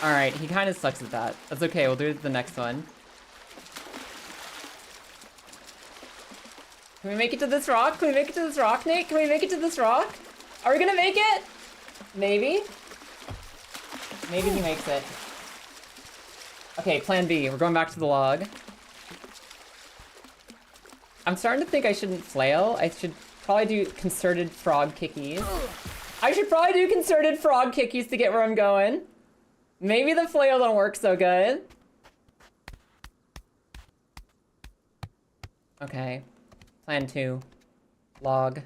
Alright, he kind of sucks at that. That's okay, we'll do it the next one. Can we make it to this rock? Can we make it to this rock, Nate? Can we make it to this rock? Are we gonna make it? Maybe? Maybe he makes it. Okay, plan B. We're going back to the log. I'm starting to think I shouldn't flail. I should probably do concerted frog kickies. I should probably do concerted frog kickies to get where I'm going. Maybe the flail don't work so good. Okay. Plan 2. Log.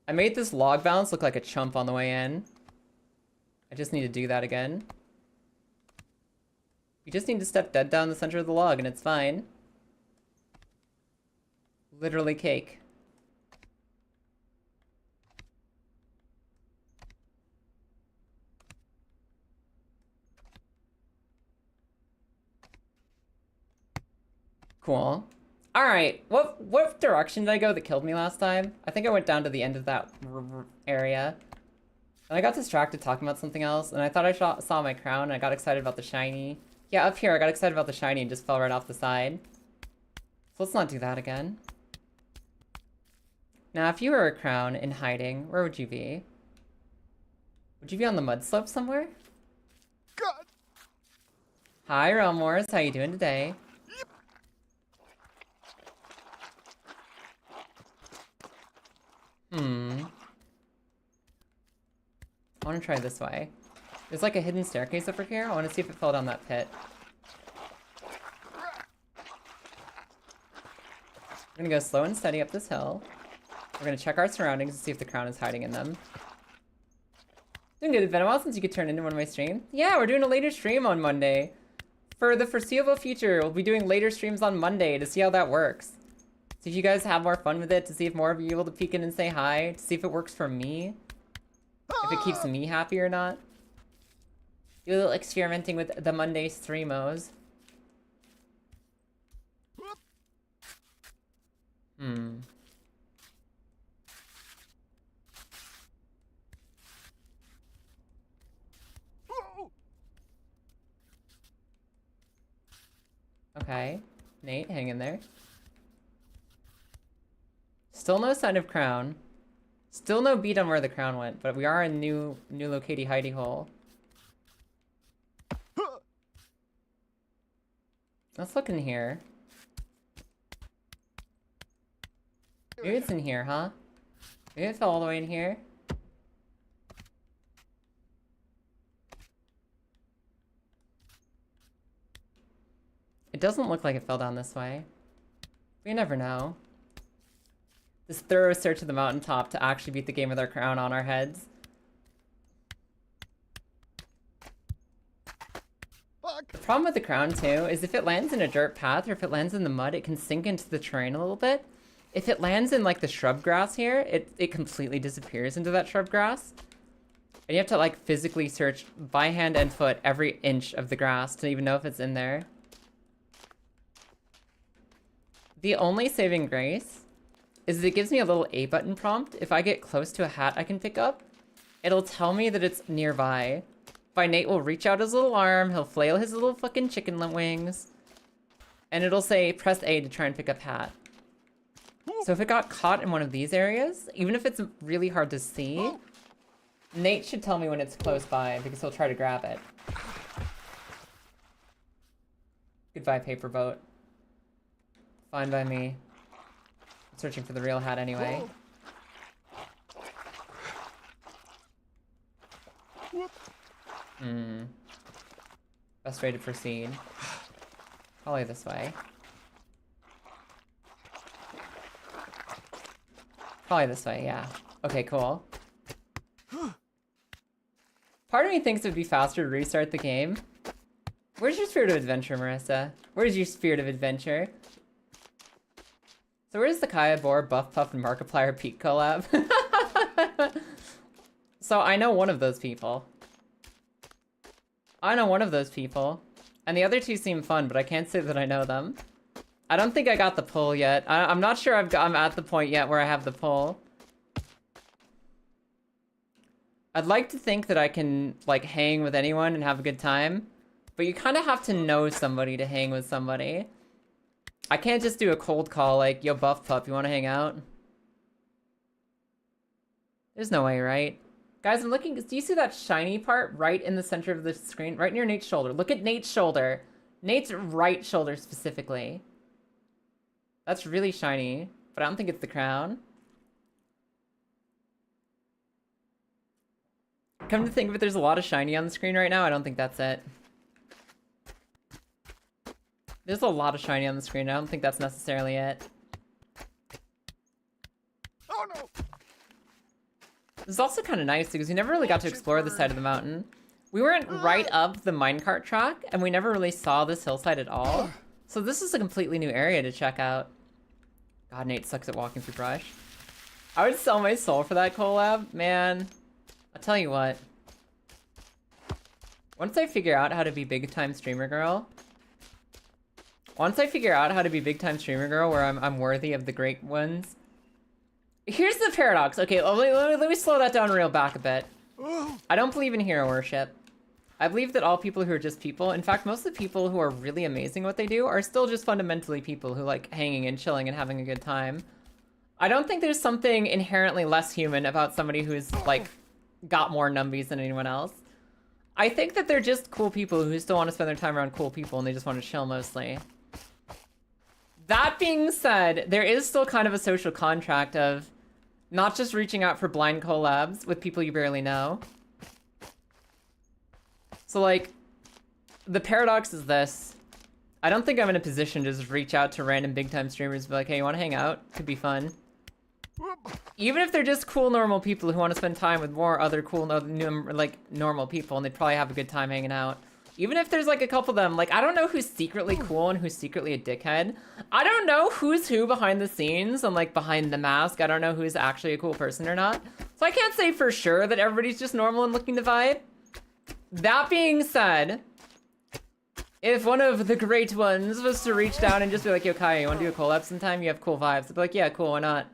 I made this log bounce look like a chump on the way in. I just need to do that again. You just need to step dead down the center of the log and it's fine. Literally cake. Cool. Alright, what direction did I go that killed me last time? I think I went down to the end of that area. And I got distracted talking about something else, and I thought I saw my crown, and I got excited about the shiny. Yeah, up here, I got excited about the shiny and just fell right off the side. So let's not do that again. Now, if you were a crown in hiding, where would you be? Would you be on the mud slope somewhere? God. Hi, Realmors. How you doing today? I want to try this way. There's like a hidden staircase over here. I want to see if it fell down that pit. We're gonna go slow and steady up this hill. We're gonna check our surroundings to see if the crown is hiding in them. Doing good. It's been a while since you could turn into one of my streams. Yeah, we're doing a later stream on Monday. For the foreseeable future, we'll be doing later streams on Monday to see how that works. See if you guys have more fun with it, to see if more of you are able to peek in and say hi, to see if it works for me. If it keeps me happy or not. Do a little experimenting with the Monday streamos. Okay. Nate, hang in there. Still no sign of crown. Still no beat on where the crown went, but we are in new locatey hidey hole. Let's look in here. Maybe it's in here, huh? Maybe it fell all the way in here. It doesn't look like it fell down this way. We never know. This thorough search of the mountaintop to actually beat the game with our crown on our heads. Fuck. The problem with the crown, too, is if it lands in a dirt path or if it lands in the mud, it can sink into the terrain a little bit. If it lands in, like, the shrub grass here, it completely disappears into that shrub grass. And you have to, like, physically search by hand and foot every inch of the grass to even know if it's in there. The only saving grace is that it gives me a little A button prompt. If I get close to a hat I can pick up, it'll tell me that it's nearby. By Nate will reach out his little arm, he'll flail his little fucking chicken wings, and it'll say press A to try and pick up hat. So if it got caught in one of these areas, even if it's really hard to see, Nate should tell me when it's close by because he'll try to grab it. Goodbye, paper boat. Fine by me. I'm searching for the real hat anyway. Best way to proceed. Probably this way. Probably this way, yeah. Okay, cool. Part of me thinks it would be faster to restart the game. Where's your spirit of adventure, Marissa? Where's your spirit of adventure? So where's the Kaya, Boar, Buff Puff, and Markiplier Peak collab? So I know one of those people. I know one of those people. And the other two seem fun, but I can't say that I know them. I don't think I got the pull yet. I'm not sure I'm at the point yet where I have the pull. I'd like to think that I can, like, hang with anyone and have a good time. But you kind of have to know somebody to hang with somebody. I can't just do a cold call like, yo, Buff Pup, you want to hang out? There's no way, right? Guys, I'm looking... Do you see that shiny part right in the center of the screen? Right near Nate's shoulder. Look at Nate's shoulder. Nate's right shoulder specifically. That's really shiny. But I don't think it's the crown. Come to think of it, there's a lot of shiny on the screen right now. I don't think that's it. There's a lot of shiny on the screen. I don't think that's necessarily it. Oh no! This is also kind of nice because we never really got to explore this side of the mountain. We weren't right up the minecart track, and we never really saw this hillside at all. So this is a completely new area to check out. God, Nate sucks at walking through brush. I would sell my soul for that collab. Man, I'll tell you what. Once I figure out how to be big time streamer girl, where I'm worthy of the great ones. Here's the paradox. Okay, let me slow that down real back a bit. I don't believe in hero worship. I believe that all people who are just people, in fact, most of the people who are really amazing at what they do are still just fundamentally people who like hanging and chilling and having a good time. I don't think there's something inherently less human about somebody who's like got more numbies than anyone else. I think that they're just cool people who still want to spend their time around cool people and they just want to chill mostly. That being said, there is still kind of a social contract of not just reaching out for blind collabs with people you barely know. So, like, the paradox is this. I don't think I'm in a position to just reach out to random big-time streamers and be like, hey, you want to hang out? Could be fun. Even if they're just cool, normal people who want to spend time with more other cool, like, normal people, and they'd probably have a good time hanging out. Even if there's, like, a couple of them, like, I don't know who's secretly cool and who's secretly a dickhead. I don't know who's who behind the scenes and, like, behind the mask. I don't know who's actually a cool person or not. So I can't say for sure that everybody's just normal and looking to vibe. That being said, if one of the great ones was to reach down and just be like, yo, Kai, you want to do a collab sometime? You have cool vibes. I'd be like, yeah, cool, why not?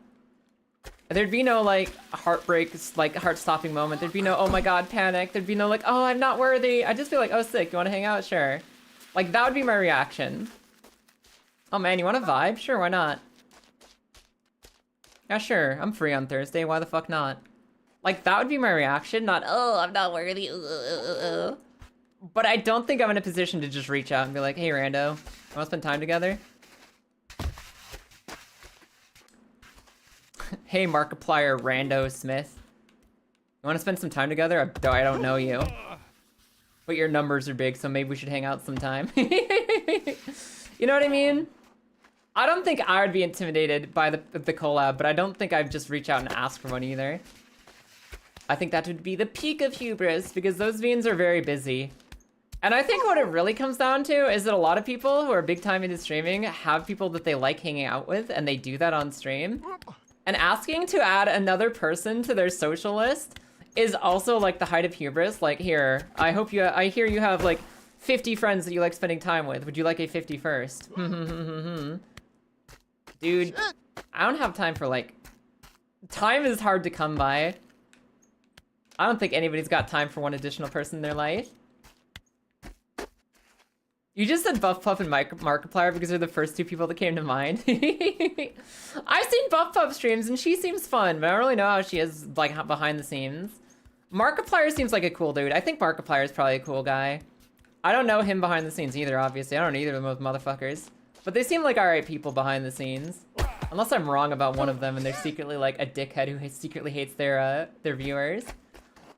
There'd be no, like, heartbreak, like, heart-stopping moment. There'd be no, oh my god, panic. There'd be no, like, oh, I'm not worthy. I'd just be like, oh, sick, you want to hang out? Sure. Like, that would be my reaction. Oh, man, you want to vibe? Sure, why not? Yeah, sure, I'm free on Thursday. Why the fuck not? Like, that would be my reaction, not, oh, I'm not worthy. But I don't think I'm in a position to just reach out and be like, hey, rando, want to spend time together? Hey, Markiplier Rando Smith. You want to spend some time together? I don't know you. But your numbers are big, so maybe we should hang out sometime. You know what I mean? I don't think I would be intimidated by the collab, but I don't think I'd just reach out and ask for one either. I think that would be the peak of hubris, because those beans are very busy. And I think what it really comes down to is that a lot of people who are big time into streaming have people that they like hanging out with, and they do that on stream. And asking to add another person to their social list is also like the height of hubris. Like, here, I hear you have like 50 friends that you like spending time with. Would you like a 51st? Dude, I don't have time for like, time is hard to come by. I don't think anybody's got time for one additional person in their life. You just said Buff Puff and Markiplier because they're the first two people that came to mind. I've seen Buff Puff streams and she seems fun, but I don't really know how she is like behind the scenes. Markiplier seems like a cool dude. I think Markiplier is probably a cool guy. I don't know him behind the scenes either, obviously. I don't know either of those motherfuckers. But they seem like alright people behind the scenes. Unless I'm wrong about one of them and they're secretly like a dickhead who secretly hates their viewers.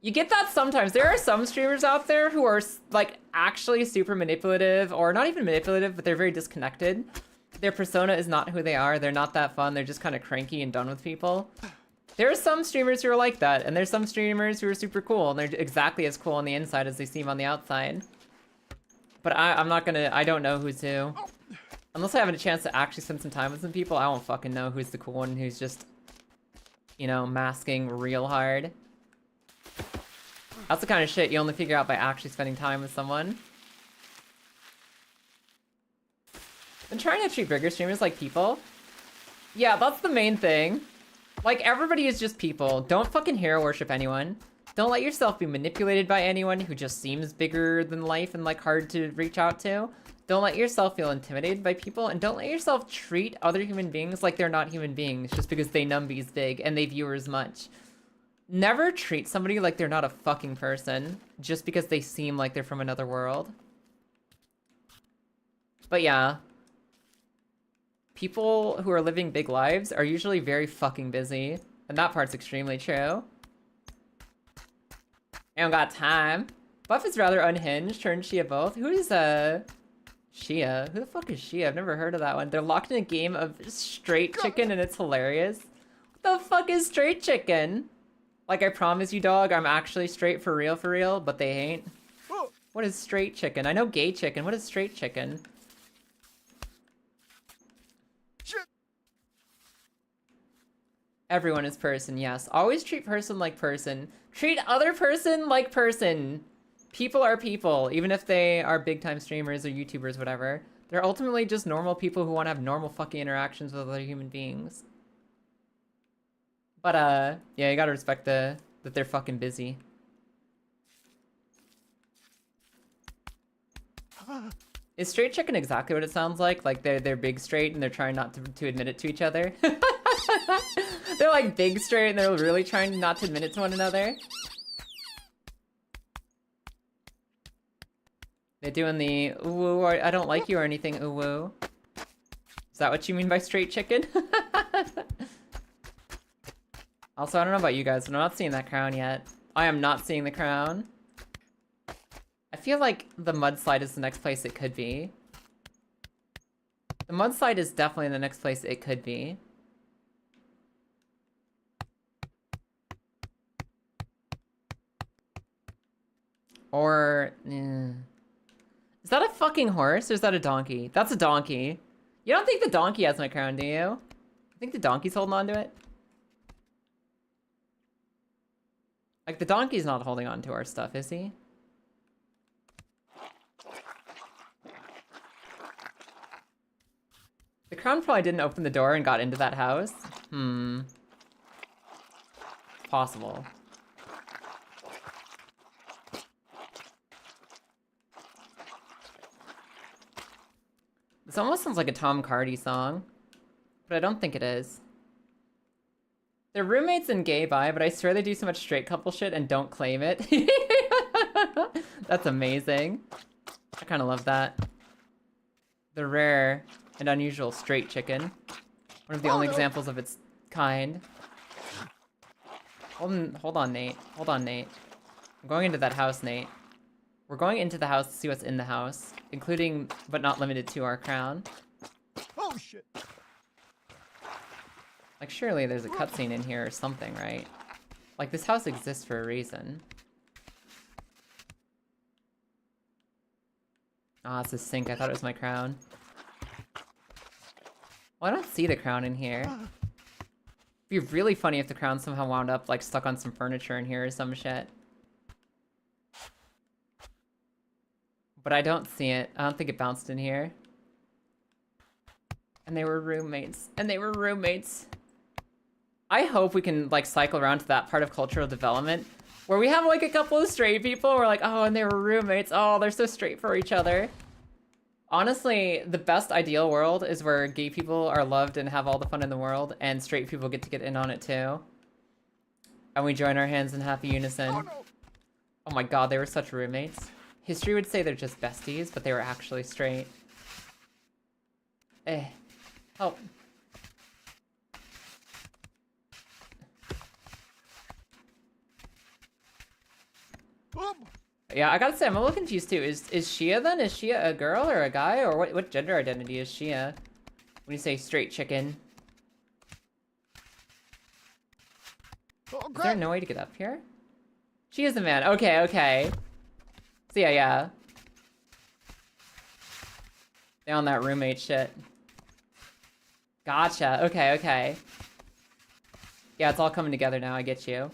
You get that sometimes. There are some streamers out there who are like actually super manipulative, or not even manipulative, but they're very disconnected. Their persona is not who they are. They're not that fun. They're just kind of cranky and done with people. There are some streamers who are like that, and there's some streamers who are super cool, and they're exactly as cool on the inside as they seem on the outside. But I don't know who's who. Unless I have a chance to actually spend some time with some people, I won't fucking know who's the cool one who's just, you know, masking real hard. That's the kind of shit you only figure out by actually spending time with someone. I'm trying to treat bigger streamers like people. Yeah, that's the main thing. Like, everybody is just people. Don't fucking hero worship anyone. Don't let yourself be manipulated by anyone who just seems bigger than life and, like, hard to reach out to. Don't let yourself feel intimidated by people, and don't let yourself treat other human beings like they're not human beings just because they numbies big and they viewers much. Never treat somebody like they're not a fucking person just because they seem like they're from another world. But yeah. People who are living big lives are usually very fucking busy. And that part's extremely true. I don't got time. Buff is rather unhinged. Her and Shia both. Who is, Shia? Who the fuck is Shia? I've never heard of that one. They're locked in a game of straight chicken and it's hilarious. What the fuck is straight chicken? Like, I promise you, dog, I'm actually straight for real, but they ain't. What is straight chicken? I know gay chicken. What is straight chicken? Everyone is person, yes. Always treat person like person. Treat other person like person. People are people, even if they are big-time streamers or YouTubers, whatever. They're ultimately just normal people who want to have normal fucking interactions with other human beings. But, yeah, you gotta respect that they're fucking busy. Is straight chicken exactly what it sounds like? Like, they're big straight and they're trying not to admit it to each other? They're like big straight and they're really trying not to admit it to one another? They're doing the ooh, or I don't like you or anything, ooh woo. Is that what you mean by straight chicken? Also, I don't know about you guys, but I'm not seeing that crown yet. I am not seeing the crown. I feel like the mudslide is the next place it could be. The mudslide is definitely the next place it could be. Or, is that a fucking horse or is that a donkey? That's a donkey. You don't think the donkey has my crown, do you? I think the donkey's holding on to it. Like, the donkey's not holding on to our stuff, is he? The crown probably didn't open the door and got into that house. Possible. This almost sounds like a Tom Cardy song, but I don't think it is. They're roommates and gay bi, but I swear they do so much straight couple shit and don't claim it. That's amazing. I kind of love that. The rare and unusual straight chicken. One of the only examples of its kind. Hold on, Nate. Hold on, Nate. I'm going into that house, Nate. We're going into the house to see what's in the house, including, but not limited to, our crown. Oh shit! Like, surely there's a cutscene in here or something, right? Like, this house exists for a reason. Ah, it's a sink. I thought it was my crown. Well, I don't see the crown in here. It'd be really funny if the crown somehow wound up, like, stuck on some furniture in here or some shit. But I don't see it. I don't think it bounced in here. And they were roommates. And they were roommates. I hope we can, like, cycle around to that part of cultural development where we have, like, a couple of straight people. We're like, oh, and they were roommates. Oh, they're so straight for each other. Honestly, the best ideal world is where gay people are loved and have all the fun in the world, and straight people get to get in on it too. And we join our hands in happy unison. Oh my god, they were such roommates. History would say they're just besties, but they were actually straight. Help. Yeah, I gotta say, I'm a little confused too. Is Shia then? Is Shia a girl or a guy? Or what gender identity is Shia? When you say straight chicken. Is there no way to get up here? She is a man. Okay, okay. So yeah. They on that roommate shit. Gotcha. Okay, okay. Yeah, it's all coming together now. I get you.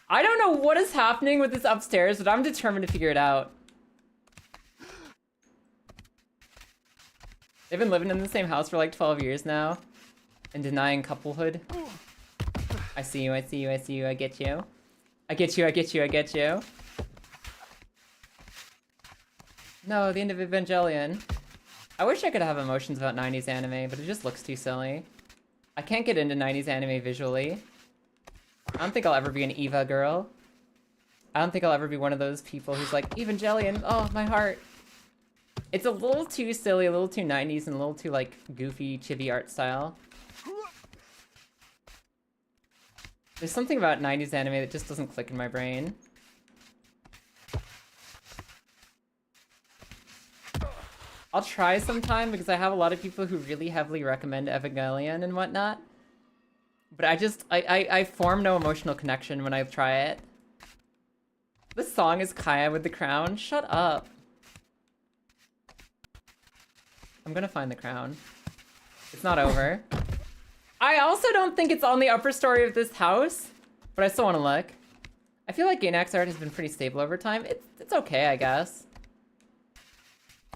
I don't know what is happening with this upstairs, but I'm determined to figure it out. They've been living in the same house for like 12 years now. And denying couplehood. I see you, I see you, I see you, I get you. I get you, I get you, I get you. No, the end of Evangelion. I wish I could have emotions about 90s anime, but it just looks too silly. I can't get into 90s anime visually. I don't think I'll ever be an Eva girl. I don't think I'll ever be one of those people who's like, Evangelion, oh, my heart. It's a little too silly, a little too 90s, and a little too, like, goofy, chibi art style. There's something about 90s anime that just doesn't click in my brain. I'll try sometime because I have a lot of people who really heavily recommend Evangelion and whatnot. But I form no emotional connection when I try it. This song is Kaya with the crown. Shut up. I'm gonna find the crown. It's not over. I also don't think it's on the upper story of this house, but I still want to look. I feel like Gainax art has been pretty stable over time. It's okay, I guess.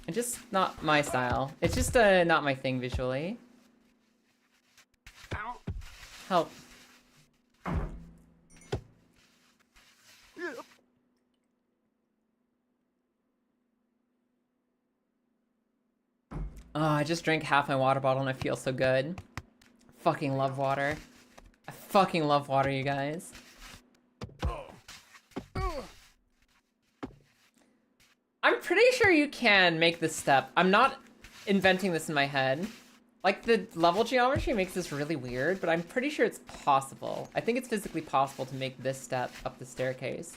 It's just not my style. It's just not my thing visually. Help. Oh, I just drank half my water bottle and I feel so good. Fucking love water. I fucking love water, you guys. I'm pretty sure you can make this step. I'm not inventing this in my head. Like, the level geometry makes this really weird, but I'm pretty sure it's possible. I think it's physically possible to make this step up the staircase.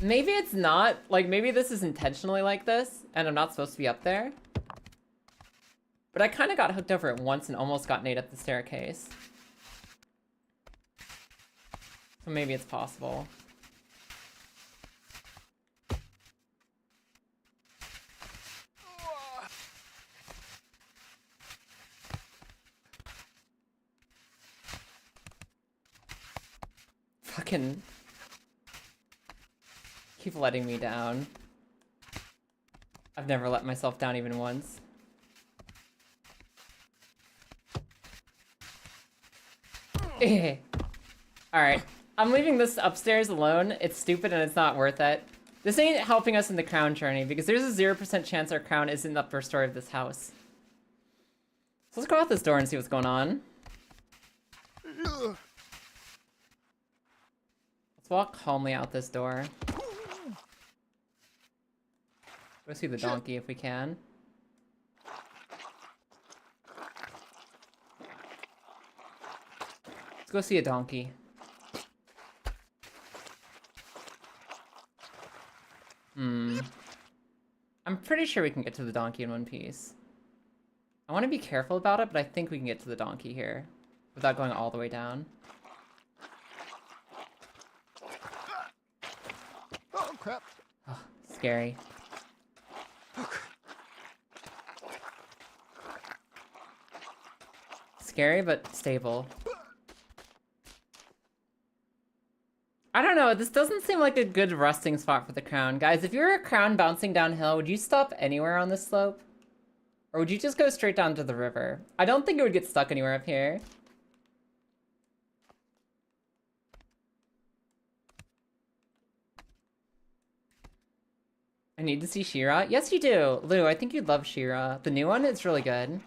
Maybe it's not. Like, maybe this is intentionally like this, and I'm not supposed to be up there. But I kind of got hooked over it once and almost got Nate up the staircase. So maybe it's possible. Fucking... keep letting me down. I've never let myself down even once. Alright. I'm leaving this upstairs alone. It's stupid and it's not worth it. This ain't helping us in the crown journey because there's a 0% chance our crown is in the upper story of this house. So let's go out this door and see what's going on. Let's walk calmly out this door. Go see the donkey if we can. Let's go see a donkey. I'm pretty sure we can get to the donkey in one piece. I want to be careful about it, but I think we can get to the donkey here without going all the way down. Oh, crap. Oh, scary. Scary, but stable. I don't know, this doesn't seem like a good resting spot for the crown. Guys, if you're a crown bouncing downhill, would you stop anywhere on this slope? Or would you just go straight down to the river? I don't think it would get stuck anywhere up here. I need to see She-Ra. Yes, you do. Lou, I think you'd love She-Ra. The new one is really good.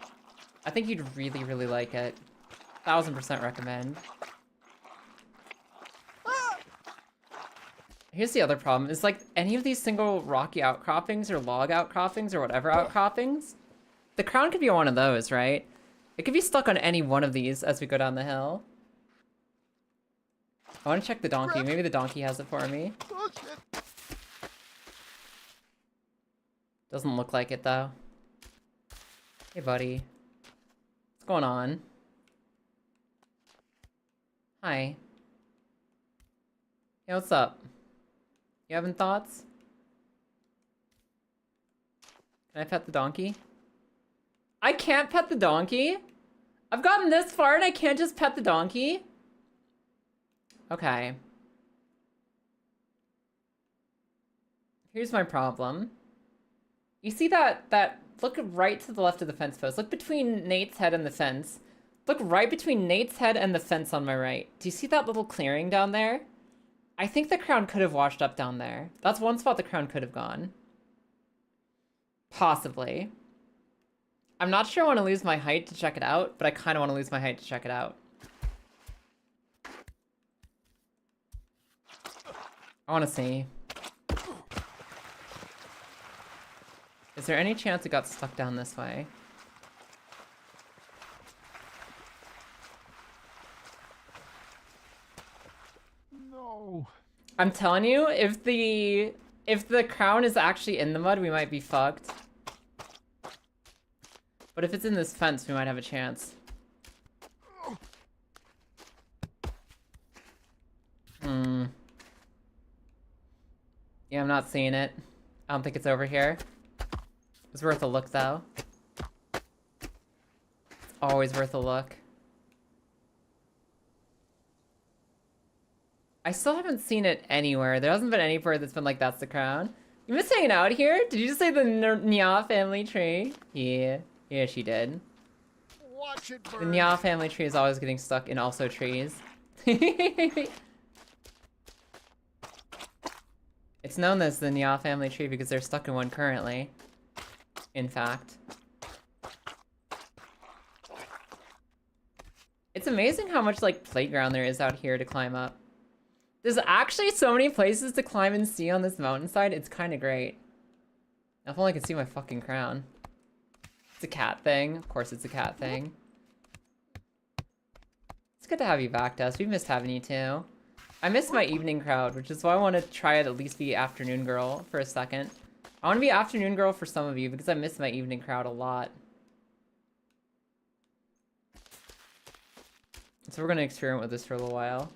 I think you'd really, really like it. 1000% recommend. Here's the other problem, is like any of these single rocky outcroppings or log outcroppings or whatever outcroppings, the crown could be on one of those, right? It could be stuck on any one of these as we go down the hill. I want to check the donkey. Maybe the donkey has it for me. Doesn't look like it though. Hey buddy. What's going on? Hi. Hey, what's up? You having thoughts? Can I pet the donkey? I can't pet the donkey? I've gotten this far and I can't just pet the donkey? Okay. Here's my problem. You see that look right to the left of the fence post. Look between Nate's head and the fence. Look right between Nate's head and the fence on my right. Do you see that little clearing down there? I think the crown could have washed up down there. That's one spot the crown could have gone. Possibly. I'm not sure I want to lose my height to check it out, but I kind of want to lose my height to check it out. I want to see. Is there any chance it got stuck down this way? No. I'm telling you, if the crown is actually in the mud, we might be fucked. But if it's in this fence, we might have a chance. Yeah, I'm not seeing it. I don't think it's over here. It's worth a look, though. It's always worth a look. I still haven't seen it anywhere. There hasn't been anywhere that's been like, that's the crown. You miss hanging out here? Did you just say the Nya family tree? Yeah. Yeah, she did. Watch it The burn. Nya family tree is always getting stuck in also trees. It's known as the Nya family tree because they're stuck in one currently. In fact. It's amazing how much, like, playground there is out here to climb up. There's actually so many places to climb and see on this mountainside, it's kind of great. Now, if only I could see my fucking crown. It's a cat thing. Of course it's a cat thing. It's good to have you back, Des. We missed having you, too. I miss my evening crowd, which is why I want to try to at least be afternoon girl for a second. I want to be afternoon girl for some of you because I miss my evening crowd a lot. So we're going to experiment with this for a little while.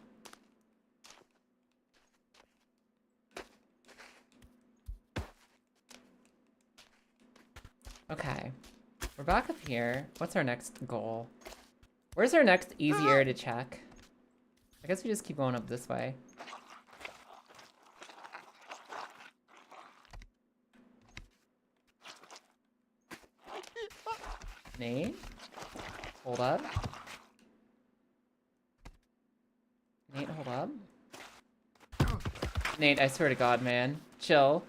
Okay. We're back up here. What's our next goal? Where's our next easy area to check? I guess we just keep going up this way. Nate? Hold up. Nate, hold up. Nate, I swear to God, man. Chill.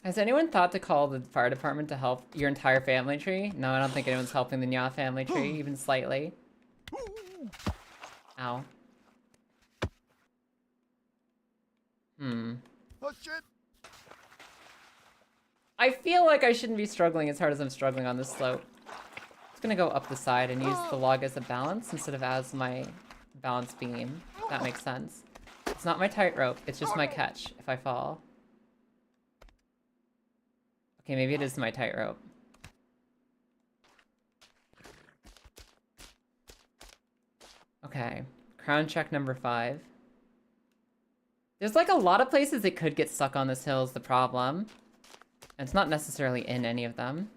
Has anyone thought to call the fire department to help your entire family tree? No, I don't think anyone's helping the Nya family tree, even slightly. Ow. Oh shit. I feel like I shouldn't be struggling as hard as I'm struggling on this slope. It's gonna go up the side and use the log as a balance instead of as my balance beam. That makes sense. It's not my tightrope, it's just my catch if I fall. Okay, maybe it is my tightrope. Okay, crown check number 5. There's like a lot of places it could get stuck on this hill is the problem. And it's not necessarily in any of them.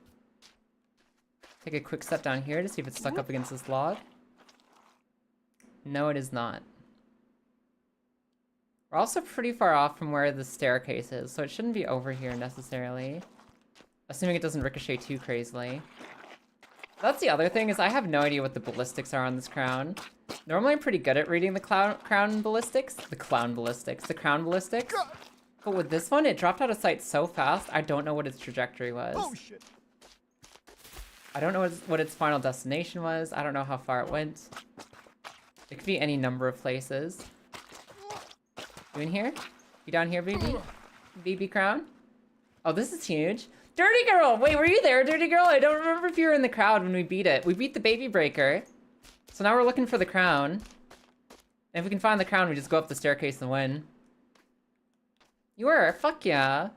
Take a quick step down here to see if it's stuck up against this log. No, it is not. We're also pretty far off from where the staircase is, so it shouldn't be over here necessarily. Assuming it doesn't ricochet too crazily. That's the other thing, is I have no idea what the ballistics are on this crown. Normally I'm pretty good at reading the crown ballistics. The crown ballistics. But with this one, it dropped out of sight so fast, I don't know what its trajectory was. Oh shit. I don't know what its final destination was. I don't know how far it went. It could be any number of places. You in here? You down here, baby? Baby crown? Oh, this is huge. Dirty girl! Wait, were you there, dirty girl? I don't remember if you were in the crowd when we beat it. We beat the baby breaker. So now we're looking for the crown. And if we can find the crown, we just go up the staircase and win. You were? Fuck yeah.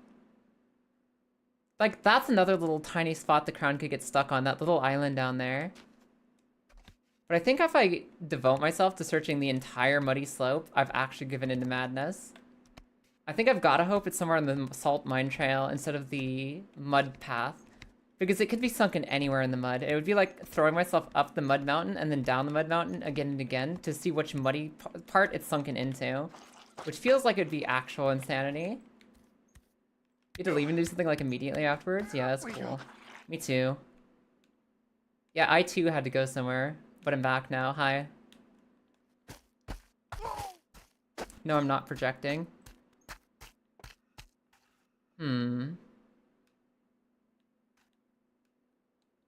Like, that's another little tiny spot the crown could get stuck on. That little island down there. But I think if I devote myself to searching the entire muddy slope, I've actually given into madness. I think I've gotta hope it's somewhere on the salt mine trail instead of the mud path. Because it could be sunken anywhere in the mud. It would be like throwing myself up the mud mountain and then down the mud mountain again and again to see which muddy part it's sunken into. Which feels like it'd be actual insanity. You had to leave and do something like immediately afterwards? Yeah, that's cool. Me too. Yeah, I too had to go somewhere. But I'm back now. Hi. No, I'm not projecting.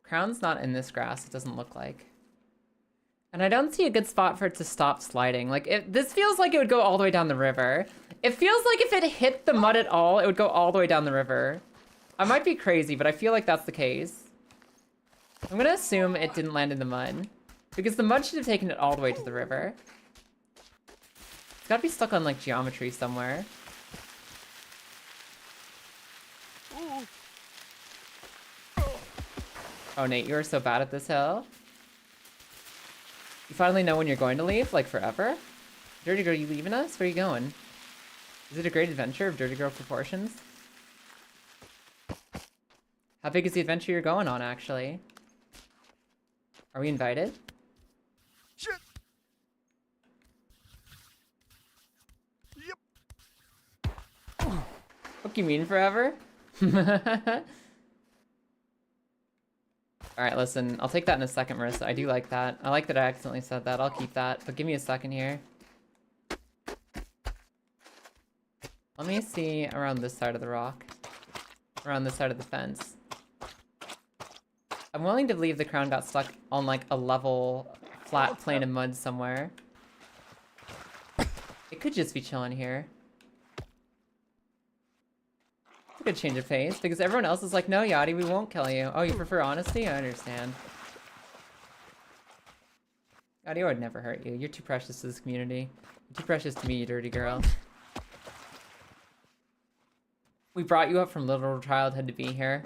Crown's not in this grass, it doesn't look like. And I don't see a good spot for it to stop sliding. Like, this feels like it would go all the way down the river. It feels like if it hit the mud at all, it would go all the way down the river. I might be crazy, but I feel like that's the case. I'm gonna assume it didn't land in the mud. Because the mud should have taken it all the way to the river. It's gotta be stuck on, like, geometry somewhere. Oh, Nate, you are so bad at this hill. You finally know when you're going to leave? Like, forever? Dirty Girl, you leaving us? Where are you going? Is it a great adventure of Dirty Girl proportions? How big is the adventure you're going on, actually? Are we invited? Shit. Yep. What do you mean forever? Alright, listen. I'll take that in a second, Marissa. I do like that. I like that I accidentally said that. I'll keep that. But give me a second here. Let me see around this side of the rock. Around this side of the fence. I'm willing to believe the crown got stuck on, like, a level, flat plane of mud somewhere. It could just be chilling here. It's a good change of pace, because everyone else is like, no, Yachty, we won't kill you. Oh, you prefer honesty? I understand. Yachty, I would never hurt you. You're too precious to this community. You're too precious to me, you dirty girl. We brought you up from literal childhood to be here.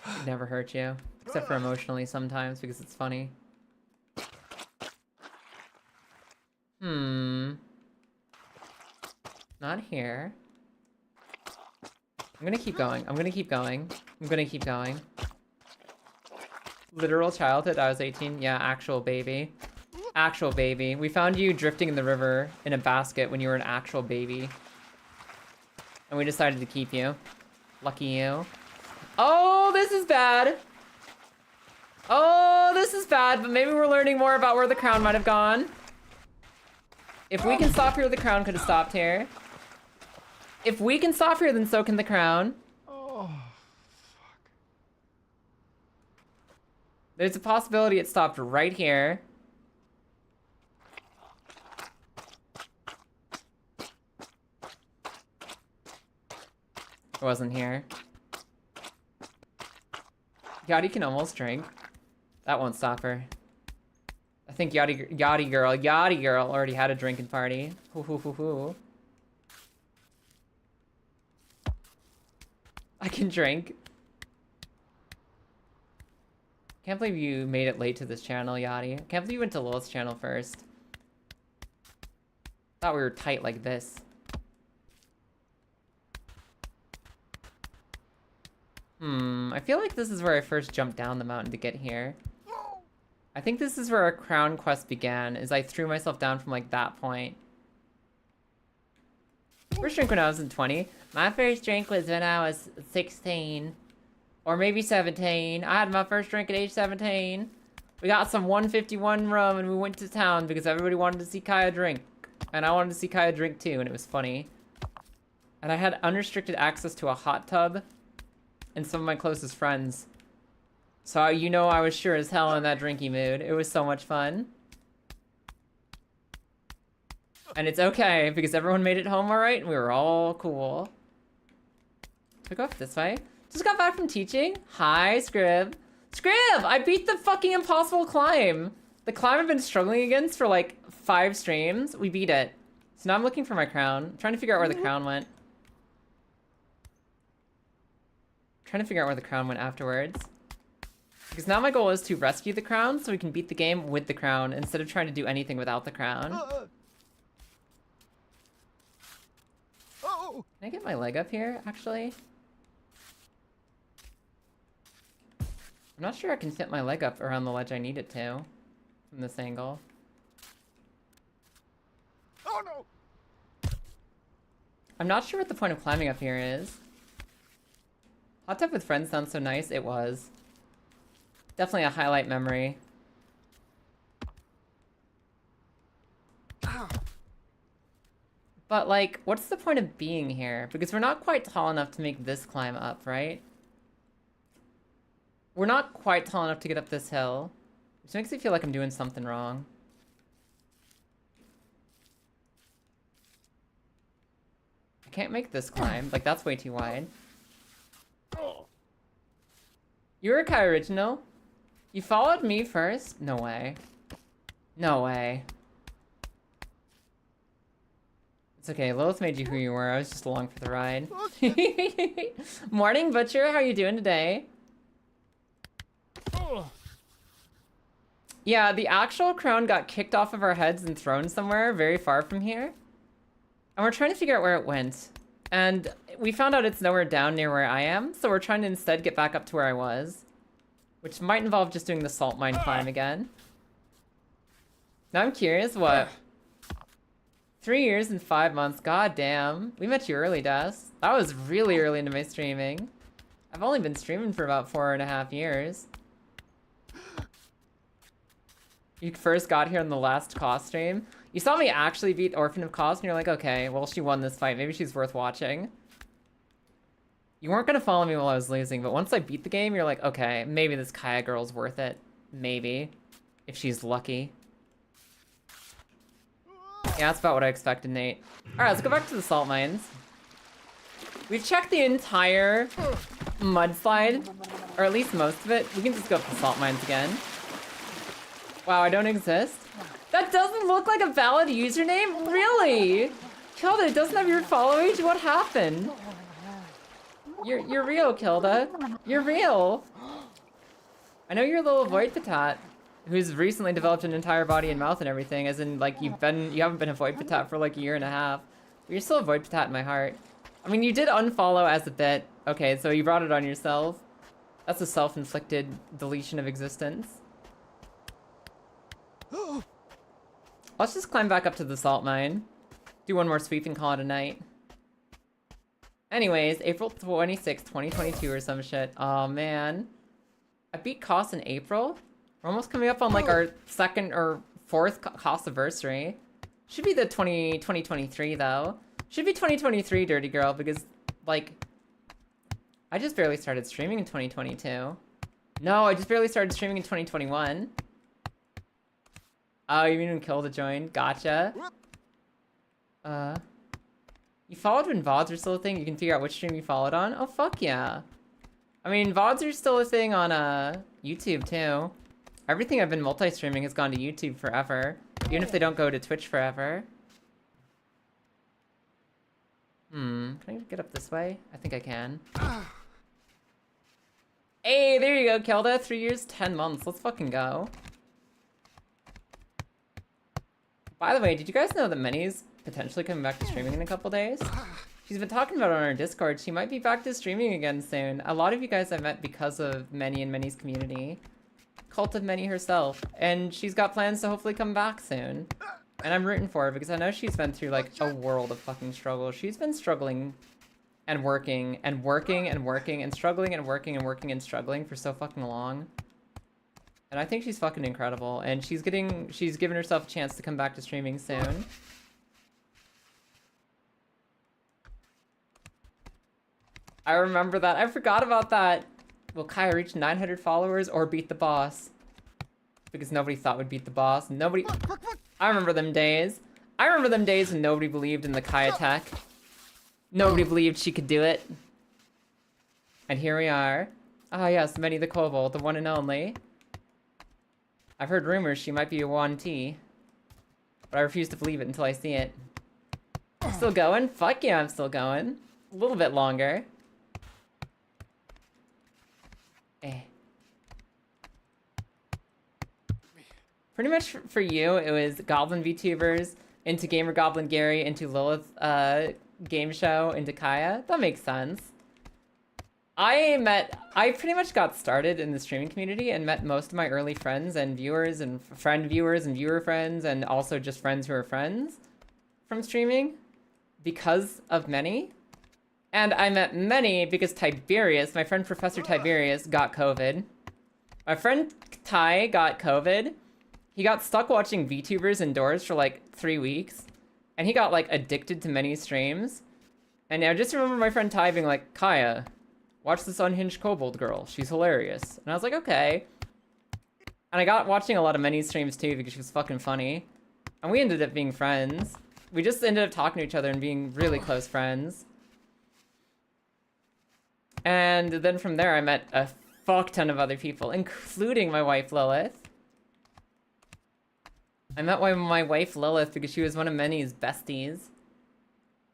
I'd never hurt you. Except for emotionally sometimes, because it's funny. Not here. I'm gonna keep going. I'm gonna keep going. I'm gonna keep going. Literal childhood, I was 18. Yeah, actual baby. Actual baby. We found you drifting in the river in a basket when you were an actual baby. And we decided to keep you. Lucky you. Oh, this is bad. Oh, this is bad, but maybe we're learning more about where the crown might have gone. If we can stop here, the crown could have stopped here. If we can stop here, then so can the crown. Oh, There's a possibility it stopped right here. It wasn't here. Yachty can almost drink. That won't stop her. I think Yachty girl already had a drinking party. Hoo hoo hoo hoo. I can drink. Can't believe you made it late to this channel, Yachty. Can't believe you went to Lilith's channel first. Thought we were tight like this. I feel like this is where I first jumped down the mountain to get here. I think this is where our crown quest began, is I threw myself down from, like, that point. First drink when I was in 20. My first drink was when I was 16. Or maybe 17. I had my first drink at age 17. We got some 151 rum and we went to town because everybody wanted to see Kaya drink. And I wanted to see Kaya drink too, and it was funny. And I had unrestricted access to a hot tub and some of my closest friends. So you know I was sure as hell in that drinky mood. It was so much fun. And it's okay, because everyone made it home alright, and we were all cool. Should we go up this way? Just got back from teaching. Hi, Scrib. Scrib! I beat the fucking impossible climb! The climb I've been struggling against for like 5 streams. We beat it. So now I'm looking for my crown. I'm trying to figure out where the crown went. Trying to figure out where the crown went afterwards. Because now my goal is to rescue the crown so we can beat the game with the crown instead of trying to do anything without the crown. Can I get my leg up here, actually? I'm not sure I can fit my leg up around the ledge I need it to from this angle. Oh no! I'm not sure what the point of climbing up here is. Hot tub with friends sounds so nice. It was. Definitely a highlight memory. But, like, what's the point of being here? Because we're not quite tall enough to make this climb up, right? We're not quite tall enough to get up this hill. Which makes me feel like I'm doing something wrong. I can't make this climb. Like, that's way too wide. You're a Kai original? You followed me first? No way. No way. It's okay, Lilith made you who you were. I was just along for the ride. Morning, Butcher. How are you doing today? Yeah, the actual crown got kicked off of our heads and thrown somewhere very far from here. And we're trying to figure out where it went. And we found out it's nowhere down near where I am, so we're trying to instead get back up to where I was. Which might involve just doing the salt mine climb again. Now I'm curious, what? 3 years and 5 months, god damn. We met you early, Das. That was really early into my streaming. I've only been streaming for about 4.5 years. You first got here on the last Cos stream. You saw me actually beat Orphan of Cos, and you're like, okay, well, she won this fight. Maybe she's worth watching. You weren't gonna follow me while I was losing, but once I beat the game, you're like, okay, maybe this Kaya girl's worth it. Maybe. If she's lucky. Yeah, that's about what I expected, Nate. Alright, let's go back to the salt mines. We've checked the entire mudslide, or at least most of it. We can just go up to the salt mines again. Wow, I don't exist? That doesn't look like a valid username? Really? Kilda, it doesn't have your follow age? What happened? You're real, Kilda. You're real. I know you're a little void patat who's recently developed an entire body and mouth and everything, as in, like, you haven't been a void patat for like 1.5 years. But you're still a void patat in my heart. I mean, you did unfollow as a bit. Okay, so you brought it on yourself. That's a self-inflicted deletion of existence. Let's just climb back up to the salt mine. Do one more sweep and call it a night. Anyways, April 26th, 2022 or some shit. Oh man. I beat Cos in April? We're almost coming up on like our 2nd or 4th Cos anniversary. Should be the 2023 though. Should be 2023, Dirty Girl, because like I just barely started streaming in 2022. No, I just barely started streaming in 2021. Oh, you mean when Kilda joined? Gotcha. You followed when VODs are still a thing? You can figure out which stream you followed on? Oh, fuck yeah. I mean, VODs are still a thing on YouTube, too. Everything I've been multi-streaming has gone to YouTube forever. Even if they don't go to Twitch forever. Can I get up this way? I think I can. Hey, there you go, Kelda. 3 years, 10 months. Let's fucking go. By the way, did you guys know that Minnie's potentially coming back to streaming in a couple days? She's been talking about it on our Discord. She might be back to streaming again soon. A lot of you guys I met because of Minnie and Minnie's community. Cult of Minnie herself. And she's got plans to hopefully come back soon. And I'm rooting for her because I know she's been through like a world of fucking struggle. She's been struggling and working and working and working and struggling and working and working and struggling for so fucking long. And I think she's fucking incredible, and she's given herself a chance to come back to streaming soon. I remember that. I forgot about that. Will Kaya reach 900 followers or beat the boss? Because nobody thought would beat the boss. Nobody... I remember them days. I remember them days when nobody believed in the Kaya tech. Nobody believed she could do it. And here we are. Ah yes, Minnie the Kobold, the one and only. I've heard rumors she might be a 1T. But I refuse to believe it until I see it. Still going? Fuck yeah, I'm still going. A little bit longer. Pretty much for you, it was Goblin VTubers, into Gamer Goblin Gary, into Lilith game show, into Kaya. That makes sense. I pretty much got started in the streaming community and met most of my early friends and viewers and friend viewers and viewer friends and also just friends who are friends from streaming because of many. And I met many because Tiberius, my friend Professor Tiberius, got COVID. My friend Ty got COVID. He got stuck watching VTubers indoors for like 3 weeks. And he got like addicted to many streams. And I just remember my friend Ty being like, Kaya, watch this unhinged kobold girl. She's hilarious. And I was like, okay. And I got watching a lot of many streams too because she was fucking funny. And we ended up being friends. We just ended up talking to each other and being really close friends. And then from there I met a fuck ton of other people, including my wife Lilith. I met my wife Lilith because she was one of Manny's besties.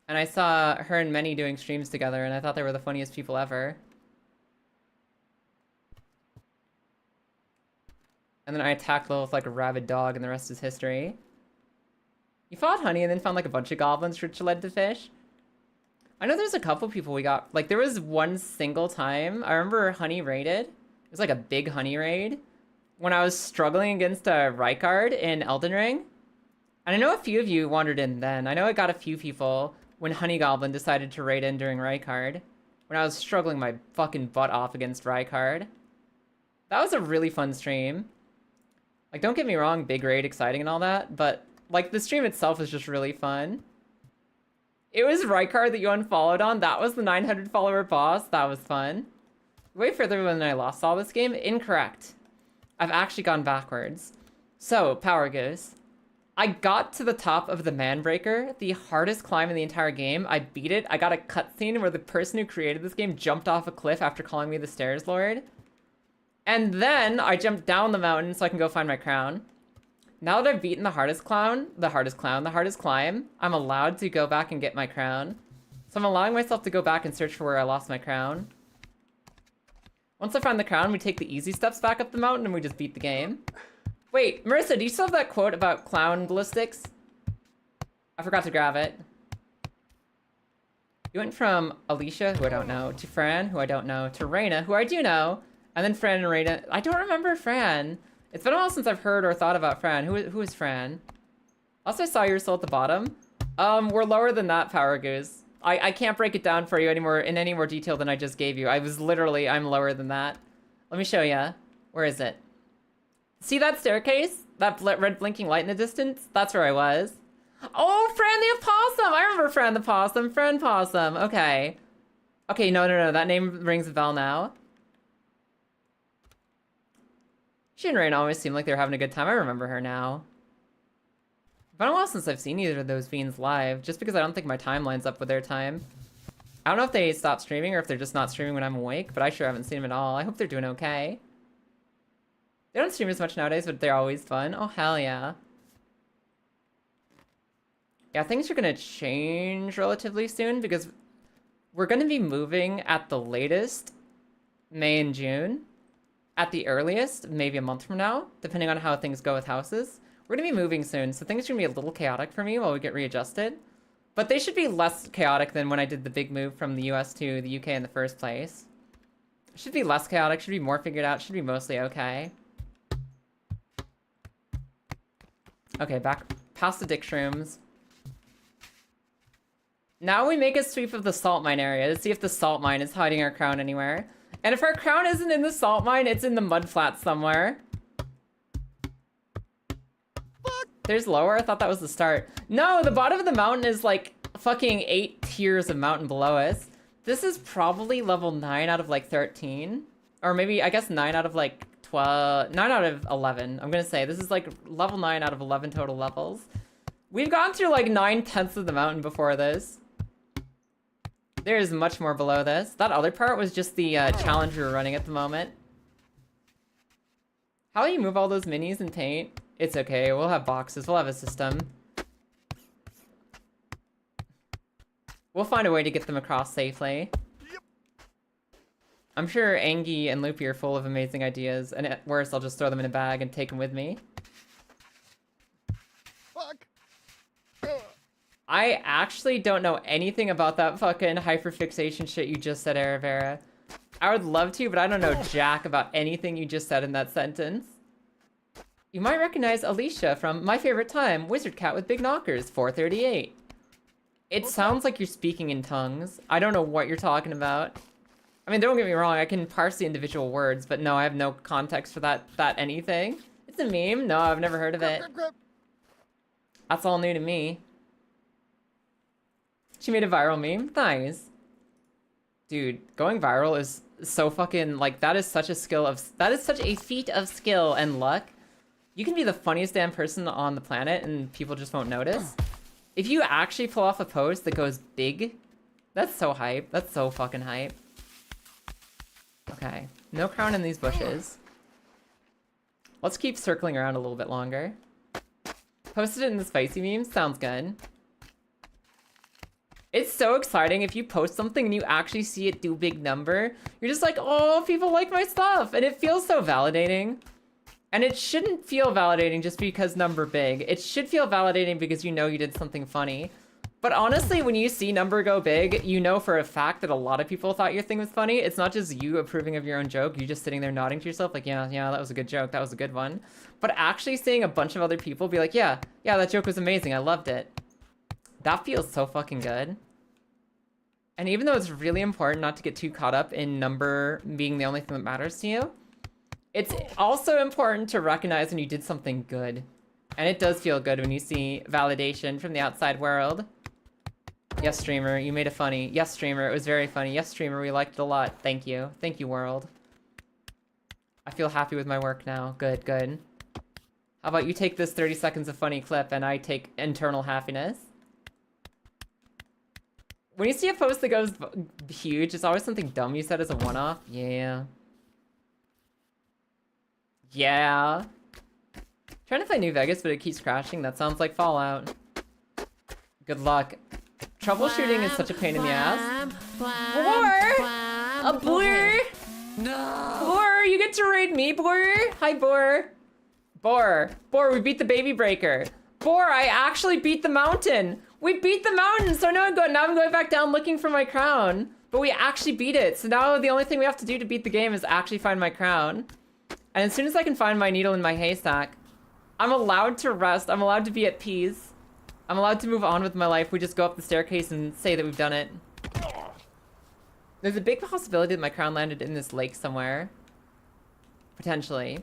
And I saw her and Manny doing streams together and I thought they were the funniest people ever. And then I attacked Lilith like a rabid dog and the rest is history. You fought Honey and then found like a bunch of goblins which led to fish. I know there's a couple people we got, like there was one single time, I remember Honey raided. It was like a big Honey raid. When I was struggling against Rykard in Elden Ring. And I know a few of you wandered in then. I know I got a few people when Honey Goblin decided to raid in during Rykard. When I was struggling my fucking butt off against Rykard. That was a really fun stream. Like, don't get me wrong, big raid, exciting and all that, but like the stream itself was just really fun. It was Rykard that you unfollowed on. That was the 900 follower boss. That was fun. Way further than I lost all this game. Incorrect. I've actually gone backwards. So, Power Goose. I got to the top of the Manbreaker, the hardest climb in the entire game. I beat it. I got a cutscene where the person who created this game jumped off a cliff after calling me the Stairs Lord. And then I jumped down the mountain so I can go find my crown. Now that I've beaten the hardest climb, I'm allowed to go back and get my crown. So I'm allowing myself to go back and search for where I lost my crown. Once I find the crown, we take the easy steps back up the mountain and we just beat the game. Wait, Marissa, do you still have that quote about clown ballistics? I forgot to grab it. You went from Alicia, who I don't know, to Fran, who I don't know, to Reyna, who I do know, and then Fran and Reyna. I don't remember Fran. It's been a while since I've heard or thought about Fran. Who is Fran? Also, I saw you're still at the bottom. We're lower than that, Power Goose. I can't break it down for you anymore in any more detail than I just gave you. I'm lower than that. Let me show ya. Where is it? See that staircase? That red blinking light in the distance? That's where I was. Oh, Fran the Opossum! I remember Fran the Possum. Fran Possum. Okay. Okay, no. That name rings a bell now. She and Rain always seemed like they were having a good time. I remember her now. It's been a while since I've seen either of those fiends live, just because I don't think my time lines up with their time. I don't know if they stopped streaming or if they're just not streaming when I'm awake, but I sure haven't seen them at all. I hope they're doing okay. They don't stream as much nowadays, but they're always fun. Oh, hell yeah. Yeah, things are gonna change relatively soon because we're gonna be moving at the latest May and June. At the earliest, maybe a month from now, depending on how things go with houses. We're gonna be moving soon, so things are gonna be a little chaotic for me while we get readjusted. But they should be less chaotic than when I did the big move from the US to the UK in the first place. Should be less chaotic, should be more figured out, should be mostly okay. Okay, back past the dick shrooms. Now we make a sweep of the salt mine area to see if the salt mine is hiding our crown anywhere. And if our crown isn't in the salt mine, it's in the mud flat somewhere. There's lower? I thought that was the start. No, the bottom of the mountain is like fucking 8 tiers of mountain below us. This is probably level 9 out of like 13. Or maybe, I guess 9 out of like 12, 9 out of 11. I'm gonna say this is like level 9 out of 11 total levels. We've gone through like 9/10 of the mountain before this. There is much more below this. That other part was just the challenge we were running at the moment. How do you move all those minis in paint? It's okay, we'll have boxes, we'll have a system. We'll find a way to get them across safely. I'm sure Angie and Loopy are full of amazing ideas, and at worst, I'll just throw them in a bag and take them with me. Fuck. I actually don't know anything about that fucking hyperfixation shit you just said, Aravera. I would love to, but I don't know jack about anything you just said in that sentence. You might recognize Alicia from My Favorite Time, Wizard Cat with Big Knockers, 438. It sounds like you're speaking in tongues. I don't know what you're talking about. I mean, don't get me wrong, I can parse the individual words, but no, I have no context for that anything. It's a meme? No, I've never heard of it. That's all new to me. She made a viral meme? Nice. Dude, going viral is so fucking, like, that is such a feat of skill and luck. You can be the funniest damn person on the planet and people just won't notice. If you actually pull off a post that goes big, that's so hype. That's so fucking hype. Okay, no crown in these bushes. Let's keep circling around a little bit longer. Posted it in the spicy memes? Sounds good. It's so exciting if you post something and you actually see it do big number. You're just like, oh, people like my stuff. And it feels so validating. And it shouldn't feel validating just because number big. It should feel validating because you know you did something funny. But honestly, when you see number go big, you know for a fact that a lot of people thought your thing was funny. It's not just you approving of your own joke. You just sitting there nodding to yourself like, yeah, that was a good joke. That was a good one. But actually seeing a bunch of other people be like, yeah, that joke was amazing. I loved it. That feels so fucking good. And even though it's really important not to get too caught up in number being the only thing that matters to you, it's also important to recognize when you did something good. And it does feel good when you see validation from the outside world. Yes, streamer, you made it funny. Yes, streamer, it was very funny. Yes, streamer, we liked it a lot. Thank you. Thank you, world. I feel happy with my work now. Good, good. How about you take this 30 seconds of funny clip and I take internal happiness? When you see a post that goes huge, it's always something dumb you said as a one-off. Yeah. Yeah. Trying to play New Vegas, but it keeps crashing. That sounds like Fallout. Good luck. Troubleshooting is such a pain in the ass. Boar! A boar! No! Boar, you get to raid me, Boar? Hi, Boar. Boar, we beat the baby breaker. Boar, I actually beat the mountain. We beat the mountain, so now I'm going back down looking for my crown. But we actually beat it, so now the only thing we have to do to beat the game is actually find my crown. And as soon as I can find my needle in my haystack, I'm allowed to rest, I'm allowed to be at peace. I'm allowed to move on with my life. We just go up the staircase and say that we've done it. There's a big possibility that my crown landed in this lake somewhere. Potentially.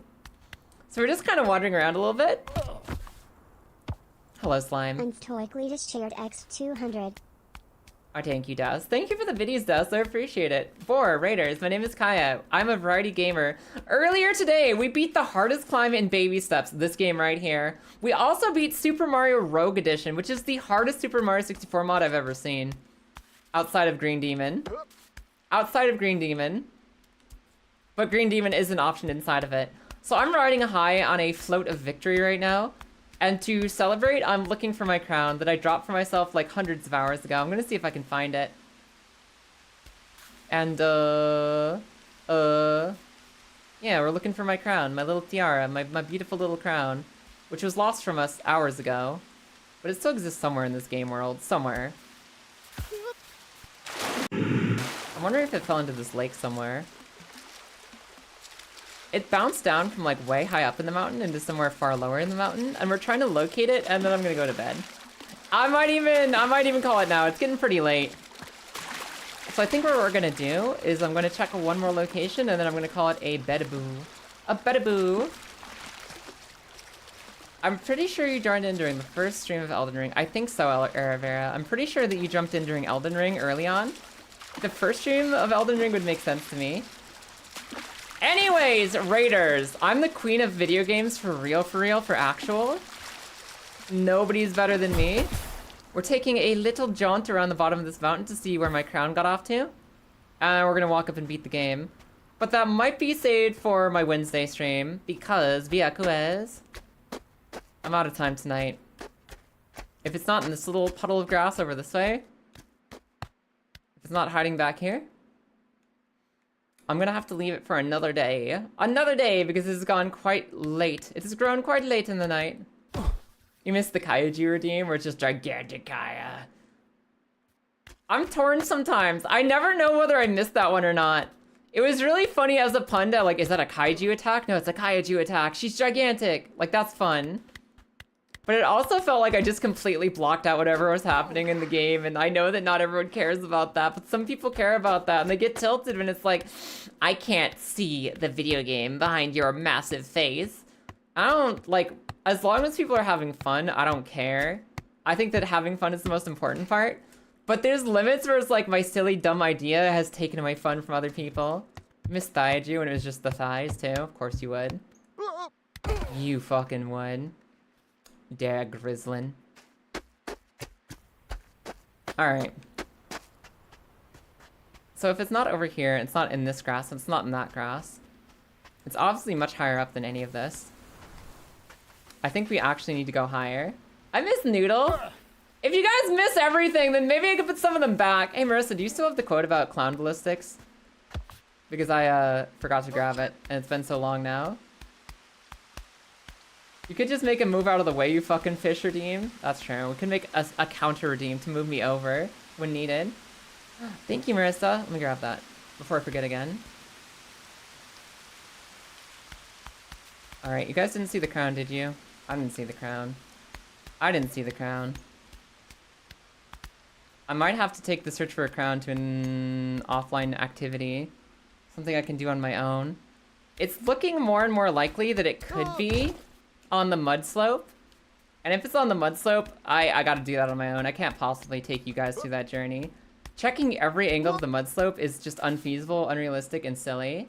So we're just kind of wandering around a little bit. Hello, slime. And Toy just shared X200. Oh, thank you, Daz. Thank you for the videos, Daz. I appreciate it. Boar, Raiders, my name is Kaya. I'm a variety gamer. Earlier today, we beat the hardest climb in baby steps, this game right here. We also beat Super Mario Rogue Edition, which is the hardest Super Mario 64 mod I've ever seen. Outside of Green Demon. Outside of Green Demon. But Green Demon is an option inside of it. So I'm riding high on a float of victory right now. And to celebrate, I'm looking for my crown that I dropped for myself like hundreds of hours ago. I'm gonna see if I can find it. And, yeah, we're looking for my crown, my little tiara, my beautiful little crown, which was lost from us hours ago. But it still exists somewhere in this game world, somewhere. I'm wondering if it fell into this lake somewhere. It bounced down from like way high up in the mountain into somewhere far lower in the mountain, and we're trying to locate it, and then I'm gonna go to bed. I might even call it now. It's getting pretty late. So I think what we're gonna do is I'm gonna check one more location and then I'm gonna call it a bedaboo. A bedaboo. I'm pretty sure you joined in during the first stream of Elden Ring. I think so, Aravera. I'm pretty sure that you jumped in during Elden Ring early on. The first stream of Elden Ring would make sense to me. Anyways, Raiders. I'm the queen of video games for real, for actual. Nobody's better than me. We're taking a little jaunt around the bottom of this mountain to see where my crown got off to. And we're gonna walk up and beat the game. But that might be saved for my Wednesday stream because I'm out of time tonight. If it's not in this little puddle of grass over this way, if it's not hiding back here, I'm gonna have to leave it for another day. Another day because it has gone quite late. It has grown quite late in the night. You missed the Kaiju redeem where it's just gigantic Kaya. I'm torn sometimes. I never know whether I missed that one or not. It was really funny as a pun to like, is that a Kaiju attack? No, it's a Kaiju attack. She's gigantic. Like, that's fun. But it also felt like I just completely blocked out whatever was happening in the game. And I know that not everyone cares about that, but some people care about that. And they get tilted when it's like, I can't see the video game behind your massive face. I don't, like, as long as people are having fun, I don't care. I think that having fun is the most important part. But there's limits where it's like my silly, dumb idea has taken away fun from other people. Miss Thiaiju when it was just the thighs, too. Of course you would. You fucking would. Dare Grizzlin. Alright. So if it's not over here, it's not in this grass, it's not in that grass. It's obviously much higher up than any of this. I think we actually need to go higher. I miss Noodle. If you guys miss everything, then maybe I could put some of them back. Hey, Marissa, do you still have the quote about clown ballistics? Because I forgot to grab it, and it's been so long now. You could just make a move out of the way, you fucking fish redeem. That's true. We could make a counter redeem to move me over when needed. Thank you, Marissa. Let me grab that before I forget again. Alright, you guys didn't see the crown, did you? I didn't see the crown. I didn't see the crown. I might have to take the search for a crown to an offline activity. Something I can do on my own. It's looking more and more likely that it could be on the mud slope. And if it's on the mud slope, I gotta do that on my own. I can't possibly take you guys through that journey. Checking every angle of the mud slope is just unfeasible, unrealistic, and silly.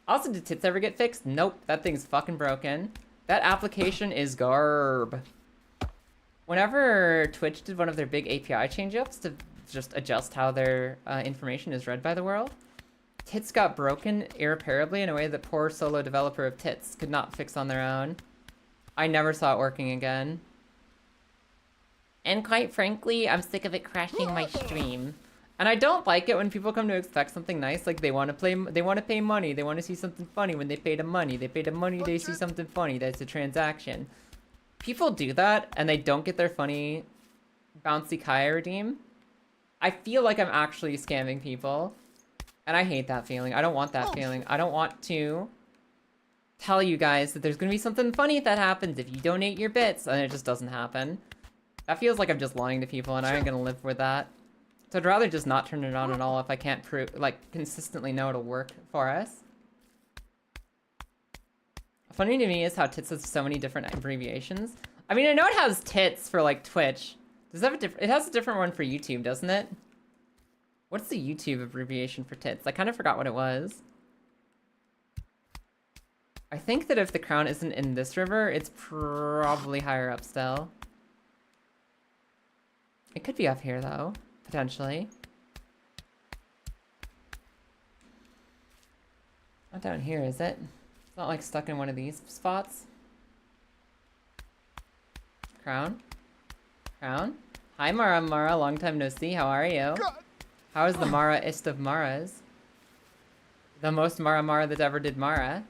Also, did tits ever get fixed? Nope, that thing's fucking broken. That application is garb. Whenever Twitch did one of their big API change-ups to just adjust how their information is read by the world, tits got broken irreparably in a way that poor solo developer of tits could not fix on their own. I never saw it working again. And quite frankly, I'm sick of it crashing my stream. And I don't like it when people come to expect something nice, like they want to pay money, they want to see something funny when they pay the money. They pay the money, they see something funny, that's a transaction. People do that, and they don't get their funny bouncy Kaya redeem. I feel like I'm actually scamming people. And I hate that feeling. I don't want that feeling. I don't want to tell you guys that there's gonna be something funny that happens if you donate your bits, and it just doesn't happen. That feels like I'm just lying to people, and I ain't gonna live with that. So I'd rather just not turn it on at all if I can't consistently know it'll work for us. Funny to me is how tits has so many different abbreviations. I mean, I know it has tits for like Twitch. Does it have it has a different one for YouTube, doesn't it? What's the YouTube abbreviation for tits? I kind of forgot what it was. I think that if the crown isn't in this river, it's probably higher up still. It could be up here though, potentially. Not down here, is it? It's not like stuck in one of these spots. Crown? Crown? Hi Mara Mara, long time no see, how are you? How is the Mara-ist of Maras? The most Mara Mara that ever did Mara.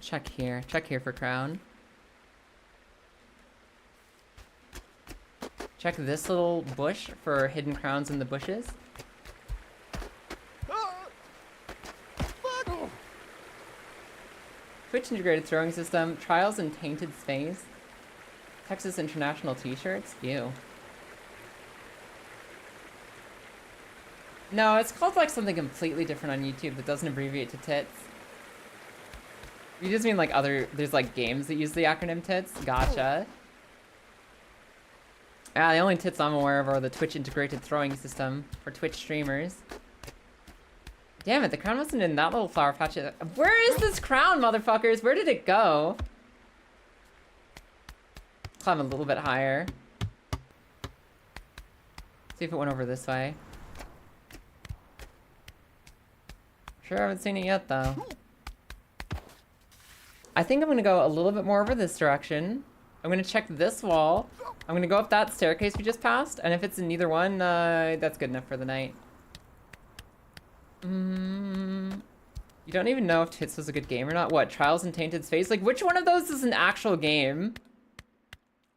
Check here for crown. Check this little bush for hidden crowns in the bushes. Twitch integrated throwing system, trials in tainted space, Texas International t-shirts, ew. No, it's called like something completely different on YouTube that doesn't abbreviate to tits. You just mean like there's like games that use the acronym tits? Gotcha. Yeah, the only tits I'm aware of are the Twitch integrated throwing system for Twitch streamers. Damn it, the crown wasn't in that little flower patch. Where is this crown, motherfuckers? Where did it go? Climb a little bit higher. See if it went over this way. Sure haven't seen it yet, though. I think I'm gonna go a little bit more over this direction. I'm gonna check this wall. I'm gonna go up that staircase we just passed, and if it's in neither one, that's good enough for the night. You don't even know if Tits was a good game or not. What, Trials in Tainted Space? Like, which one of those is an actual game?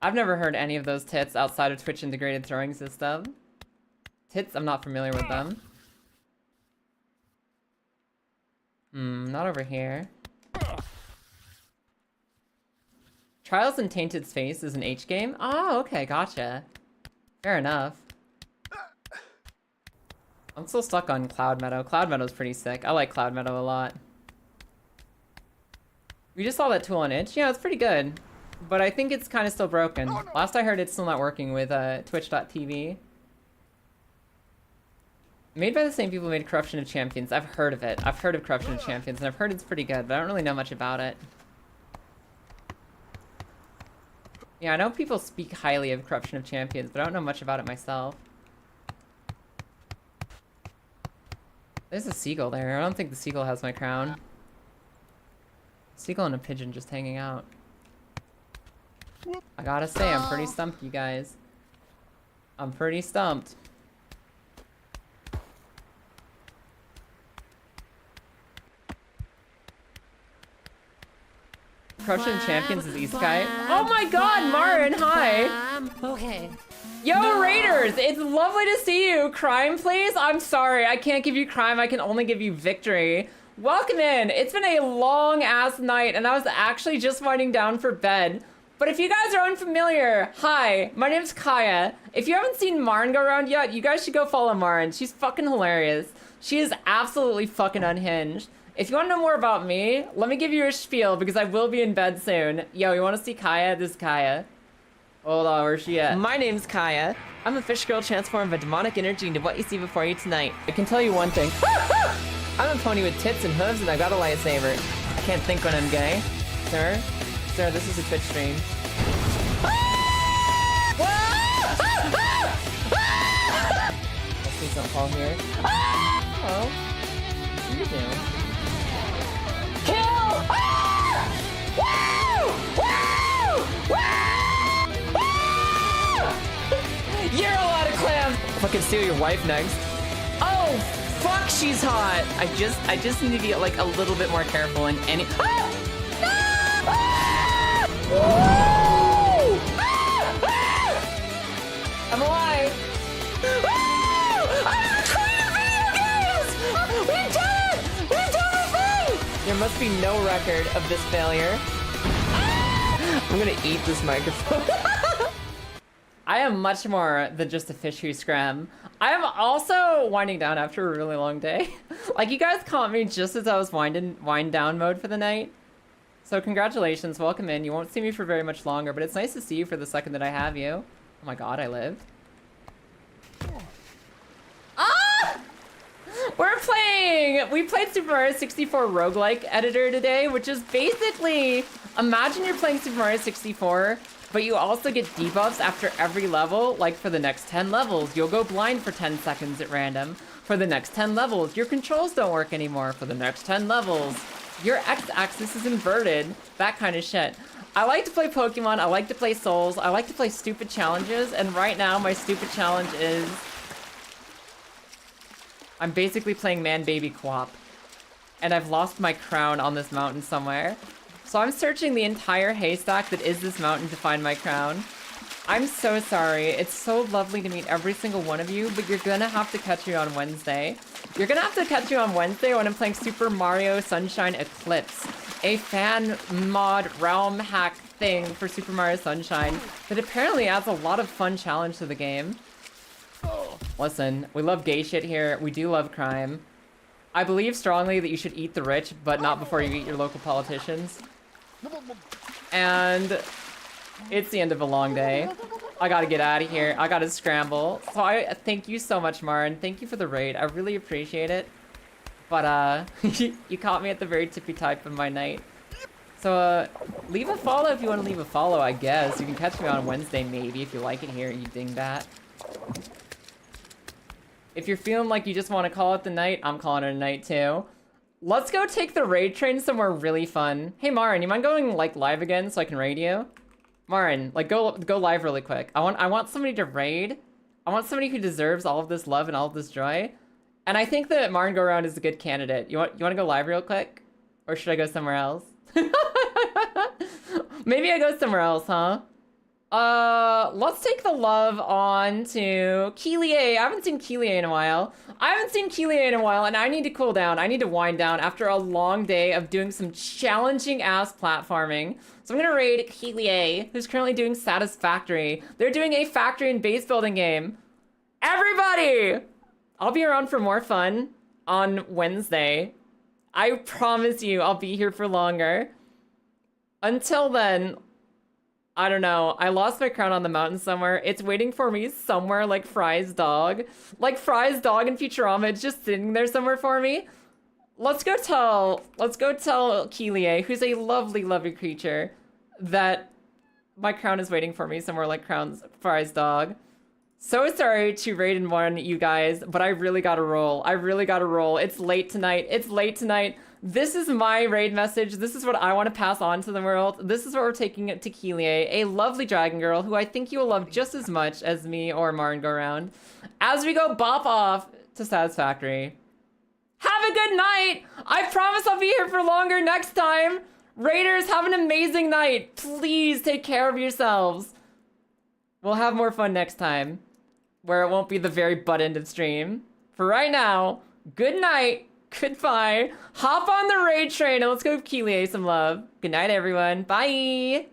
I've never heard any of those tits outside of Twitch integrated throwing system. Tits, I'm not familiar with them. Not over here. Trials in Tainted Space is an H game? Oh, okay, gotcha. Fair enough. I'm still stuck on Cloud Meadow. Cloud Meadow's pretty sick. I like Cloud Meadow a lot. We just saw that tool on itch. Yeah, it's pretty good. But I think it's kind of still broken. Last I heard, it's still not working with Twitch.tv. Made by the same people who made Corruption of Champions. I've heard of it. I've heard of Corruption of Champions, and I've heard it's pretty good, but I don't really know much about it. Yeah, I know people speak highly of Corruption of Champions, but I don't know much about it myself. There's a seagull there. I don't think the seagull has my crown. Seagull and a pigeon just hanging out. I gotta say, I'm pretty stumped, you guys. I'm pretty stumped. Corruption of Champions is Isekai. Oh my god, Marin, hi! Okay. Yo, Raiders, it's lovely to see you. Crime, please? I'm sorry, I can't give you crime, I can only give you victory. Welcome in. It's been a long-ass night, and I was actually just winding down for bed. But if you guys are unfamiliar, hi, my name's Kaya. If you haven't seen Marin go around yet, you guys should go follow Marin. She's fucking hilarious. She is absolutely fucking unhinged. If you want to know more about me, let me give you a spiel, because I will be in bed soon. Yo, you want to see Kaya? This is Kaya. Hold on, where's she at? My name's Kaya. I'm a fish girl transformed by demonic energy into what you see before you tonight. I can tell you one thing. I'm a pony with tits and hooves, and I got a lightsaber. I can't think when I'm gay. Sir? Sir, this is a Twitch stream. Please don't fall here. Oh. What are you doing? Kill! Woo! Woo! Woo! You're a lot of clams! Fucking steal your wife next. Oh, fuck, she's hot! I just need to be like a little bit more careful in any. Ah! No! Ah! Woo! Ah! Ah! I'm alive! There must be no record of this failure. I'm gonna eat this microphone. I am much more than just a fish who scram. I am also winding down after a really long day. Like, you guys caught me just as I was wind down mode for the night. So congratulations, welcome in. You won't see me for very much longer, but it's nice to see you for the second that I have you. Oh my god, I lived. Ah! We played Super Mario 64 roguelike editor today, which is basically, imagine you're playing Super Mario 64, but you also get debuffs after every level. Like, for the next 10 levels, you'll go blind for 10 seconds at random. For the next 10 levels, your controls don't work anymore. For the next 10 levels, your x-axis is inverted. That kind of shit. I like to play Pokemon, I like to play Souls, I like to play stupid challenges, and right now my stupid challenge is I'm basically playing man-baby co-op, and I've lost my crown on this mountain somewhere. So I'm searching the entire haystack that is this mountain to find my crown. I'm so sorry. It's so lovely to meet every single one of you, but you're gonna have to catch me on Wednesday. You're gonna have to catch me on Wednesday when I'm playing Super Mario Sunshine Eclipse, a fan mod realm hack thing for Super Mario Sunshine that apparently adds a lot of fun challenge to the game. Listen, we love gay shit here. We do love crime. I believe strongly that you should eat the rich, but not before you eat your local politicians. And it's the end of a long day. I gotta get out of here. I gotta scramble. So I thank you so much, Marin. Thank you for the raid. I really appreciate it. But you caught me at the very tippy type of my night. So leave a follow if you want to leave a follow, I guess. You can catch me on Wednesday maybe if you like it here, you dingbat. If you're feeling like you just want to call it the night, I'm calling it a night too. Let's go take the raid train somewhere really fun. Hey Marin, you mind going like live again so I can raid you? Marin, like go live really quick. I want somebody to raid. I want somebody who deserves all of this love and all of this joy. And I think that Marin Go Around is a good candidate. You want to go live real quick? Or should I go somewhere else? Maybe I go somewhere else, huh? Let's take the love on to Keelie. I haven't seen Keelie in a while. And I need to cool down. I need to wind down after a long day of doing some challenging ass platforming. So I'm gonna raid Keelie, who's currently doing Satisfactory. They're doing a factory and base building game. Everybody! I'll be around for more fun on Wednesday. I promise you I'll be here for longer. Until then, I don't know. I lost my crown on the mountain somewhere. It's waiting for me somewhere like Fry's dog. Like Fry's dog in Futurama. It's just sitting there somewhere for me. Let's go tell Keelie, who's a lovely, lovely creature, that my crown is waiting for me somewhere like Fry's dog. So sorry to raid and one, you guys, but I really gotta roll. It's late tonight. This is my raid message. This is what I want to pass on to the world. This is what we're taking it to Keelie, a lovely dragon girl who I think you will love just as much as me or Marin Go Around. As we go bop off to Satisfactory. Have a good night! I promise I'll be here for longer next time! Raiders, have an amazing night! Please take care of yourselves! We'll have more fun next time, where it won't be the very butt end of stream. For right now, good night! Goodbye. Hop on the raid train and let's go give Keelie some love. Good night, everyone. Bye.